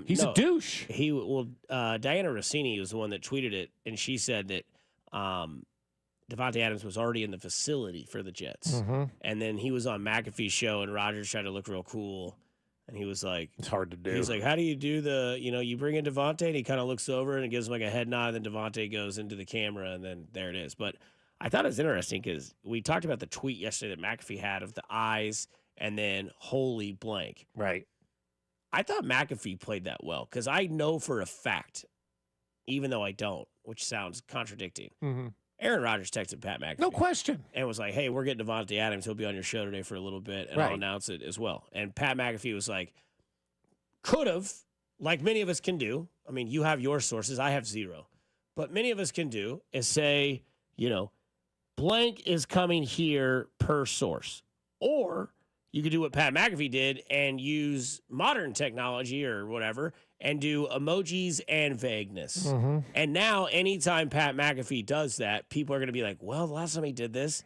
He's a douche. Diana Rossini was the one that tweeted it, and she said that Davante Adams was already in the facility for the Jets. Mm-hmm. And then he was on McAfee's show, and Rodgers tried to look real cool. And he was like, it's hard to do. He's like, how do you do you bring in Davante, and he kind of looks over and gives him like a head nod, and then Davante goes into the camera, and then there it is. But I thought it was interesting because we talked about the tweet yesterday that McAfee had of the eyes and then holy blank. Right. I thought McAfee played that well because I know for a fact, even though I don't, which sounds contradicting, Aaron Rodgers texted Pat McAfee. No question. And was like, hey, we're getting Davante Adams. He'll be on your show today for a little bit, and I'll announce it as well. And Pat McAfee was like, could have, like many of us can do. I mean, you have your sources. I have zero. But many of us can do is say, blank is coming here per source. Or you could do what Pat McAfee did and use modern technology or whatever and do emojis and vagueness. Mm-hmm. And now, anytime Pat McAfee does that, people are going to be like, well, the last time he did this,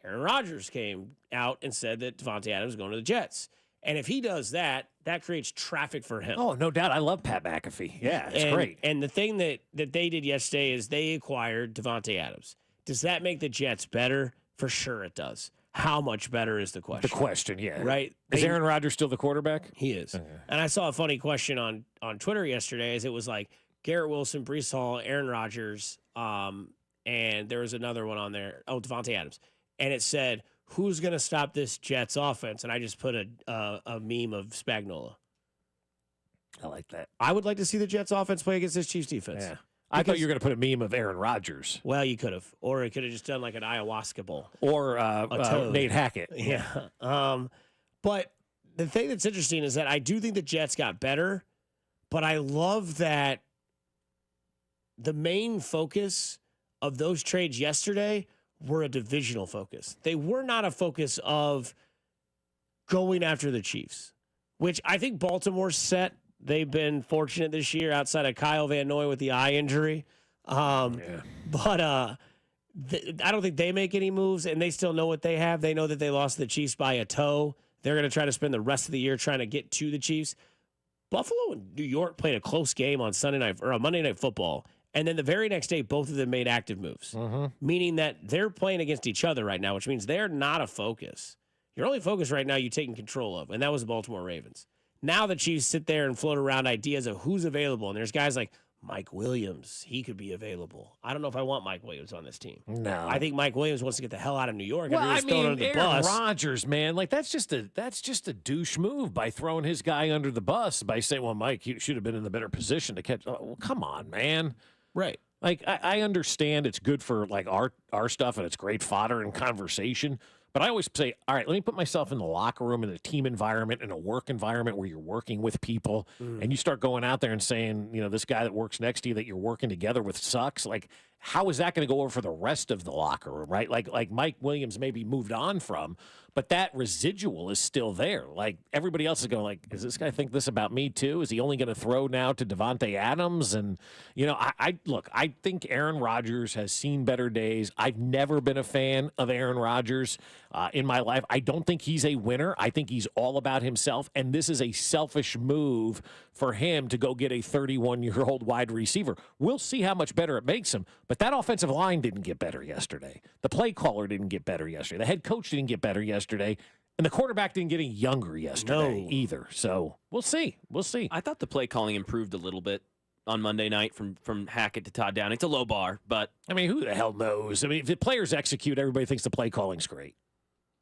Aaron Rodgers came out and said that Davante Adams is going to the Jets. And if he does that, that creates traffic for him. Oh, no doubt. I love Pat McAfee. Yeah, it's great. And the thing that they did yesterday is they acquired Davante Adams. Does that make the Jets better? For sure it does. How much better is the question? The question, yeah. Right? Is Aaron Rodgers still the quarterback? He is. Okay. And I saw a funny question on Twitter yesterday as it was like Garrett Wilson, Breece Hall, Aaron Rodgers, and there was another one on there. Oh, Davante Adams. And it said, who's going to stop this Jets offense? And I just put a meme of Spagnuolo. I like that. I would like to see the Jets offense play against this Chiefs defense. Yeah. I thought you were going to put a meme of Aaron Rodgers. Well, you could have. Or it could have just done like an ayahuasca bowl. Or Nate Hackett. Yeah. But the thing that's interesting is that I do think the Jets got better, but I love that the main focus of those trades yesterday were a divisional focus. They were not a focus of going after the Chiefs, which I think Baltimore's set. They've been fortunate this year outside of Kyle Van Noy with the eye injury. But I don't think they make any moves, and they still know what they have. They know that they lost the Chiefs by a toe. They're going to try to spend the rest of the year trying to get to the Chiefs. Buffalo and New York played a close game on Monday Night Football, and then the very next day, both of them made active moves, meaning that they're playing against each other right now, which means they're not a focus. Your only focus right now you're taking control of, and that was the Baltimore Ravens. Now the Chiefs sit there and float around ideas of who's available, and there's guys like Mike Williams. He could be available. I don't know if I want Mike Williams on this team. No. I think Mike Williams wants to get the hell out of New York. Well, I mean, under the Aaron bus. Rodgers, man, like that's just a douche move by throwing his guy under the bus by saying, well, Mike, you should have been in the better position to catch. Oh, well, come on, man. Right. Like, I understand it's good for, like, our stuff, and it's great fodder and conversation. But I always say, all right, let me put myself in the locker room, in a team environment, in a work environment where you're working with people, and you start going out there and saying, you know, this guy that works next to you that you're working together with sucks. Like, how is that going to go over for the rest of the locker room, right? Like Mike Williams maybe moved on from, but that residual is still there. Like, everybody else is going like, does this guy think this about me too? Is he only going to throw now to Devontae Adams? And, you know, I think Aaron Rodgers has seen better days. I've never been a fan of Aaron Rodgers in my life. I don't think he's a winner. I think he's all about himself, and this is a selfish move for him to go get a 31-year-old wide receiver. We'll see how much better it makes him, but that offensive line didn't get better yesterday. The play caller didn't get better yesterday. The head coach didn't get better yesterday, and the quarterback didn't get any younger yesterday either. So we'll see. We'll see. I thought the play calling improved a little bit on Monday night from Hackett to Todd Downing. It's a low bar, but I mean, who the hell knows? I mean, if the players execute, everybody thinks the play calling's great.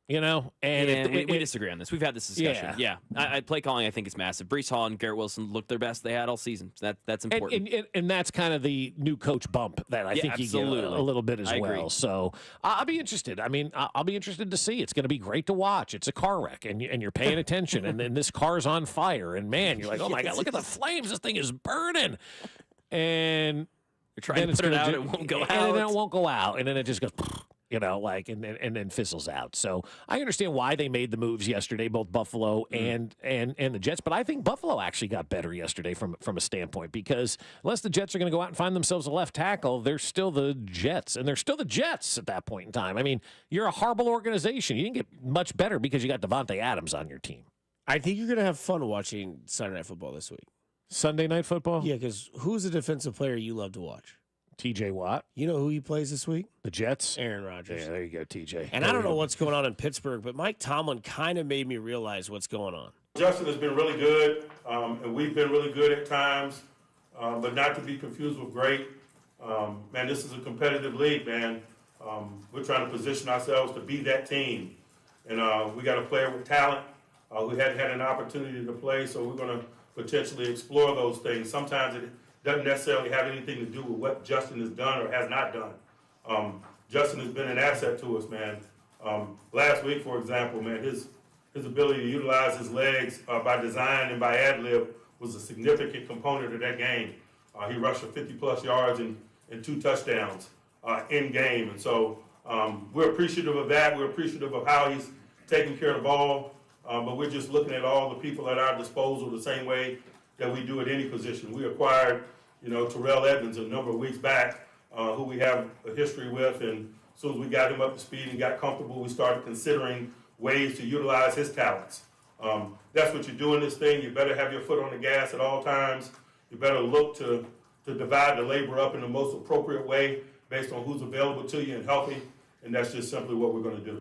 You know, and we disagree on this. We've had this discussion. Yeah, I play calling, I think, is massive. Breece Hall and Garrett Wilson looked their best they had all season. So that's important. And that's kind of the new coach bump that I think you get a little bit as well. Agree. So I'll be interested. I mean, I'll be interested to see. It's going to be great to watch. It's a car wreck, and you're paying attention, and then this car's on fire, and man, you're like, oh my god, look at the flames! This thing is burning, and you're trying to put it out, it won't go out, and then it won't go out, and then it just goes. You know, like, and then fizzles out. So I understand why they made the moves yesterday, both Buffalo and the Jets. But I think Buffalo actually got better yesterday from a standpoint, because unless the Jets are going to go out and find themselves a left tackle, they're still the Jets, and they're still the Jets at that point in time. I mean, you're a horrible organization. You didn't get much better because you got Devontae Adams on your team. I think you're going to have fun watching Sunday Night Football this week. Sunday Night Football? Yeah, because who's a defensive player you love to watch? TJ Watt. You know who he plays this week? The Jets? Aaron Rodgers. Yeah, there you go, TJ. And I don't know what's going on in Pittsburgh, but Mike Tomlin kind of made me realize what's going on. Justin has been really good, and we've been really good at times, but not to be confused with great. Man, this is a competitive league, man. We're trying to position ourselves to be that team. And we got a player with talent who hadn't had an opportunity to play, so we're going to potentially explore those things. Sometimes it doesn't necessarily have anything to do with what Justin has done or has not done. Justin has been an asset to us, man. Last week, for example, man, his ability to utilize his legs by design and by ad lib was a significant component of that game. He rushed for 50-plus yards and 2 touchdowns in game. And so we're appreciative of that. We're appreciative of how he's taking care of the ball. But we're just looking at all the people at our disposal the same way that we do at any position. We acquired, Terrell Edmonds a number of weeks back, who we have a history with. And as soon as we got him up to speed and got comfortable, we started considering ways to utilize his talents. That's what you do in this thing. You better have your foot on the gas at all times. You better look to divide the labor up in the most appropriate way based on who's available to you and healthy. And that's just simply what we're going to do.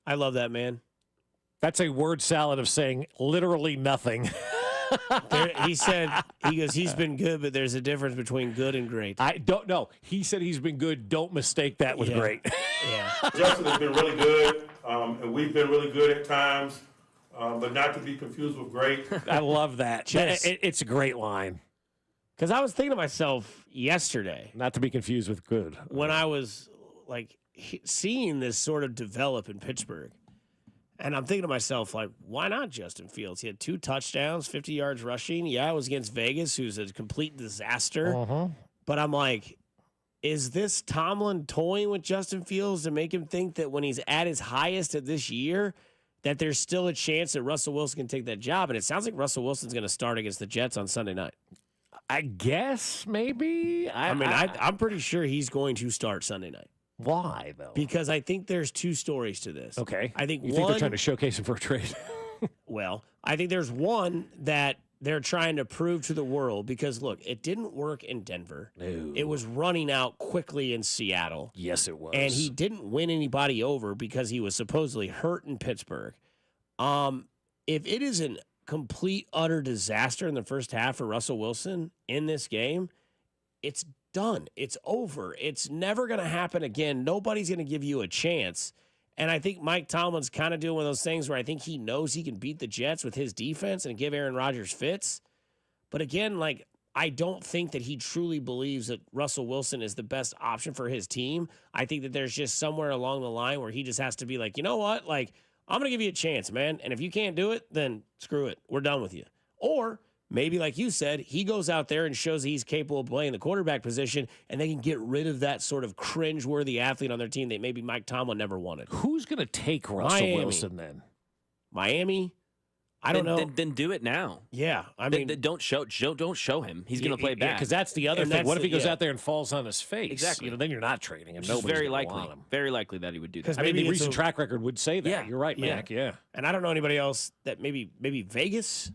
I love that, man. That's a word salad of saying literally nothing. He goes, he's been good, but there's a difference between good and great. I don't know. He said he's been good. Don't mistake that with great. Yeah. Justin has been really good, and we've been really good at times, but not to be confused with great. I love that. It's a great line. Because I was thinking to myself yesterday. Not to be confused with good. When I was seeing this sort of develop in Pittsburgh. And I'm thinking to myself, why not Justin Fields? He had 2 touchdowns, 50 yards rushing. Yeah, it was against Vegas, who's a complete disaster. Uh-huh. But I'm like, is this Tomlin toying with Justin Fields to make him think that when he's at his highest of this year, that there's still a chance that Russell Wilson can take that job? And it sounds like Russell Wilson's going to start against the Jets on Sunday night. I guess maybe. I'm pretty sure he's going to start Sunday night. Why, though? Because I think there's two stories to this. Okay. I think you think they're trying to showcase him for a trade? Well, I think there's one that they're trying to prove to the world because, look, it didn't work in Denver. No. It was running out quickly in Seattle. Yes, it was. And he didn't win anybody over because he was supposedly hurt in Pittsburgh. If it is a complete, utter disaster in the first half for Russell Wilson in this game, it's done. It's over. It's never going to happen again. Nobody's going to give you a chance. And I think Mike Tomlin's kind of doing one of those things where I think he knows he can beat the Jets with his defense and give Aaron Rodgers fits. But again, like, I don't think that he truly believes that Russell Wilson is the best option for his team. I think that there's just somewhere along the line where he just has to be like, you know what? Like, I'm going to give you a chance, man. And if you can't do it, then screw it. We're done with you. Or maybe, like you said, he goes out there and shows that he's capable of playing the quarterback position, and they can get rid of that sort of cringe-worthy athlete on their team that maybe Mike Tomlin never wanted. Who's going to take Russell Wilson then? Miami? I don't know. Then do it now. Yeah, I mean, don't show him. He's going to play back. Because that's the other thing. What if he goes out there and falls on his face? Exactly. Then you're not trading him. It's Nobody's very gonna likely. want him. Very likely that he would do that. I mean, the recent track record would say that. Yeah, You're right, Mac. Yeah. And I don't know anybody else that maybe Vegas.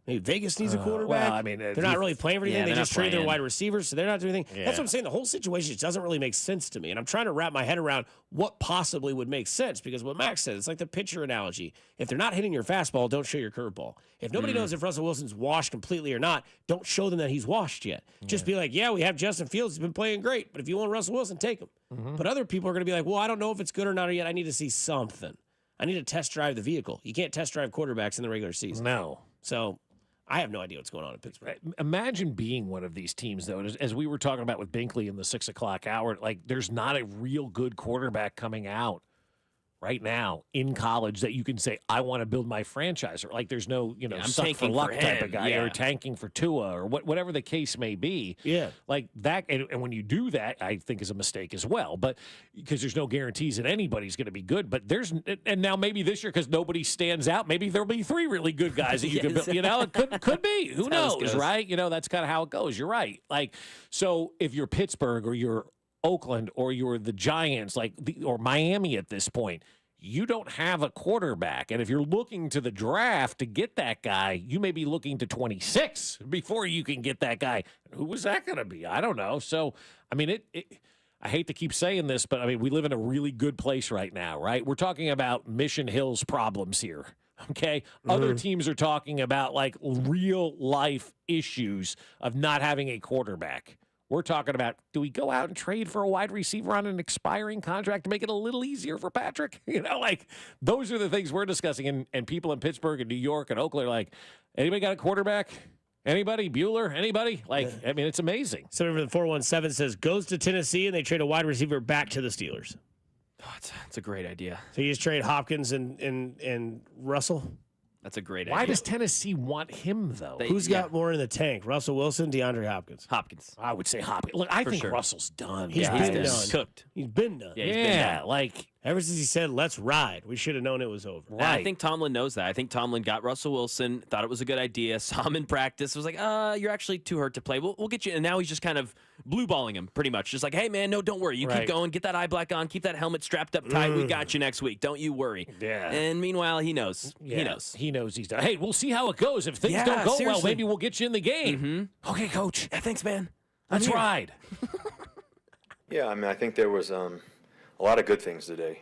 Maybe Vegas needs a quarterback. Well, I mean, they're not really playing for anything. Yeah, they just trade their playing. wide receivers, so they're not doing anything. Yeah. That's what I'm saying. The whole situation just doesn't really make sense to me. And I'm trying to wrap my head around what possibly would make sense because what Max said, it's like the pitcher analogy. If they're not hitting your fastball, don't show your curveball. If nobody knows if Russell Wilson's washed completely or not, don't show them that he's washed yet. Just be like, yeah, we have Justin Fields. He's been playing great. But if you want Russell Wilson, take him. But other people are going to be like, well, I don't know if it's good or not yet. I need to see something. I need to test drive the vehicle. You can't test drive quarterbacks in the regular season. No. So I have no idea what's going on in Pittsburgh. Imagine being one of these teams, though, as we were talking about with Binkley in the 6 o'clock hour, like there's not a real good quarterback coming out right now in college that you can say, I want to build my franchise. Or like there's no, I'm suck for tanking luck for type him. of guy or tanking for Tua or whatever the case may be. Yeah. Like that. And when you do that, I think is a mistake as well. But because there's no guarantees that anybody's going to be good. But and now maybe this year, because nobody stands out, maybe there'll be 3 really good guys that you can build. It could be. Who knows, right? That's kind of how it goes. You're right. Like, so if you're Pittsburgh or you're Oakland or you're the Giants, or Miami at this point, you don't have a quarterback. And if you're looking to the draft to get that guy, you may be looking to 26 before you can get that guy. Who was that going to be? I don't know. So, I mean, I hate to keep saying this, but I mean, we live in a really good place right now, right? We're talking about Mission Hill's problems here. Okay. Other teams are talking about like real life issues of not having a quarterback. We're talking about, do we go out and trade for a wide receiver on an expiring contract to make it a little easier for Patrick? Those are the things we're discussing. And people in Pittsburgh and New York and Oakland are like, anybody got a quarterback? Anybody? Bueller? Anybody? I mean, it's amazing. Somebody from the 417 says, goes to Tennessee and they trade a wide receiver back to the Steelers. Oh, it's a great idea. So you just trade Hopkins and Russell? That's a great Why idea. does Tennessee want him, though? Who's got more in the tank? Russell Wilson, DeAndre Hopkins? Hopkins. I would say Hopkins. Look, I think sure. Russell's done. He's guys. been done. Cooked. He's been done. Yeah, he's been done. like ever since he said, let's ride, we should have known it was over. And I think Tomlin knows that. I think Tomlin got Russell Wilson, thought it was a good idea, saw him in practice, was like, you're actually too hurt to play. We'll get you. And now he's just kind of blue balling him pretty much. Just like, hey, man, no, don't worry. You keep going. Get that eye black on. Keep that helmet strapped up tight. We got you next week. Don't you worry. Yeah. And meanwhile, he knows. Yeah. He knows. He knows he's done. Hey, we'll see how it goes. If things don't go well, maybe we'll get you in the game. Okay, Coach. Yeah, thanks, man. Let's ride. Yeah, I mean, I think there was a lot of good things today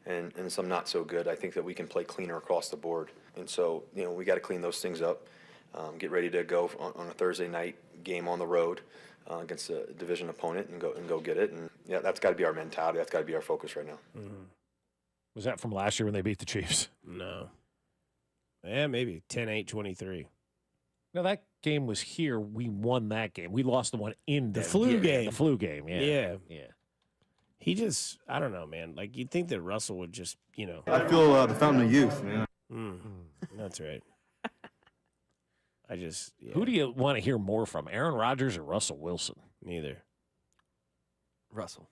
and some not so good. I think that we can play cleaner across the board. And so, we got to clean those things up, get ready to go on a Thursday night game on the road against a division opponent and go get it. And, yeah, that's got to be our mentality. That's got to be our focus right now. Was that from last year when they beat the Chiefs? No. Yeah, maybe 10-8-23. No, that game was here. We won that game. We lost the one in The Denver. flu game. The flu game, yeah. Yeah. He just, I don't know, man. Like, you'd think that Russell would just, I feel the fountain of youth, man. That's right. Who do you want to hear more from, Aaron Rodgers or Russell Wilson? Neither. Russell.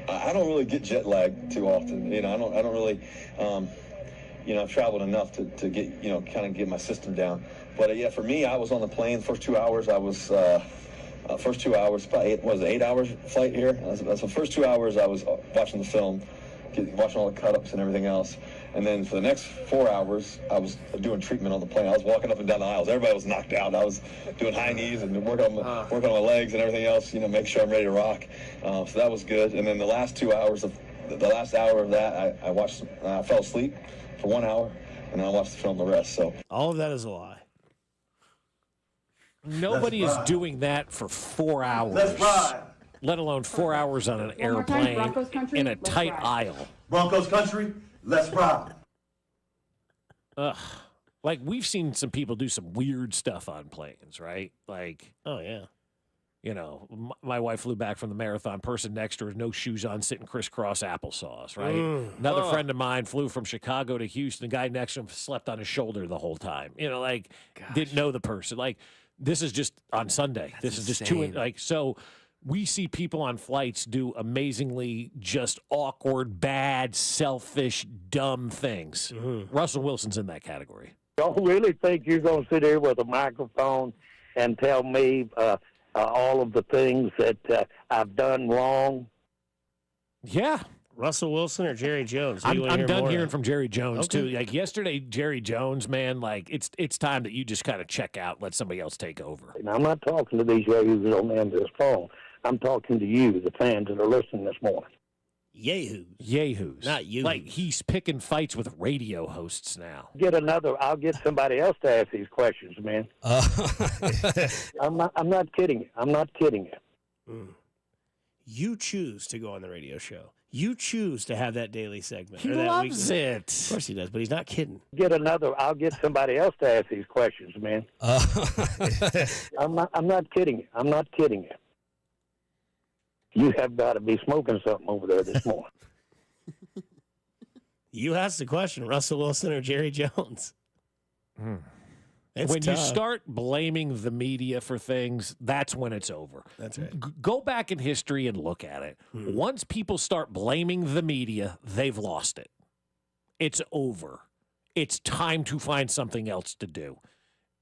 I don't really get jet lag too often. I don't really, I've traveled enough to get, kind of get my system down. But yeah, for me, I was on the plane first 2 hours. I was, first 2 hours, about 8 hours flight here. That's the first 2 hours I was watching the film, watching all the cut-ups and everything else. And then for the next 4 hours, I was doing treatment on the plane. I was walking up and down the aisles. Everybody was knocked out. I was doing high knees and working on my legs and everything else, make sure I'm ready to rock. So that was good. And then the last 2 hours the last hour of that, I fell asleep for 1 hour, and I watched the film the rest. So all of that is a lie. Nobody is doing that for 4 hours. Let alone 4 hours on an airplane in a tight aisle. Broncos country, let's ride. Ugh. Like, we've seen some people do some weird stuff on planes, right? Like, oh, yeah. My wife flew back from the marathon. Person next to her, no shoes on, sitting crisscross applesauce, right? Another friend of mine flew from Chicago to Houston. The guy next to him slept on his shoulder the whole time. Didn't know the person. Like, this is just on Sunday. This is just so we see people on flights do amazingly just awkward, bad, selfish, dumb things. Russell Wilson's in that category. Don't really think you're going to sit here with a microphone and tell me all of the things that I've done wrong? Yeah. Russell Wilson or Jerry Jones? I'm done hearing from Jerry Jones, too. Like, yesterday, Jerry Jones, man, like, it's time that you just kind of check out, let somebody else take over. Now, I'm not talking to these yahoos on the end of this phone. I'm talking to you, the fans that are listening this morning. Yahoos. Not you. Like, he's picking fights with radio hosts now. I'll get somebody else to ask these questions, man. I'm not kidding you. I'm not kidding you. You choose to go on the radio show. You choose to have that daily segment. He loves it. Of course he does, but he's not kidding. I'll get somebody else to ask these questions, man. I'm not kidding you. I'm not kidding you. You have got to be smoking something over there this morning. You asked the question, Russell Wilson or Jerry Jones? When you start blaming the media for things, that's when it's over. That's right. Go back in history and look at it. Once people start blaming the media, they've lost it. It's over. It's time to find something else to do.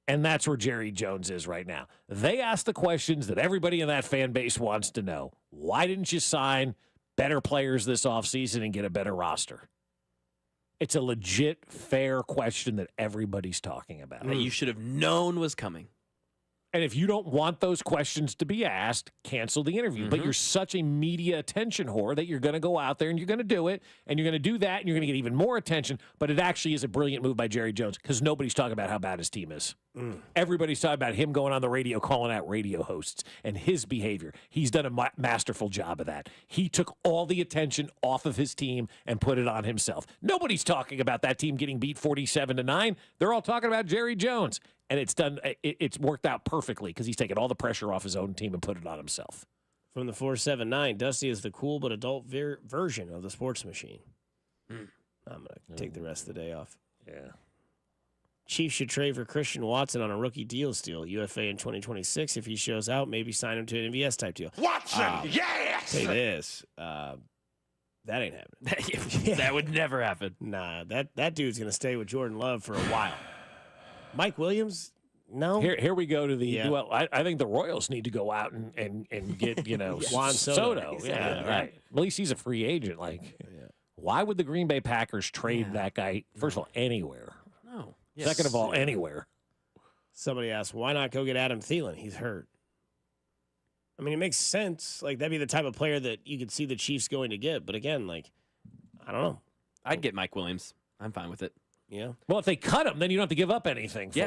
And that's where Jerry Jones is right now. They ask the questions that everybody in that fan base wants to know. Why didn't you sign better players this offseason and get a better roster? It's a legit, fair question that everybody's talking about. That you should have known was coming. And if you don't want those questions to be asked, cancel the interview. But you're such a media attention whore that you're going to go out there and you're going to do it, and you're going to do that, and you're going to get even more attention. But it actually is a brilliant move by Jerry Jones because nobody's talking about how bad his team is. Everybody's talking about him going on the radio, calling out radio hosts, and his behavior. He's done a masterful job of that. He took all the attention off of his team and put it on himself. Nobody's talking about that team getting beat 47-9. They're all talking about Jerry Jones. And it's worked out perfectly because he's taken all the pressure off his own team and put it on himself. From the 479, Dusty is the cool but adult version of the sports machine. I'm going to take the rest of the day off. Yeah. Chiefs should trade for Christian Watson on a rookie deal steal. UFA in 2026. If he shows out, maybe sign him to an MVS type deal. Watson, yes! Say this. That ain't happening. That would never happen. Nah, that dude's going to stay with Jordan Love for a while. Mike Williams, no. Here we go to the well. I think the Royals need to go out and get Juan Soto. Yeah, right. At least he's a free agent. Why would the Green Bay Packers trade that guy? First of all, anywhere. No. Second of all, anywhere. Somebody asked, why not go get Adam Thielen? He's hurt. I mean, it makes sense. Like, that'd be the type of player that you could see the Chiefs going to get. But again, I don't know. I'd get Mike Williams. I'm fine with it. Yeah. Well, if they cut him, then you don't have to give up anything for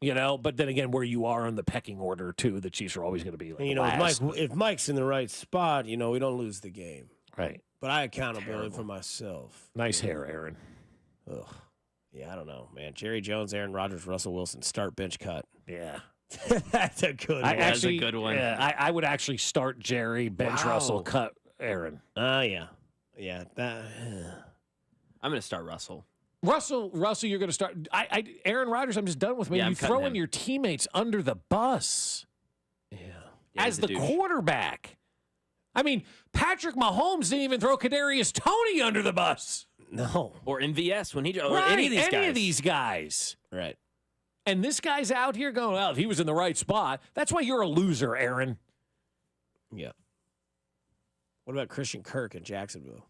him. But then again, where you are in the pecking order, too, the Chiefs are always going to be last. If Mike's in the right spot, we don't lose the game. Right. But I accountability for myself. Nice hair, Aaron. Ugh. Yeah, I don't know, man. Jerry Jones, Aaron Rodgers, Russell Wilson, start, bench, cut. Yeah. That's a good one. That's a good one. Yeah, I would actually start Jerry, bench Russell, cut Aaron. Yeah. Yeah. I'm going to start Russell. Russell, you're going to start. Aaron Rodgers, I'm just done with. Man, you throwing your teammates under the bus. Yeah. As the quarterback. I mean, Patrick Mahomes didn't even throw Kadarius Toney under the bus. No. Or MVS when he or Right, any of these guys. Any of these guys. Right. And this guy's out here going, well, if he was in the right spot, that's why you're a loser, Aaron. Yeah. What about Christian Kirk in Jacksonville?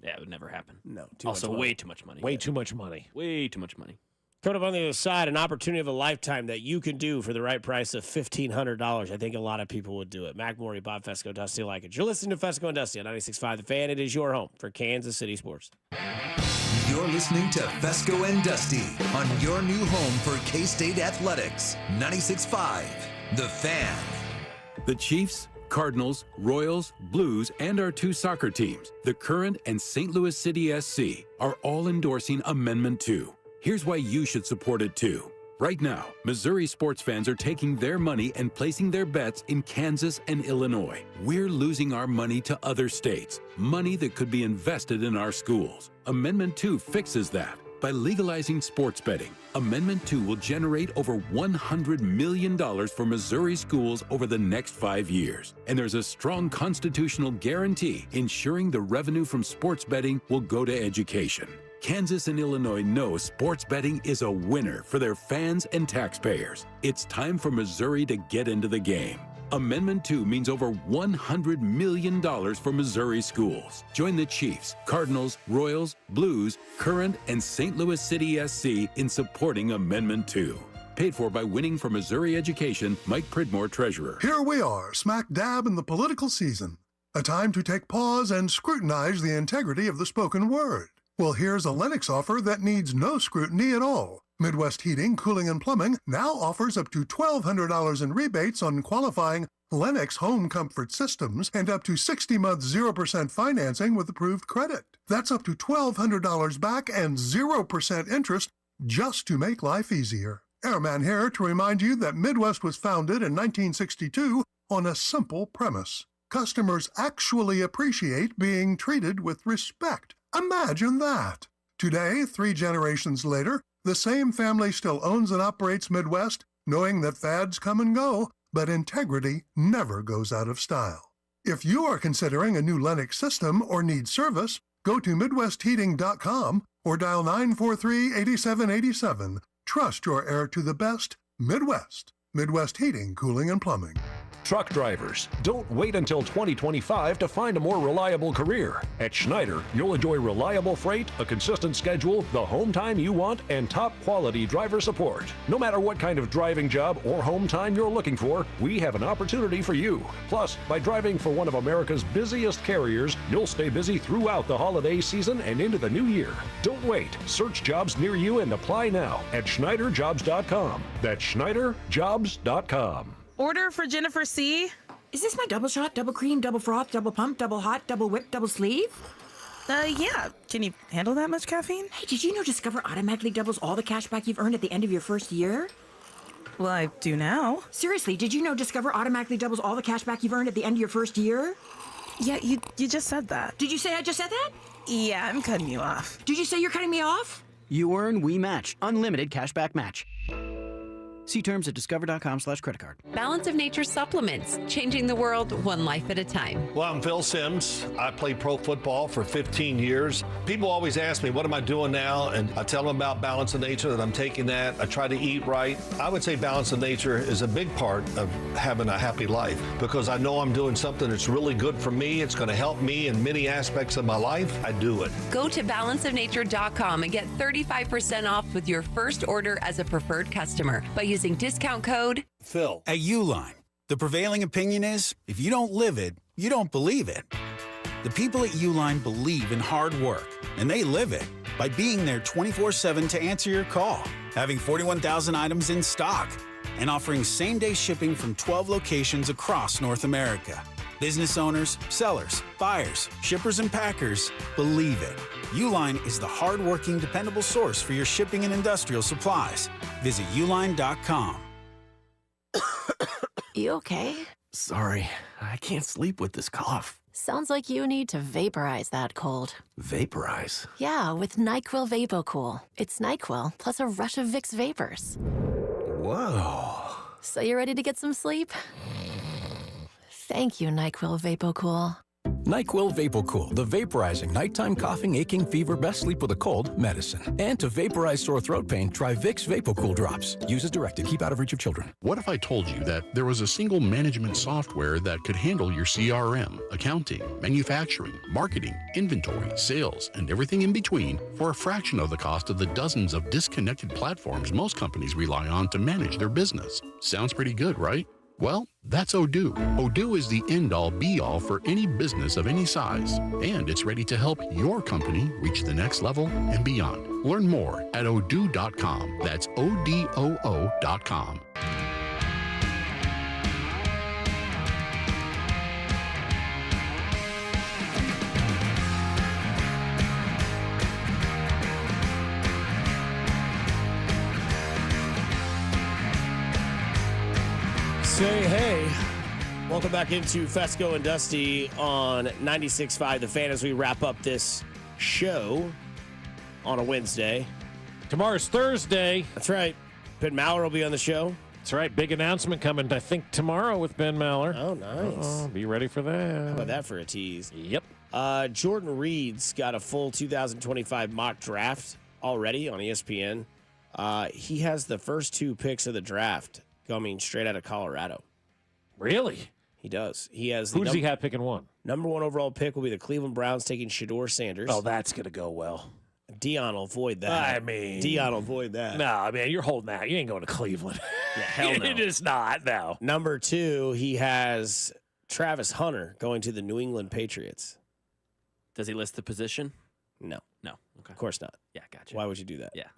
Yeah, it would never happen. No. Way too much money. Way too much money. Way too much money. Coming up on the other side, an opportunity of a lifetime that you can do for the right price of $1,500. I think a lot of people would do it. Mac Morey, Bob Fescoe, Dusty like it. You're listening to Fescoe and Dusty on 96.5 The Fan. It is your home for Kansas City sports. You're listening to Fescoe and Dusty on your new home for K-State Athletics. 96.5 The Fan. The Chiefs, Cardinals, Royals, Blues, and our 2 soccer teams, the Current and St. Louis City SC, are all endorsing Amendment 2. Here's why you should support it too. Right now, Missouri sports fans are taking their money and placing their bets in Kansas and Illinois. We're losing our money to other states, money that could be invested in our schools. Amendment 2 fixes that. By legalizing sports betting, Amendment 2 will generate over $100 million for Missouri schools over the next 5 years. And there's a strong constitutional guarantee ensuring the revenue from sports betting will go to education. Kansas and Illinois know sports betting is a winner for their fans and taxpayers. It's time for Missouri to get into the game. Amendment 2 means over $100 million for Missouri schools. Join the Chiefs, Cardinals, Royals, Blues, Current, and St. Louis City SC in supporting Amendment 2. Paid for by Winning for Missouri Education, Mike Pridmore, Treasurer. Here we are, smack dab in the political season. A time to take pause and scrutinize the integrity of the spoken word. Well, here's a Lennox offer that needs no scrutiny at all. Midwest Heating, Cooling, and Plumbing now offers up to $1,200 in rebates on qualifying Lennox home comfort systems and up to 60 months 0% financing with approved credit. That's up to $1,200 back and 0% interest just to make life easier. Airman here to remind you that Midwest was founded in 1962 on a simple premise. Customers actually appreciate being treated with respect. Imagine that. Today, 3 generations later, the same family still owns and operates Midwest, knowing that fads come and go, but integrity never goes out of style. If you are considering a new Lennox system or need service, go to MidwestHeating.com or dial 943-8787. Trust your air to the best, Midwest. Midwest Heating, Cooling, and Plumbing. Truck drivers, don't wait until 2025 to find a more reliable career. At Schneider, you'll enjoy reliable freight, a consistent schedule, the home time you want, and top quality driver support. No matter what kind of driving job or home time you're looking for, we have an opportunity for you. Plus, by driving for one of America's busiest carriers, you'll stay busy throughout the holiday season and into the new year. Don't wait. Search jobs near you and apply now at SchneiderJobs.com. That's SchneiderJobs.com. Order for Jennifer C. Is this my double shot, double cream, double froth, double pump, double hot, double whip, double sleeve? Yeah. Can you handle that much caffeine? Hey, did you know Discover automatically doubles all the cash back you've earned at the end of your first year? Well, I do now. Seriously, did you know Discover automatically doubles all the cash back you've earned at the end of your first year? Yeah, you just said that. Did you say I just said that? Yeah, I'm cutting you off. Did you say you're cutting me off? You earn, we match. Unlimited cashback match. See terms at discover.com/creditcard. Balance of Nature supplements, changing the world one life at a time. Well, I'm Phil Sims. I played pro football for 15 years. People always ask me, what am I doing now? And I tell them about Balance of Nature, that I'm taking that. I try to eat right. I would say Balance of Nature is a big part of having a happy life because I know I'm doing something that's really good for me. It's going to help me in many aspects of my life. I do it. Go to balanceofnature.com and get 35% off with your first order as a preferred customer by using discount code Phil. At Uline, the prevailing opinion is if you don't live it, you don't believe it. The people at Uline believe in hard work, and they live it by being there 24/7 to answer your call, having 41,000 items in stock, and offering same-day shipping from 12 locations across North America. Business owners, sellers, buyers, shippers, and packers believe it. Uline is the hard-working, dependable source for your shipping and industrial supplies. Visit uline.com. You okay? Sorry, I can't sleep with this cough. Sounds like you need to vaporize that cold. Vaporize? Yeah, with NyQuil VapoCool. It's NyQuil plus a rush of Vicks vapors. Whoa. So you ready to get some sleep? Thank you, NyQuil VapoCool. NyQuil VapoCool, the vaporizing nighttime coughing, aching, fever, best sleep with a cold medicine. And to vaporize sore throat pain, try Vicks VapoCool drops. Use as directed. Keep out of reach of children. What if I told you that there was a single management software that could handle your CRM, accounting, manufacturing, marketing, inventory, sales, and everything in between for a fraction of the cost of the dozens of disconnected platforms most companies rely on to manage their business? Sounds pretty good, right? Well, that's Odoo. Odoo is the end-all, be-all for any business of any size, and it's ready to help your company reach the next level and beyond. Learn more at odoo.com. That's ODOO.com. Say hey. Welcome back into Fescoe and Dusty on 96.5 The Fan as we wrap up this show on a Wednesday. Tomorrow's Thursday. That's right. Ben Maller will be on the show. That's right. Big announcement coming, I think, tomorrow with Ben Maller. Oh, nice. Be ready for that. How about that for a tease? Yep. Jordan Reed's got a full 2025 mock draft already on ESPN. He has the first 2 picks of the draft coming straight out of Colorado. Really? He does. He has. Who does he have picking 1? Number 1 overall pick will be the Cleveland Browns taking Shedeur Sanders. Oh, that's going to go well. Deion will avoid that. I mean, Deion will avoid that. No, man, you're holding out. You ain't going to Cleveland. Yeah, hell no. It is not, no. Number 2, he has Travis Hunter going to the New England Patriots. Does he list the position? No. No. Okay. Of course not. Yeah, gotcha. Why would you do that? Yeah.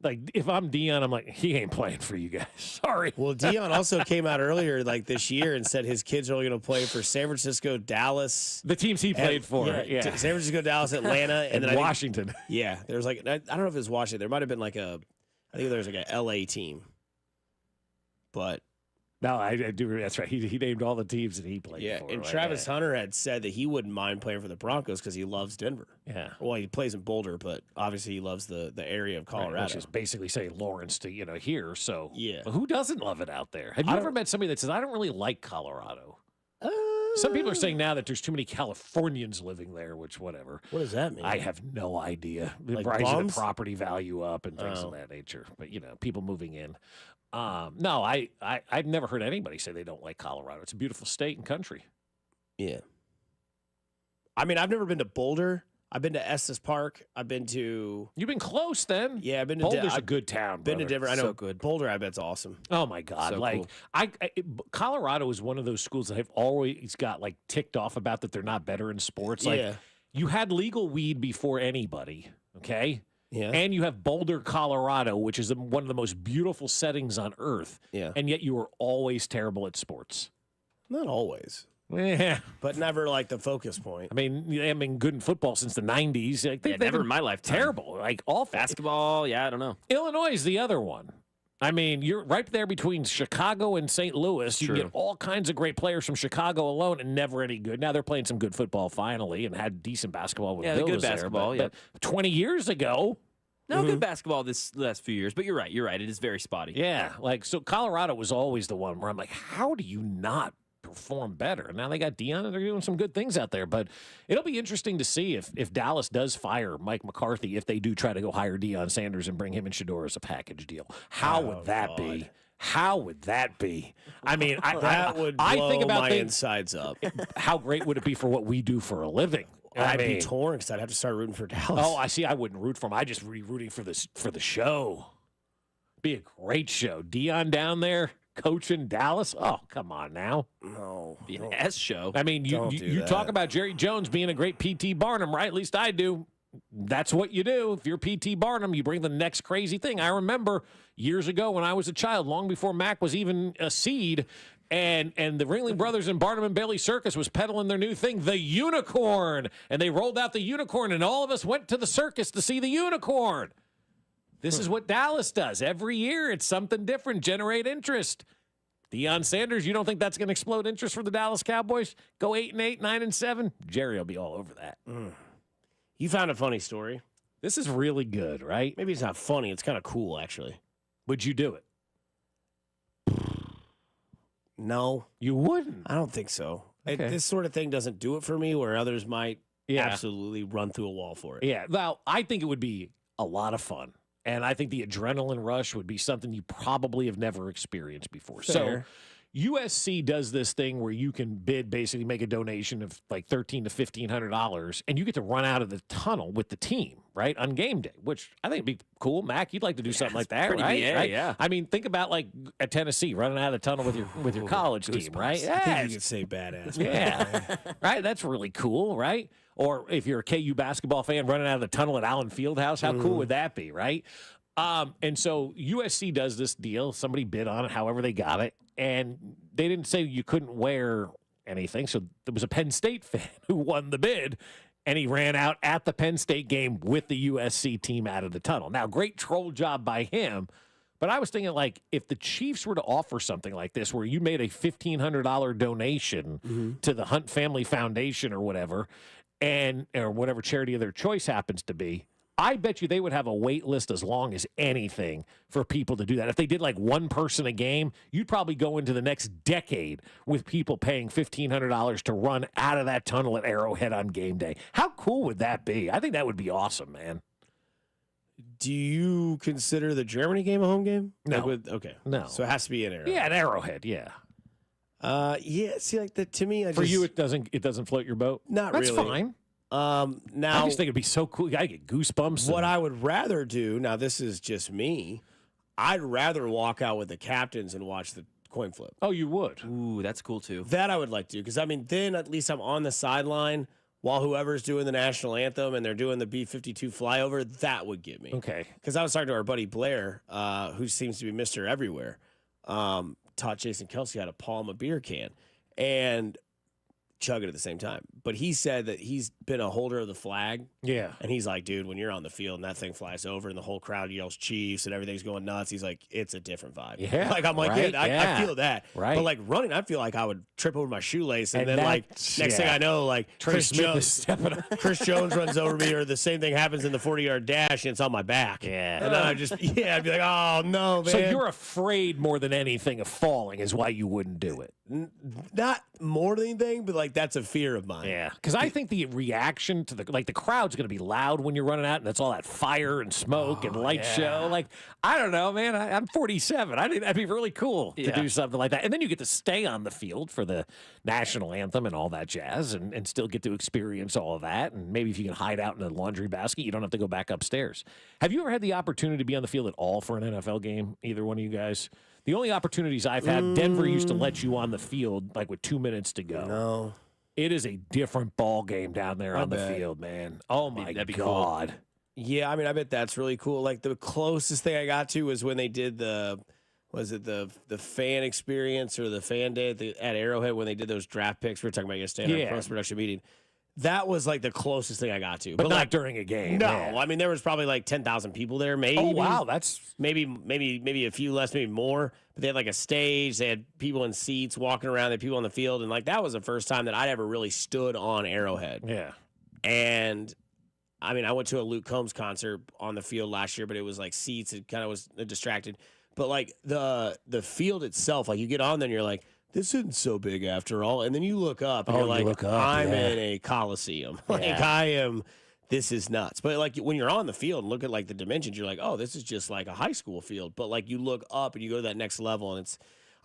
Like, if I'm Deion, I'm like, he ain't playing for you guys. Sorry. Well, Deion also came out earlier, like this year, and said his kids are only going to play for San Francisco, Dallas. The teams he played for. Yeah. San Francisco, Dallas, Atlanta, and then Washington. There was like, I don't know if it was Washington. There might have been like I think there was like a LA team. But. No, I do. That's right. He named all the teams that he played for. And Travis Hunter had said that he wouldn't mind playing for the Broncos because he loves Denver. Yeah. Well, he plays in Boulder, but obviously he loves the area of Colorado. Right, which is basically saying Lawrence to, here. So yeah. But who doesn't love it out there? Have you ever met somebody that says, I don't really like Colorado? Some people are saying now that there's too many Californians living there, which whatever. What does that mean? I have no idea. Like Rising the bums? property value up and things of that nature. But, people moving in. No, I've never heard anybody say they don't like Colorado. It's a beautiful state and country. Yeah. I mean, I've never been to Boulder. I've been to Estes Park. I've been to. You've been close then. Yeah, I've been to. Boulder's a good town. Been to Denver. I know. So good. Boulder, I bet's awesome. Oh my God! So like cool. Colorado is one of those schools that I've always got like ticked off about that they're not better in sports. Like Yeah. you had legal weed before anybody. Okay. Yeah. And you have Boulder, Colorado, which is one of the most beautiful settings on earth. Yeah. And yet you were always terrible at sports. Not always. Yeah. But never like the focus point. I mean, good in football since the 90s. Like, they've never been in my lifetime. Terrible. Like, awful. Basketball, yeah, I don't know. Illinois is the other one. I mean, you're right there between Chicago and St. Louis. You True. get all kinds of great players from Chicago alone and never any good. Now they're playing some good football finally and had decent basketball with Yeah, Bill good was there, basketball, but 20 years ago. No, good basketball this last few years, but you're right. It is very spotty. Yeah, so Colorado was always the one where I'm like, how do you not perform better? And now they got Deion and they're doing some good things out there. But it'll be interesting to see if Dallas does fire Mike McCarthy, if they do try to go hire Deion Sanders and bring him and Shedeur as a package deal. How would that be? How would that be? I mean, That would blow think about my things- insides up. How great would it be for what we do for a living? I'd I be mean- torn because I'd have to start rooting for Dallas. Oh, I see. I wouldn't root for him. I just rooting for the show. Be a great show. Deion down there coaching Dallas. Oh, come on now. No. Be an S show. I mean, Don't do you that. talk about Jerry Jones being a great P.T. Barnum, right? At least I do. That's what you do. If you're P.T. Barnum, you bring the next crazy thing. I remember years ago when I was a child, long before Mac was even a seed, and the Ringling Brothers and Barnum and Bailey Circus was peddling their new thing, the unicorn. And they rolled out the unicorn, and all of us went to the circus to see the unicorn. This is what Dallas does. Every year, it's something different, generate interest. Deion Sanders, you don't think that's going to explode interest for the Dallas Cowboys? Go 8-8, 9-7? Jerry will be all over that. You found a funny story. This is really good, right? Maybe it's not funny. It's kind of cool, actually. Would you do it? No. You wouldn't? I don't think so. Okay. This sort of thing doesn't do it for me, where others might absolutely run through a wall for it. Yeah. Well, I think it would be a lot of fun. And I think the adrenaline rush would be something you probably have never experienced before. Fair. So USC does this thing where you can bid, basically make a donation of like $1,300 to $1,500, and you get to run out of the tunnel with the team, right, on game day, which I think would be cool. Mac, you'd like to do something like that, pretty right? BA, right? yeah. I mean, think about like at Tennessee, running out of the tunnel with your college team, right? I think Yeah, you could say badass. yeah. Right? That's really cool, right? Or if you're a KU basketball fan, running out of the tunnel at Allen Fieldhouse, how cool would that be, right? And so USC does this deal. Somebody bid on it, however they got it, and they didn't say you couldn't wear anything. So there was a Penn State fan who won the bid, and he ran out at the Penn State game with the USC team out of the tunnel. Now, great troll job by him, but I was thinking, like, if the Chiefs were to offer something like this, where you made a $1,500 donation to the Hunt Family Foundation or whatever, or whatever charity of their choice happens to be, I bet you they would have a wait list as long as anything for people to do that. If they did like one person a game, you'd probably go into the next decade with people paying $1,500 to run out of that tunnel at Arrowhead on game day. How cool would that be? I think that would be awesome, man. Do you consider the Germany game a home game? No. Okay. No. So it has to be in Arrowhead. Yeah, at Arrowhead, yeah. Yeah, see, like, to me, For you, it doesn't float your boat? Not That's really. fine. Now, I just think it'd be so cool. I get goosebumps. What I would rather do, now this is just me, I'd rather walk out with the captains and watch the coin flip. Oh, you would? Ooh, that's cool too. That I would like to, because I mean, then at least I'm on the sideline while whoever's doing the national anthem and they're doing the B-52 flyover. That would get me. Okay. Because I was talking to our buddy Blair, who seems to be Mr. Everywhere, taught Jason Kelsey how to palm a beer can and chug it at the same time. But he said that he's been a holder of the flag. Yeah. And he's like, dude, when you're on the field and that thing flies over and the whole crowd yells Chiefs and everything's going nuts, he's like, it's a different vibe. Yeah. Like, I'm like, right? I feel that. Right. But like running, I feel like I would trip over my shoelace and then like that's- next thing I know, like Chris Jones runs over me, or the same thing happens in the 40-yard dash and it's on my back. Yeah. And then I'd be like, oh no, man. So you're afraid more than anything of falling is why you wouldn't do it. Not more than anything, but like that's a fear of mine. Yeah, because I think the reaction to the crowd's going to be loud when you're running out, and it's all that fire and smoke and light show. Like, I don't know, man. I'm 47. I think that'd be really cool to do something like that. And then you get to stay on the field for the national anthem and all that jazz, and still get to experience all of that. And maybe if you can hide out in the laundry basket, you don't have to go back upstairs. Have you ever had the opportunity to be on the field at all for an NFL game? Either one of you guys? The only opportunities I've had, Denver used to let you on the field like with 2 minutes to go. No. It is a different ball game down there on the field, man. Oh my God. Cool. Yeah, I mean, I bet that's really cool. Like the closest thing I got to was when they did the fan experience or the fan day at Arrowhead when they did those draft picks. We were talking about yesterday on a post-production meeting. That was like the closest thing I got to. But not like, during a game. No. Yeah. I mean, there was probably like 10,000 people there, maybe. Oh, wow. That's maybe a few less, maybe more. But they had like a stage. They had people in seats walking around. They had people on the field. And like that was the first time that I'd ever really stood on Arrowhead. Yeah. And I mean, I went to a Luke Combs concert on the field last year, but it was like seats. It kind of was distracted. But like the field itself, like you get on there and you're like, this isn't so big after all. And then you look up and you're like, I'm in a coliseum. Like this is nuts. But like when you're on the field and look at like the dimensions, you're like, oh, this is just like a high school field. But like you look up and you go to that next level, and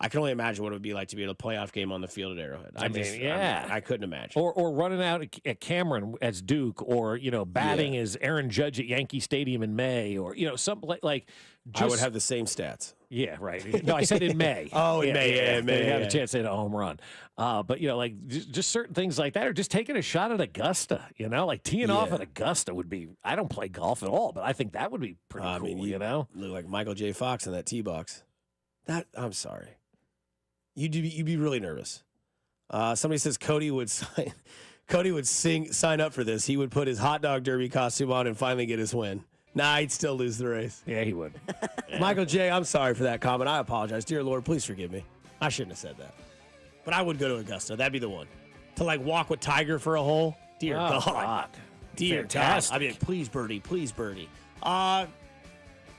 I can only imagine what it would be like to be at a playoff game on the field at Arrowhead. I couldn't imagine. Or running out at Cameron as Duke, or batting as Aaron Judge at Yankee Stadium in May, or something like. I would have the same stats. Yeah, right. No, I said in May. In May. They had a chance to hit a home run. But like just certain things like that, or just taking a shot at Augusta. Like teeing off at Augusta would be. I don't play golf at all, but I think that would be pretty cool. I mean, you look like Michael J. Fox in that tee box. I'm sorry. You'd be really nervous. Somebody says Cody would sign up for this. He would put his hot dog derby costume on and finally get his win. Nah, he'd still lose the race. Yeah, he would. Michael J., I'm sorry for that comment. I apologize. Dear Lord, please forgive me. I shouldn't have said that. But I would go to Augusta. That'd be the one. To like walk with Tiger for a hole. Dear God. Dear Fantastic. God. I mean, please, birdie.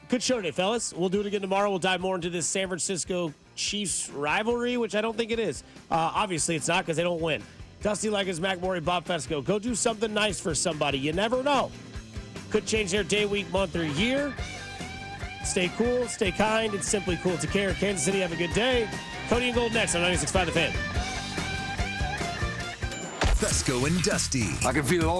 Good show today, fellas. We'll do it again tomorrow. We'll dive more into this San Francisco Chiefs rivalry, which I don't think it is. Obviously, it's not because they don't win. Dusty Likens, Mac Morey, Bob Fescoe. Go do something nice for somebody. You never know. Could change their day, week, month, or year. Stay cool, stay kind. It's simply cool to care. Kansas City, have a good day. Cody and Gold next on 96.5 The Fan. Fescoe and Dusty. I can feel it all.